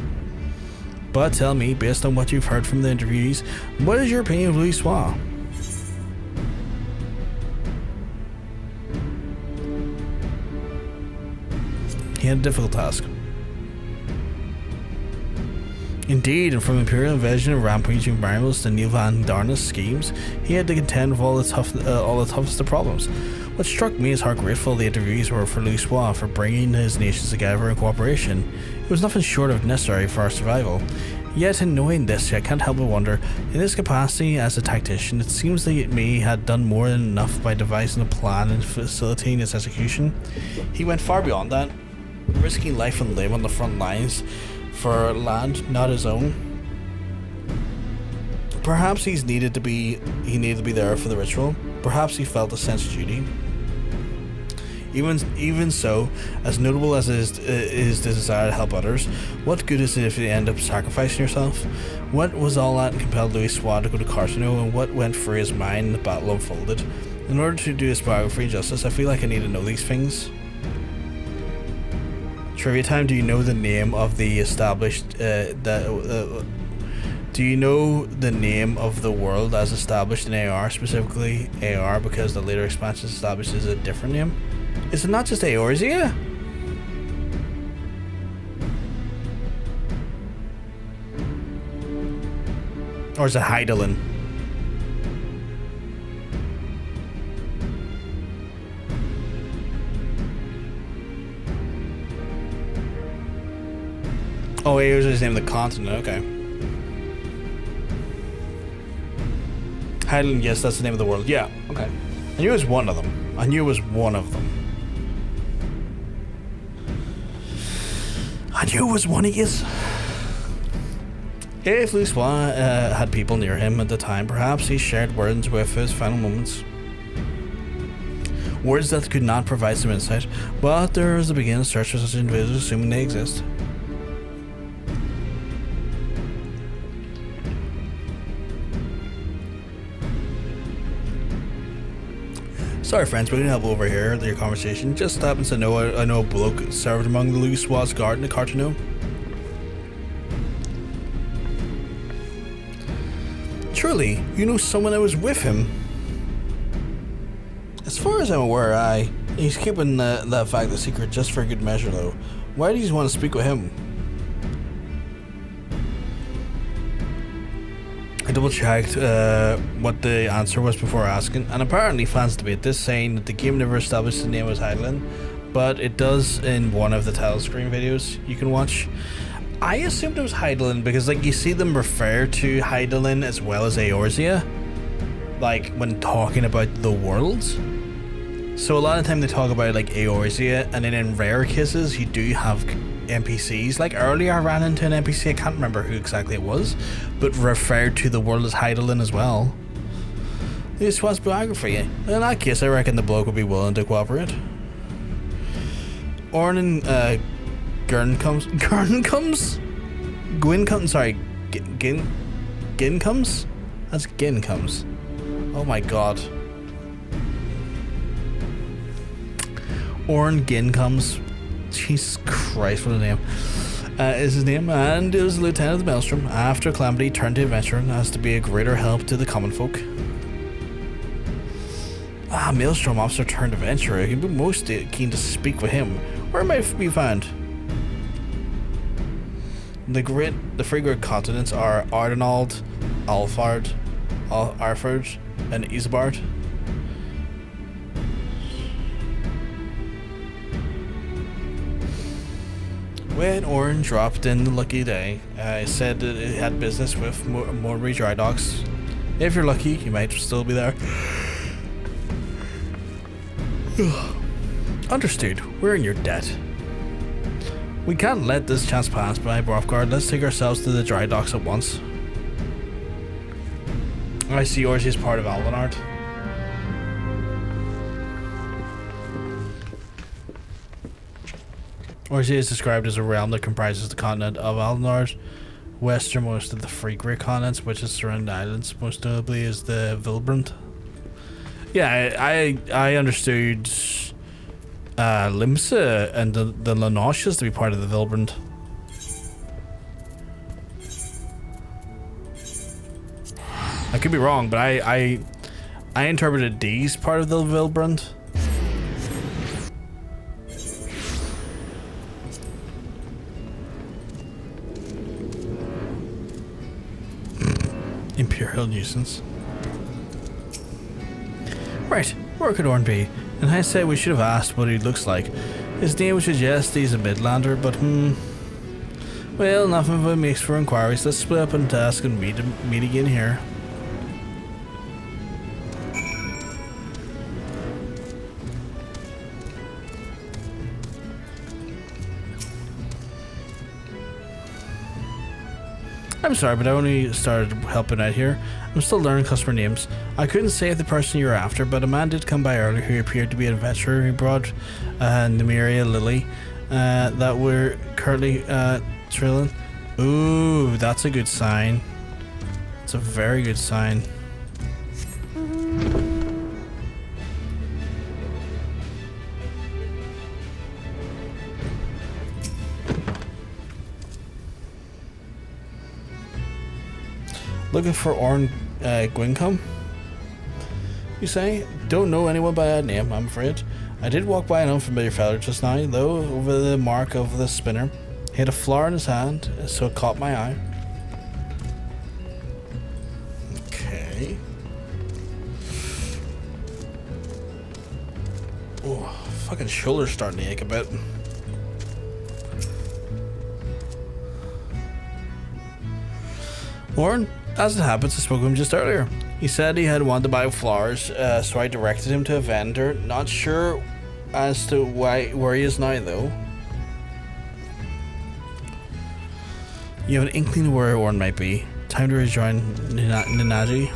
But tell me, based on what you've heard from the interviewees, what is your opinion of Louisoix? He had a difficult task. Indeed, and from Imperial invasion and rampaging primals to Neil Van Darnus schemes, he had to contend with all the toughest of problems. What struck me is how grateful the interviewees were for Louisoix for bringing his nations together in cooperation. It was nothing short of necessary for our survival. Yet in knowing this, I can't help but wonder, in his capacity as a tactician, it seems that he had done more than enough by devising a plan and facilitating its execution. He went far beyond that, risking life and limb on the front lines for land not his own. Perhaps he needed to be there for the ritual. Perhaps he felt a sense of duty. Even so, as notable as is the desire to help others, what good is it if you end up sacrificing yourself? What was all that compelled Louisoix to go to Carito, and what went through his mind the battle unfolded? In order to do his biography justice, I feel like I need to know these things. Trivia time: do you know the name of the established do you know the name of the world as established in AR, specifically AR, because the later expansions establishes a different name? Is it not just Eorzea? Or is it Hydaelyn? Oh, Eorzea is the name of the continent, okay. Hydaelyn, yes, that's the name of the world. Yeah, okay. I knew it was one of them. I knew it was one of them. I knew it was one of his. If Louisoix had people near him at the time, perhaps he shared words with his final moments. Words that could not provide some insight, but there is a beginning search for such individuals, assuming they exist. Sorry friends, we can help over here your conversation. Just happens to know I know a bloke served among the Louisoix garden at Carito. Surely, you know someone that was with him. As far as I'm aware, he's keeping that fact a secret just for good measure though. Why do you want to speak with him? I double checked what the answer was before asking, and apparently fans debate this, saying that the game never established the name as Hydaelyn, but it does in one of the title screen videos you can watch. I assumed it was Hydaelyn because like you see them refer to Hydaelyn as well as Eorzea, like when talking about the worlds. So a lot of the time they talk about like Eorzea, and then in rare cases you do have NPCs. Like earlier I ran into an NPC, I can't remember who exactly it was, but referred to the world as Hydaelyn as well. This was biography. In that case, I reckon the bloke would be willing to cooperate. Aurum and Gin comes. That's Gin comes. Oh my god. Aurum Gin comes. Jesus Christ, what a name. Is his name, and it was the lieutenant of the Maelstrom. After Calamity turned to adventure as to be a greater help to the common folk. Maelstrom officer turned adventurer. He'd be most keen to speak with him. Where might be found? The three great continents are Ardenald, Alfard, Arford, and Ishgard. When Aurum dropped in the lucky day, I said that it had business with Morbri dry docks. If you're lucky, you might still be there. Understood. We're in your debt. We can't let this chance pass by, Hrothgar. Let's take ourselves to the dry docks at once. I see yours is part of Aldenard. Eorzea is described as a realm that comprises the continent of Aldenard, westernmost of the three great continents, which is surrounding islands, most notably is the Vilbrand. Yeah, I understood Limsa and the Louisoix to be part of the Vilbrand. I could be wrong, but I interpreted D's part of the Vilbrand. Imperial nuisance. Right, where could Aurum be? And I say we should have asked what he looks like. His name would suggest he's a Midlander, but Well, nothing but makes for inquiries. Let's split up on Dusk and meet again here. I'm sorry, but I only started helping out here. I'm still learning customer names. I couldn't say the person you're after, but a man did come by earlier who appeared to be an adventurer who brought Nymeria Lily that we're currently trilling. Ooh, that's a good sign. It's a very good sign. Looking for Aurum Gwyncombe, you say? Don't know anyone by that name, I'm afraid. I did walk by an unfamiliar fellow just now, though, over the mark of the spinner. He had a flower in his hand, so it caught my eye. Okay. Oh, fucking shoulder's starting to ache a bit. Aurum? As it happens, I spoke to him just earlier. He said he had wanted to buy flowers, so I directed him to a vendor. Not sure as to where he is now, though. You have an inkling of where Aurum might be. Time to rejoin Nanaji.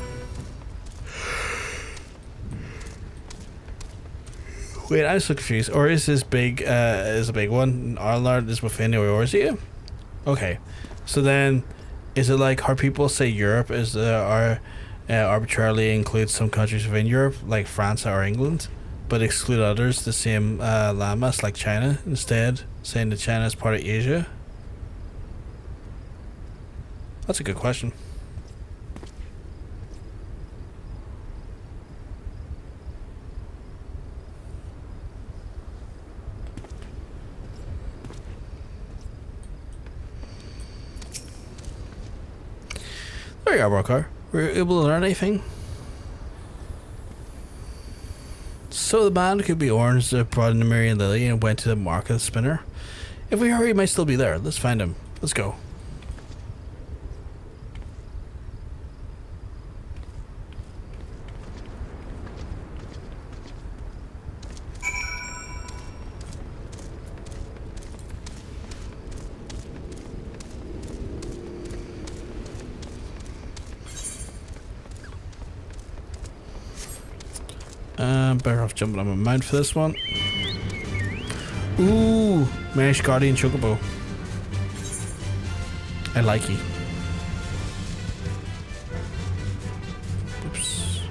Wait, I'm so confused. Or is this big, is a big one? Arlard is within or is he? Okay, so then... Is it like how people say Europe is arbitrarily includes some countries within Europe, like France or England, but exclude others, the same landmass like China, instead saying that China is part of Asia? That's a good question. There you are, Brokar. Were you able to learn anything? So the band could be orange that brought in Nymeria Lily and went to the market spinner. If we hurry, he might still be there. Let's find him. Let's go. Better off jumping on my mount for this one. Ooh, Ishgard and Chocobo. I like it. Oops.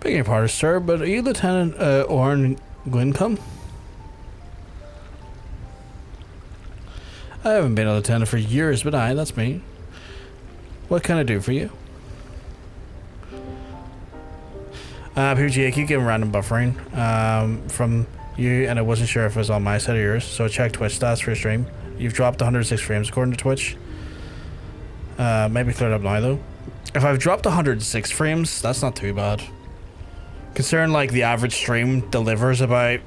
Begging your pardon, sir, but are you Lieutenant Aurum Gwyncombe? I haven't been a lieutenant for years, but that's me. What can I do for you? PG, I keep getting random buffering from you, and I wasn't sure if it was on my side or yours, so I checked Twitch stats for your stream. You've dropped 106 frames according to Twitch. Maybe cleared up now, though. If I've dropped 106 frames, that's not too bad. Considering like the average stream delivers about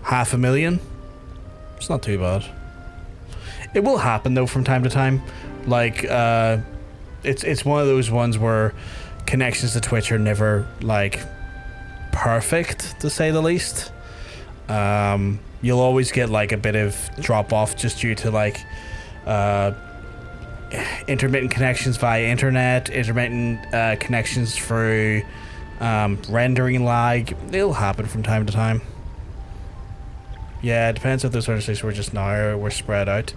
500,000, it's not too bad. It will happen though from time to time. Like it's one of those ones where connections to Twitch are never like perfect, to say the least. You'll always get like a bit of drop off just due to like intermittent connections via internet, intermittent connections through rendering lag. It'll happen from time to time. Yeah, it depends if those 106 were just now or were spread out.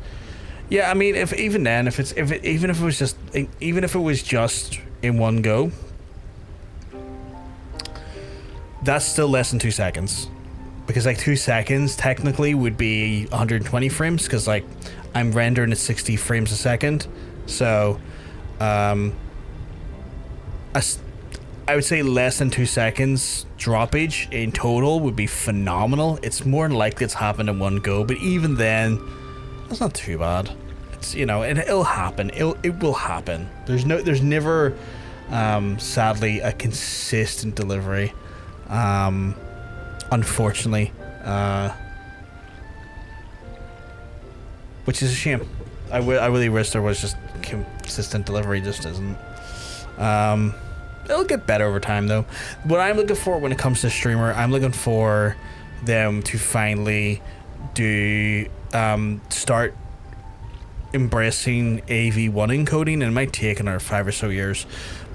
Yeah, I mean, even if it was just in one go, that's still less than 2 seconds. Because like 2 seconds technically would be 120 frames, because like I'm rendering at 60 frames a second. So I would say less than 2 seconds droppage in total would be phenomenal. It's more than likely it's happened in one go, but even then, that's not too bad. It's, you know, it'll happen. It will happen. There's never sadly a consistent delivery. Unfortunately, which is a shame. I really wish there was just consistent delivery. Just isn't. It'll get better over time, though. What I'm looking for when it comes to streamer, I'm looking for them to finally start embracing AV1 encoding, and it might take another 5 or so years.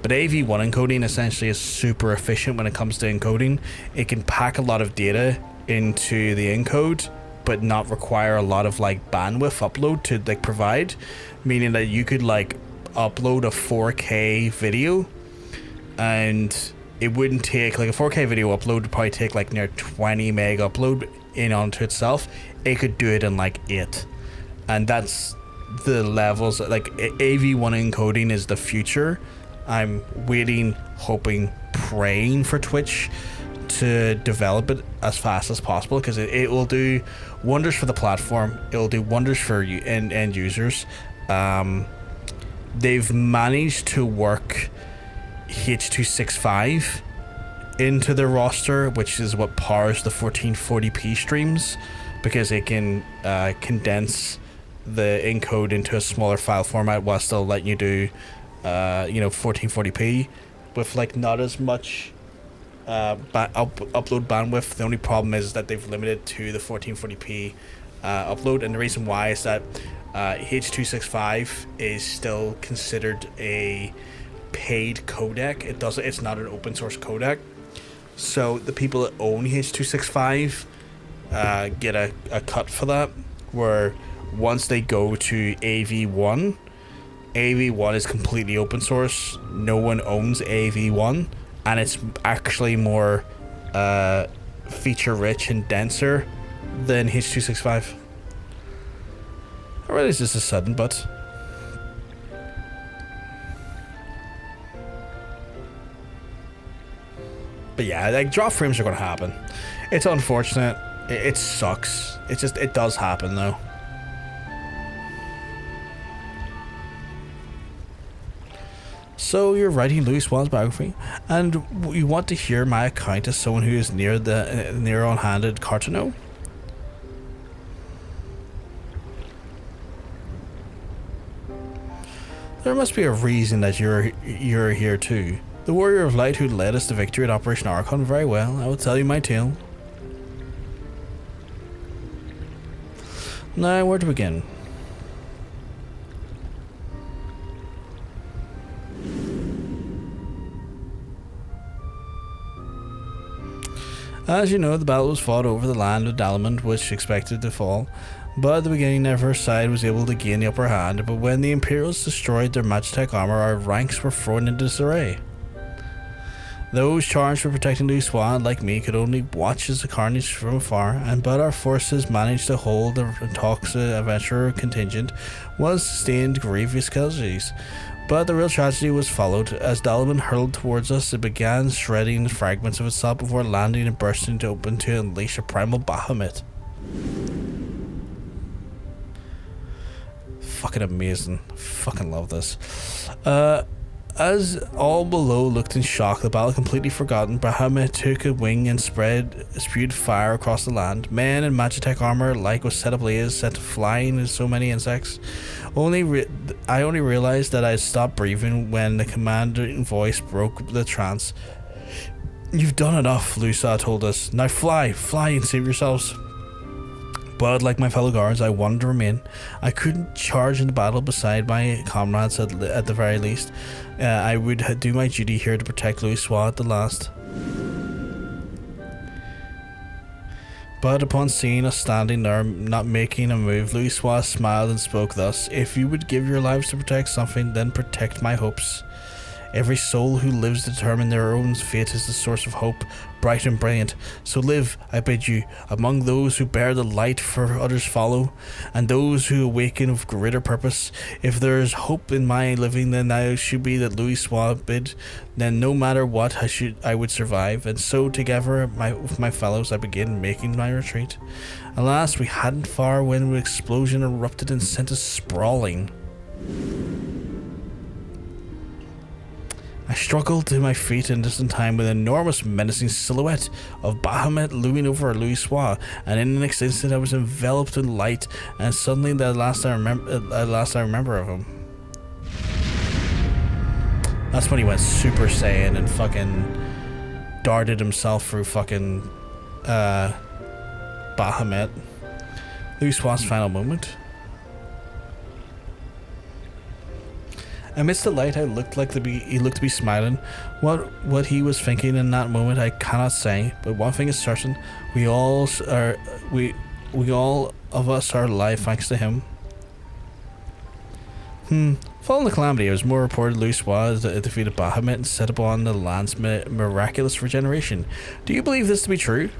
But AV1 encoding essentially is super efficient when it comes to encoding. It can pack a lot of data into the encode, but not require a lot of like bandwidth upload to like provide, meaning that you could like upload a 4K video, and it wouldn't take like a 4K video upload would probably take like near 20 meg upload in onto itself. It could do it in like 8, and that's the levels. Like AV1 encoding is the future. I'm waiting, hoping, praying for Twitch to develop it as fast as possible, because it will do wonders for the platform. It will do wonders for you end users. They've managed to work H.265 into their roster, which is what powers the 1440p streams, because it can condense the encode into a smaller file format while still letting you do 1440p with like not as much upload bandwidth. The only problem is that they've limited to the 1440p upload, and the reason why is that H.265 is still considered a paid codec. It's not an open source codec, so the people that own H.265 get a cut for that, where once they go to AV1 is completely open source. No one owns AV1, and it's actually more feature rich and denser than H.265. I realize this is sudden, but yeah, like drop frames are gonna happen. It's unfortunate. It sucks. It does happen though. So you're writing Louisoix's biography, and you want to hear my account as someone who is near on-handed Carito? There must be a reason that you're here too. The warrior of light who led us to victory at Operation Archon. Very well, I will tell you my tale. Now, where to begin? As you know, the battle was fought over the land of Dalamond, which expected to fall, but at the beginning never side was able to gain the upper hand. But when the Imperials destroyed their Magitech armor, our ranks were thrown into disarray. Those charged with protecting Louisoix, like me, could only watch as the carnage from afar, but our forces managed to hold the Toxic adventurer contingent, was sustained grievous casualties. But the real tragedy was followed. As Dalamond hurled towards us, it began shredding the fragments of itself before landing and bursting open to unleash a primal Bahamut. Fucking amazing. Fucking love this. As all below looked in shock, the battle completely forgotten, Bahamut took a wing and spewed fire across the land. Men in Magitech armor alike was set ablaze, set flying as so many insects. I only realized that I had stopped breathing when the commanding voice broke the trance. "You've done enough," Louisoix told us. "Now fly and save yourselves." But like my fellow guards, I wanted to remain. I couldn't charge into battle beside my comrades at the very least. I would do my duty here to protect Louisoix at the last. But upon seeing us standing there, not making a move, Louisoix smiled and spoke thus: "If you would give your lives to protect something, then protect my hopes. Every soul who lives to determine their own fate is the source of hope, bright and brilliant. So live, I bid you, among those who bear the light, for others follow, and those who awaken with greater purpose. If there is hope in my living, then I should be that Louisoix bid. Then no matter what, I would survive. And so together with my fellows, I began making my retreat. Alas, we hadn't far when an explosion erupted and sent us sprawling. I struggled to my feet in just in time with an enormous menacing silhouette of Bahamut looming over Louisoix, and in the next instant I was enveloped in light, and suddenly the last I remember of him. That's when he went Super Saiyan and fucking darted himself through fucking Bahamut. Louisoix's final moment. Amidst the light, he looked to be smiling. What he was thinking in that moment, I cannot say. But one thing is certain: we all of us are alive thanks to him. Following the calamity, it was more reported Louisoix defeated Bahamut and set upon the land's miraculous regeneration. Do you believe this to be true?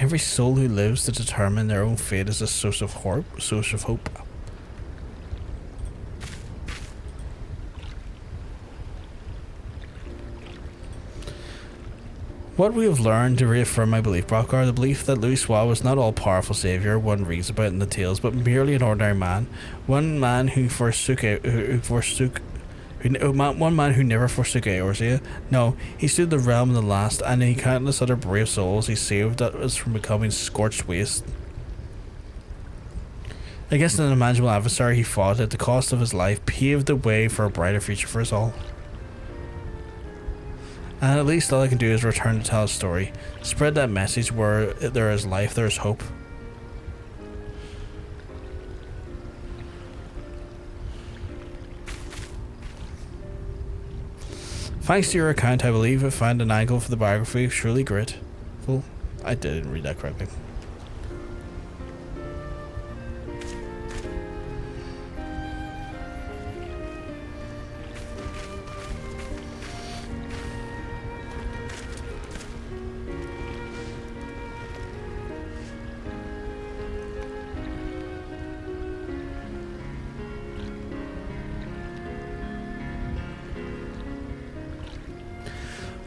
Every soul who lives to determine their own fate is a source of hope. What we have learned to reaffirm my belief, Brockar, the belief that Louisoix was not all-powerful savior one reads about in the tales, but merely an ordinary man, one man who never forsook Eorzea. No, he stood the realm of the last, and in countless other brave souls he saved us from becoming scorched waste. Against an unimaginable adversary he fought at the cost of his life, paved the way for a brighter future for us all. And at least all I can do is return to tell his story. Spread that message: where there is life, there is hope. Thanks to your account, I believe I found an angle for the biography. Truly grateful. I didn't read that correctly.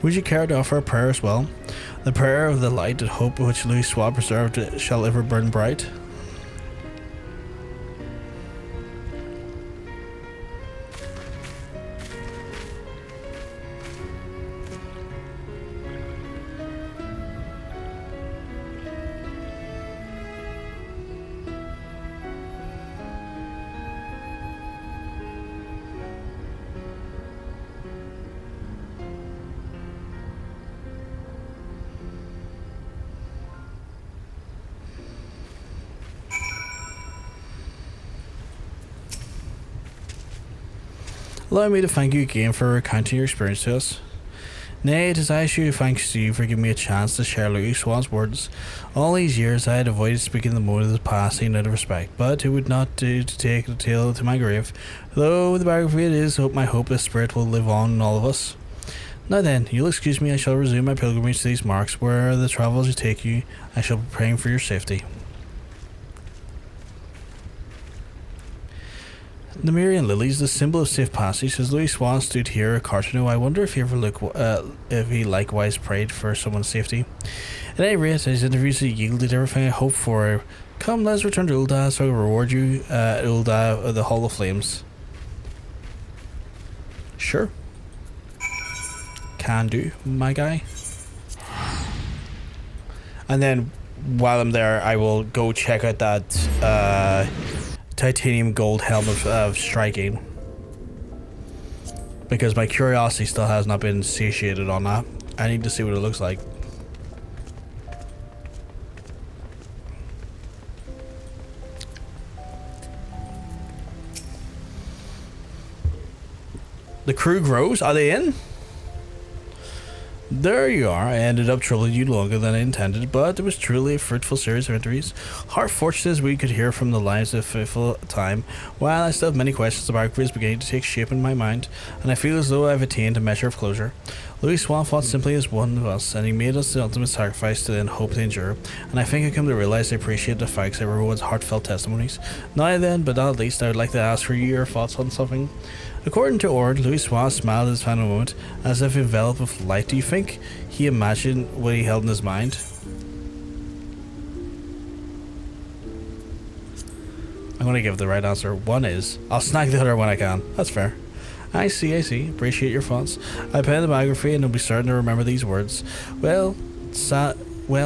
Would you care to offer a prayer as well? The prayer of the light and hope which Louisoix preserved shall ever burn bright. Allow me to thank you again for recounting your experience to us. Nay, it is I who thanks to you for giving me a chance to share Louisoix's words. All these years I had avoided speaking the mode of the passing out of respect, but it would not do to take the tale to my grave. Though the biography it is, my hope this spirit will live on in all of us. Now then, you'll excuse me, I shall resume my pilgrimage to these marks. Where the travels you take you, I shall be praying for your safety. The Myrian lilies, the symbol of safe passage. As Louisoix stood here at Carito, I wonder if he likewise prayed for someone's safety. At any rate, his interviews yielded everything I hoped for. Come, let's return to Ul'dah, so I will reward you at Ul'dah, the Hall of Flames. Sure. Can do, my guy. And then, while I'm there, I will go check out that titanium gold helmet of striking, because my curiosity still has not been satiated on that. I need to see what it looks like. The crew grows. Are they in? There you are. I ended up troubling you longer than I intended, but it was truly a fruitful series of interviews. Heart fortunate as we could hear from the lives of faithful time. While I still have many questions, the biography is beginning to take shape in my mind, and I feel as though I've attained a measure of closure. Louisoix fought simply as one of us, and he made us the ultimate sacrifice to then hope to endure. And I think I come to realize I appreciate the facts of everyone's heartfelt testimonies. Now then, but not least, I would like to ask for your thoughts on something. According to Aurum, Louisoix smiled at his final moment, as if enveloped with light. Do you think he imagined what he held in his mind? I'm going to give the right answer. One is, I'll snag the other when I can. That's fair. I see. Appreciate your thoughts. I pen the biography and I'll be certain to remember these words. Well,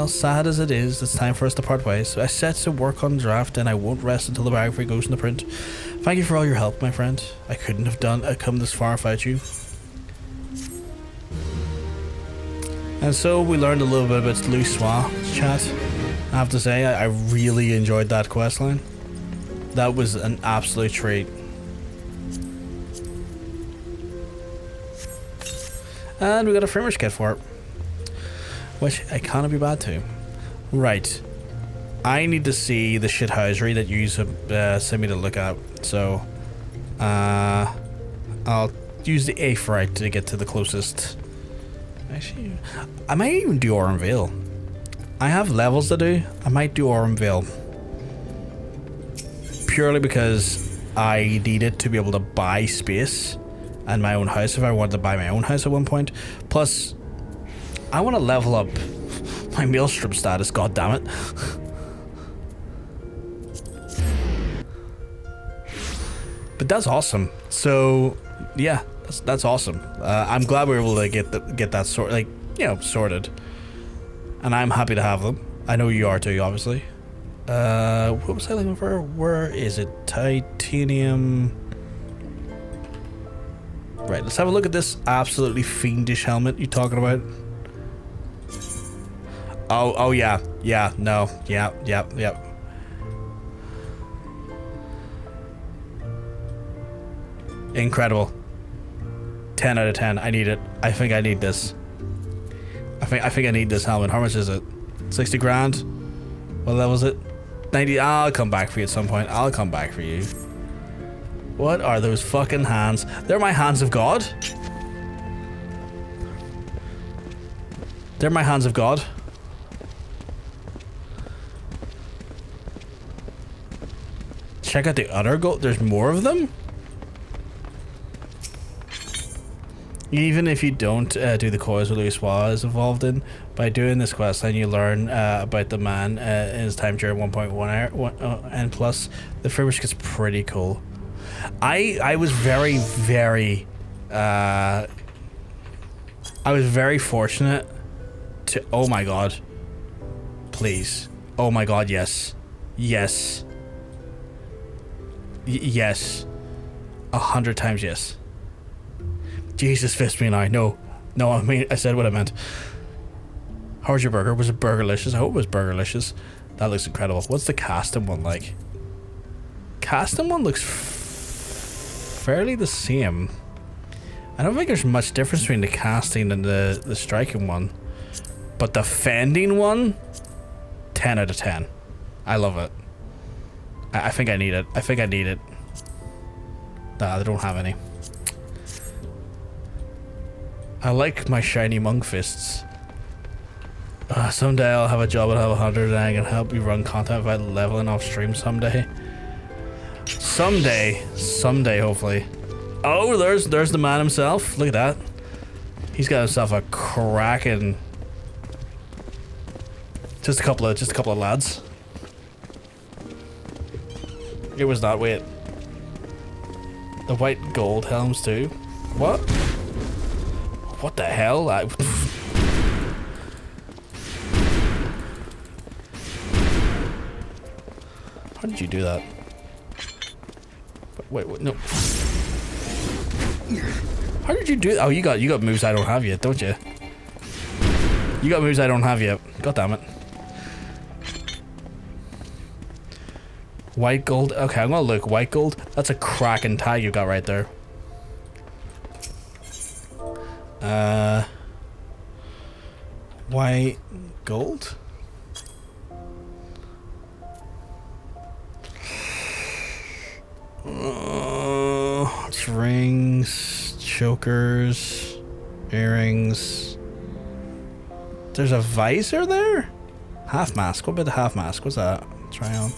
sad as it is, it's time for us to part ways. I set to work on draft and I won't rest until the biography goes into print. Thank you for all your help, my friend. I couldn't have come this far without you. And so we learned a little bit about Louisoix chat. I have to say, I really enjoyed that questline. That was an absolute treat. And we got a framers kit for it, which I can't be bad too. Right, I need to see the shithousery that you sent me to look at. So, I'll use the Aphorite to get to the closest. Actually, I might even do Aurum Vale. I have levels to do. I might do Aurum Vale. Purely because I need it to be able to buy space and my own house if I wanted to buy my own house at one point. Plus, I want to level up my Maelstrom status, god damn it. But that's awesome. So yeah, that's awesome. I'm glad we were able to get that sorted. And I'm happy to have them. I know you are too, obviously. What was I looking for? Where is it? Titanium. Right, let's have a look at this absolutely fiendish helmet you're talking about. Oh yeah, no, yep. Incredible. 10 out of 10. I need it. I think I need this. I think I need this helmet. How much is it? 60 grand? What level is it? 90. I'll come back for you at some point. I'll come back for you. What are those fucking hands? They're my hands of God. They're my hands of God. Check out the other gold. There's more of them? Even if you don't do the course Louisoix is involved in, by doing this quest line you learn about the man in his time during 1.1 and plus the framers gets pretty cool. I was very fortunate to, oh my god, please, oh my god, yes, 100 times yes. Jesus, fist me now. No, I mean, I said what I meant. How was your burger? Was it burgerlicious? I hope it was burgerlicious. That looks incredible. What's the casting one like? Casting one looks fairly the same. I don't think there's much difference between the casting and the striking one. But the fending one, 10 out of 10. I love it. I think I need it. Nah, they don't have any. I like my shiny monk fists. Someday I'll have a job at level 100 and I can help you run content without leveling off stream someday. Someday, hopefully. Oh, there's the man himself. Look at that. He's got himself a cracking. Just a couple of lads. It was not, wait. The white gold helms too. What? What the hell? How did you do that? Wait, no. How did you do that? Oh, you got moves I don't have yet, don't you? You got moves I don't have yet. God damn it. White gold. Okay, I'm gonna look. White gold. That's a cracking tag you got right there. White gold? It's rings, chokers, earrings. There's a visor there? Half mask. What about the half mask? What's that? Try on.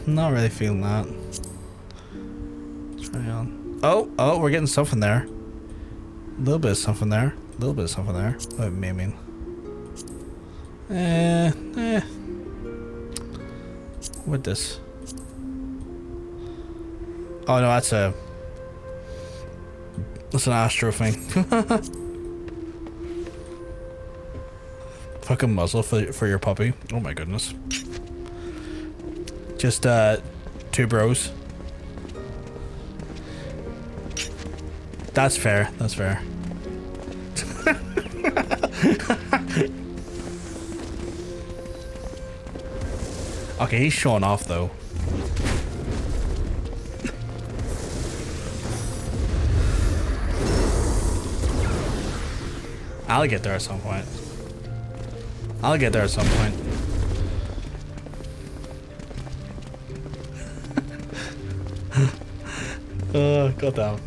Not really feeling that. Try on. Oh, we're getting something there. A little bit of something there. A little bit of something there. What do I mean? What this? Oh no, that's an astro thing. Fucking muzzle for your puppy. Oh my goodness. Just 2 bros. That's fair. That's fair. Okay, he's showing off though. I'll get there at some point. I'll get there at some point. Goddamn.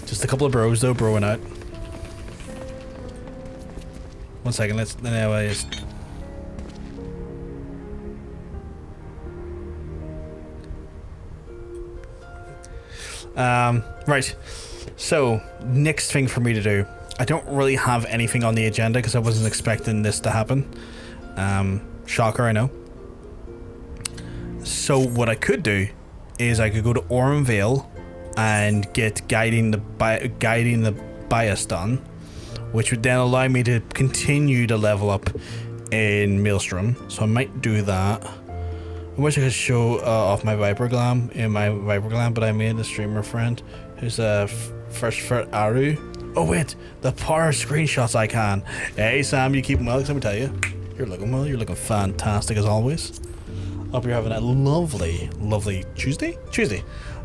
Just a couple of bros though, broing out. 1 second, let's anyways. Right. So, next thing for me to do. I don't really have anything on the agenda because I wasn't expecting this to happen. Shocker, I know. So what I could do is I could go to Aurum Vale and get guiding the bias done, which would then allow me to continue to level up in Maelstrom. So I might do that. I wish I could show off my Viper Glam, but I made a streamer friend who's first for Aurum. Oh wait, the power screenshots I can. Hey Sam, you keeping well? 'Cause let me tell you, you're looking well. You're looking fantastic as always. Hope you're having a lovely Tuesday. Hope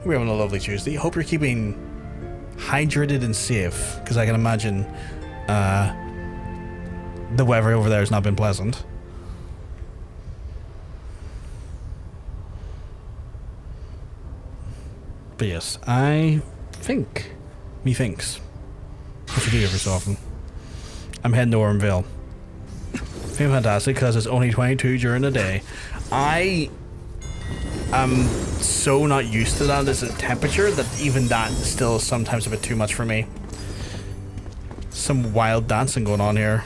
you're having a lovely Tuesday. Hope you're keeping hydrated and safe, because I can imagine the weather over there has not been pleasant. But yes, I think, methinks, what you do every so often, I'm heading to Aurum Vale. Feeling fantastic because it's only 22 during the day. I am so not used to that as a temperature that even that is still sometimes a bit too much for me. Some wild dancing going on here.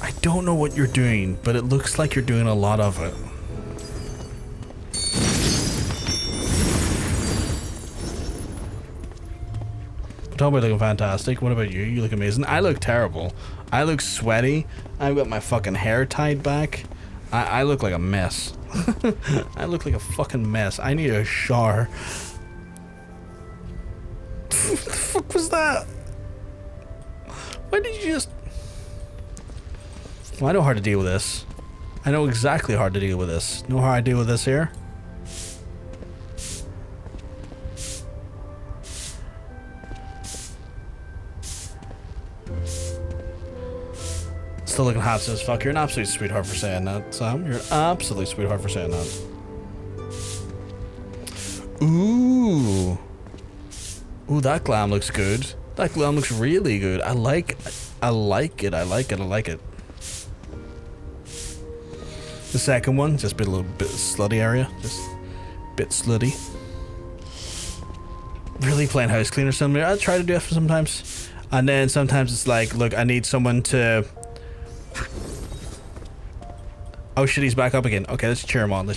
I don't know what you're doing, but it looks like you're doing a lot of it. Talk about looking fantastic. What about you? You look amazing. I look terrible. I look sweaty. I've got my fucking hair tied back. I look like a mess. I look like a fucking mess. I need a shower. What the fuck was that? Why did you just... Well, I know how to deal with this. I know exactly how to deal with this. Know how I deal with this here? Still looking hot as fuck. You're an absolute sweetheart for saying that, Sam. You're an absolute sweetheart for saying that. Ooh. Ooh, that glam looks good. That glam looks really good. I like it. The second one, just a little bit slutty area. Just a bit slutty. Really playing house cleaner somewhere. I try to do it sometimes. And then sometimes it's like, look, I need someone to... Oh shit, he's back up again. Okay, let's cheer him on.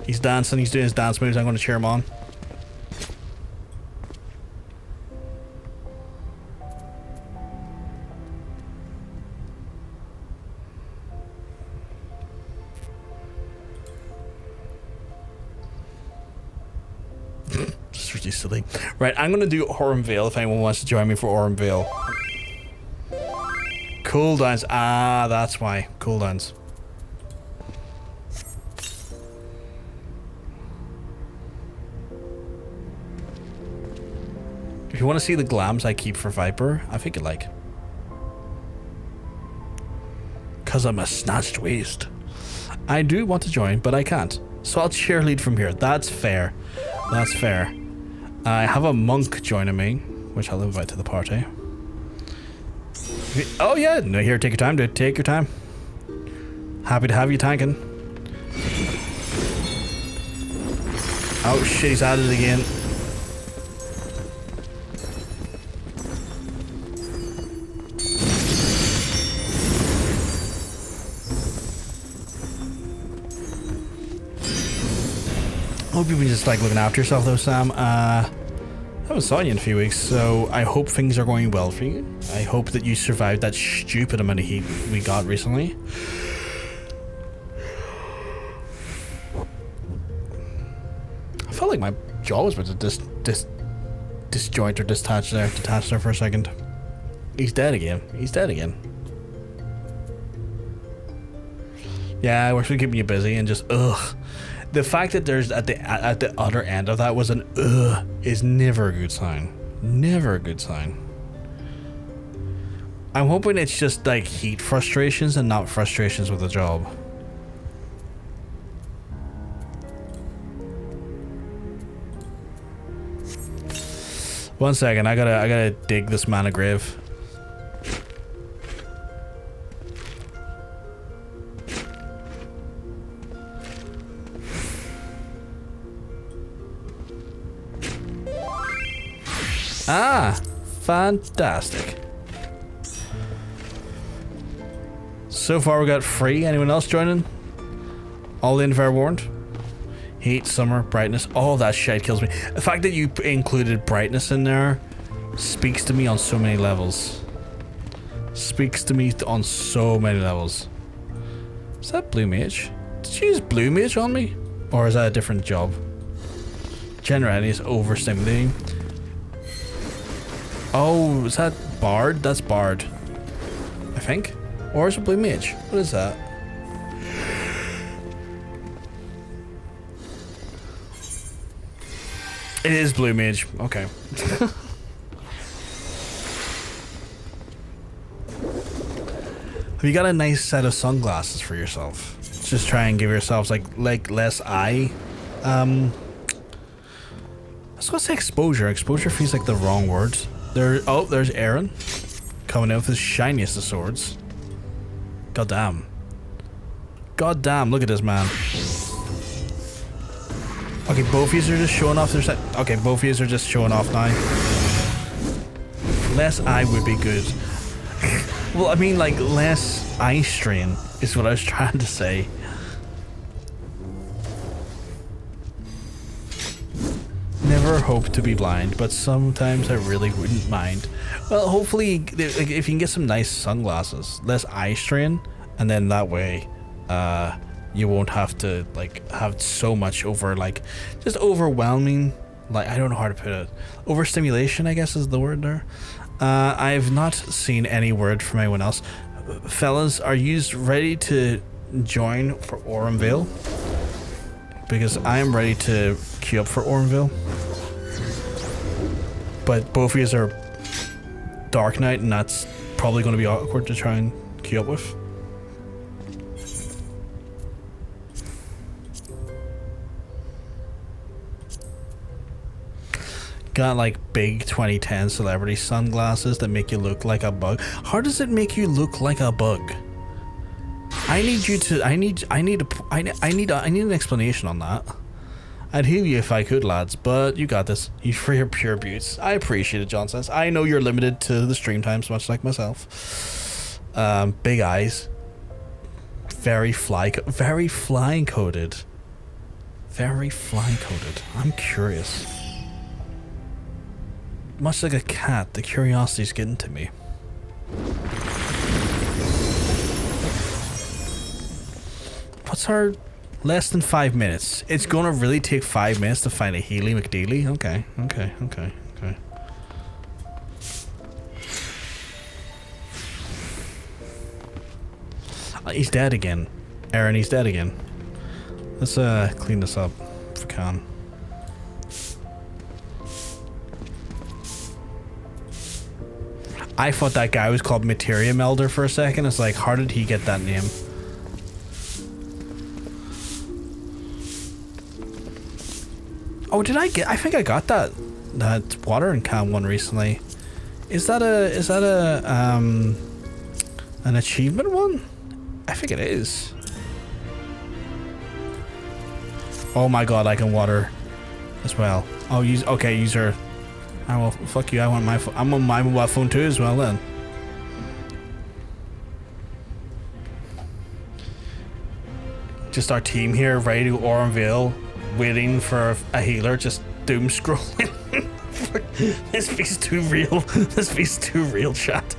He's dancing, he's doing his dance moves. I'm going to cheer him on. Just really silly. Right, I'm going to do Aurum Vale if anyone wants to join me for Aurum Vale. Cooldowns. Ah, that's why. Cooldowns. If you want to see the glams I keep for Viper, I think you'd like. Cause I'm a snatched waist. I do want to join, but I can't. So I'll cheerlead from here. That's fair. That's fair. I have a monk joining me, which I'll invite to the party. Oh yeah, no, here, take your time, dude. Take your time. Happy to have you tanking. Oh shit, he's at it again. Hope you've been just like looking after yourself though, Sam. I haven't saw you in a few weeks, so I hope things are going well for you. I hope that you survived that stupid amount of heat we got recently. I felt like my jaw was about to disjoint or detach there for a second. He's dead again. He's dead again. Yeah, we're keeping you busy and just ugh. The fact that there's at the other end of that was an ugh is never a good sign. Never a good sign. I'm hoping it's just like heat frustrations and not frustrations with the job. One second, I gotta dig this mana grave. Ah, fantastic. So far we got free. Anyone else joining? All in fair warned. Heat, summer, brightness. All that shit kills me. The fact that you included brightness in there speaks to me on so many levels. Speaks to me on so many levels. Is that blue mage? Did you use blue mage on me? Or is that a different job? Generality is overstimulating. Oh, is that Bard? That's Bard. I think. Or is it Blue Mage? What is that? It is Blue Mage. Okay. Have you got a nice set of sunglasses for yourself? Just try and give yourselves like less eye. I was gonna say exposure. Exposure feels like the wrong word. There's Aaron coming out with his shiniest of swords. God damn. God damn, look at this man. Okay, both of you are just showing off their set. Okay, both of you are just showing off now. Less eye would be good. Well, I mean, like, less eye strain is what I was trying to say. Never hope to be blind, but sometimes I really wouldn't mind. Well, hopefully, like, if you can get some nice sunglasses, less eye strain, and then that way, you won't have to like have so much just overwhelming. Like, I don't know how to put it. Overstimulation, I guess, is the word there. I've not seen any word from anyone else. Fellas, are you ready to join for Aurum Vale? Because I am ready to queue up for Aurum Vale. But both of you are Dark Knight, and that's probably going to be awkward to try and queue up with. Got like big 2010 celebrity sunglasses that make you look like a bug. How does it make you look like a bug? I need an explanation on that. I'd heal you if I could, lads, but you got this. You for your pure beauts. I appreciate it, John says. I know you're limited to the stream times, much like myself. Big eyes. Very flying coded. Very flying coded. I'm curious. Much like a cat, the curiosity's getting to me. What's our less than 5 minutes? It's gonna really take 5 minutes to find a Healy McDeely? Okay. He's dead again. Aaron, he's dead again. Let's clean this up if we can. I thought that guy was called Materia Melder for a second. It's like, how did he get that name? Oh, did I get? I think I got that watering can one recently. Is that a an achievement one? I think it is. Oh my god, I can water as well. Oh, user. Oh well, fuck you. I want my phone. I'm on my mobile phone too as well then. Just our team here, ready to Aurum Vale, waiting for a healer, just doom scrolling. This feels too real. This feels too real, chat.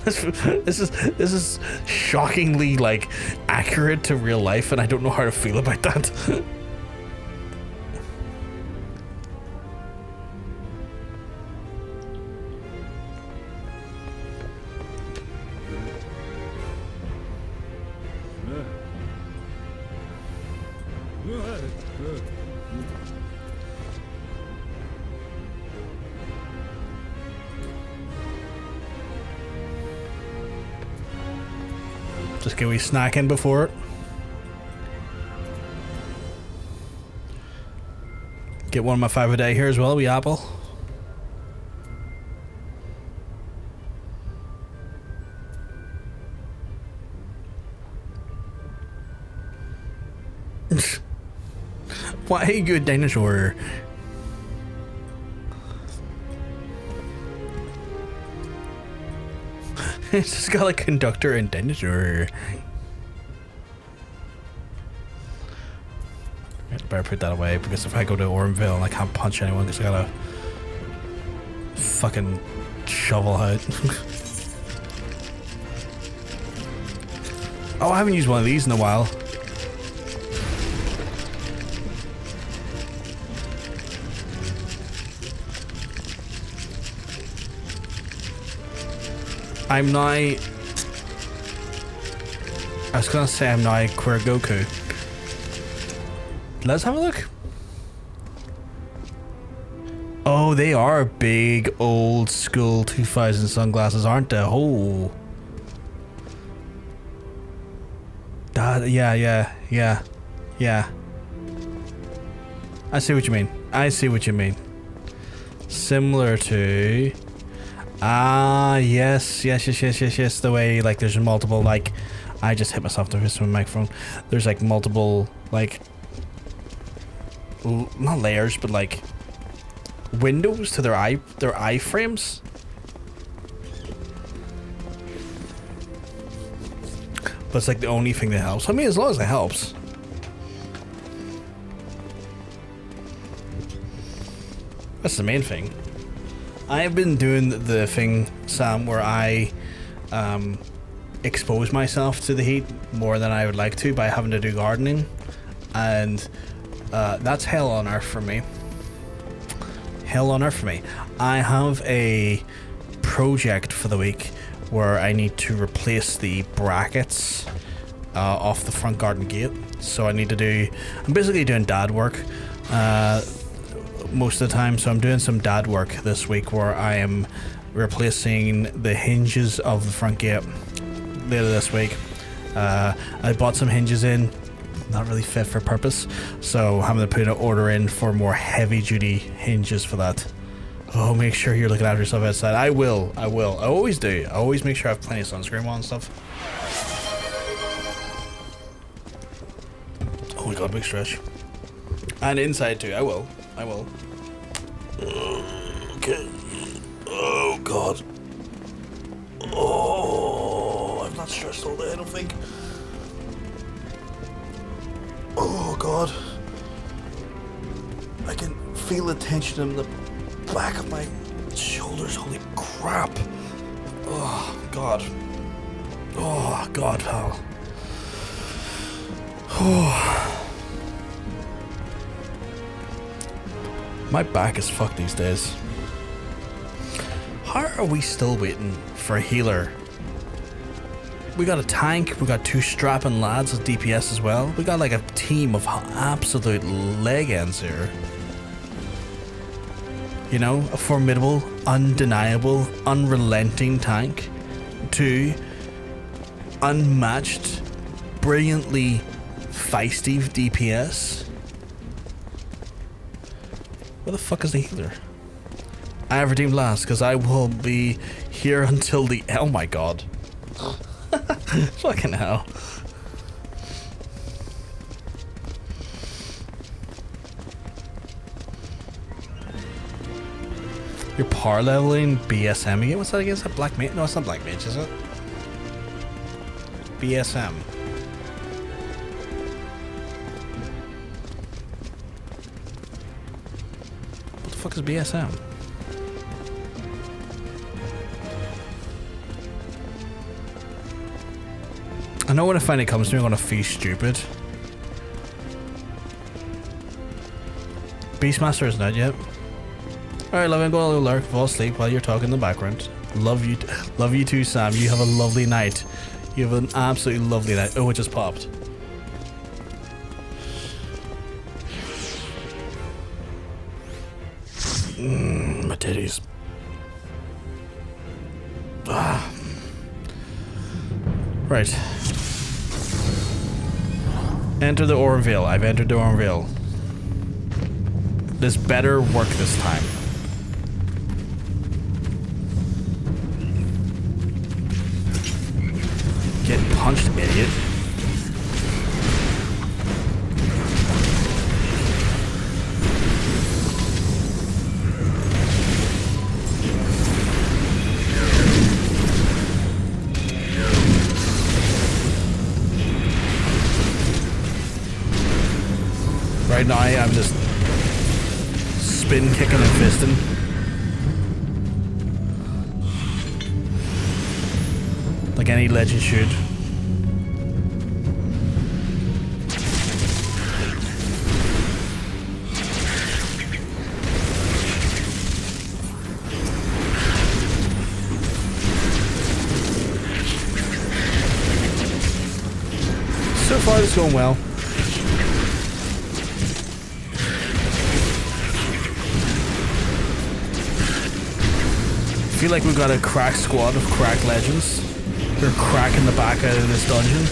This is shockingly like accurate to real life, and I don't know how to feel about that. Just get we snack in before it. Get one of my 5 a day here as well, we apple. Why are you a dinosaur? It's just got like conductor and dinosaur. I better put that away because if I go to Aurum Vale, I can't punch anyone because I got a fucking shovel out. Oh, I haven't used one of these in a while. I'm now... I was gonna say I'm now Queer Goku. Let's have a look. Oh, they are big old school 2000 sunglasses, aren't they? Oh. Yeah. I see what you mean. I see what you mean. Similar to... yes. The way, like, there's multiple, like... I just hit myself with my microphone. There's, like, multiple, like... not layers, but, like... windows to their eye frames. But it's, like, the only thing that helps. I mean, as long as it helps. That's the main thing. I've been doing the thing, Sam, where I expose myself to the heat more than I would like to by having to do gardening, and that's hell on earth for me. Hell on earth for me. I have a project for the week where I need to replace the brackets off the front garden gate. So I need to do... I'm basically doing dad work most of the time, so I'm doing some dad work this week where I am replacing the hinges of the front gate later this week. I bought some hinges in, not really fit for purpose, so I'm going to put an order in for more heavy duty hinges for that. Oh, make sure you're looking after yourself outside. I will. I always do. I always make sure I have plenty of sunscreen on and stuff. Oh my god, big stretch. And inside too. I will. Okay. Oh god. Oh, I'm not stressed all day, I don't think. Oh god. I can feel the tension in the back of my shoulders. Holy crap. Oh god. Oh god, pal. Oh. My back is fucked these days. How are we still waiting for a healer We got a tank, we got 2 strapping lads as DPS as well. We got like a team of absolute leg ends here. You know, a formidable, undeniable, unrelenting tank. 2 unmatched, brilliantly feisty DPS. Where the fuck is the healer? I have redeemed last because I will be here until the... Oh my god. Fucking hell. You're power leveling BSM again? What's that against? That black mage? No, it's not black mage, is it? BSM. What the fuck is BSM? I know when it finally comes to me, I'm gonna feel stupid. Beastmaster isn't out yet. Alright, love, I'm going to lurk, fall asleep while you're talking in the background. Love you too, Sam. You have a lovely night. You have an absolutely lovely night. Oh, it just popped. My titties. Ah. Right. Enter the Aurum Vale. I've entered the Aurum Vale. This better work this time. Get punched, idiot. Right now, I'm just spin kicking and fisting. Like any legend should. So far, it's going well. I feel like we've got a crack squad of crack legends. They're cracking the back out of this dungeon.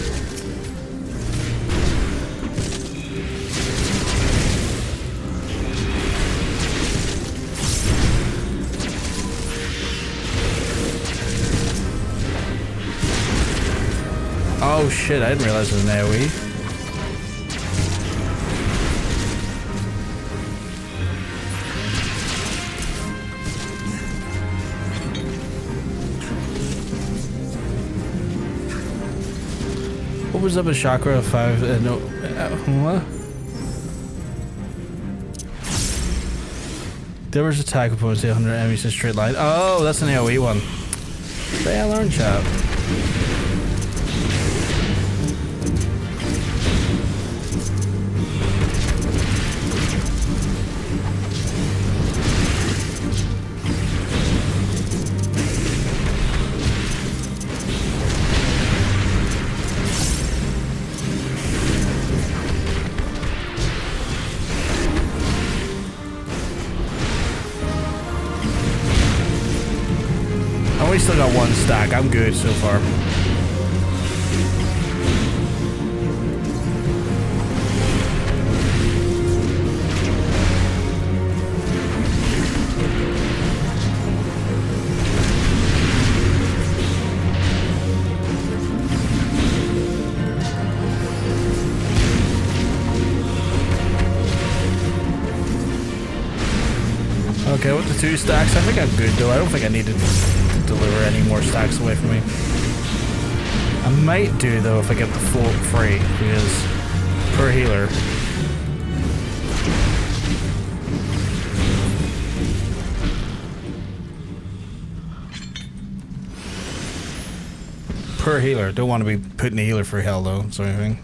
Oh shit, I didn't realize it was an AoE. What was up with Chakra 5? No. What? There was attack opposed to 100 enemies in a straight line. Oh, that's an AoE one. The hell aren't chat? We still got 1 stack. I'm good so far. Okay, with the 2 stacks, I think I'm good though. I don't think I need to deliver any more stacks away from me. I might do though if I get the full free, because per healer. Per healer. Don't want to be putting a healer for hell though, so anything.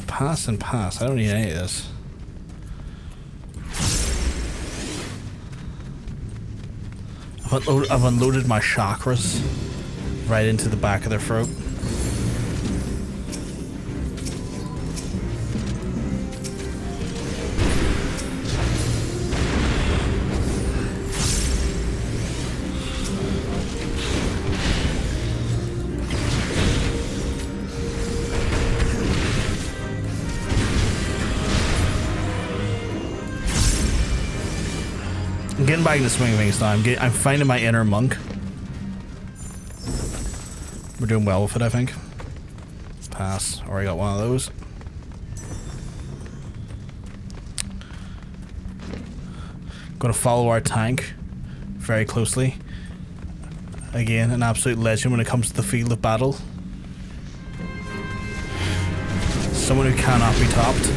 Pass and pass. I don't need any of this. I've unloaded my chakras. right into the back of their throat. I'm getting back in the swing of things now. I'm finding my inner monk. We're doing well with it, I think. Pass. Already got one of those. Gonna follow our tank very closely. Again, an absolute legend when it comes to the field of battle. Someone who cannot be topped.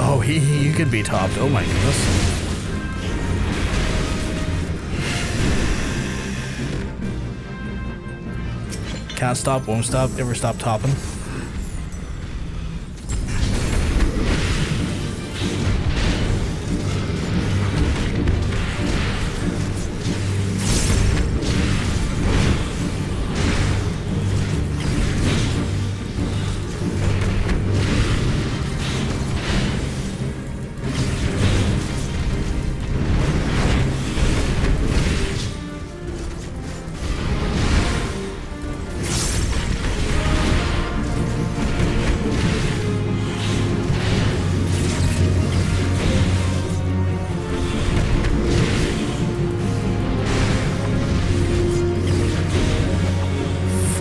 Oh, you could be topped. Oh my goodness. Can't stop, won't stop, ever stop topping.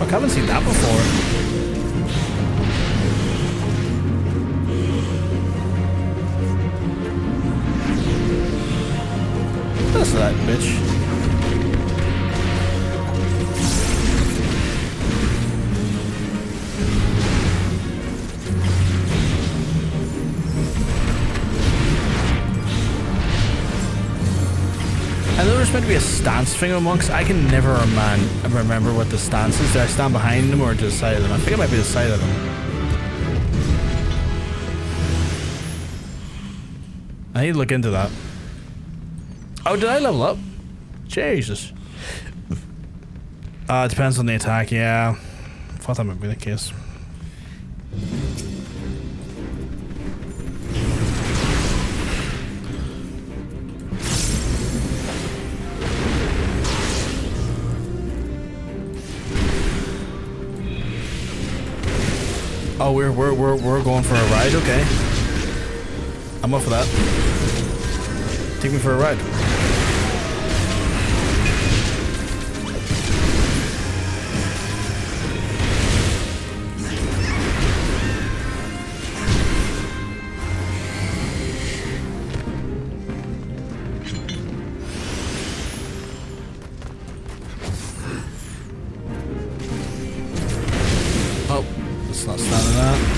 I haven't seen that before. That's that bitch. I know there's meant to be a stance thing amongst. I can never remember what the stance is. Do I stand behind them or to the side of them? I think it might be the side of them. I need to look into that. Oh, did I level up? Jesus. It depends on the attack, yeah. I thought that might be the case. Oh, we're going for a ride, okay. I'm up for that. Take me for a ride. Oh, it's not standing that.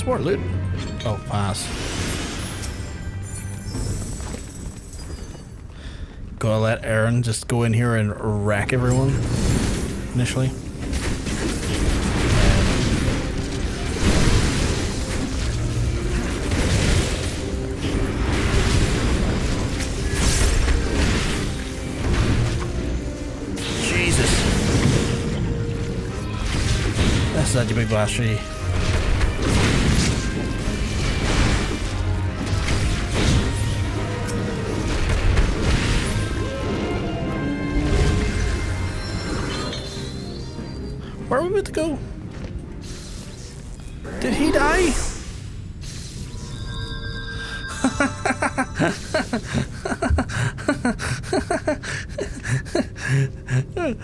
More loot. Oh, pass. Gonna let Aaron just go in here and wreck everyone initially. Jesus. That's such a big blast tree. Where are we about to go? Did he die?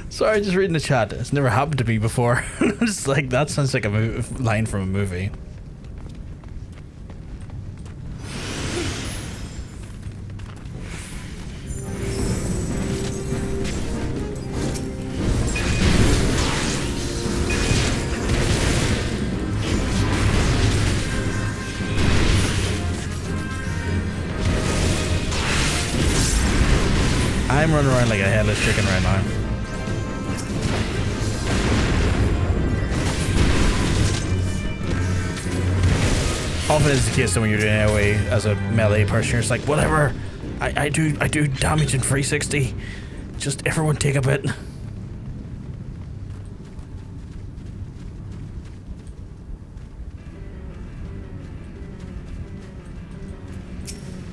Sorry, just reading the chat. It's never happened to me before. It's like, that sounds like a line from a movie. I'm running around like a headless chicken right now. Often is the case that when you're doing AoE as a melee person, you're just like, whatever, I do damage in 360. Just everyone take a bit.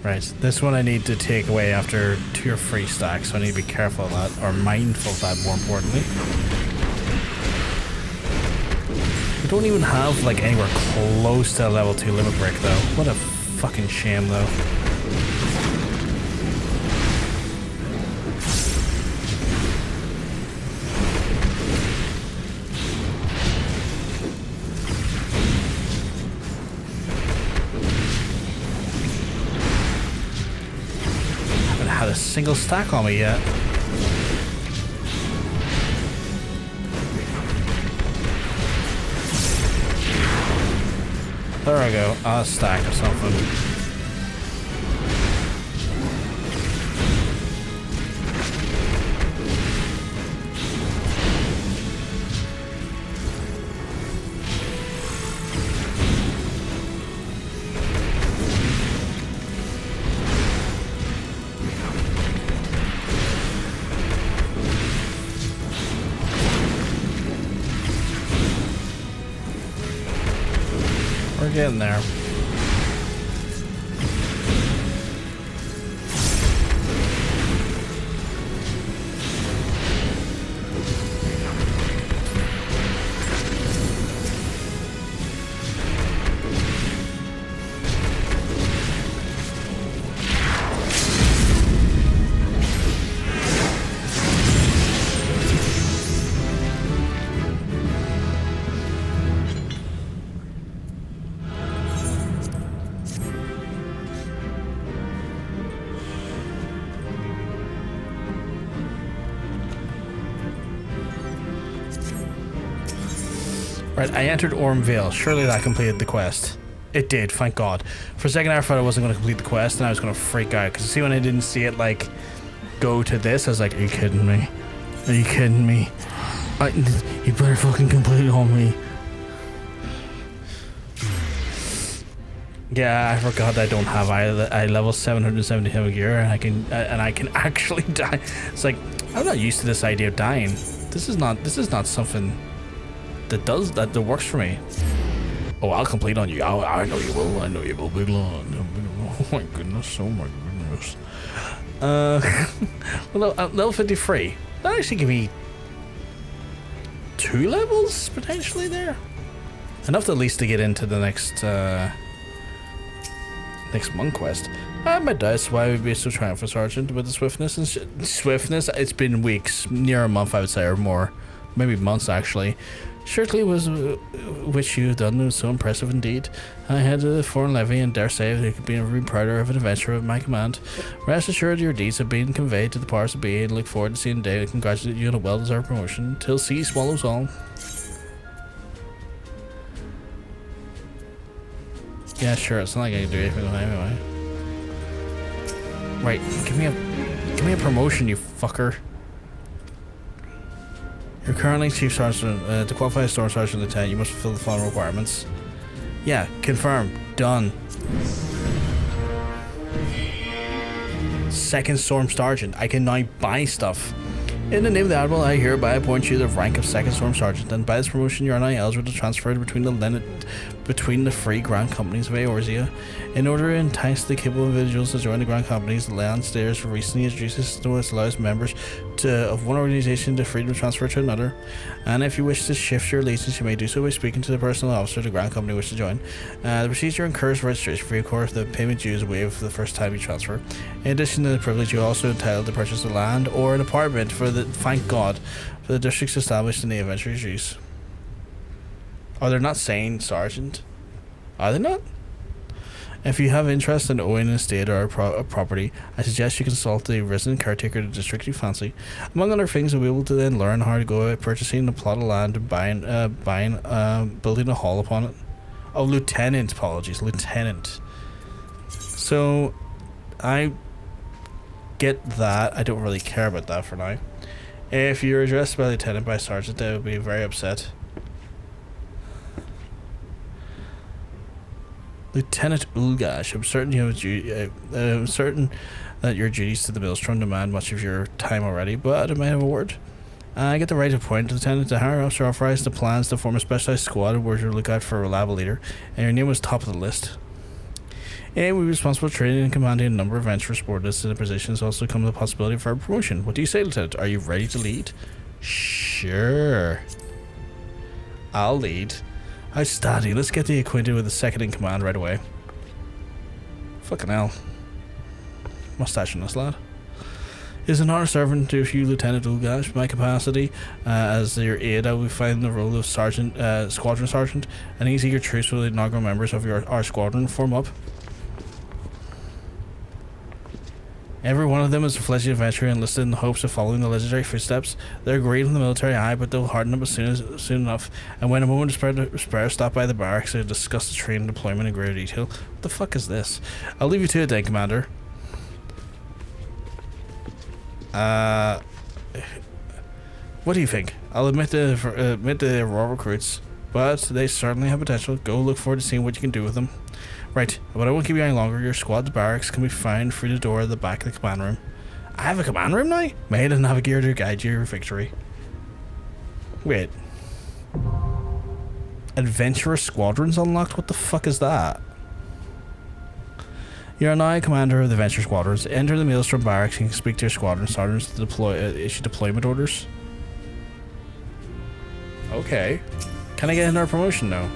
Right, this one I need to take away after 2 or 3 stacks, so I need to be careful of that, or mindful of that more importantly. We don't even have like anywhere close to a level 2 limit break though. What a fucking shame though. Had a single stack on me yet. There I go, a stack or something. We're getting there. Right, I entered Aurum Vale. Surely that completed the quest. It did, thank God. For a second I thought I wasn't going to complete the quest and I was going to freak out. Because see, when I didn't see it, like, go to this, I was like, are you kidding me? Are you kidding me? You better fucking complete it on me. Yeah, I forgot that I don't have I level 777 gear and I can actually die. It's like, I'm not used to this idea of dying. This is not something that works for me. Oh, I'll complete on you. I know you will. I know you will, big lord. Oh my goodness. Oh my goodness. Well, level 53. That actually give me 2 levels potentially there. Enough at least to get into the next monk quest. I might doubts why we'd be so triumphant, Sergeant, with the swiftness and swiftness. It's been weeks, near a month, I would say, or more, maybe months actually. Surely was which you've done was so impressive indeed. I had a foreign levy and dare say they could be very prouder of an adventure of my command. Rest assured your deeds have been conveyed to the powers that be and look forward to seeing the day to congratulate you on a well-deserved promotion. Till sea swallows all. Yeah, sure, it's not like I can do anything anyway. Right, give me a promotion, you fucker. You're currently Chief Sergeant. To qualify as Storm Sergeant Lieutenant, you must fulfill the following requirements. Yeah, confirmed. Done. Second Storm Sergeant. I can now buy stuff. In the name of the Admiral, I hereby appoint you the rank of Second Storm Sergeant, and by this promotion you are now eligible to transfer between the free Grand Companies of Eorzea. In order to entice the capable individuals to join the Grand Companies, the Landstairs recently introduced a system which allows members of one organization the freedom to transfer to another. And if you wish to shift your allegiance, you may do so by speaking to the personal officer of the Grand Company you wish to join. The procedure incurs registration fee, of course. The payment due is waived the first time you transfer. In addition to the privilege, you are also entitled to purchase a land or an apartment for thank God, for the districts established in the adventurer's use. Are they not saying Sergeant? Are they not? If you have interest in owning an estate or a property, I suggest you consult the resident caretaker of the district you fancy. Among other things, you'll be able to then learn how to go about purchasing a plot of land and building a hall upon it. Oh, Lieutenant, apologies, Lieutenant. So, get that. I don't really care about that for now. If you're addressed by Lieutenant by Sergeant, I would be very upset. Lieutenant Ulgash, I'm certain you have I'm certain that your duties to the Maelstrom demand much of your time already, but I might have a word. I get the right to appoint Lieutenant. The higher officer authorized the plans to form a specialized squad where you look out for a reliable leader, and your name was top of the list. And we were responsible for training and commanding a number of adventurous subordinates in the positions. Also comes the possibility for a promotion. What do you say, Lieutenant? Are you ready to lead? Sure. I'll lead. Outstanding. Let's get the acquainted with the second in command right away. Fucking hell. Mustache on this lad. Is an honor servant to you, Lieutenant Ulgash. My capacity as your aide, I will find the role of Sergeant, Squadron Sergeant, and these eager troops with the inaugural members of our squadron form up. Every one of them is a fledgling adventurer enlisted in the hopes of following the legendary footsteps. They're great in the military eye, but they'll harden up soon enough. And when a moment of spare, stop by the barracks to discuss the training deployment in greater detail. What the fuck is this? I'll leave you to it then, Commander. What do you think? I'll admit the raw recruits, but they certainly have potential. Go look forward to seeing what you can do with them. Right, but I won't keep you any longer. Your squad's barracks can be found through the door at the back of the command room. I have a command room now? Made a navigator to guide your victory. Wait. Adventurous Squadrons unlocked? What the fuck is that? You are now commander of the Adventure Squadrons. Enter the Maelstrom barracks and speak to your squadron sergeants to issue deployment orders. Okay. Can I get another promotion now?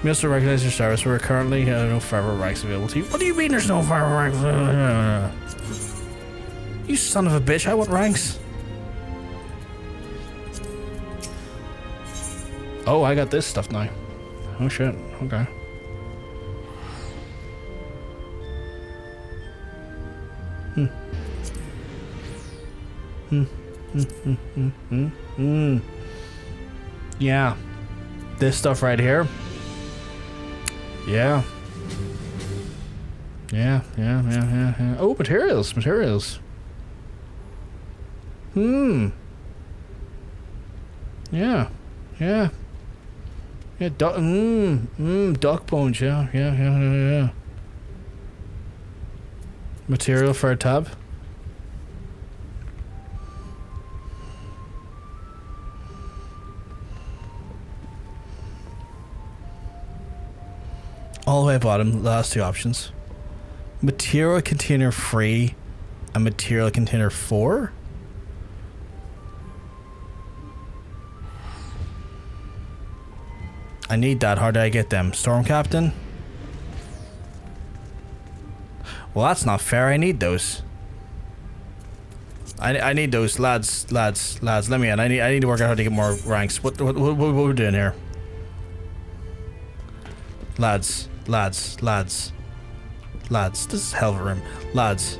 Maelstrom recognize your service. We're currently no further ranks available to you. What do you mean there's no further ranks? You son of a bitch, I want ranks. Oh, I got this stuff now. Oh shit, okay. Yeah. This stuff right here. Yeah. Yeah. Oh, materials. Yeah. Yeah, duck bones, yeah. Material for a tab. All the way at bottom, last two options. Material container 3 and material container 4? I need that. How do I get them? Storm Captain? Well, that's not fair. I need those. I need those. Lads, let me in. I need to work out how to get more ranks. What we're doing here? Lads. This is hell of a room. Lads.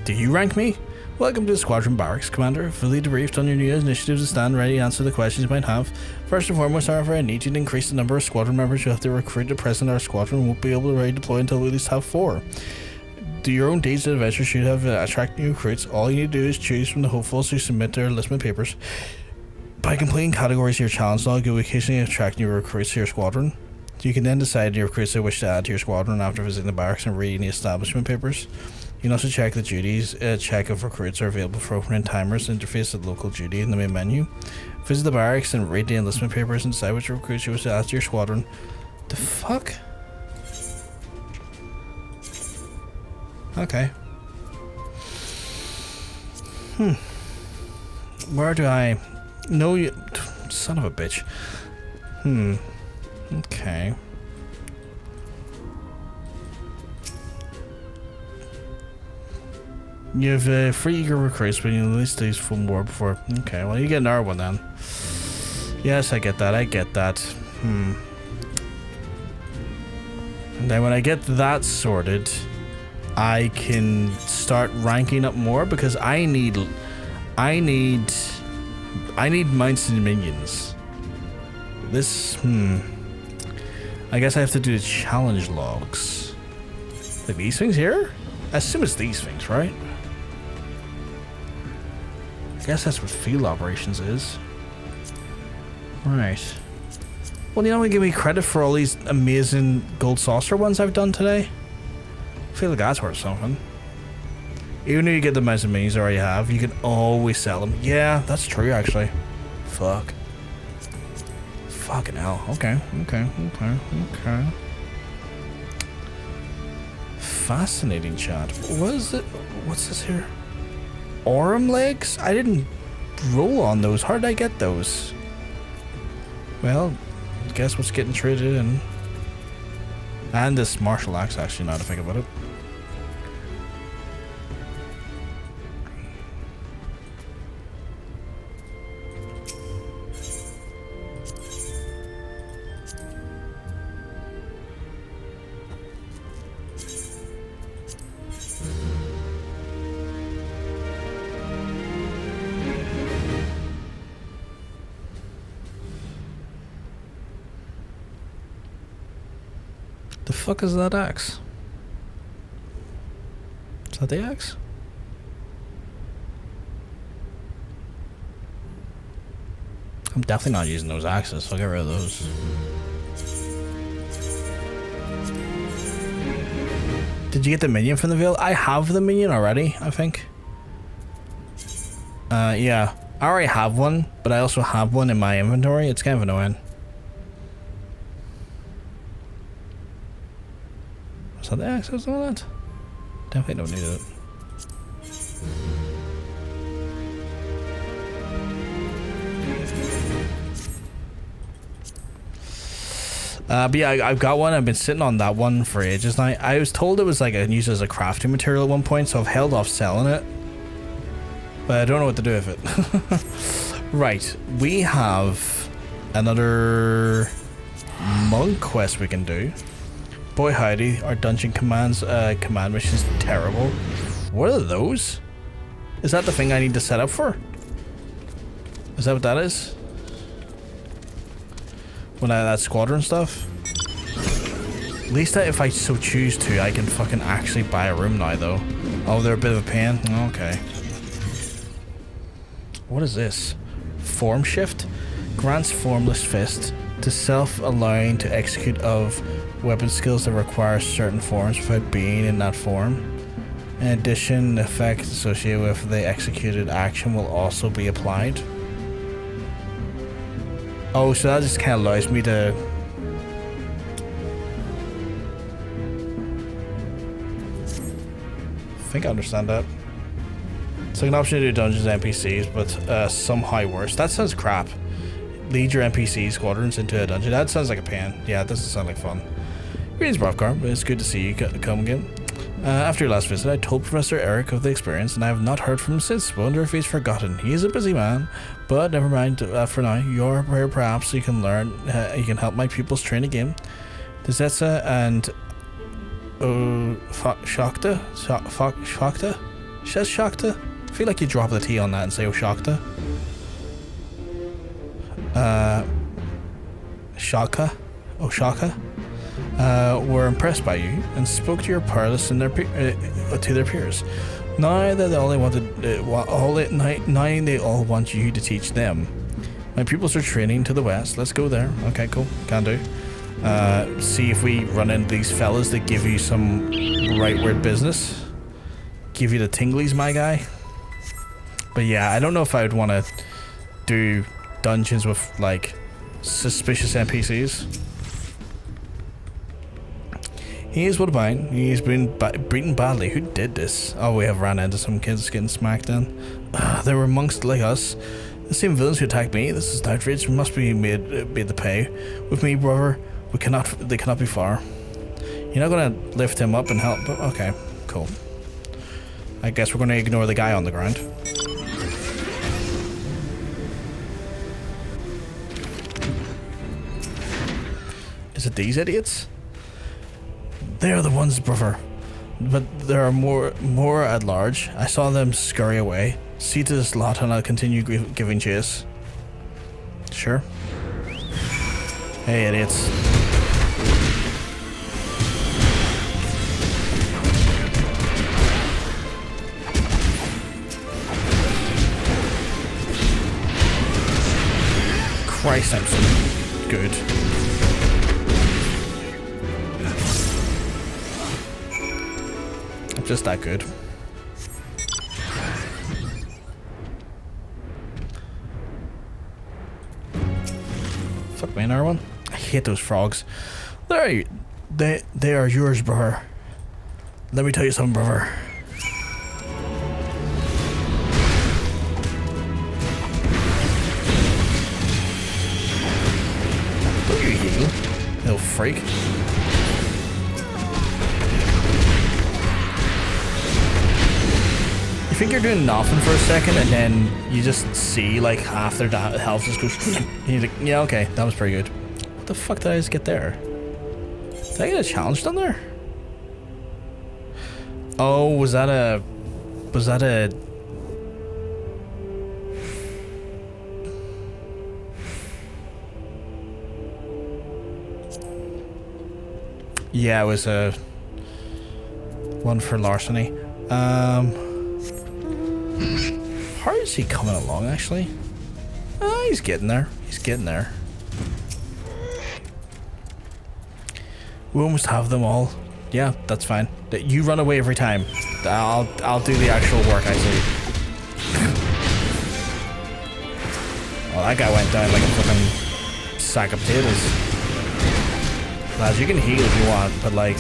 Do you rank me? Welcome to the Squadron Barracks, Commander. Fully debriefed on your new initiatives and stand ready to answer the questions you might have. First and foremost, however, I need you to increase the number of squadron members you have to recruit. At present, our squadron won't be able to ready deploy until we at least have 4. Do your own deeds and adventures should have attract new recruits. All you need to do is choose from the hopefuls who submit their enlistment papers. By completing categories of your challenge log, you'll occasionally attract new recruits to your squadron. You can then decide your recruits you wish to add to your squadron after visiting the barracks and reading the establishment papers. You can also check the duties, check if recruits are available for opening timers, interface with local duty in the main menu. Visit the barracks and read the enlistment papers and decide which recruits you wish to add to your squadron. The fuck? Okay. Where do I... No, you... Son of a bitch. Okay. You have 3 eager recruits, but you list these for more before... Okay, well, you get another one then. Yes, I get that. And then when I get that sorted, I can start ranking up more because I need mounts and minions. This, I guess I have to do the challenge logs. Like these things here? I assume it's these things, right? I guess that's what field operations is. Right. Well, you know, give me credit for all these amazing gold saucer ones I've done today. I feel like that's worth something. Even if you get the amount of minis you already have, you can always sell them. Yeah, that's true, actually. Fuck. Fucking hell. Okay. Fascinating, chat. What is it? What's this here? Aurum legs? I didn't roll on those. How did I get those? Well, guess what's getting traded in. And this martial axe, actually, now to think about it. The fuck is that axe? Is that the axe? I'm definitely not using those axes, so I'll get rid of those. Did you get the minion from the Vale? I have the minion already, I think. Yeah. I already have one, but I also have one in my inventory. It's kind of annoying. Was that the axe I was doing that? Definitely don't need it. But yeah, I've got one. I've been sitting on that one for ages now. I was told it was like used as a crafting material at one point, so I've held off selling it. But I don't know what to do with it. Right, we have another monk quest we can do. Boy howdy, our dungeon command mission is terrible. What are those? Is that the thing I need to set up for? Is that what that is? When that squadron stuff? At least if I so choose to, I can fucking actually buy a room now though. Oh, they're a bit of a pain? Okay. What is this? Form shift? Grants Formless Fist to self, allowing to execute of weapon skills that require certain forms without being in that form. In addition, the effect associated with the executed action will also be applied. Oh, so that just kind of allows me to... I think I understand that. It's like an option to do dungeons and NPCs, but somehow worse. That sounds crap. Lead your NPC squadrons into a dungeon. That sounds like a pain. Yeah, it doesn't sound like fun. Greetings, Brovkar. It's good to see you come again. After your last visit, I told Professor Eric of the experience, and I have not heard from him since. Wonder if he's forgotten. He is a busy man, but never mind for now. You're here, perhaps you can learn. You can help my pupils train again. Dezetsa and Shakta? Shakta? Says Shakta? I feel like you drop the T on that and say Shakta. Shaka. Were impressed by you and spoke to your pilots and to their peers. Now that they only wanted, now they all want you to teach them. My pupils are training to the west. Let's go there. Okay, cool. Can do. See if we run into these fellas that give you some right weird business. Give you the tinglies, my guy. But yeah, I don't know if I would want to do dungeons with like suspicious NPCs. He is what about? He's been beaten badly. Who did this? Oh, we have ran into some kids getting smacked in. There were monks like us. The same villains who attacked me. This is an outrage. We must be made to pay. With me, brother, they cannot be far. You're not gonna lift him up and help? Okay, cool. I guess we're gonna ignore the guy on the ground. Is it these idiots? They are the ones, brother. But there are more at large. I saw them scurry away. See to this lot and I'll continue giving chase. Sure. Hey, idiots. Christ, I'm so good. I'm just that good. Fuck me, another one. I hate those frogs. They are yours, brother. Let me tell you something, brother. Don't you heal, little freak. You think you're doing nothing for a second, and then you just see like half their health just goes. And you're like, yeah, okay, that was pretty good. What the fuck did I just get there? Did I get a challenge done there? Oh, was that a... Yeah, it was a... one for larceny. How is he coming along, actually? Oh, he's getting there. He's getting there. We almost have them all. Yeah, that's fine. You run away every time. I'll do the actual work, I see. Well, that guy went down like a fucking sack of potatoes. Lads, you can heal if you want, but like...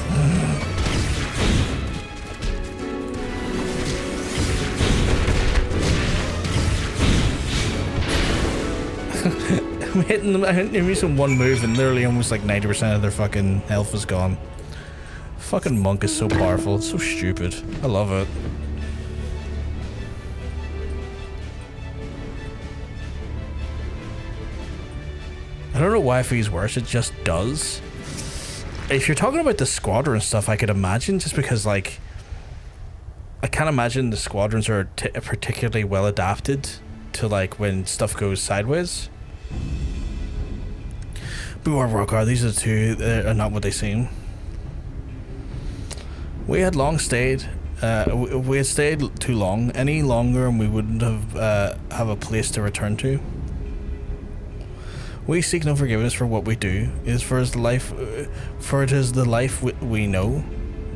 I'm hitting them. I hit me some one move and literally almost like 90% of their fucking health was gone. Fucking monk is so powerful. It's so stupid. I love it. I don't know why it feels worse. It just does. If you're talking about the squadron stuff, I could imagine, just because like I can't imagine the squadrons are particularly well adapted to like when stuff goes sideways. Beware Rockar, these are the two that are not what they seem. We had long stayed. We had stayed too long. Any longer, and we wouldn't have a place to return to. We seek no forgiveness for what we do. It is for the life we know.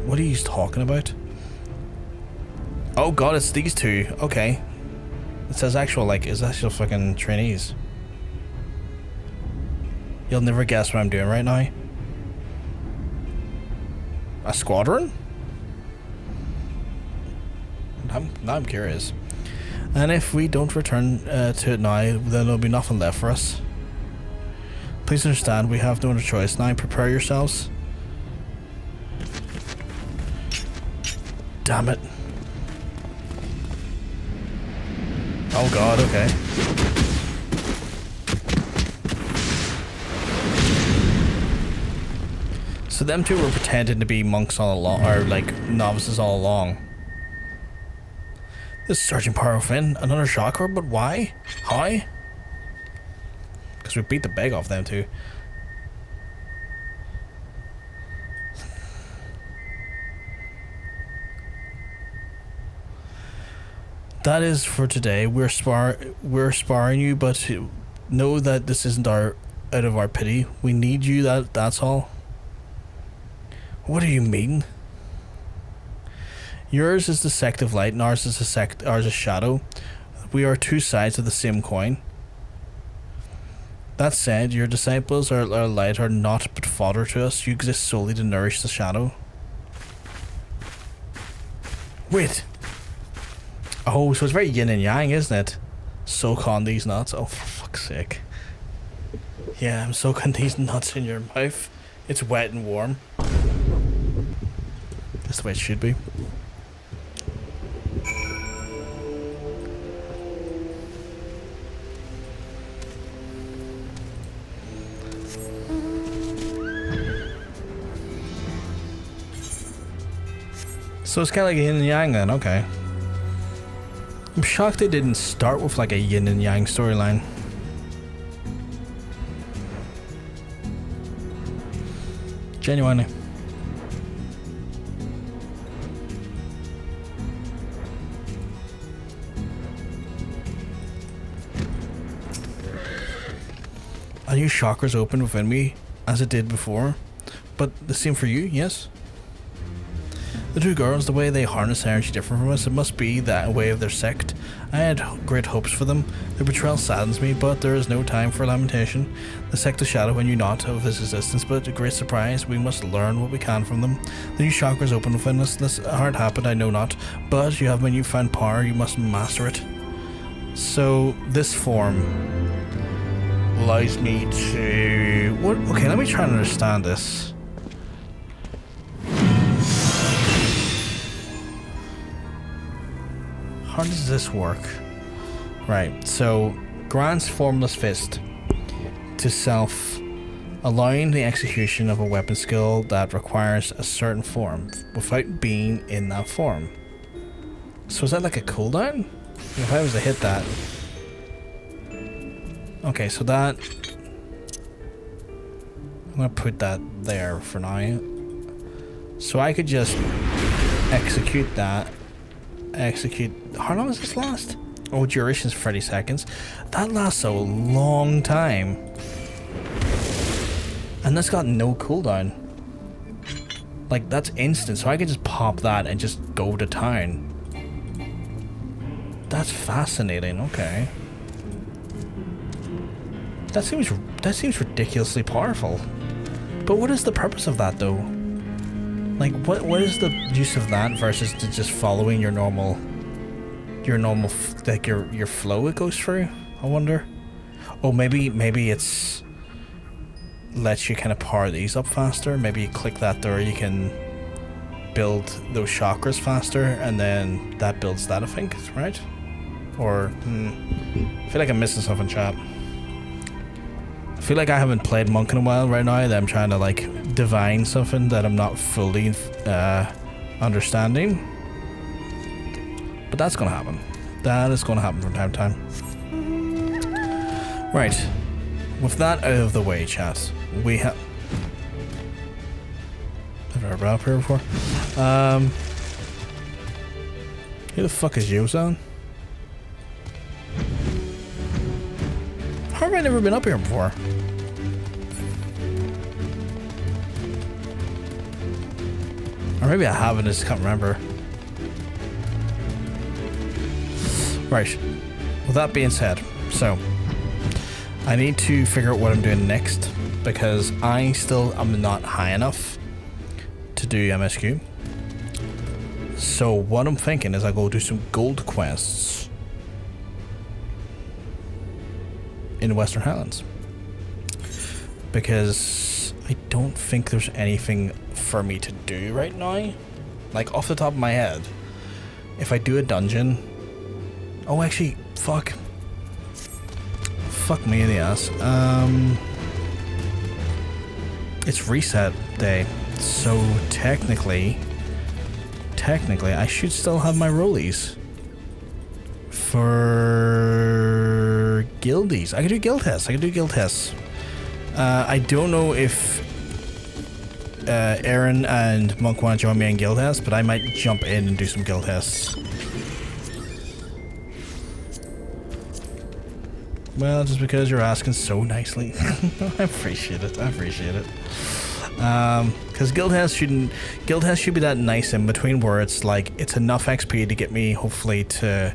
What are you talking about? Oh god, it's these two. Okay. It says actual, like, is actual fucking trainees. You'll never guess what I'm doing right now. A squadron? Now I'm curious. And if we don't return to it now, then there'll be nothing left for us. Please understand, we have no other choice. Now prepare yourselves. Damn it. Oh god, okay. So them two were pretending to be monks all along, or like novices all along. This is Sergeant Parofin, another Chakra, but why? How? Because we beat the beg off them two. That is for today. We're sparring you, but know that this isn't out of our pity. We need you. That's all. What do you mean? Yours is the sect of light, and ours is a shadow. We are two sides of the same coin. That said, your disciples are light are not but fodder to us. You exist solely to nourish the shadow. Wait. Oh, so it's very yin and yang, isn't it? Soak on these nuts. Oh, for fuck's sake. Yeah, I'm soaking these nuts in your mouth. It's wet and warm. That's the way it should be. So it's kind of like yin and yang then, okay. I'm shocked they didn't start with like a yin and yang storyline. Genuinely. A new chakras open within me, as it did before. But the same for you, yes? The two girls, the way they harness energy different from us, it must be that way of their sect. I had great hopes for them. Their betrayal saddens me, but there is no time for lamentation. The sect of Shadow knew not of his existence, but to great surprise, we must learn what we can from them. The new chakras open within us. This how it happened, I know not, but you have my newfound power, you must master it. So, this form allows me to... What? Okay, let me try and understand this. How does this work? Right, so grants Formless Fist to self, allowing the execution of a weapon skill that requires a certain form without being in that form. So is that like a cooldown? If I was to hit that. Okay, so that... I'm gonna put that there for now. So I could just execute that. Execute. How long does this last? Oh, duration is 30 seconds. That lasts a long time. And that's got no cooldown. Like, that's instant, so I could just pop that and just go to town. That's fascinating, okay. That seems ridiculously powerful. But what is the purpose of that, though? Like, what is the use of that versus to just following your normal, like your flow it goes through? I wonder. Oh, maybe it's lets you kind of power these up faster. Maybe you click that there, you can build those chakras faster, and then that builds that, I think, right? Or I feel like I'm missing something, chat. I feel like I haven't played Monk in a while right now, that I'm trying to like divine something that I'm not fully understanding. But that's gonna happen. That is gonna happen from time to time. Right. With that out of the way, chat, we have... I've never been up here before. Who the fuck is Yozan? How have I never been up here before? Or maybe I have and I just can't remember. Right. With that being said, so I need to figure out what I'm doing next, because I still am not high enough to do MSQ. So what I'm thinking is I go do some gold quests in the Western Highlands, because I don't think there's anything for me to do right now. Like, off the top of my head, if I do a dungeon... Oh, actually, fuck me in the ass. It's reset day, so technically I should still have my rollies for guildies. I could do guild tests. I don't know if Aaron and Monk want to join me in guild tests, but I might jump in and do some guild tests. Well, just because you're asking so nicely. I appreciate it. Because guild tests should be that nice in between where it's like, it's enough XP to get me hopefully to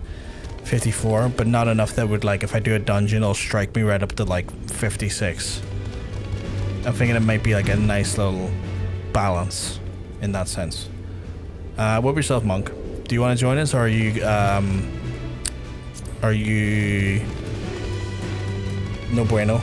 54, but not enough that would, like, if I do a dungeon, it'll strike me right up to like 56. I'm thinking it might be like a nice little balance in that sense. What about yourself, Monk? Do you want to join us, or are you no bueno?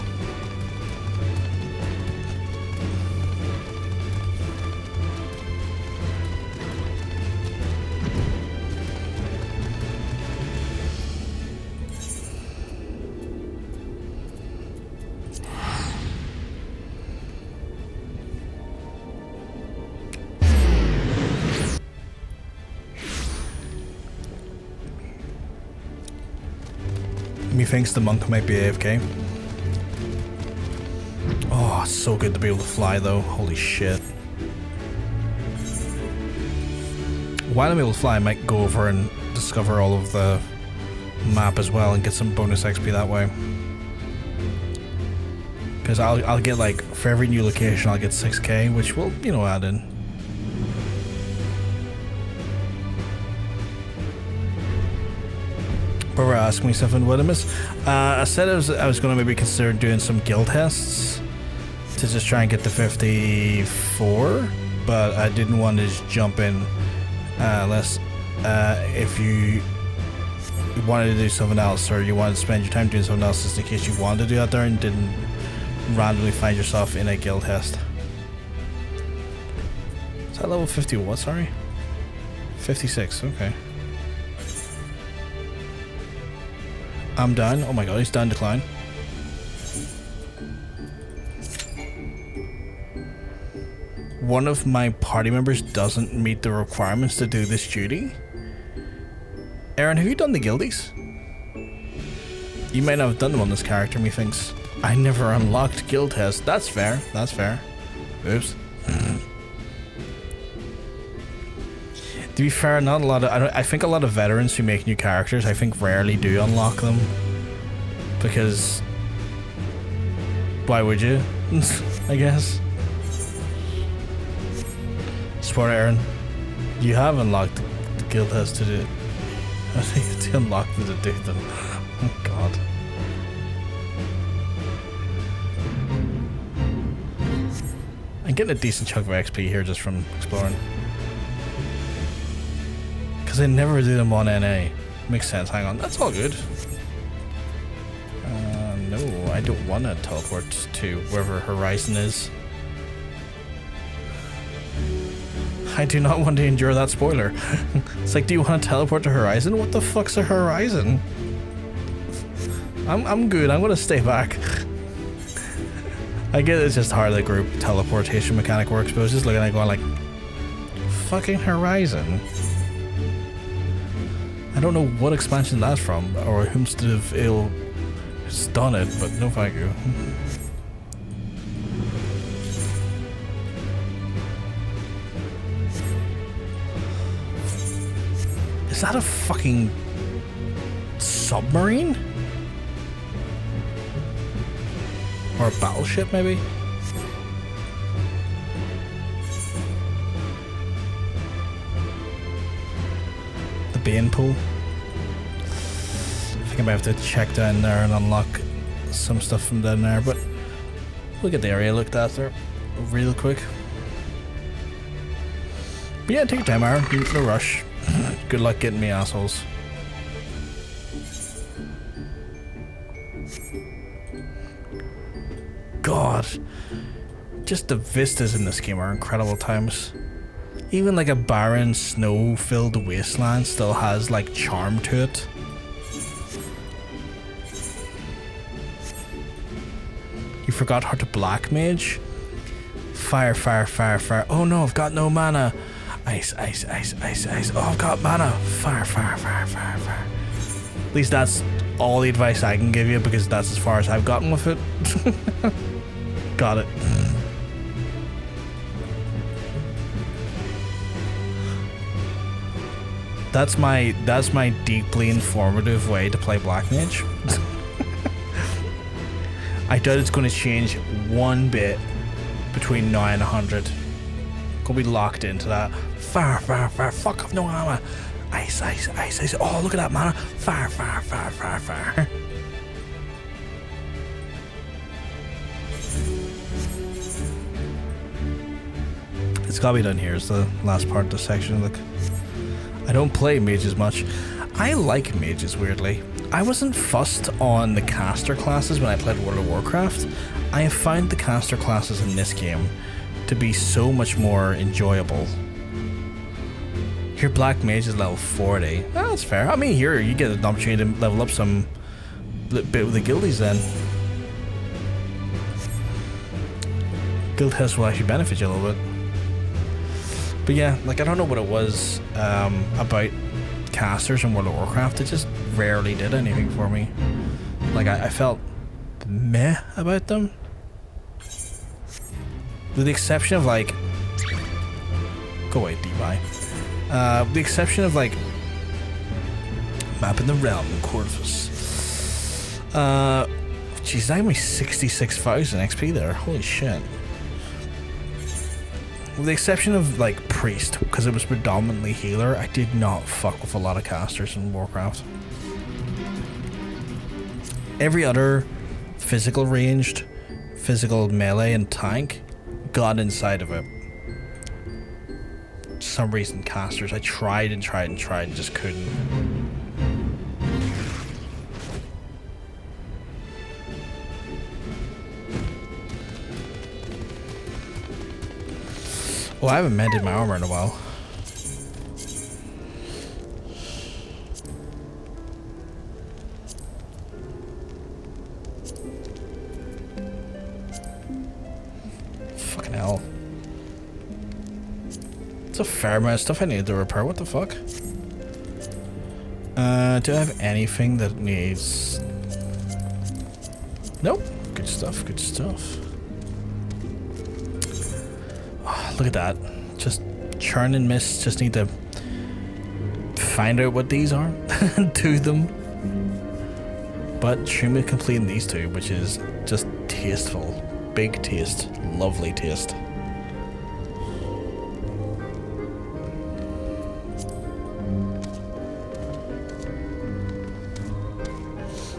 Methinks the monk might be AFK. Oh, it's so good to be able to fly though. Holy shit. While I'm able to fly, I might go over and discover all of the map as well and get some bonus XP that way. Because I'll get like, for every new location I'll get 6k, which will, you know, add in. But we're asking me something, what I miss? I said I was going to maybe consider doing some guild tests to just try and get the 54, but I didn't want to just jump in unless if you wanted to do something else, or you wanted to spend your time doing something else just in case you wanted to do that there and didn't randomly find yourself in a guild test. Is that level 50 what, sorry? 56, okay. I'm down. Oh my god, he's down decline. One of my party members doesn't meet the requirements to do this duty. Aaron, have you done the guildies? You might not have done them on this character, methinks. I never unlocked guild tests. That's fair. That's fair. Oops. To be fair, not a lot of... I think a lot of veterans who make new characters, I think rarely do unlock them. Because... why would you? I guess. Sport Aaron, you have unlocked the guild test to do... I think to unlock them to do them. Oh god. I'm getting a decent chunk of XP here just from exploring. Because I never do them on NA. Makes sense, hang on, that's all good. No, I don't want to teleport to wherever Horizon is. I do not want to endure that spoiler. It's like, do you want to teleport to Horizon? What the fuck's a Horizon? I'm good, I'm gonna stay back. I get it's just how the group teleportation mechanic works, but I was just looking at it going like, fucking Horizon. I don't know what expansion that's from, or whom's ill done it, but no thank you. Is that a fucking submarine? Or a battleship, maybe? The Bane pool. I think I might have to check down there and unlock some stuff from down there, but we'll get the area looked after real quick. But yeah, take your time, Aaron. No rush. Good luck getting me, assholes. God, just the vistas in this game are incredible times. Even like a barren, snow-filled wasteland still has like charm to it. You forgot how to black mage? Fire, fire, fire, fire. Oh no, I've got no mana. Ice, ice, ice, ice, ice. Oh, I've got mana. Fire, fire, fire, fire, fire. At least that's all the advice I can give you, because that's as far as I've gotten with it. Got it. That's my deeply informative way to play Black Mage. I doubt it's going to change one bit between now and 100. Gonna be locked into that. Fire, fire, fire. Fuck off, no armor. Ice, ice, ice, ice. Oh, look at that mana. Fire, fire, fire, fire, fire. It's gotta be done here. Is the last part of the section. Look, I don't play mages much. I like mages, weirdly. I wasn't fussed on the caster classes when I played World of Warcraft. I have found the caster classes in this game to be so much more enjoyable. Your Black Mage is level 40. Oh, that's fair. I mean, here you get an opportunity to level up some bit with the guildies then. Guild tests will actually benefit you a little bit. But yeah, like I don't know what it was about casters in World of Warcraft. It just rarely did anything for me. Like I felt meh about them. With the exception of like... Go away, DY. With the exception of like... Mapping the realm in Coerthas. Jeez, I only 66,000 XP there. Holy shit. With the exception of like priest, because it was predominantly healer, I did not fuck with a lot of casters in Warcraft. Every other physical ranged, physical melee and tank got inside of it. For some reason casters, I tried and just couldn't. Oh, I haven't mended my armor in a while. Fucking hell. It's a fair amount of stuff I need to repair. What the fuck? Do I have anything that needs... Nope. Good stuff, good stuff. Look at that. Just churn and miss. Just need to find out what these are and do them. But extremely completing these two, which is just tasteful. Big taste. Lovely taste.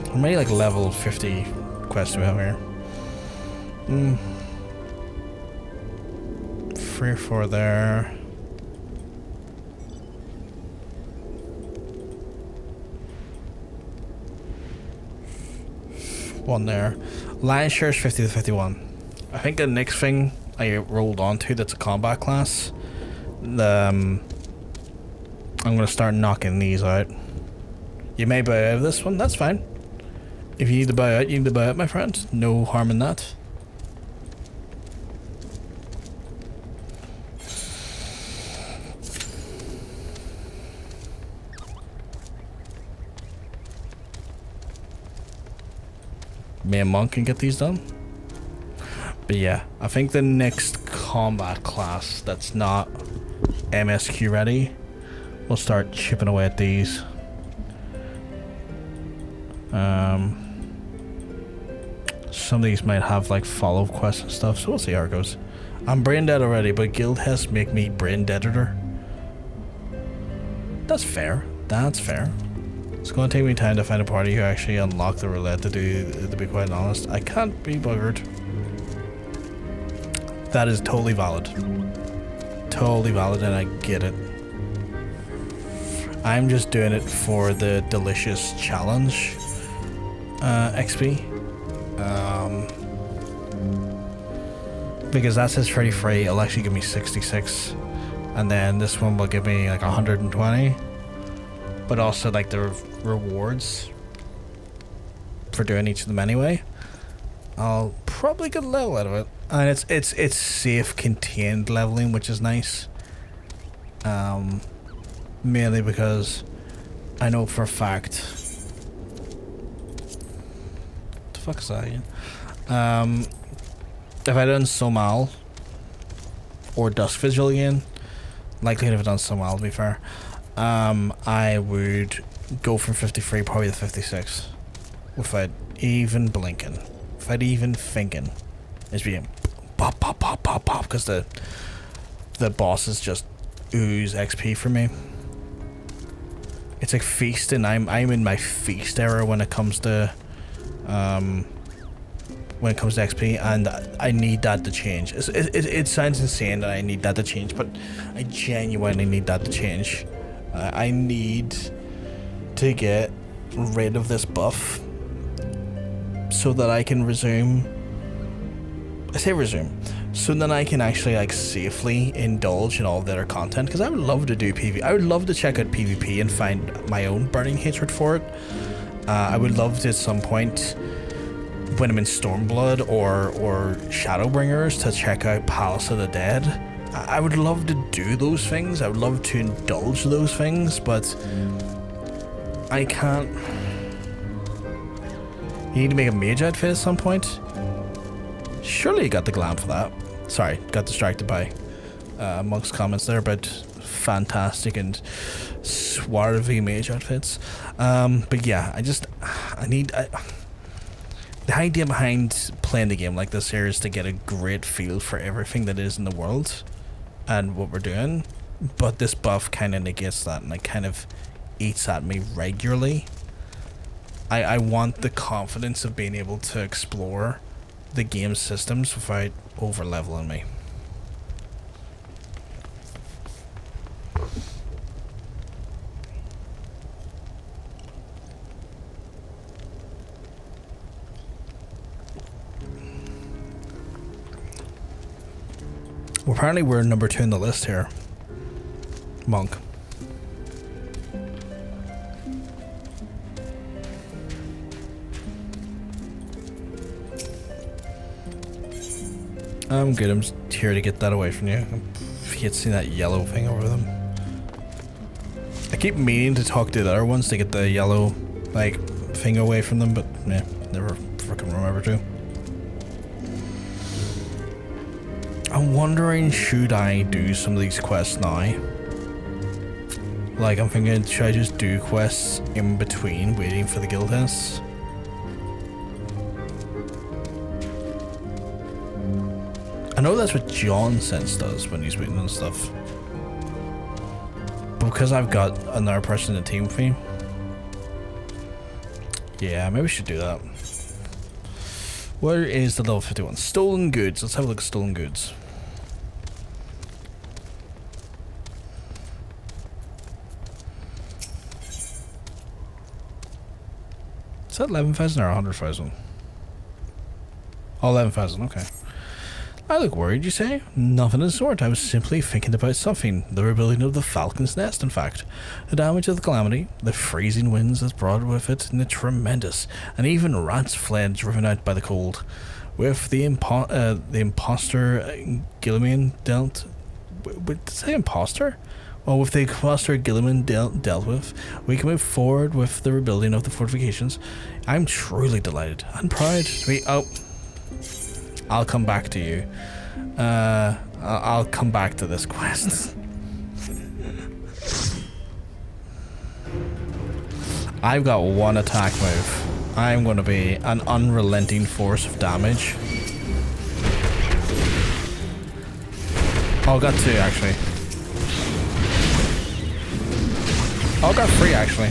How many like level 50 quests do we have here? 3 or 4 there. One there. Lion's share is 50 to 51. I think the next thing I rolled onto that's a combat class, I'm gonna start knocking these out. You may buy out of this one, that's fine. If you need to buy out, you need to buy out, my friend. No harm in that. Me and Monk can get these done. But yeah, I think the next combat class that's not MSQ ready, we'll start chipping away at these. Some of these might have like follow-up quests and stuff, so we'll see how it goes. I'm brain dead already, but guild has make me brain deader. That's fair. That's fair. It's going to take me time to find a party who actually unlock the roulette to be quite honest. I can't be buggered. That is totally valid. Totally valid, and I get it. I'm just doing it for the delicious challenge XP. Because that says 33, it'll actually give me 66. And then this one will give me like 120. But also like the rewards for doing each of them anyway. I'll probably get a level out of it. And it's safe contained leveling, which is nice. Mainly because I know for a fact. What the fuck is that again? If I done Somal or Dusk Vigil again, likelihood if I done Somal to be fair, I would go from 53 probably to 56 without even blinking, without even thinking. It's being pop pop pop pop pop because the bosses just ooze XP for me. It's like feasting. I'm in my feast era when it comes to XP, and I need that to change. It sounds insane that I need that to change, but I genuinely need that to change. I need to get rid of this buff so that I can resume. I say resume, so that I can actually like safely indulge in all of their content, because I would love to do PvP. I would love to check out PvP and find my own burning hatred for it. I would love to at some point when I'm in Stormblood or Shadowbringers to check out Palace of the Dead. I would love to do those things. I would love to indulge those things, but I can't. You need to make a mage outfit at some point. Surely you got the glam for that. Sorry, got distracted by Monk's comments there about fantastic and swarthy mage outfits. But yeah, I need. the idea behind playing the game like this here is to get a great feel for everything that is in the world and what we're doing, but this buff kind of negates that, and it kind of eats at me regularly. I want the confidence of being able to explore the game systems without over leveling me. Well, apparently we're number 2 on the list here. Monk. I'm good, I'm here to get that away from you. I hate seeing that yellow thing over them. I keep meaning to talk to the other ones to get the yellow, like, thing away from them, but yeah, never freaking remember to. I'm wondering, should I do some of these quests now? Like, I'm thinking, should I just do quests in between waiting for the guild tests? I know that's what John Sense does when he's waiting on stuff. But because I've got another person in the team with me, yeah, maybe we should do that. Where is the level 51? Stolen goods. Let's have a look at stolen goods. Is that 11,000 or 100,000? Oh, 11,000, okay. I look worried, you say? Nothing of the sort. I was simply thinking about something. The rebuilding of the Falcon's Nest, in fact. The damage of the calamity, the freezing winds that brought with it, and the tremendous, and even rats fled, driven out by the cold. With the imposter Gilliman dealt... Did I say imposter? Well, with the imposter Gilliman dealt with, we can move forward with the rebuilding of the fortifications. I'm truly delighted and proud to be... Oh... I'll come back to you. I'll come back to this quest. I've got one attack move. I'm going to be an unrelenting force of damage. Oh, I got 2 actually. Oh, I got 3 actually.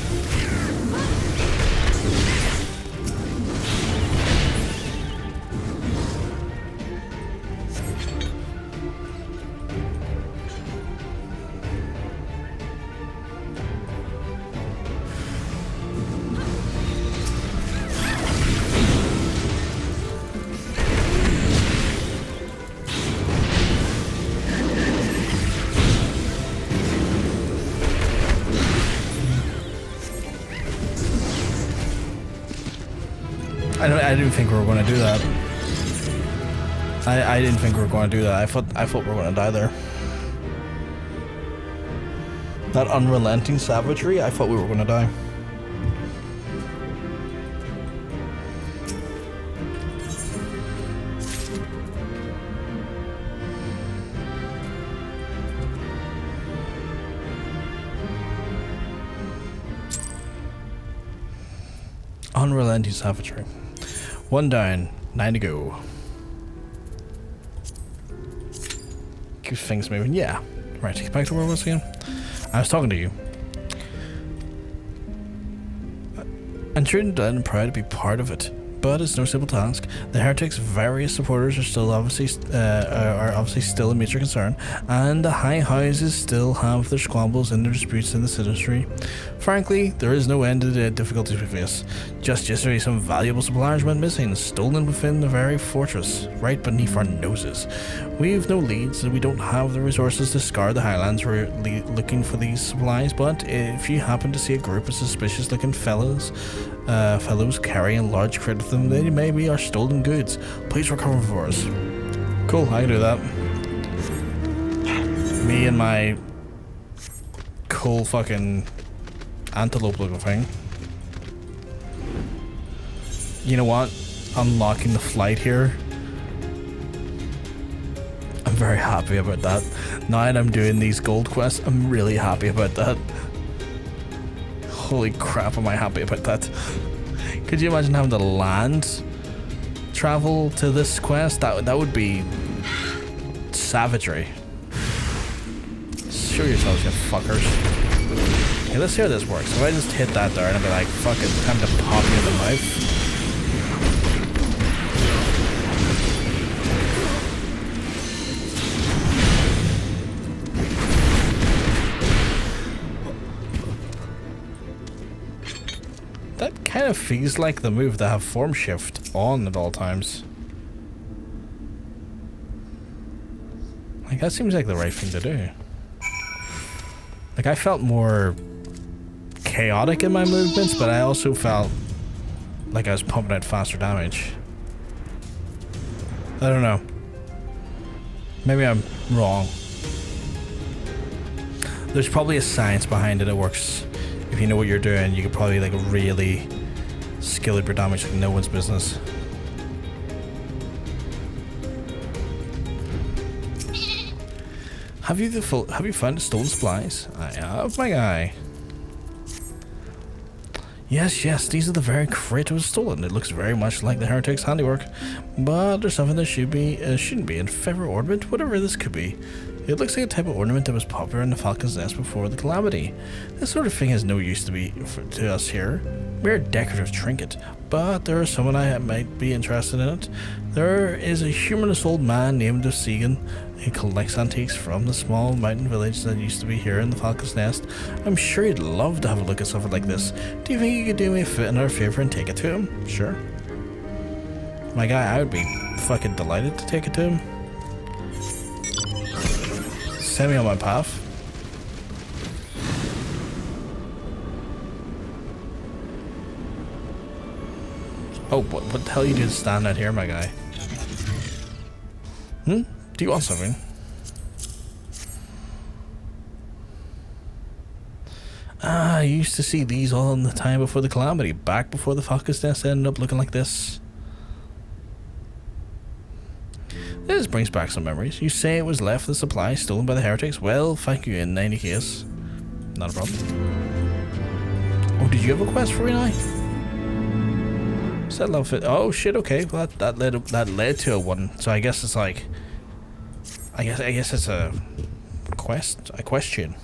I didn't think we were going to do that. I didn't think we were going to do that. I thought we were going to die there. That unrelenting savagery, I thought we were going to die. Unrelenting savagery. 1 down, 9 to go. Keep things moving. Yeah. Right, get back to where I was again. I was talking to you. I'm sure and proud to be part of it, but it's no simple task. The heretics' various supporters are obviously still a major concern, and the high houses still have their squabbles and their disputes in the citizenry. Frankly, there is no end to the difficulties we face. Just yesterday, some valuable supplies went missing, stolen within the very fortress, right beneath our noses. We've no leads, and we don't have the resources to scour the Highlands. We're looking for these supplies, but if you happen to see a group of suspicious-looking fellows carrying large crate of them, they may be our stolen goods. Please recover for us. Cool, I can do that. Me and my cool fucking antelope looking thing. You know what? Unlocking the flight here. I'm very happy about that. Now that I'm doing these gold quests, I'm really happy about that. Holy crap, am I happy about that. Could you imagine having to land travel to this quest, that would be savagery. Show yourselves, you fuckers. Okay, let's see how this works. If I just hit that there and I'll be like, fuck it, time to pop you in the mouth. That kind of feels like the move to have form shift on at all times. Like, that seems like the right thing to do. Like, I felt more chaotic in my movements, but I also felt like I was pumping out faster damage. I don't know. Maybe I'm wrong. There's probably a science behind it that works. If you know what you're doing, you could probably like really skill up your damage like no one's business. Have you found the stolen supplies? I have, my guy. Yes, these are the very Carito stolen. It looks very much like the heretic's handiwork, but there's something that shouldn't be in feather ornament, whatever this could be. It looks like a type of ornament that was popular in the Falcon's Nest before the calamity. This sort of thing has no use to us here. We're a decorative trinket, but there is someone I might be interested in it. There is a humorless old man named Dusk who collects antiques from the small mountain village that used to be here in the Falcon's Nest. I'm sure he'd love to have a look at something like this. Do you think you could do me another favor and take it to him? Sure. My guy, I would be fucking delighted to take it to him. Send me on my path. Oh, what the hell are you doing standing out here, my guy? Do you want something? I used to see these all in the time before the calamity, back before the Falcon's Nest ended up looking like this. This brings back some memories. You say it was left the supply stolen by the heretics? Well, thank you in any case. Not a problem. Oh, did you have a quest for me now? Set level fit. Oh shit, okay. Well, that led to a one. So I guess it's like I guess it's a question.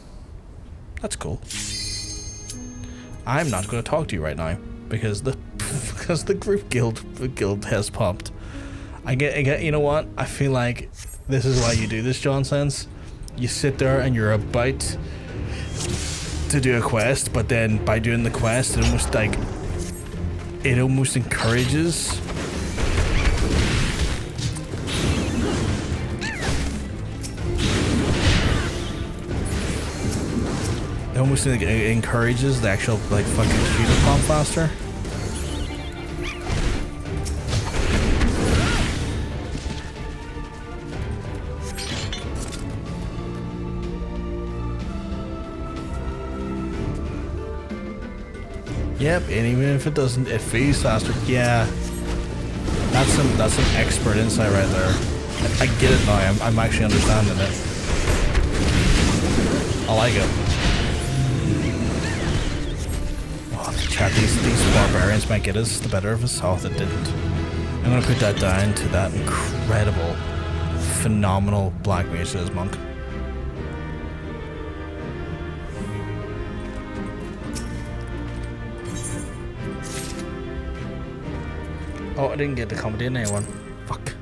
That's cool. I'm not gonna talk to you right now because the group guild has popped. I get, you know what? I feel like this is why you do this, John Sense. You sit there and you're about to do a quest, but then by doing the quest, it almost encourages the actual like fucking shoot to pump faster. Yep, and even if it doesn't, it feels faster. Yeah, that's some expert insight right there. I get it now. I'm actually understanding it. I like it. Oh, chat, these barbarians might get us the better of us. Oh, they didn't. I'm gonna put that down to that incredible, phenomenal black mage that is monk. Oh, I didn't get to accommodate anyone. Fuck.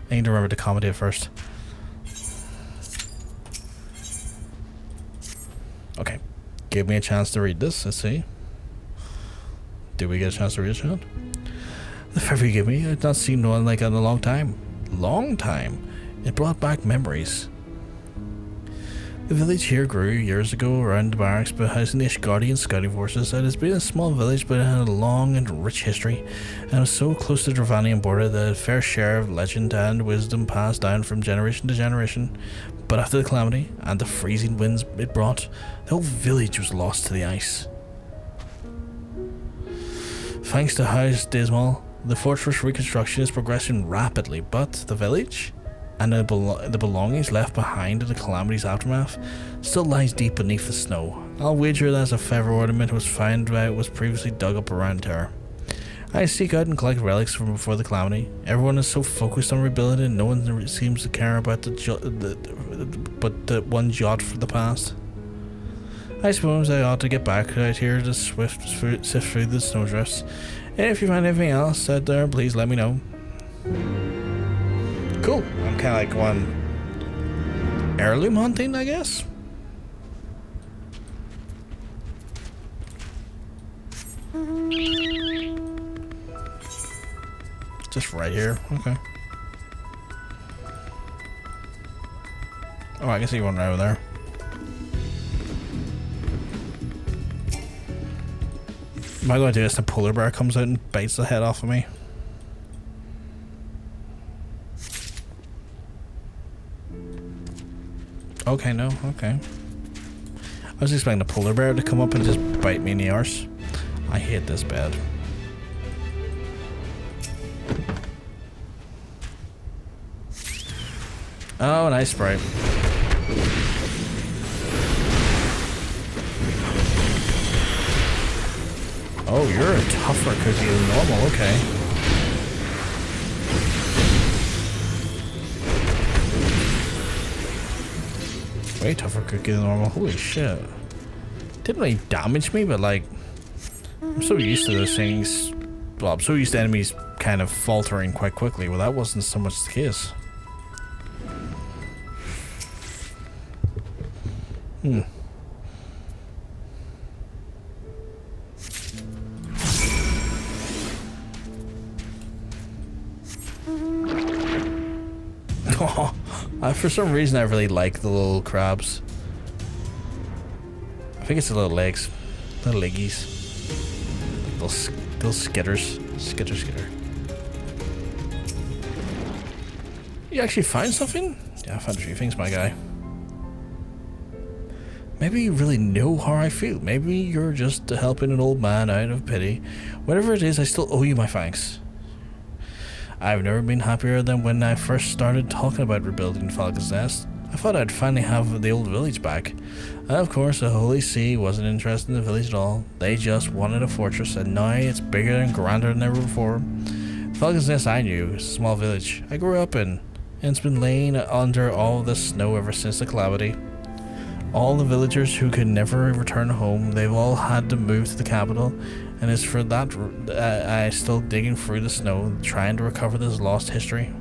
I need to remember to accommodate first. Okay. Give me a chance to read this. Let's see. Did we get a chance to read it, Sean? The favor you give me, I've not seen one like that in a long time. Long time. It brought back memories. The village here grew years ago around the barracks, but housing the Ishgardian scouting forces. It has been a small village, but it had a long and rich history, and was so close to the Dravanian border that a fair share of legend and wisdom passed down from generation to generation. But after the calamity, and the freezing winds it brought, the whole village was lost to the ice. Thanks to House Dismal, the fortress reconstruction is progressing rapidly, but the village and the belongings left behind in the calamity's aftermath still lies deep beneath the snow. I'll wager that as a feather ornament was found out was previously dug up around here. I seek out and collect relics from before the calamity. Everyone is so focused on rebuilding and no one seems to care about the one jot for the past. I suppose I ought to get back out here to sift through the snowdrifts. If you find anything else out there, please let me know. Cool. I'm kind of like going heirloom hunting, I guess. Just right here. Okay. Oh, I can see one right over there. Am I going to do this? The polar bear comes out and bites the head off of me. Okay, no, okay. I was expecting the polar bear to come up and just bite me in the arse. I hate this bed. Oh, nice sprite. Oh, you're a tougher cookie than normal, okay. Way tougher cookie than normal, holy shit. Didn't really damage me, but like, I'm so used to those things. Well, I'm so used to enemies kind of faltering quite quickly. Well, that wasn't so much the case. For some reason I really like the little crabs. I think it's the little legs. Little leggies. Little skitters. Skitter. You actually find something? Yeah, I found a few things, my guy. Maybe you really know how I feel. Maybe you're just helping an old man out of pity. Whatever it is, I still owe you my thanks. I've never been happier than when I first started talking about rebuilding Falcon's Nest. I thought I'd finally have the old village back. And of course, the Holy See wasn't interested in the village at all. They just wanted a fortress, and now it's bigger and grander than ever before. Falcon's Nest I knew is a small village I grew up in, and it's been laying under all the snow ever since the calamity. All the villagers who could never return home, they've all had to move to the capital, and it's for that I'm still digging through the snow, trying to recover this lost history.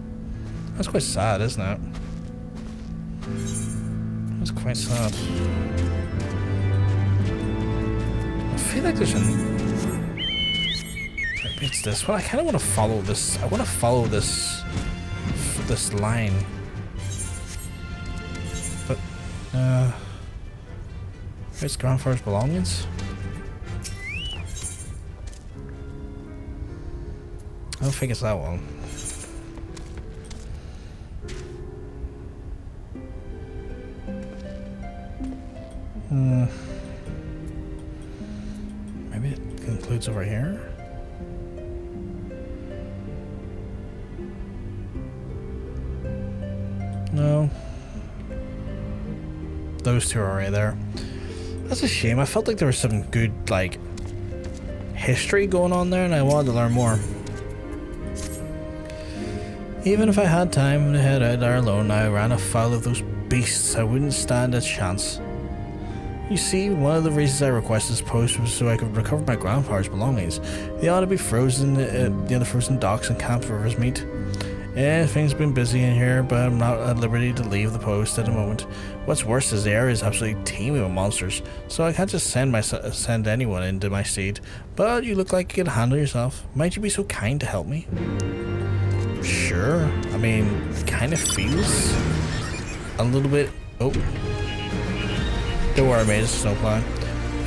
That's quite sad, isn't it? That's quite sad. I feel like there's maybe it's this one. I kind of want to follow this. I want to follow this line. But, it's grandfather's belongings. I don't think it's that one. Maybe it concludes over here. No. Those two are right there. That's a shame. I felt like there was some good, like, history going on there, and I wanted to learn more. Even if I had time to head out there alone, I ran afoul of those beasts. I wouldn't stand a chance. You see, one of the reasons I requested this post was so I could recover my grandfather's belongings. They ought to be frozen near the frozen docks and Camp Rivers meet. Things have been busy in here, but I'm not at liberty to leave the post at the moment. What's worse is the area is absolutely teeming with monsters, so I can't just send anyone into my stead. But you look like you can handle yourself. Might you be so kind to help me? Sure. I mean, it kind of feels a little bit... Oh. Don't worry, mate, it's a snowplow.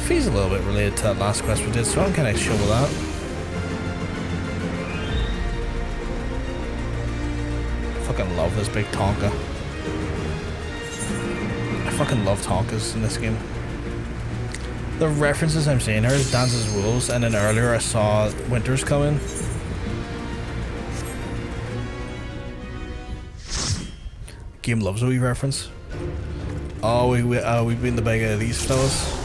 Feels a little bit related to that last quest we did, so I'm kind of chill with that. I fucking love this big Tonka. I fucking love Tonkas in this game. The references I'm seeing here is Dances Wolves, and then earlier I saw Winter's Coming. Game loves a wee reference. Oh, we've been the big of these fellas.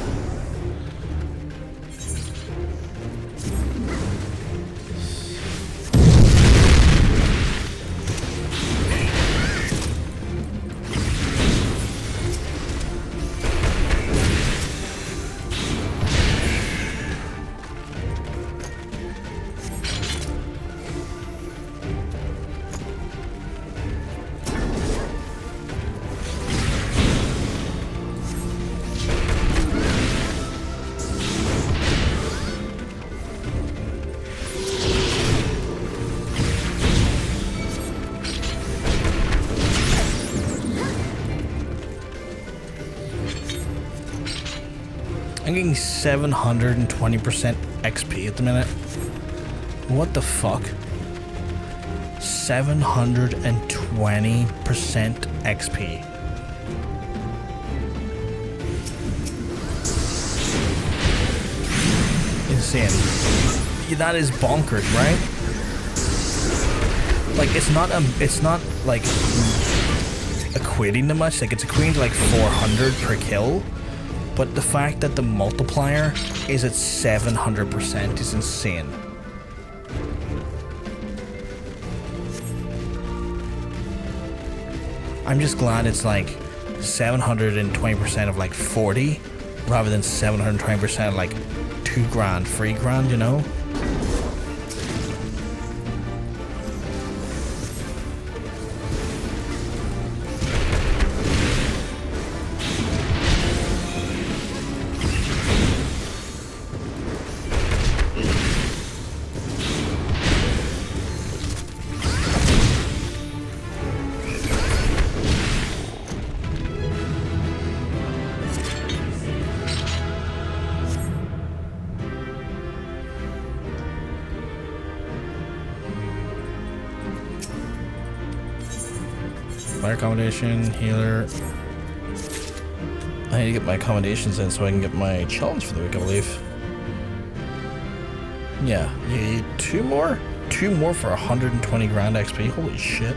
I'm getting 720% XP at the minute. What the fuck? 720% XP. Insane. Yeah, that is bonkers, right? Like, it's not like equating to much. Like, it's equating to like 400 per kill, but the fact that the multiplier is at 700% is insane. I'm just glad it's like 720% of like 40 rather than 720% of like 2 grand, 3 grand, you know? Fire accommodation, healer. I need to get my accommodations in so I can get my challenge for the week, I believe. Yeah, you need 2 more? 2 more for 120 grand XP? Holy shit.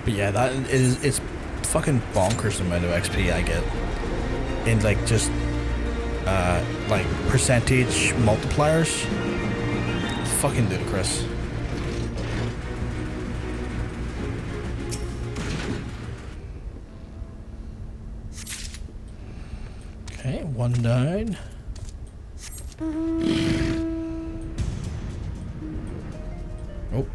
But yeah, it's fucking bonkers the amount of XP I get in like just like percentage multipliers. Fucking ludicrous. Okay, 1 down. Oh.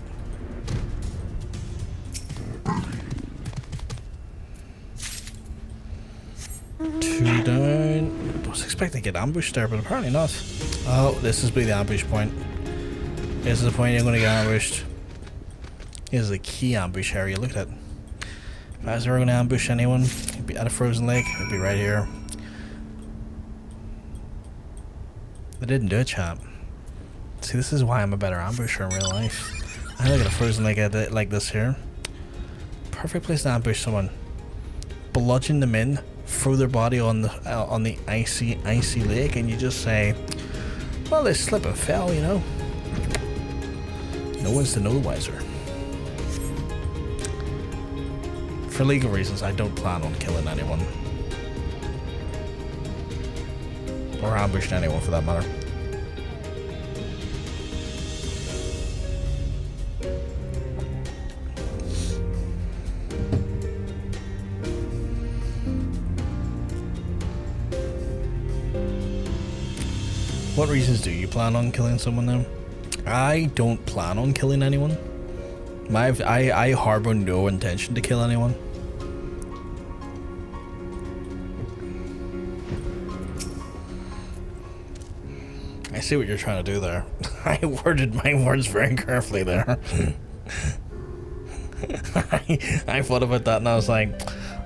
Down. I was expecting to get ambushed there, but apparently not. Oh, this is the ambush point. This is the point you're going to get ambushed. This is the key ambush area. Look at that. If I was ever going to ambush anyone, it'd be at a frozen lake. It'd be right here. They didn't do it, chat. See, this is why I'm a better ambusher in real life. I look at a frozen lake like this here. Perfect place to ambush someone. Bludgeon them in. Throw their body on the icy lake, and you just say, well, they slip and fell, you know. No one's to know the wiser. For legal reasons, I don't plan on killing anyone. Or ambushing anyone for that matter. What reasons do you plan on killing someone now? I don't plan on killing anyone. I harbor no intention to kill anyone. I see what you're trying to do there. I worded my words very carefully there. I thought about that and I was like,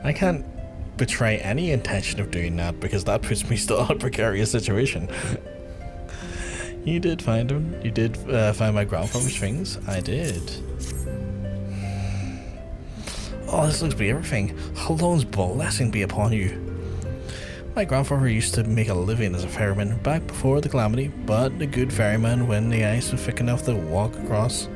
I can't betray any intention of doing that because that puts me still in a precarious situation. You did find him. You did find my grandfather's things. I did. Oh, this looks to be everything. Halon's blessing be upon you. My grandfather used to make a living as a ferryman back before the calamity, but a good ferryman when the ice was thick enough to walk across.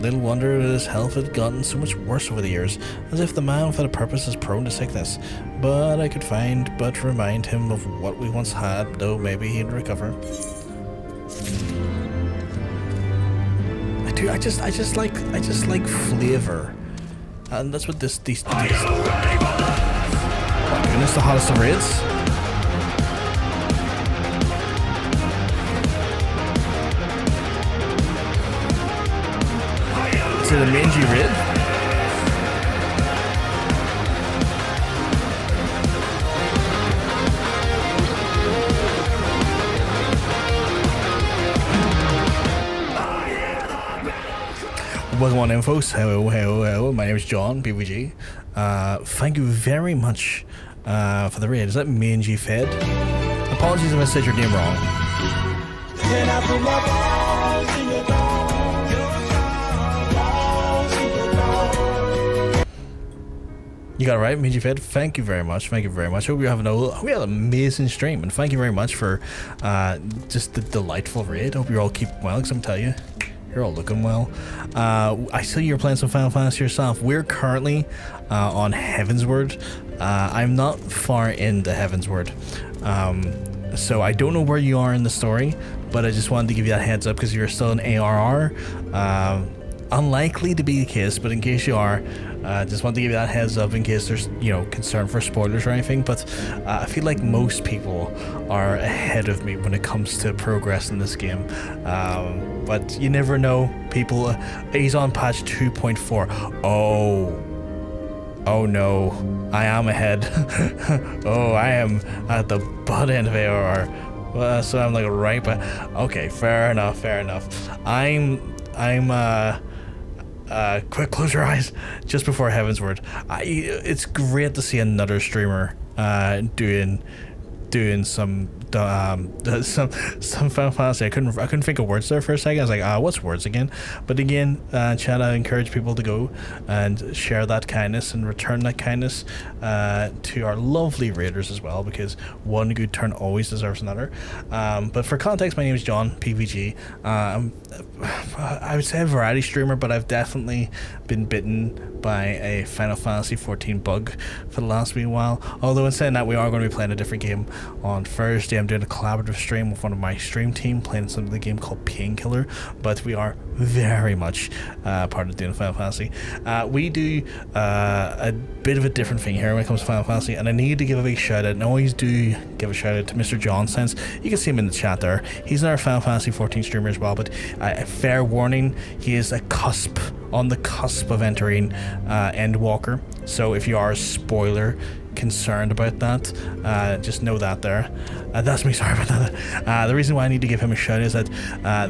Little wonder that his health had gotten so much worse over the years, as if the man without a purpose is prone to sickness. But I could find but to remind him of what we once had, though maybe he'd recover. I just like flavor, and that's what these. Oh my goodness, the hottest of raids. Is it a mangy raid? Welcome on Infos. Hello. My name is John, PVG. Thank you very much for the raid. Is that mangy fed? Apologies if I said your name wrong. You got it right, mangy fed. Thank you very much. Hope you're having an amazing stream, and thank you very much for just the delightful raid. Hope you're all keeping well, because I'm telling you, you're all looking well. I see you're playing some Final Fantasy yourself. We're currently on Heavensward. I'm not far into Heavensward, so I don't know where you are in the story, but I just wanted to give you that heads up because you're still in ARR. Unlikely to be the case, but in case you are, just want to give you that heads up in case there's, concern for spoilers or anything. But I feel like most people are ahead of me when it comes to progress in this game. But you never know. People, he's on patch 2.4. Oh no, I am ahead. Oh, I am at the butt end of ARR. So I'm like right, but okay, fair enough. Quick, close your eyes just before Heavensward. It's great to see another streamer doing some Final Fantasy. I couldn't think of words there for a second. I was like, what's words again? But again, chat, I encourage people to go and share that kindness and return that kindness to our lovely raiders as well, because one good turn always deserves another. But for context, my name is John, PVG. I would say a variety streamer, but I've definitely been bitten by a Final Fantasy 14 bug for the last wee while. Although in saying that, we are going to be playing a different game on Thursday. I'm doing a collaborative stream with one of my stream team, playing some of the game called Painkiller, but we are very much part of doing Final Fantasy. We do a bit of a different thing here when it comes to Final Fantasy, and I need to give a big shout out, and I always do give a shout out to Mr. John Sense. You can see him in the chat there. He's another Final Fantasy 14 streamer as well, but fair warning, he is on the cusp of entering Endwalker, so if you are a spoiler concerned about that, just know that there. That's me, sorry about that. The reason why I need to give him a shout is that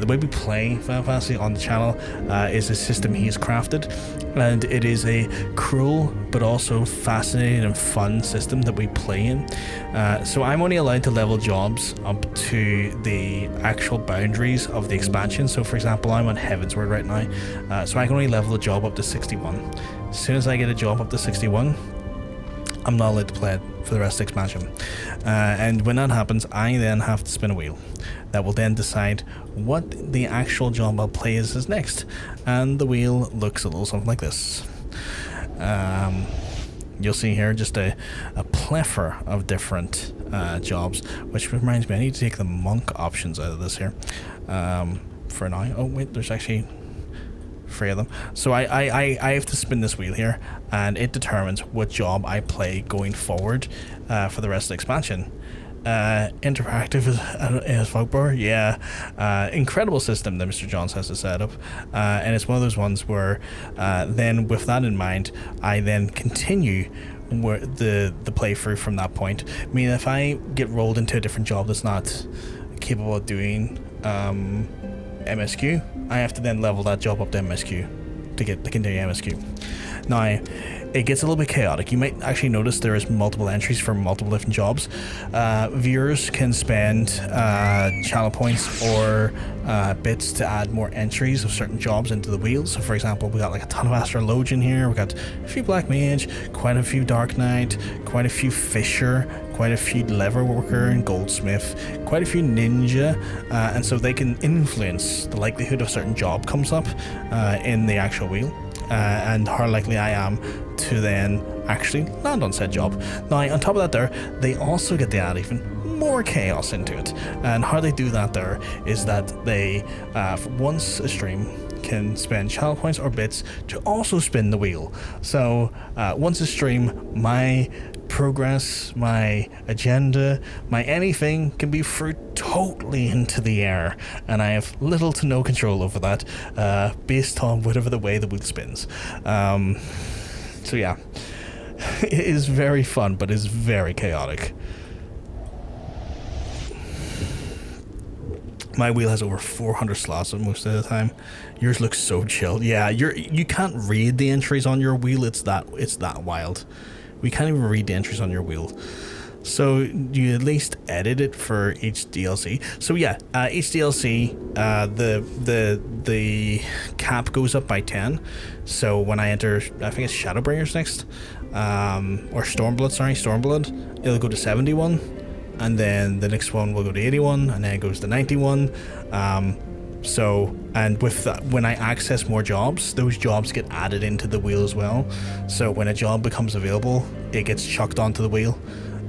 the way we play Final Fantasy on the channel is a system he's crafted, and it is a cruel but also fascinating and fun system that we play in. So I'm only allowed to level jobs up to the actual boundaries of the expansion. So for example, I'm on Heavensward right now, so I can only level a job up to 61. As soon as I get a job up to 61, I'm not allowed to play it for the rest of the expansion. And when that happens, I then have to spin a wheel that will then decide what the actual job I'll play is next. And the wheel looks a little something like this. You'll see here just a plethora of different jobs, which reminds me, I need to take the monk options out of this here for now. Oh wait, there's actually 3 of them. So I have to spin this wheel here, and it determines what job I play going forward for the rest of the expansion. Interactive as Fogbower, yeah. Incredible system that Mr. Johns has to set up, and it's one of those ones where then with that in mind, I then continue the playthrough from that point. I mean, if I get rolled into a different job that's not capable of doing MSQ, I have to then level that job up to MSQ to get the continue MSQ. Now, it gets a little bit chaotic. You might actually notice there is multiple entries for multiple different jobs. Viewers can spend channel points or bits to add more entries of certain jobs into the wheel. So for example, we got like a ton of Astrologian here, we got a few Black Mage, quite a few Dark Knight, quite a few Fisher, quite a few Leather Worker and Goldsmith, quite a few Ninja, and so they can influence the likelihood of a certain job comes up in the actual wheel. And how likely I am to then actually land on said job. Now, on top of that there, they also get to add even more chaos into it. And how they do that there is that they, once a stream, can spend channel points or bits to also spin the wheel. So once a stream, my progress, my agenda, my anything can be thrown totally into the air, and I have little to no control over that based on whatever the way the wheel spins. So yeah, it is very fun, but it's very chaotic. My wheel has over 400 slots most of the time. Yours looks so chill. Yeah, you can't read the entries on your wheel. It's that wild. We can't even read the entries on your wheel. So you at least edit it for each DLC. So yeah, each DLC, the cap goes up by 10. So when I enter, I think it's Shadowbringers next, or Stormblood, it'll go to 71, and then the next one will go to 81, and then it goes to 91. So, and with that, when I access more jobs, those jobs get added into the wheel as well. So when a job becomes available, it gets chucked onto the wheel.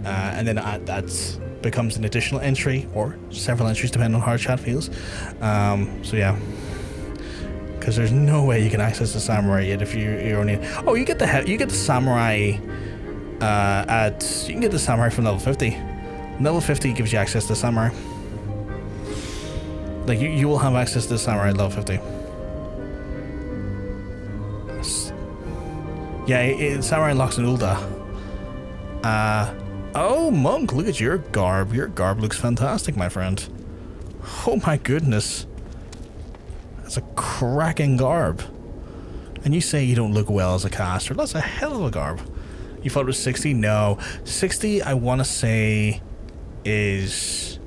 And then that becomes an additional entry, or several entries depending on how chat feels. So yeah, because there's no way you can access the samurai yet if you're only. Oh, you get the samurai you can get the samurai from level 50. Level 50 gives you access to samurai. Like you will have access to the samurai at level 50. Yeah, samurai unlocks an Ulda. Oh, Monk, look at your garb. Your garb looks fantastic, my friend. Oh my goodness. That's a cracking garb. And you say you don't look well as a caster. That's a hell of a garb. You thought it was 60? No. 60, I want to say, is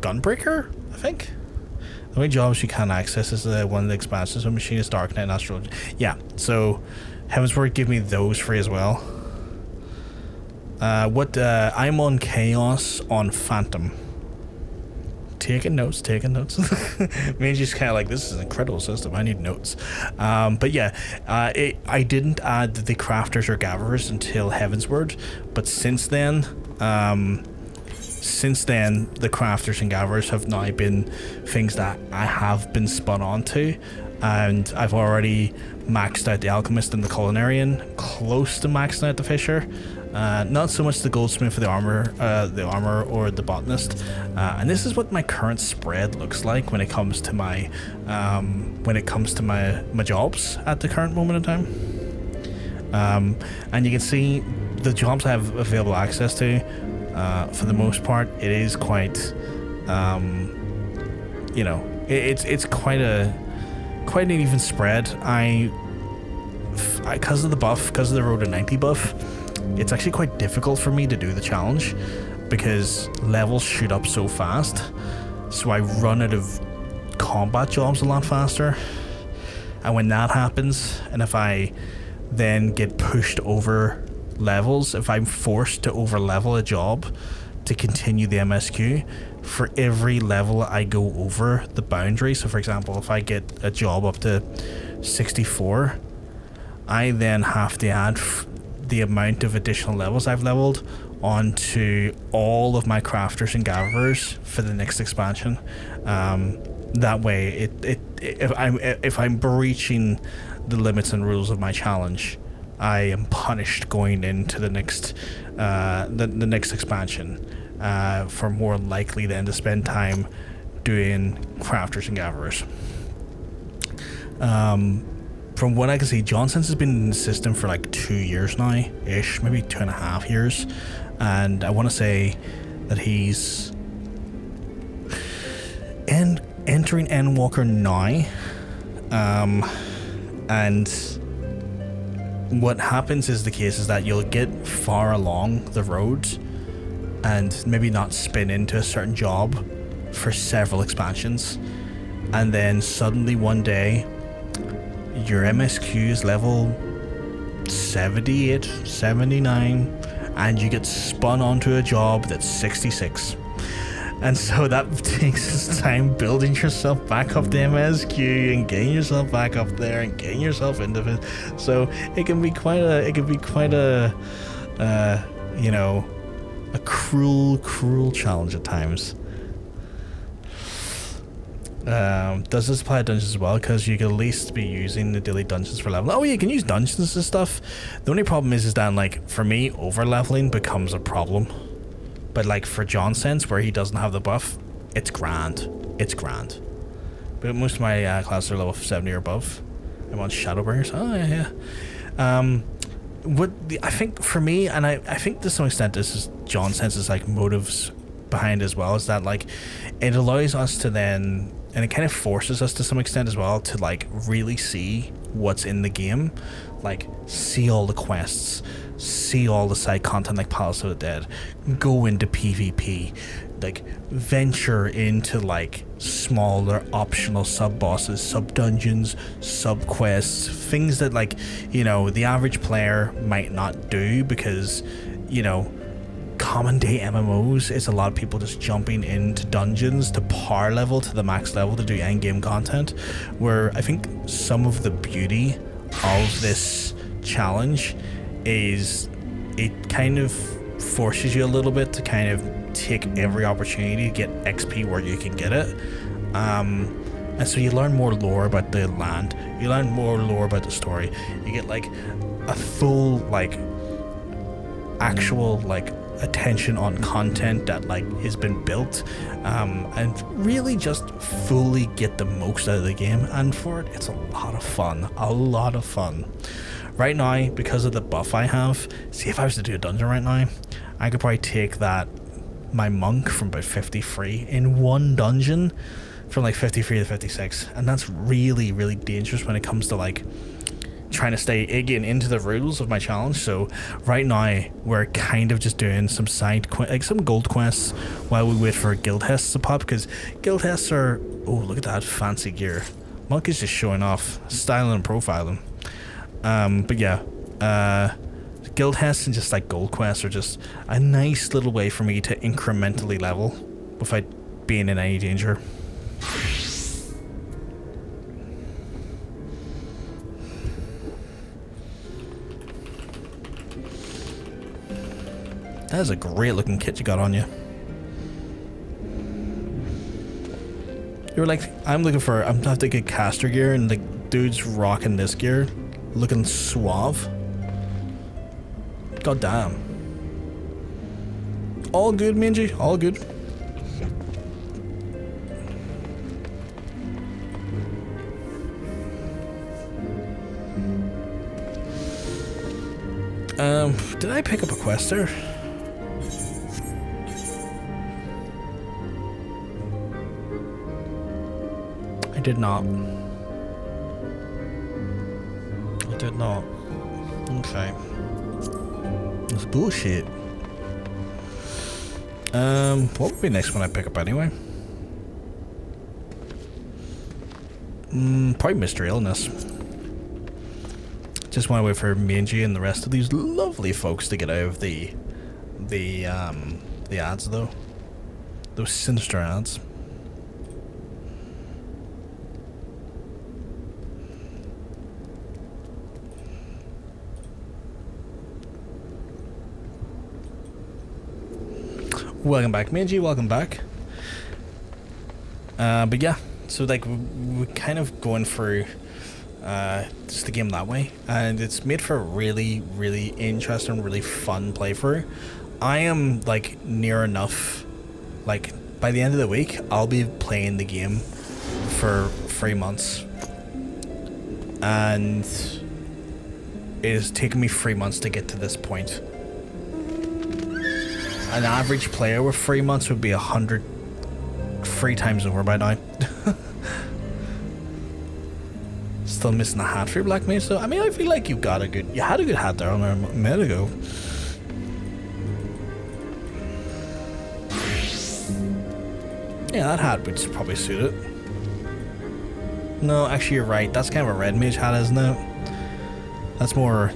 Gunbreaker, I think? The only jobs you can access is one of the expansions of Machinist, Dark Knight, and Astral. Yeah, so Heavensward give me those free as well. I'm on Chaos on Phantom. Taking notes. Means just kind of like, this is an incredible system. I need notes. But yeah, I didn't add the crafters or gatherers until Heavensward, but since then, the crafters and gatherers have now been things that I have been spun onto, and I've already maxed out the alchemist and the culinarian, close to maxing out the fisher. Not so much the goldsmith or the armor or the botanist, and this is what my current spread looks like when it comes to my my jobs at the current moment in time. And you can see the jobs I have available access to. For the most part, it is quite, it's quite an even spread. Because of the buff, because of the Road to 90 buff, it's actually quite difficult for me to do the challenge because levels shoot up so fast. So I run out of combat jobs a lot faster. And when that happens, and if I then get pushed over levels, if I'm forced to over level a job to continue the MSQ, for every level I go over the boundary, so for example, if I get a job up to 64, I then have to add the amount of additional levels I've leveled onto all of my crafters and gatherers for the next expansion. That way, if I'm breaching the limits and rules of my challenge, I am punished going into the next the next expansion, for more likely then to spend time doing crafters and gatherers. From what I can see, Johnson's has been in the system for like 2 years now, ish, maybe 2.5 years, and I want to say that he's entering Endwalker now, and what happens is the case is that you'll get far along the road and maybe not spin into a certain job for several expansions, and then suddenly one day your MSQ is level 78, 79, and you get spun onto a job that's 66. And so that takes time building yourself back up the MSQ and getting yourself back up there and getting yourself into it. So it can be quite a cruel challenge at times. Does this apply to dungeons as well? Because you can at least be using the daily dungeons for leveling. Oh yeah, you can use dungeons and stuff. The only problem is that, like, for me, over leveling becomes a problem. But like for John Sense, where he doesn't have the buff, it's grand. But most of my classes are level 70 or above. I'm on Shadowbringers. Oh yeah. I think for me, and I think to some extent this is John Sense's like motives behind as well is that like it allows us to then, and it kind of forces us to some extent as well, to like really see what's in the game, like see all the quests, see all the side content like Palace of the Dead, go into PvP, like venture into like smaller optional sub bosses, sub dungeons, sub quests, things that like, you know, the average player might not do because, you know, common day MMOs is a lot of people just jumping into dungeons to power level to the max level to do end game content, where I think some of the beauty of this challenge is it kind of forces you a little bit to kind of take every opportunity to get XP where you can get it, and so you learn more lore about the land, you learn more lore about the story, you get like a full like actual like attention on content that like has been built, and really just fully get the most out of the game, and for it it's a lot of fun. Right now, because of the buff I have, see if I was to do a dungeon right now, I could probably take that my monk from about 53 in one dungeon from like 53 to 56, and that's really dangerous when it comes to like trying to stay again into the rules of my challenge. So right now we're kind of just doing some like some gold quests while we wait for guild hests to pop, because guild hests are, oh look at that fancy gear, monk is just showing off styling and profiling. But yeah, guild hests and just like gold quests are just a nice little way for me to incrementally level without being in any danger. That is a great looking kit you got on you. You're like, I'm gonna have to get caster gear, and the dude's rocking this gear, looking suave. God damn. All good, Minji, all good. Did I pick up a quest there? I did not. I did not. Okay. That's bullshit. What would be next one I pick up anyway? Probably Mystery Illness. Just want to wait for Manji and the rest of these lovely folks to get out of the ads though. Those sinister ads. Welcome back, Manji, welcome back. But yeah, so like we're kind of going through just the game that way, and it's made for a really interesting, really fun playthrough. I am like near enough, like by the end of the week I'll be playing the game for 3 months, and it has taken me 3 months to get to this point. An average player with 3 months would be 100 3 times over by now. Still missing the hat for your Black Mage, so I mean I feel like you had a good hat there on a minute ago. Yeah, that hat would probably suit it. No, actually you're right, that's kind of a red mage hat, isn't it? That's more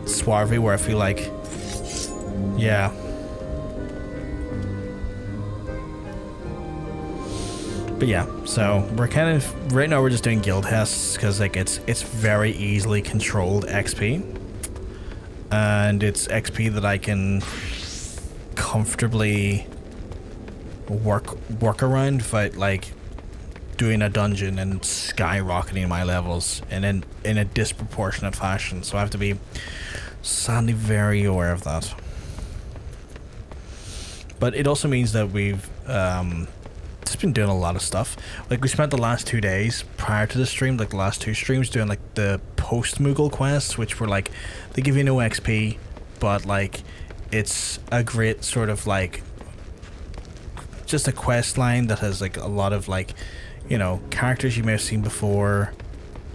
swarthy, where I feel like, yeah. But yeah, so we're kind of right now we're just doing guild tests because like it's very easily controlled XP, and it's XP that I can comfortably work around without like doing a dungeon and skyrocketing my levels in a disproportionate fashion. So I have to be sadly very aware of that. But it also means that we've just been doing a lot of stuff. Like we spent the last 2 days prior to the stream, like the last 2 streams, doing like the Post-Moogle quests, which were like, they give you no XP, but like it's a great sort of like just a quest line that has like a lot of like, you know, characters you may have seen before,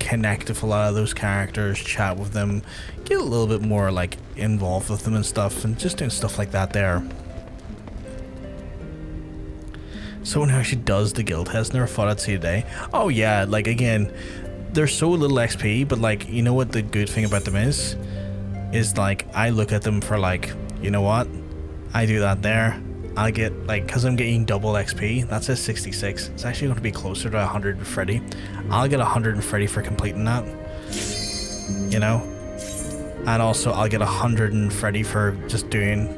connect with a lot of those characters, chat with them, get a little bit more like involved with them and stuff, and just doing stuff like that there. Someone who actually does the guild has never thought I'd see today. Oh yeah, like again, they're so little XP, but like, you know what the good thing about them is like, I look at them for like, you know what, I do that there, I get like, because I'm getting double XP, that's a 66, it's actually going to be closer to 130. I'll get 130 for completing that, you know, and also I'll get 130 for just doing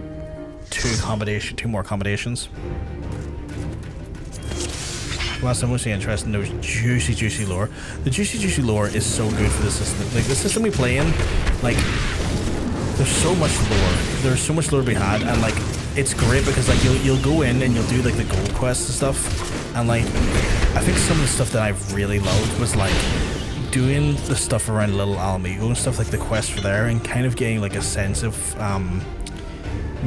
two more accommodations. Whilst I'm mostly interested in those juicy lore. The juicy lore is so good for the system. Like the system we play in, like there's so much lore. There's so much lore to be had, and like it's great because like you'll go in and you'll do like the gold quests and stuff, and like I think some of the stuff that I've really loved was like doing the stuff around Little Amalj'aa and stuff, like the quest for there, and kind of getting like a sense of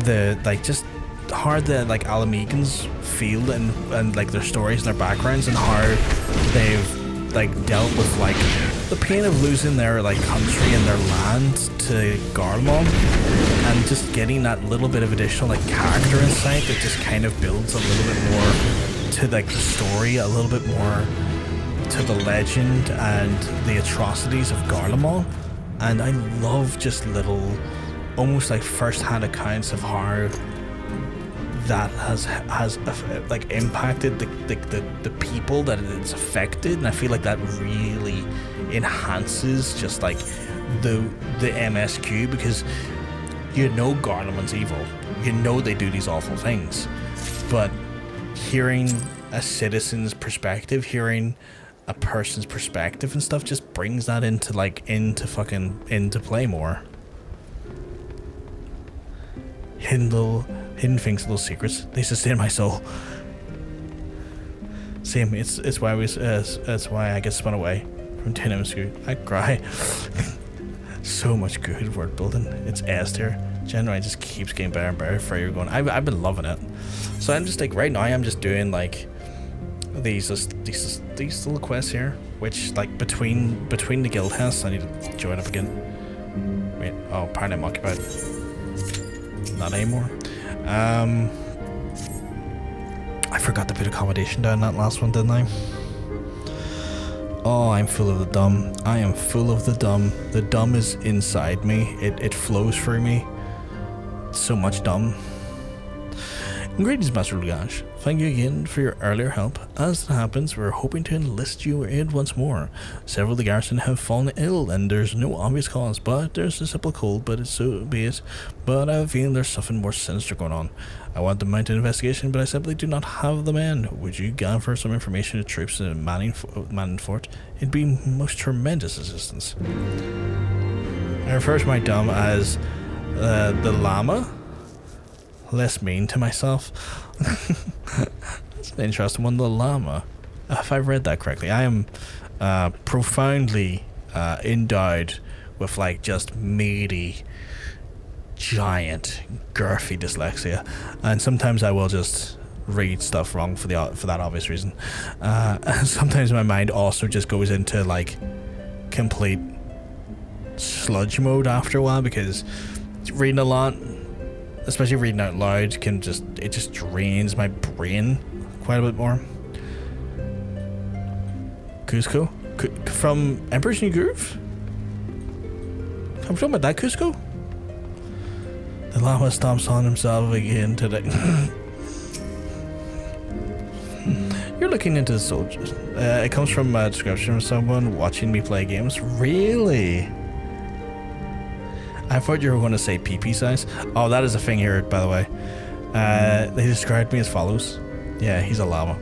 the like just how the like Amalj'aans feel and like their stories and their backgrounds and how they've like dealt with like the pain of losing their like country and their land to Garlemald, and just getting that little bit of additional like character insight that just kind of builds a little bit more to like the story, a little bit more to the legend and the atrocities of Garlemald. And I love just little almost like first-hand accounts of how that has like impacted the people that it's affected, and I feel like that really enhances just like the MSQ, because you know Garlemald's evil, you know they do these awful things, but hearing a citizen's perspective, hearing a person's perspective and stuff just brings that into play more. Hidden things, little secrets, they sustain my soul. Same, it's why that's why I get spun away from 10 MSQ. I cry. So much good word building. It's S tier. Generally just keeps getting better and better for you going. I've been loving it. So I'm just like right now I'm just doing like these little quests here, which like between the guild house. I need to join up again. Wait, oh, apparently I'm occupied. Not anymore. I forgot to put accommodation down that last one, didn't I? Oh, I'm full of the dumb. I am full of the dumb. The dumb is inside me. It flows through me. So much dumb. Greetings, Master Louisoix. Thank you again for your earlier help. As it happens, we're hoping to enlist your aid once more. Several of the garrison have fallen ill, and there's no obvious cause, but there's a simple cold, but it's so be it. But I have a feeling there's something more sinister going on. I want to mount an investigation, but I simply do not have the men. Would you gather some information to troops in Manning Fort? It'd be most tremendous assistance. I refer to my dumb as the llama. Less mean to myself. That's an interesting one, the llama. If I've read that correctly, I am profoundly endowed with like just meaty, giant, girthy dyslexia, and sometimes I will just read stuff wrong for that obvious reason. Sometimes my mind also just goes into like complete sludge mode after a while, because reading a lot, especially reading out loud, it just drains my brain quite a bit more. Cusco? From Emperor's New Groove? I'm talking about that Cusco? The llama stomps on himself again today. You're looking into the soldiers. It comes from a description of someone watching me play games. Really? I thought you were going to say PP size. Oh, that is a thing here, by the way. They described me as follows. Yeah, he's a llama.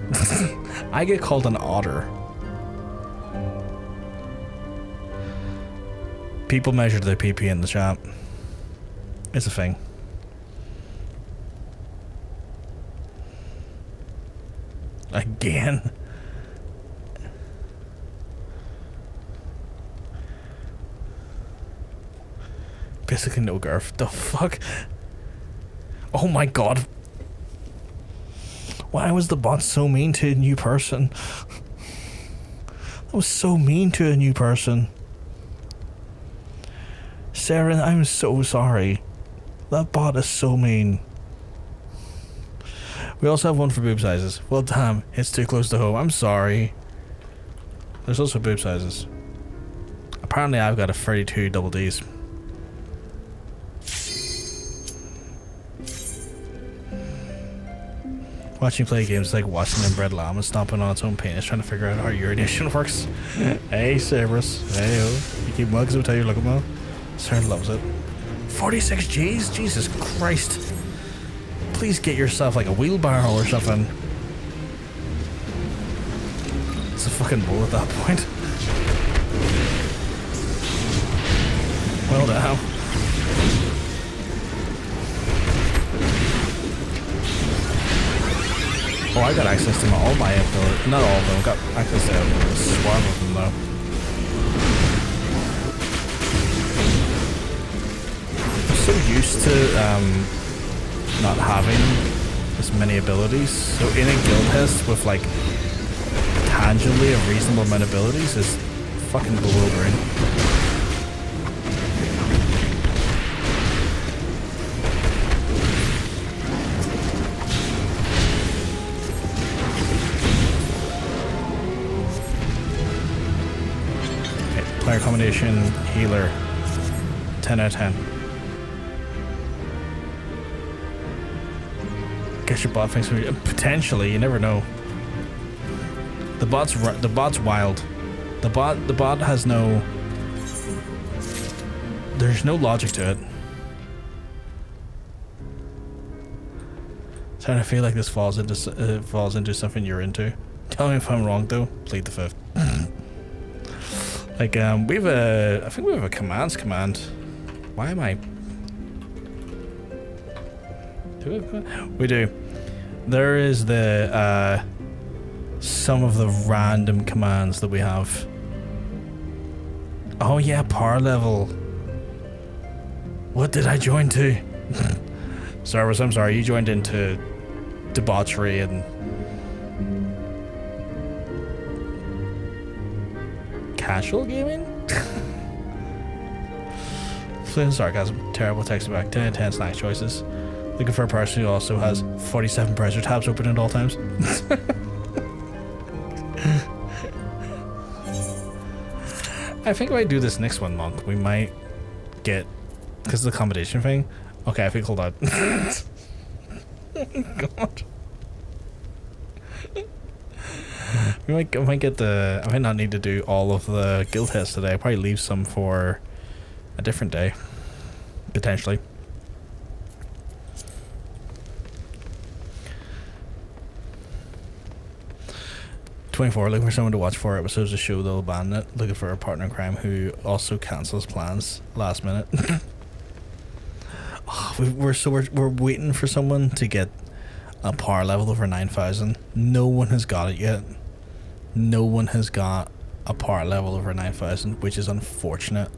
I get called an otter. People measure their PP in the chat. It's a thing. Again. Basically no Garf. The fuck? Oh my god. Why was the bot so mean to a new person? That was so mean to a new person. Saren, I'm so sorry. That bot is so mean. We also have one for boob sizes. Well, damn, it's too close to home. I'm sorry. There's also boob sizes. Apparently, I've got a 32 double Ds. Watching play games is like watching an inbred llama stomping on its own penis, trying to figure out how urination works. Hey, Cerberus. Hey, you keep mugs every time you look at them. Saren loves it. 46 G's? Jesus Christ. Please get yourself like a wheelbarrow or something. It's a fucking bull at that point. Well, damn. Oh, I got access to all my abilities. Not all of them. I got access to a swarm of them, though. I'm so used to not having as many abilities. So in a guild test with like tangibly a reasonable amount of abilities is fucking bewildering. Player combination, healer, 10 out of 10. Guess your bot thinks potentially, you never know. The bot's wild. The bot has no. There's no logic to it. So I feel like this falls into something you're into. Tell me if I'm wrong though. Plead the fifth. Like I think we have a commands command. Why am I? We do. There is the some of the random commands that we have. Oh yeah, power level. What did I join to? Service, I'm sorry, you joined into debauchery and casual gaming? Fluent sarcasm, terrible texting back, 10 out of 10 snack choices. Looking for a person who also has 47 browser tabs open at all times. I think if I do this next 1 month, we might get, because of the accommodation thing. Okay, I think, hold on. God. We might get the, I might not need to do all of the guild tests today. I'll probably leave some for a different day. Potentially. Looking for someone to watch 4 episodes of the show, they'll abandon it. Looking for a partner in crime who also cancels plans last minute. Oh, we're waiting for someone to get a power level over 9,000. No one has got it yet. No one has got a power level over 9,000, which is unfortunate.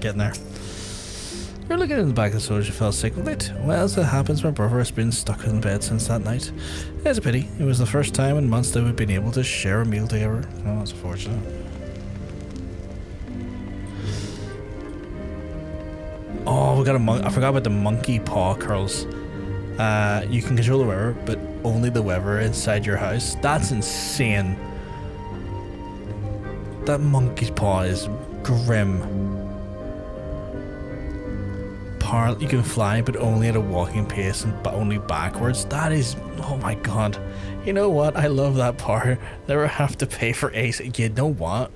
Getting there. You're looking in the back of the soldier fell sick with it. Well, as it happens, my brother has been stuck in bed since that night. It's a pity. It was the first time in months that we've been able to share a meal together. Oh, that's unfortunate. Oh, we got a monk. I forgot about the monkey paw curls. You can control the weather, but only the weather inside your house. That's insane. That monkey's paw is grim. You can fly, but only at a walking pace and only backwards. That is, oh my god. You know what? I love that part. Never have to pay for ace. You know what?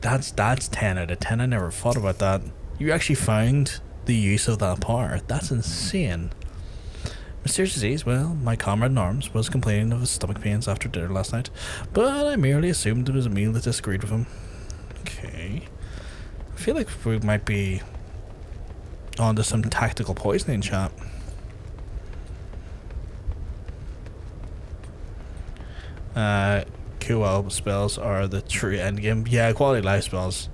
That's 10 out of 10. I never thought about that. You actually found the use of that power. That's insane. Mysterious disease. Well, my comrade in arms was complaining of his stomach pains after dinner last night, but I merely assumed it was a meal that disagreed with him. Okay. I feel like we might be onto some tactical poisoning, chat. QL spells are the true endgame. Yeah, quality life spells.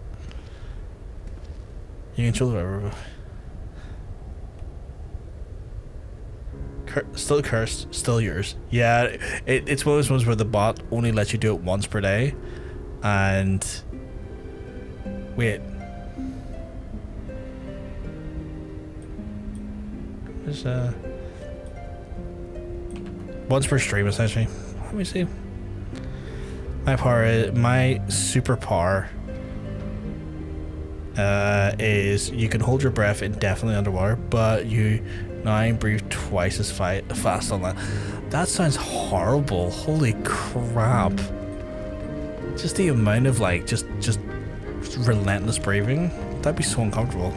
You can choose whatever. Still cursed, still yours. Yeah, it's one of those ones where the bot only lets you do it once per day. And... Wait. There's once per stream, essentially. Let me see. My super power is you can hold your breath indefinitely underwater, but you now breathe twice as fast on land. That sounds horrible. Holy crap. Just the amount of like just relentless breathing. That'd be so uncomfortable.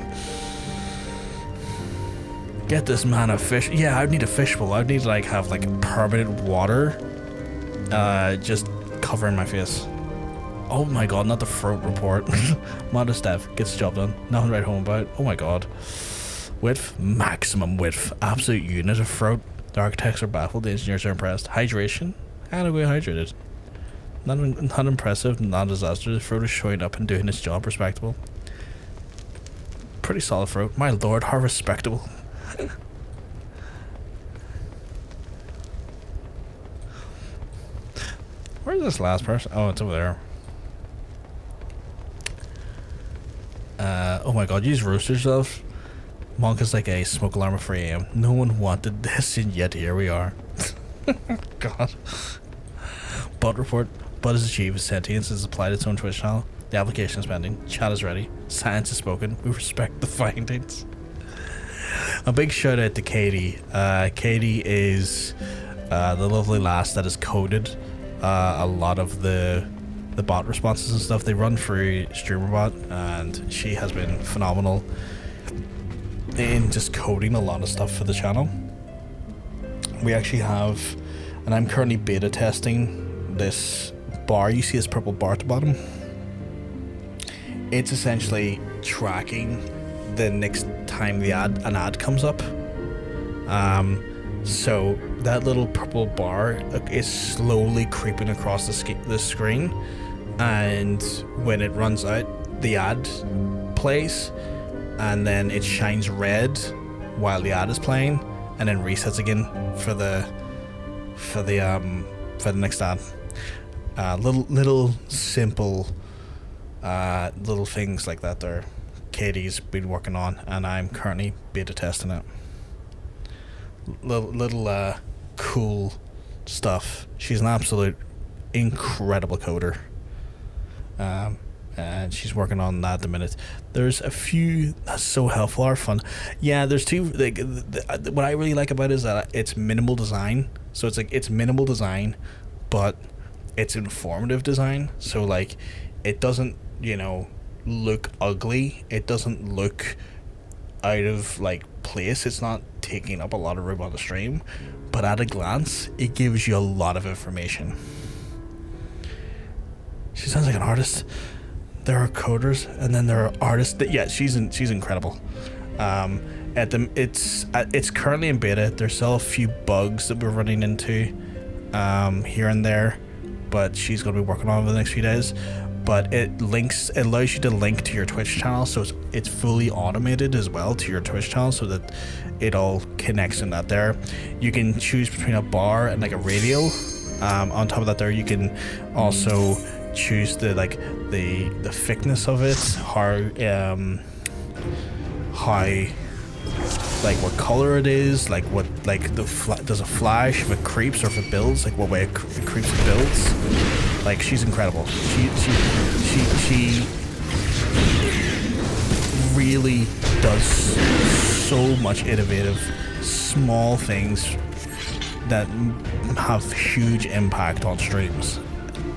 Get this man a fish. Yeah, I'd need a fishbowl. I'd need to like have like permanent water just covering my face. Oh my god, not the throat report. Modest Dev gets the job done. Nothing to write home about. Oh my god. Width, maximum width. Absolute unit of throat. The architects are baffled, the engineers are impressed. Hydration? And we hydrated. Not impressive, not disaster. The throat is showing up and doing its job. Respectable. Pretty solid throat. My lord, how respectable. Where's this last person? Oh, it's over there. Oh my god, you just roast yourself. Monk is like a smoke alarm at 3 AM. No one wanted this, and yet here we are. God. Bot report. Bot has achieved sentience and has applied its own Twitch channel. The application is pending. Chat is ready. Science is spoken. We respect the findings. A big shout out to Katie. Katie is the lovely lass that has coded a lot of the bot responses and stuff. They run through StreamerBot, and she has been phenomenal in just coding a lot of stuff for the channel. We actually have, and I'm currently beta testing this bar. You see this purple bar at the bottom? It's essentially tracking the next time an ad comes up. So that little purple bar is slowly creeping across the screen, and when it runs out, the ad plays, and then it shines red while the ad is playing, and then resets again for the next ad. Little simple little things like that there Katie's been working on, and I'm currently beta testing it. Little cool stuff. She's an absolute incredible coder, and she's working on that at the minute. There's a few that's so helpful or fun. Yeah, there's two. Like, what I really like about it is that it's minimal design. So it's like it's minimal design, but it's informative design. So like, it doesn't, look ugly. It doesn't look out of like place. It's not taking up a lot of room on the stream, but at a glance it gives you a lot of information. She sounds like an artist. There are coders, and then there are artists that, she's incredible. It's currently in beta. There's still a few bugs that we're running into here and there, but she's going to be working on it over the next few days. But it allows you to link to your Twitch channel, so it's fully automated as well to your Twitch channel, so that it all connects in that there. You can choose between a bar and like a radio. On top of that there, you can also choose the thickness of it, how like what color it is, like what does it flash, if it creeps or if it builds, like what way it creeps and builds. Like, she's incredible. She really does so much innovative small things that have huge impact on streams.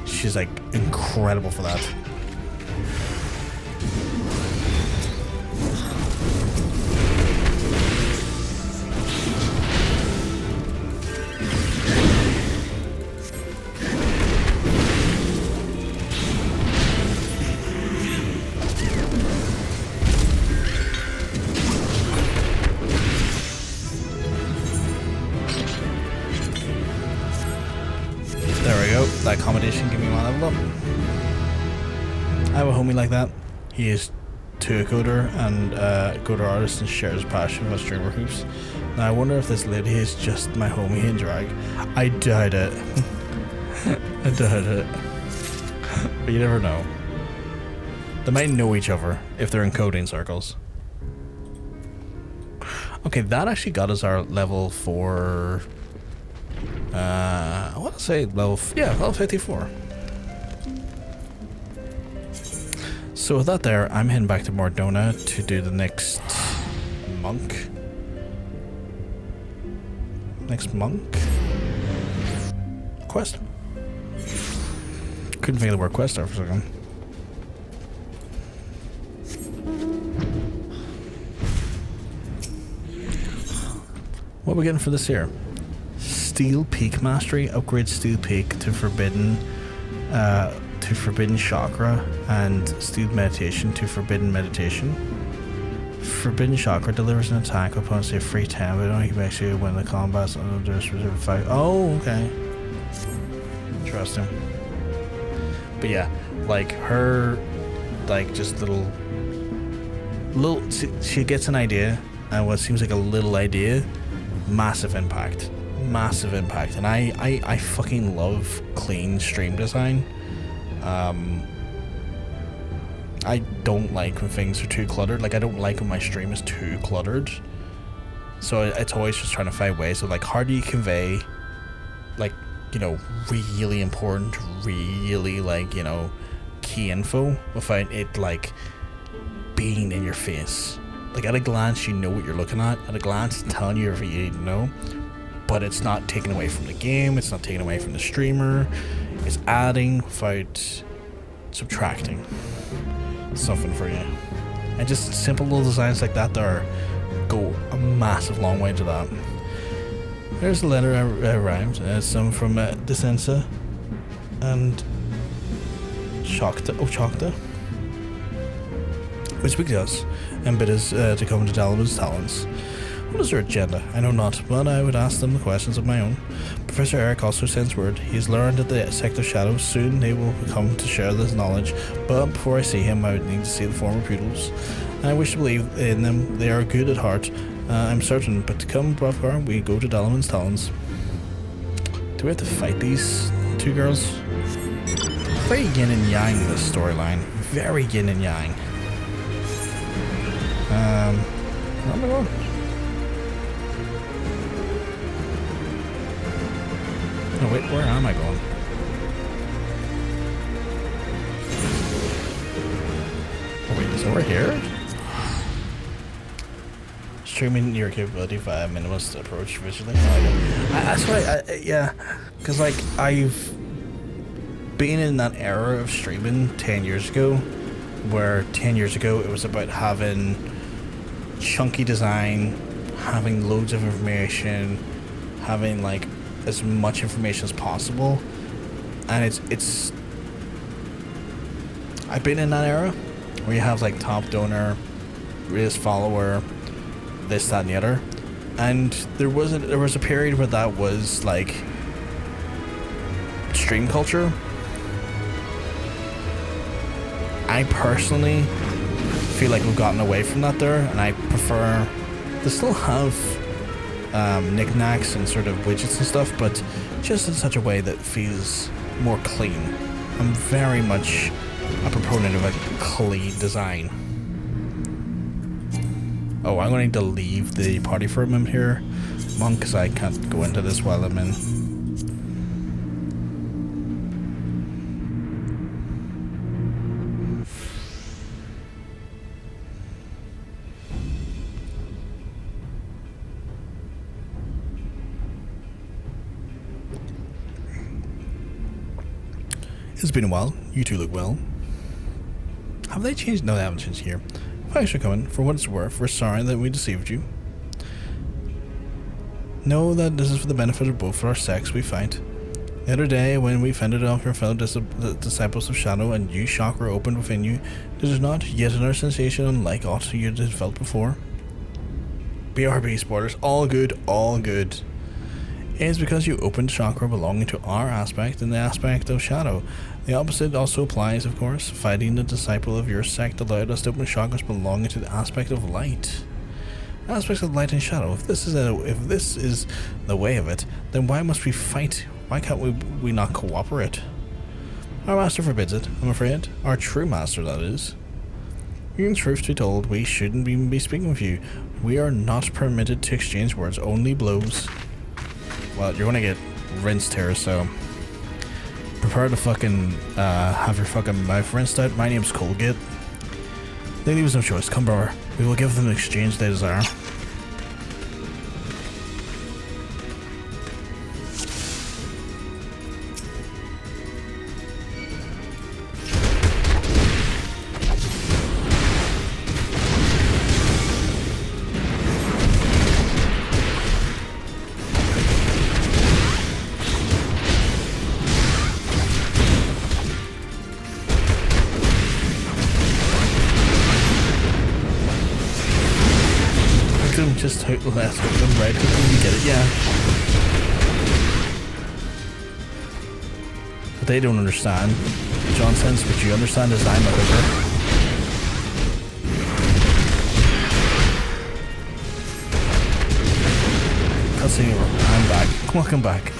She's like incredible for that. meditation, give me one level up. I have a homie like that. He is too a coder and coder artist and shares passion about streamer hoops. Now I wonder if this lady is just my homie in drag. I doubt it. I doubt it. But you never know. They might know each other if they're in coding circles. Okay, that actually got us our level 4. I want to say level 54. So with that there, I'm heading back to Mordona to do the next monk. Quest. Couldn't think of the word quest there for a second. What are we getting for this here? Steel Peak Mastery. Upgrade Steel Peak to Forbidden Chakra, and Steel Meditation to Forbidden Meditation. Forbidden Chakra delivers an attack upon say free 10, but only makes you win the combat under a specific fight. Oh, okay. Interesting. But yeah, like her, like just little, she gets an idea, and what seems like a little idea, massive impact, and I fucking love clean stream design. I don't like when things are too cluttered. Like I don't like when my stream is too cluttered, so it's always just trying to find ways of like, how do you convey, like, you know, really important, really, like, you know, key info without it like being in your face. Like at a glance you know what you're looking at a glance it's telling you everything you need to know, but it's not taken away from the game, it's not taken away from the streamer, it's adding without subtracting something for you. And just simple little designs like that there go a massive long way to that. There's a letter I arrived. Some from Descensa and Chakra, which speak to us and bid us to come to Dalaman's talents. What is their agenda? I know not, but I would ask them the questions of my own. Professor Eric also sends word. He has learned at the Sect of Shadows. Soon they will come to share this knowledge, but before I see him, I would need to see the former pupils. I wish to believe in them. They are good at heart, I'm certain, but to come Bravgar, we go to Dalaman's talents. Do we have to fight these two girls? Very yin and yang, this storyline. Very yin and yang. Where am I going? No, wait, where am I going? Oh, wait, so we're here? Streaming your capability via minimalist approach visually. That's why, yeah, because like I've been in that era of streaming 10 years ago, where 10 years ago it was about having chunky design, having loads of information, having like as much information as possible, and it's I've been in that era where you have like top donor, raise follower, this, that, and the other, and there was a period where that was like stream culture. I personally feel like we've gotten away from that there, and I prefer to still have knickknacks and sort of widgets and stuff, but just in such a way that feels more clean. I'm very much a proponent of a clean design. Oh, I'm going to need to leave the party for a moment here, Monk, because I can't go into this while I'm in. It's been a while. You two look well. Have they changed? No, they haven't changed here. Thanks for coming. For what it's worth, we're sorry that we deceived you. Know that this is for the benefit of both our sects we fight. The other day, when we fended off your fellow disciples of Shadow and you, Chakra, opened within you, this is not yet another sensation unlike aught you had felt before. BRB supporters, all good, all good. It is because you opened chakra belonging to our aspect and the aspect of shadow. The opposite also applies, of course. Fighting the disciple of your sect allowed us to open chakras belonging to the aspect of light. Aspects of light and shadow. If this is the way of it, then why must we fight? Why can't we not cooperate? Our master forbids it, I'm afraid. Our true master, that is. In truth to be told, we shouldn't even be speaking with you. We are not permitted to exchange words, only blows. Well, you're gonna get rinsed here, so prepare to fucking have your fucking mouth rinsed out. My name's Colgate. They leave us no choice. Come, brother. We will give them the exchange they desire. Just hook the left hook them, right hook them, you get it, yeah. But they don't understand. John sense what you understand is I'm a hooker. Cutscene over. I'm back. Welcome back.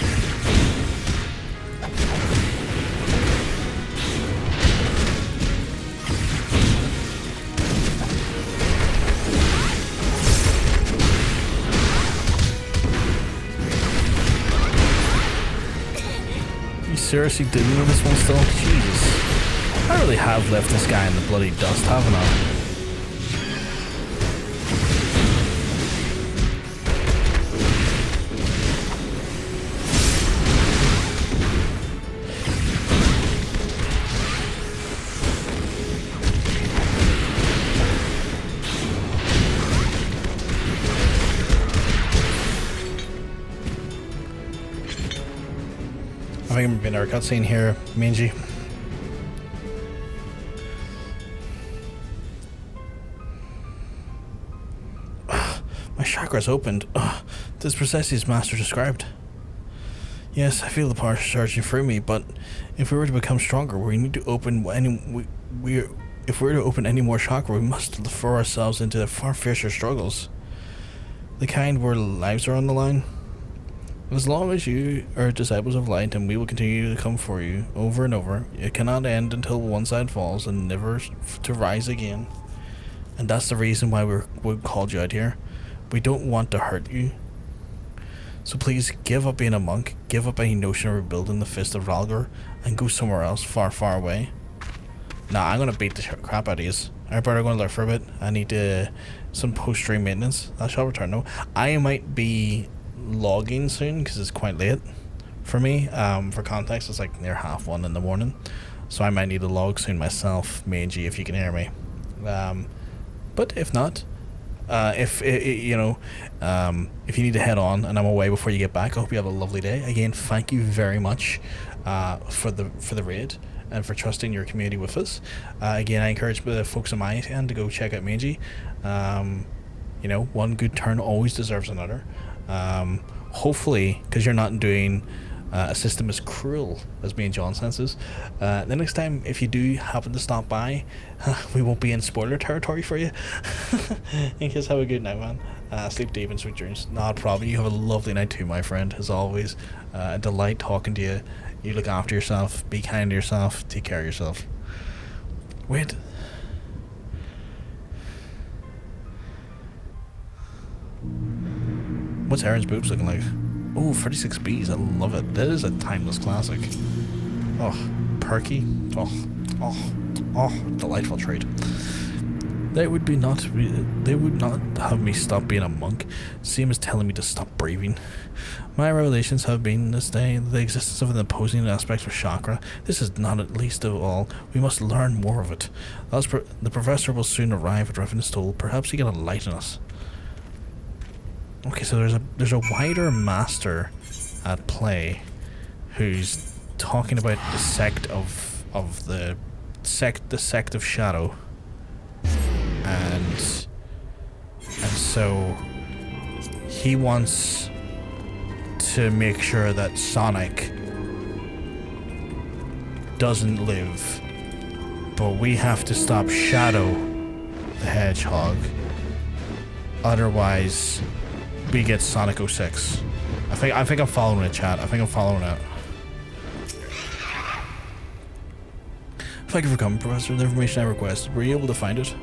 Seriously doing this one still? Jesus. I really have left this guy in the bloody dust, haven't I? I think we've been our cutscene here, Mangy. My chakra's opened. This precisely as Master described. Yes, I feel the power charging through me, but if we were to become stronger, we need to open if we're to open any more chakra, we must throw ourselves into far fiercer struggles. The kind where lives are on the line. As long as you are disciples of light, and we will continue to come for you over and over. It cannot end until one side falls and never to rise again. And that's the reason why we called you out here. We don't want to hurt you. So please give up being a monk, give up any notion of rebuilding the Fist of Valgor, and go somewhere else, far, far away. Nah, I'm gonna beat the crap out of these. I better go and look for a bit. I need some post-stream maintenance. I shall return though. I might be logging soon because it's quite late for me. For context, it's like near 1:30 in the morning, so I might need to log soon myself, Mangy, if you can hear me. But if not, if you need to head on and I'm away before you get back, I hope you have a lovely day. Again, thank you very much for the raid and for trusting your community with us. Again, I encourage the folks on my end to go check out Mangy. One good turn always deserves another. Hopefully, because you're not doing a system as cruel as me and John senses, the next time if you do happen to stop by, we won't be in spoiler territory for you. In case, have a good night, man. Sleep deep and sweet dreams. Not a problem. You have a lovely night too, my friend, as always. A delight talking to you. You look after yourself, be kind to yourself, take care of yourself. Wait. What's Aaron's boobs looking like? Oh, 36 Bs. I love it. That is a timeless classic. Oh, perky. Oh, delightful trait. They would not have me stop being a monk. Same as telling me to stop breathing. My revelations have been this day the existence of an opposing aspect of chakra. This is not at least of all. We must learn more of it. The professor will soon arrive at Revenant's Toll. Perhaps he can enlighten us. Okay, so there's a wider master at play who's talking about the sect of the sect of shadow, and so he wants to make sure that Sonic doesn't live. But we have to stop Shadow the Hedgehog. Otherwise, we get Sonic 06. I think I'm following it, chat. I think I'm following it. Thank you for coming, Professor. The information I requested. Were you able to find it?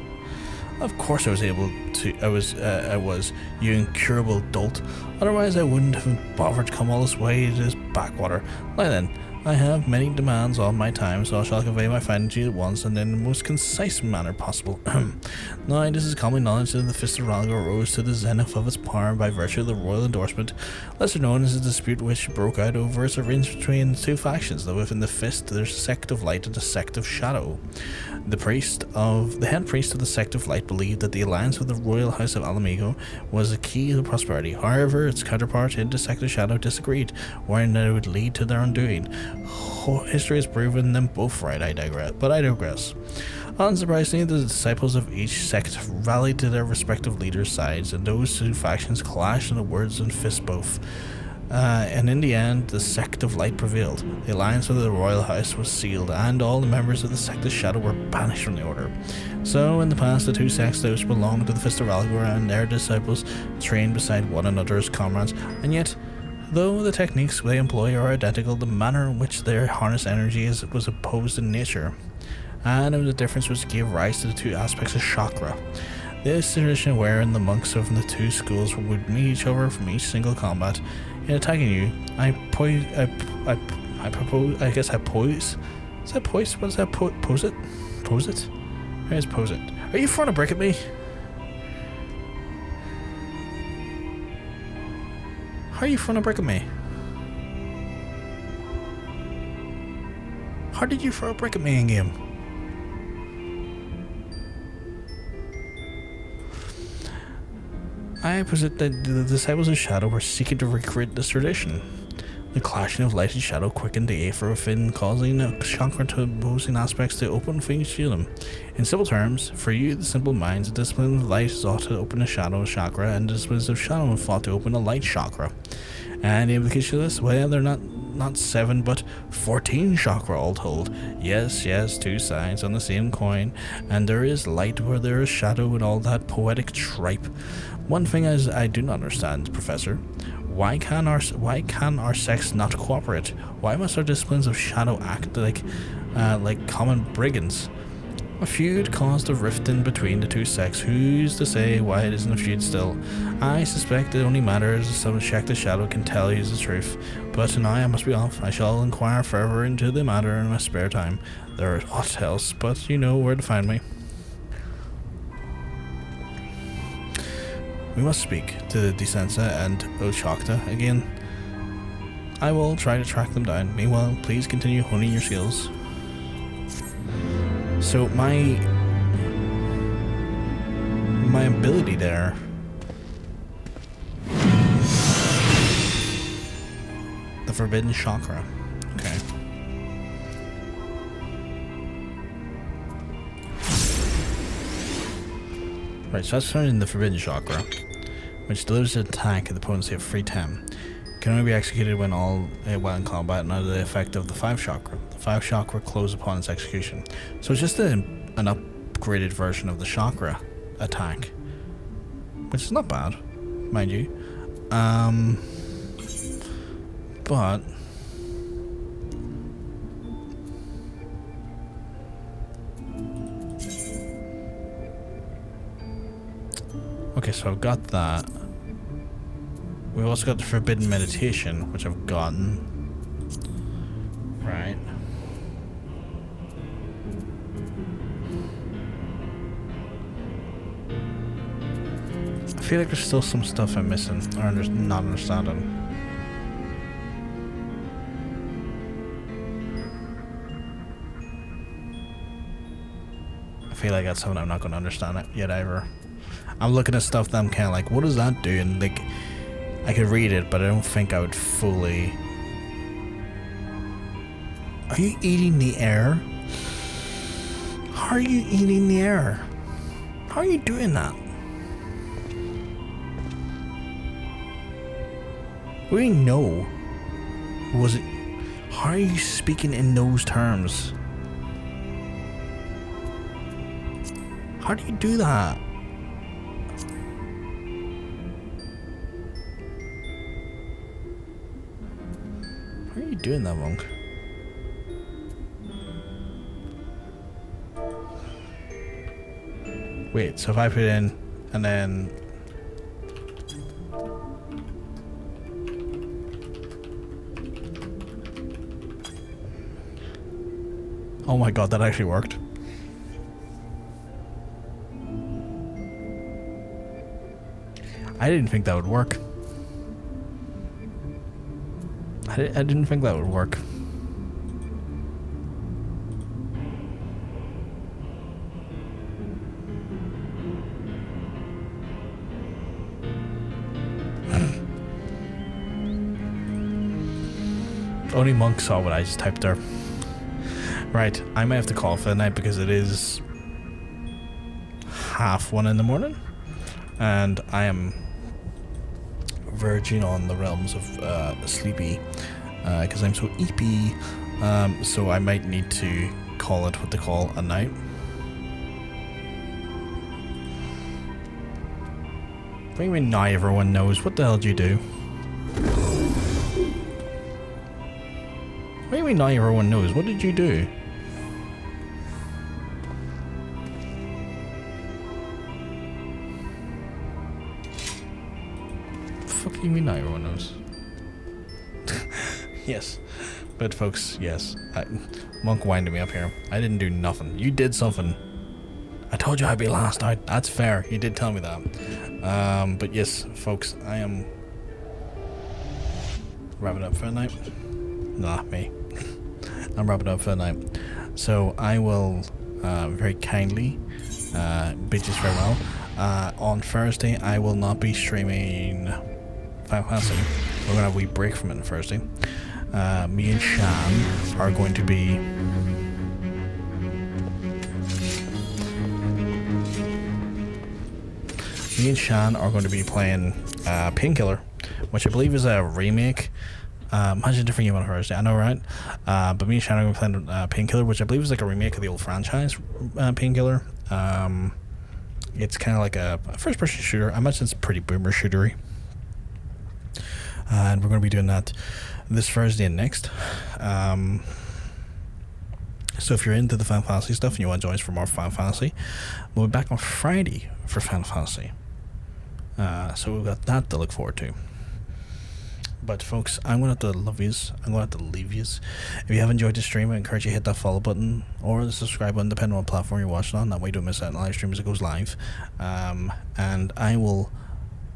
Of course I was able to. I was, you incurable dolt. Otherwise I wouldn't have bothered to come all this way to this backwater. Now then, I have many demands on my time, so I shall convey my findings to you at once and in the most concise manner possible. Now, this is common knowledge that the Fist of Ralgor rose to the zenith of its power by virtue of the royal endorsement, lesser known as a dispute which broke out over its arrangement between the two factions, though within the Fist there's a sect of light and a sect of shadow. The head priest of the sect of light believed that the alliance with the royal house of Amalj'aa was the key to prosperity. However, its counterpart in the sect of shadow disagreed, warning that it would lead to their undoing. History has proven them both right, I digress. Unsurprisingly, the disciples of each sect rallied to their respective leaders' sides, and those two factions clashed in the words and fists both. And in the end, the sect of light prevailed. The alliance with the royal house was sealed, and all the members of the sect of shadow were banished from the order. So, in the past, the two sects which belonged to the Fist of Ralgor and their disciples trained beside one another as comrades, and yet, though the techniques they employ are identical, the manner in which they harness energy was opposed in nature, and it was a difference which gave rise to the two aspects of chakra. This tradition wherein the monks of the two schools would meet each other from each single combat. In attacking you, I pose. Is that poise? What is that? Pose it? Pose it? Where's pose it? Are you throwing a brick at me? How are you throwing a brick at me? How did you throw a brick at me in game? I posit that the disciples of Shadow were seeking to recreate this tradition. The clashing of light and shadow quickened the aether within, causing the chakra to opposing aspects to open for each of them. In simple terms, for you, the simple minds, the discipline of light sought to open the shadow chakra, and the disciplines of shadow fought to open the light chakra. And the implication of this, well, they're not 7 but 14 chakra all told. Yes, two sides on the same coin, and there is light where there is shadow and all that poetic tripe. One thing is I do not understand, Professor. Why can our sects not cooperate? Why must our disciplines of shadow act like common brigands? A feud caused a rift in between the two sects. Who's to say why it isn't a feud still? I suspect it only matters if some check the shadow can tell you the truth. But now I must be off. I shall inquire further into the matter in my spare time. There is aught else, but you know where to find me. We must speak to the Desensa and Ochakta again. I will try to track them down. Meanwhile, please continue honing your skills. So my ability there. The Forbidden Chakra. Okay. Right, so that's found in the Forbidden Chakra, which delivers an attack at the potency of 310. Can only be executed when while in combat and under the effect of the 5 chakra. The 5 chakra close upon its execution. So it's just an upgraded version of the chakra attack, which is not bad, mind you. But okay, so I've got that. We've also got the Forbidden Meditation, which I've gotten. Right. I feel like there's still some stuff I'm missing, or not understanding. I feel like that's something I'm not going to understand it yet either. I'm looking at stuff that I'm kind of like, what does that do? And like, I could read it, but I don't think I would fully. Are you eating the air? How are you eating the air? How are you doing that? We know. Was it? How are you speaking in those terms? How do you do that? How are you doing that, monk? Wait, so if I put in and then oh my god, that actually worked. I didn't think that would work. I didn't think that would work. Only Monk saw what I just typed there. Right, I might have to call for the night because it is 1:30 in the morning, and I am verging on the realms of sleepy because I'm so eepy. So I might need to call it what they call a night. What do you mean now everyone knows? What the hell did you do? What do you mean now everyone knows? What did you do? What do you mean now everyone knows? Yes. But folks, yes. Monk winded me up here. I didn't do nothing. You did something. I told you I'd be last out. That's fair. He did tell me that. But yes, folks, I am wrapping up for the night. Nah, me. I'm wrapping up for the night. So I will very kindly bid you farewell. On Thursday, I will not be streaming Final Fantasy. We're going to have a wee break from it on Thursday. Me and Shan are going to be... Me and Shan are going to be playing Painkiller, which I believe is a remake. Imagine a different game on Thursday, I know, right? But me and Shan are going to be playing Painkiller, which I believe is like a remake of the old franchise Painkiller. It's kind of like a first-person shooter. I imagine it's pretty boomer shootery. And we're going to be doing that this Thursday and next. So if you're into the Final Fantasy stuff and you want to join us for more Final Fantasy, we'll be back on Friday for Final Fantasy. So we've got that to look forward to. But folks, I'm going to have to love yous. I'm going to have to leave yous. If you have enjoyed the stream, I encourage you to hit that follow button or the subscribe button, depending on what platform you're watching on. That way you don't miss out on the live stream as it goes live. And I will...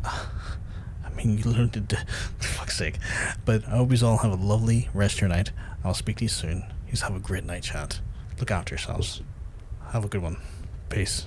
I mean, you learned to... For fuck's sake. But I hope you all have a lovely rest of your night. I'll speak to you soon. You have a great night, chat. Look after yourselves. Have a good one. Peace.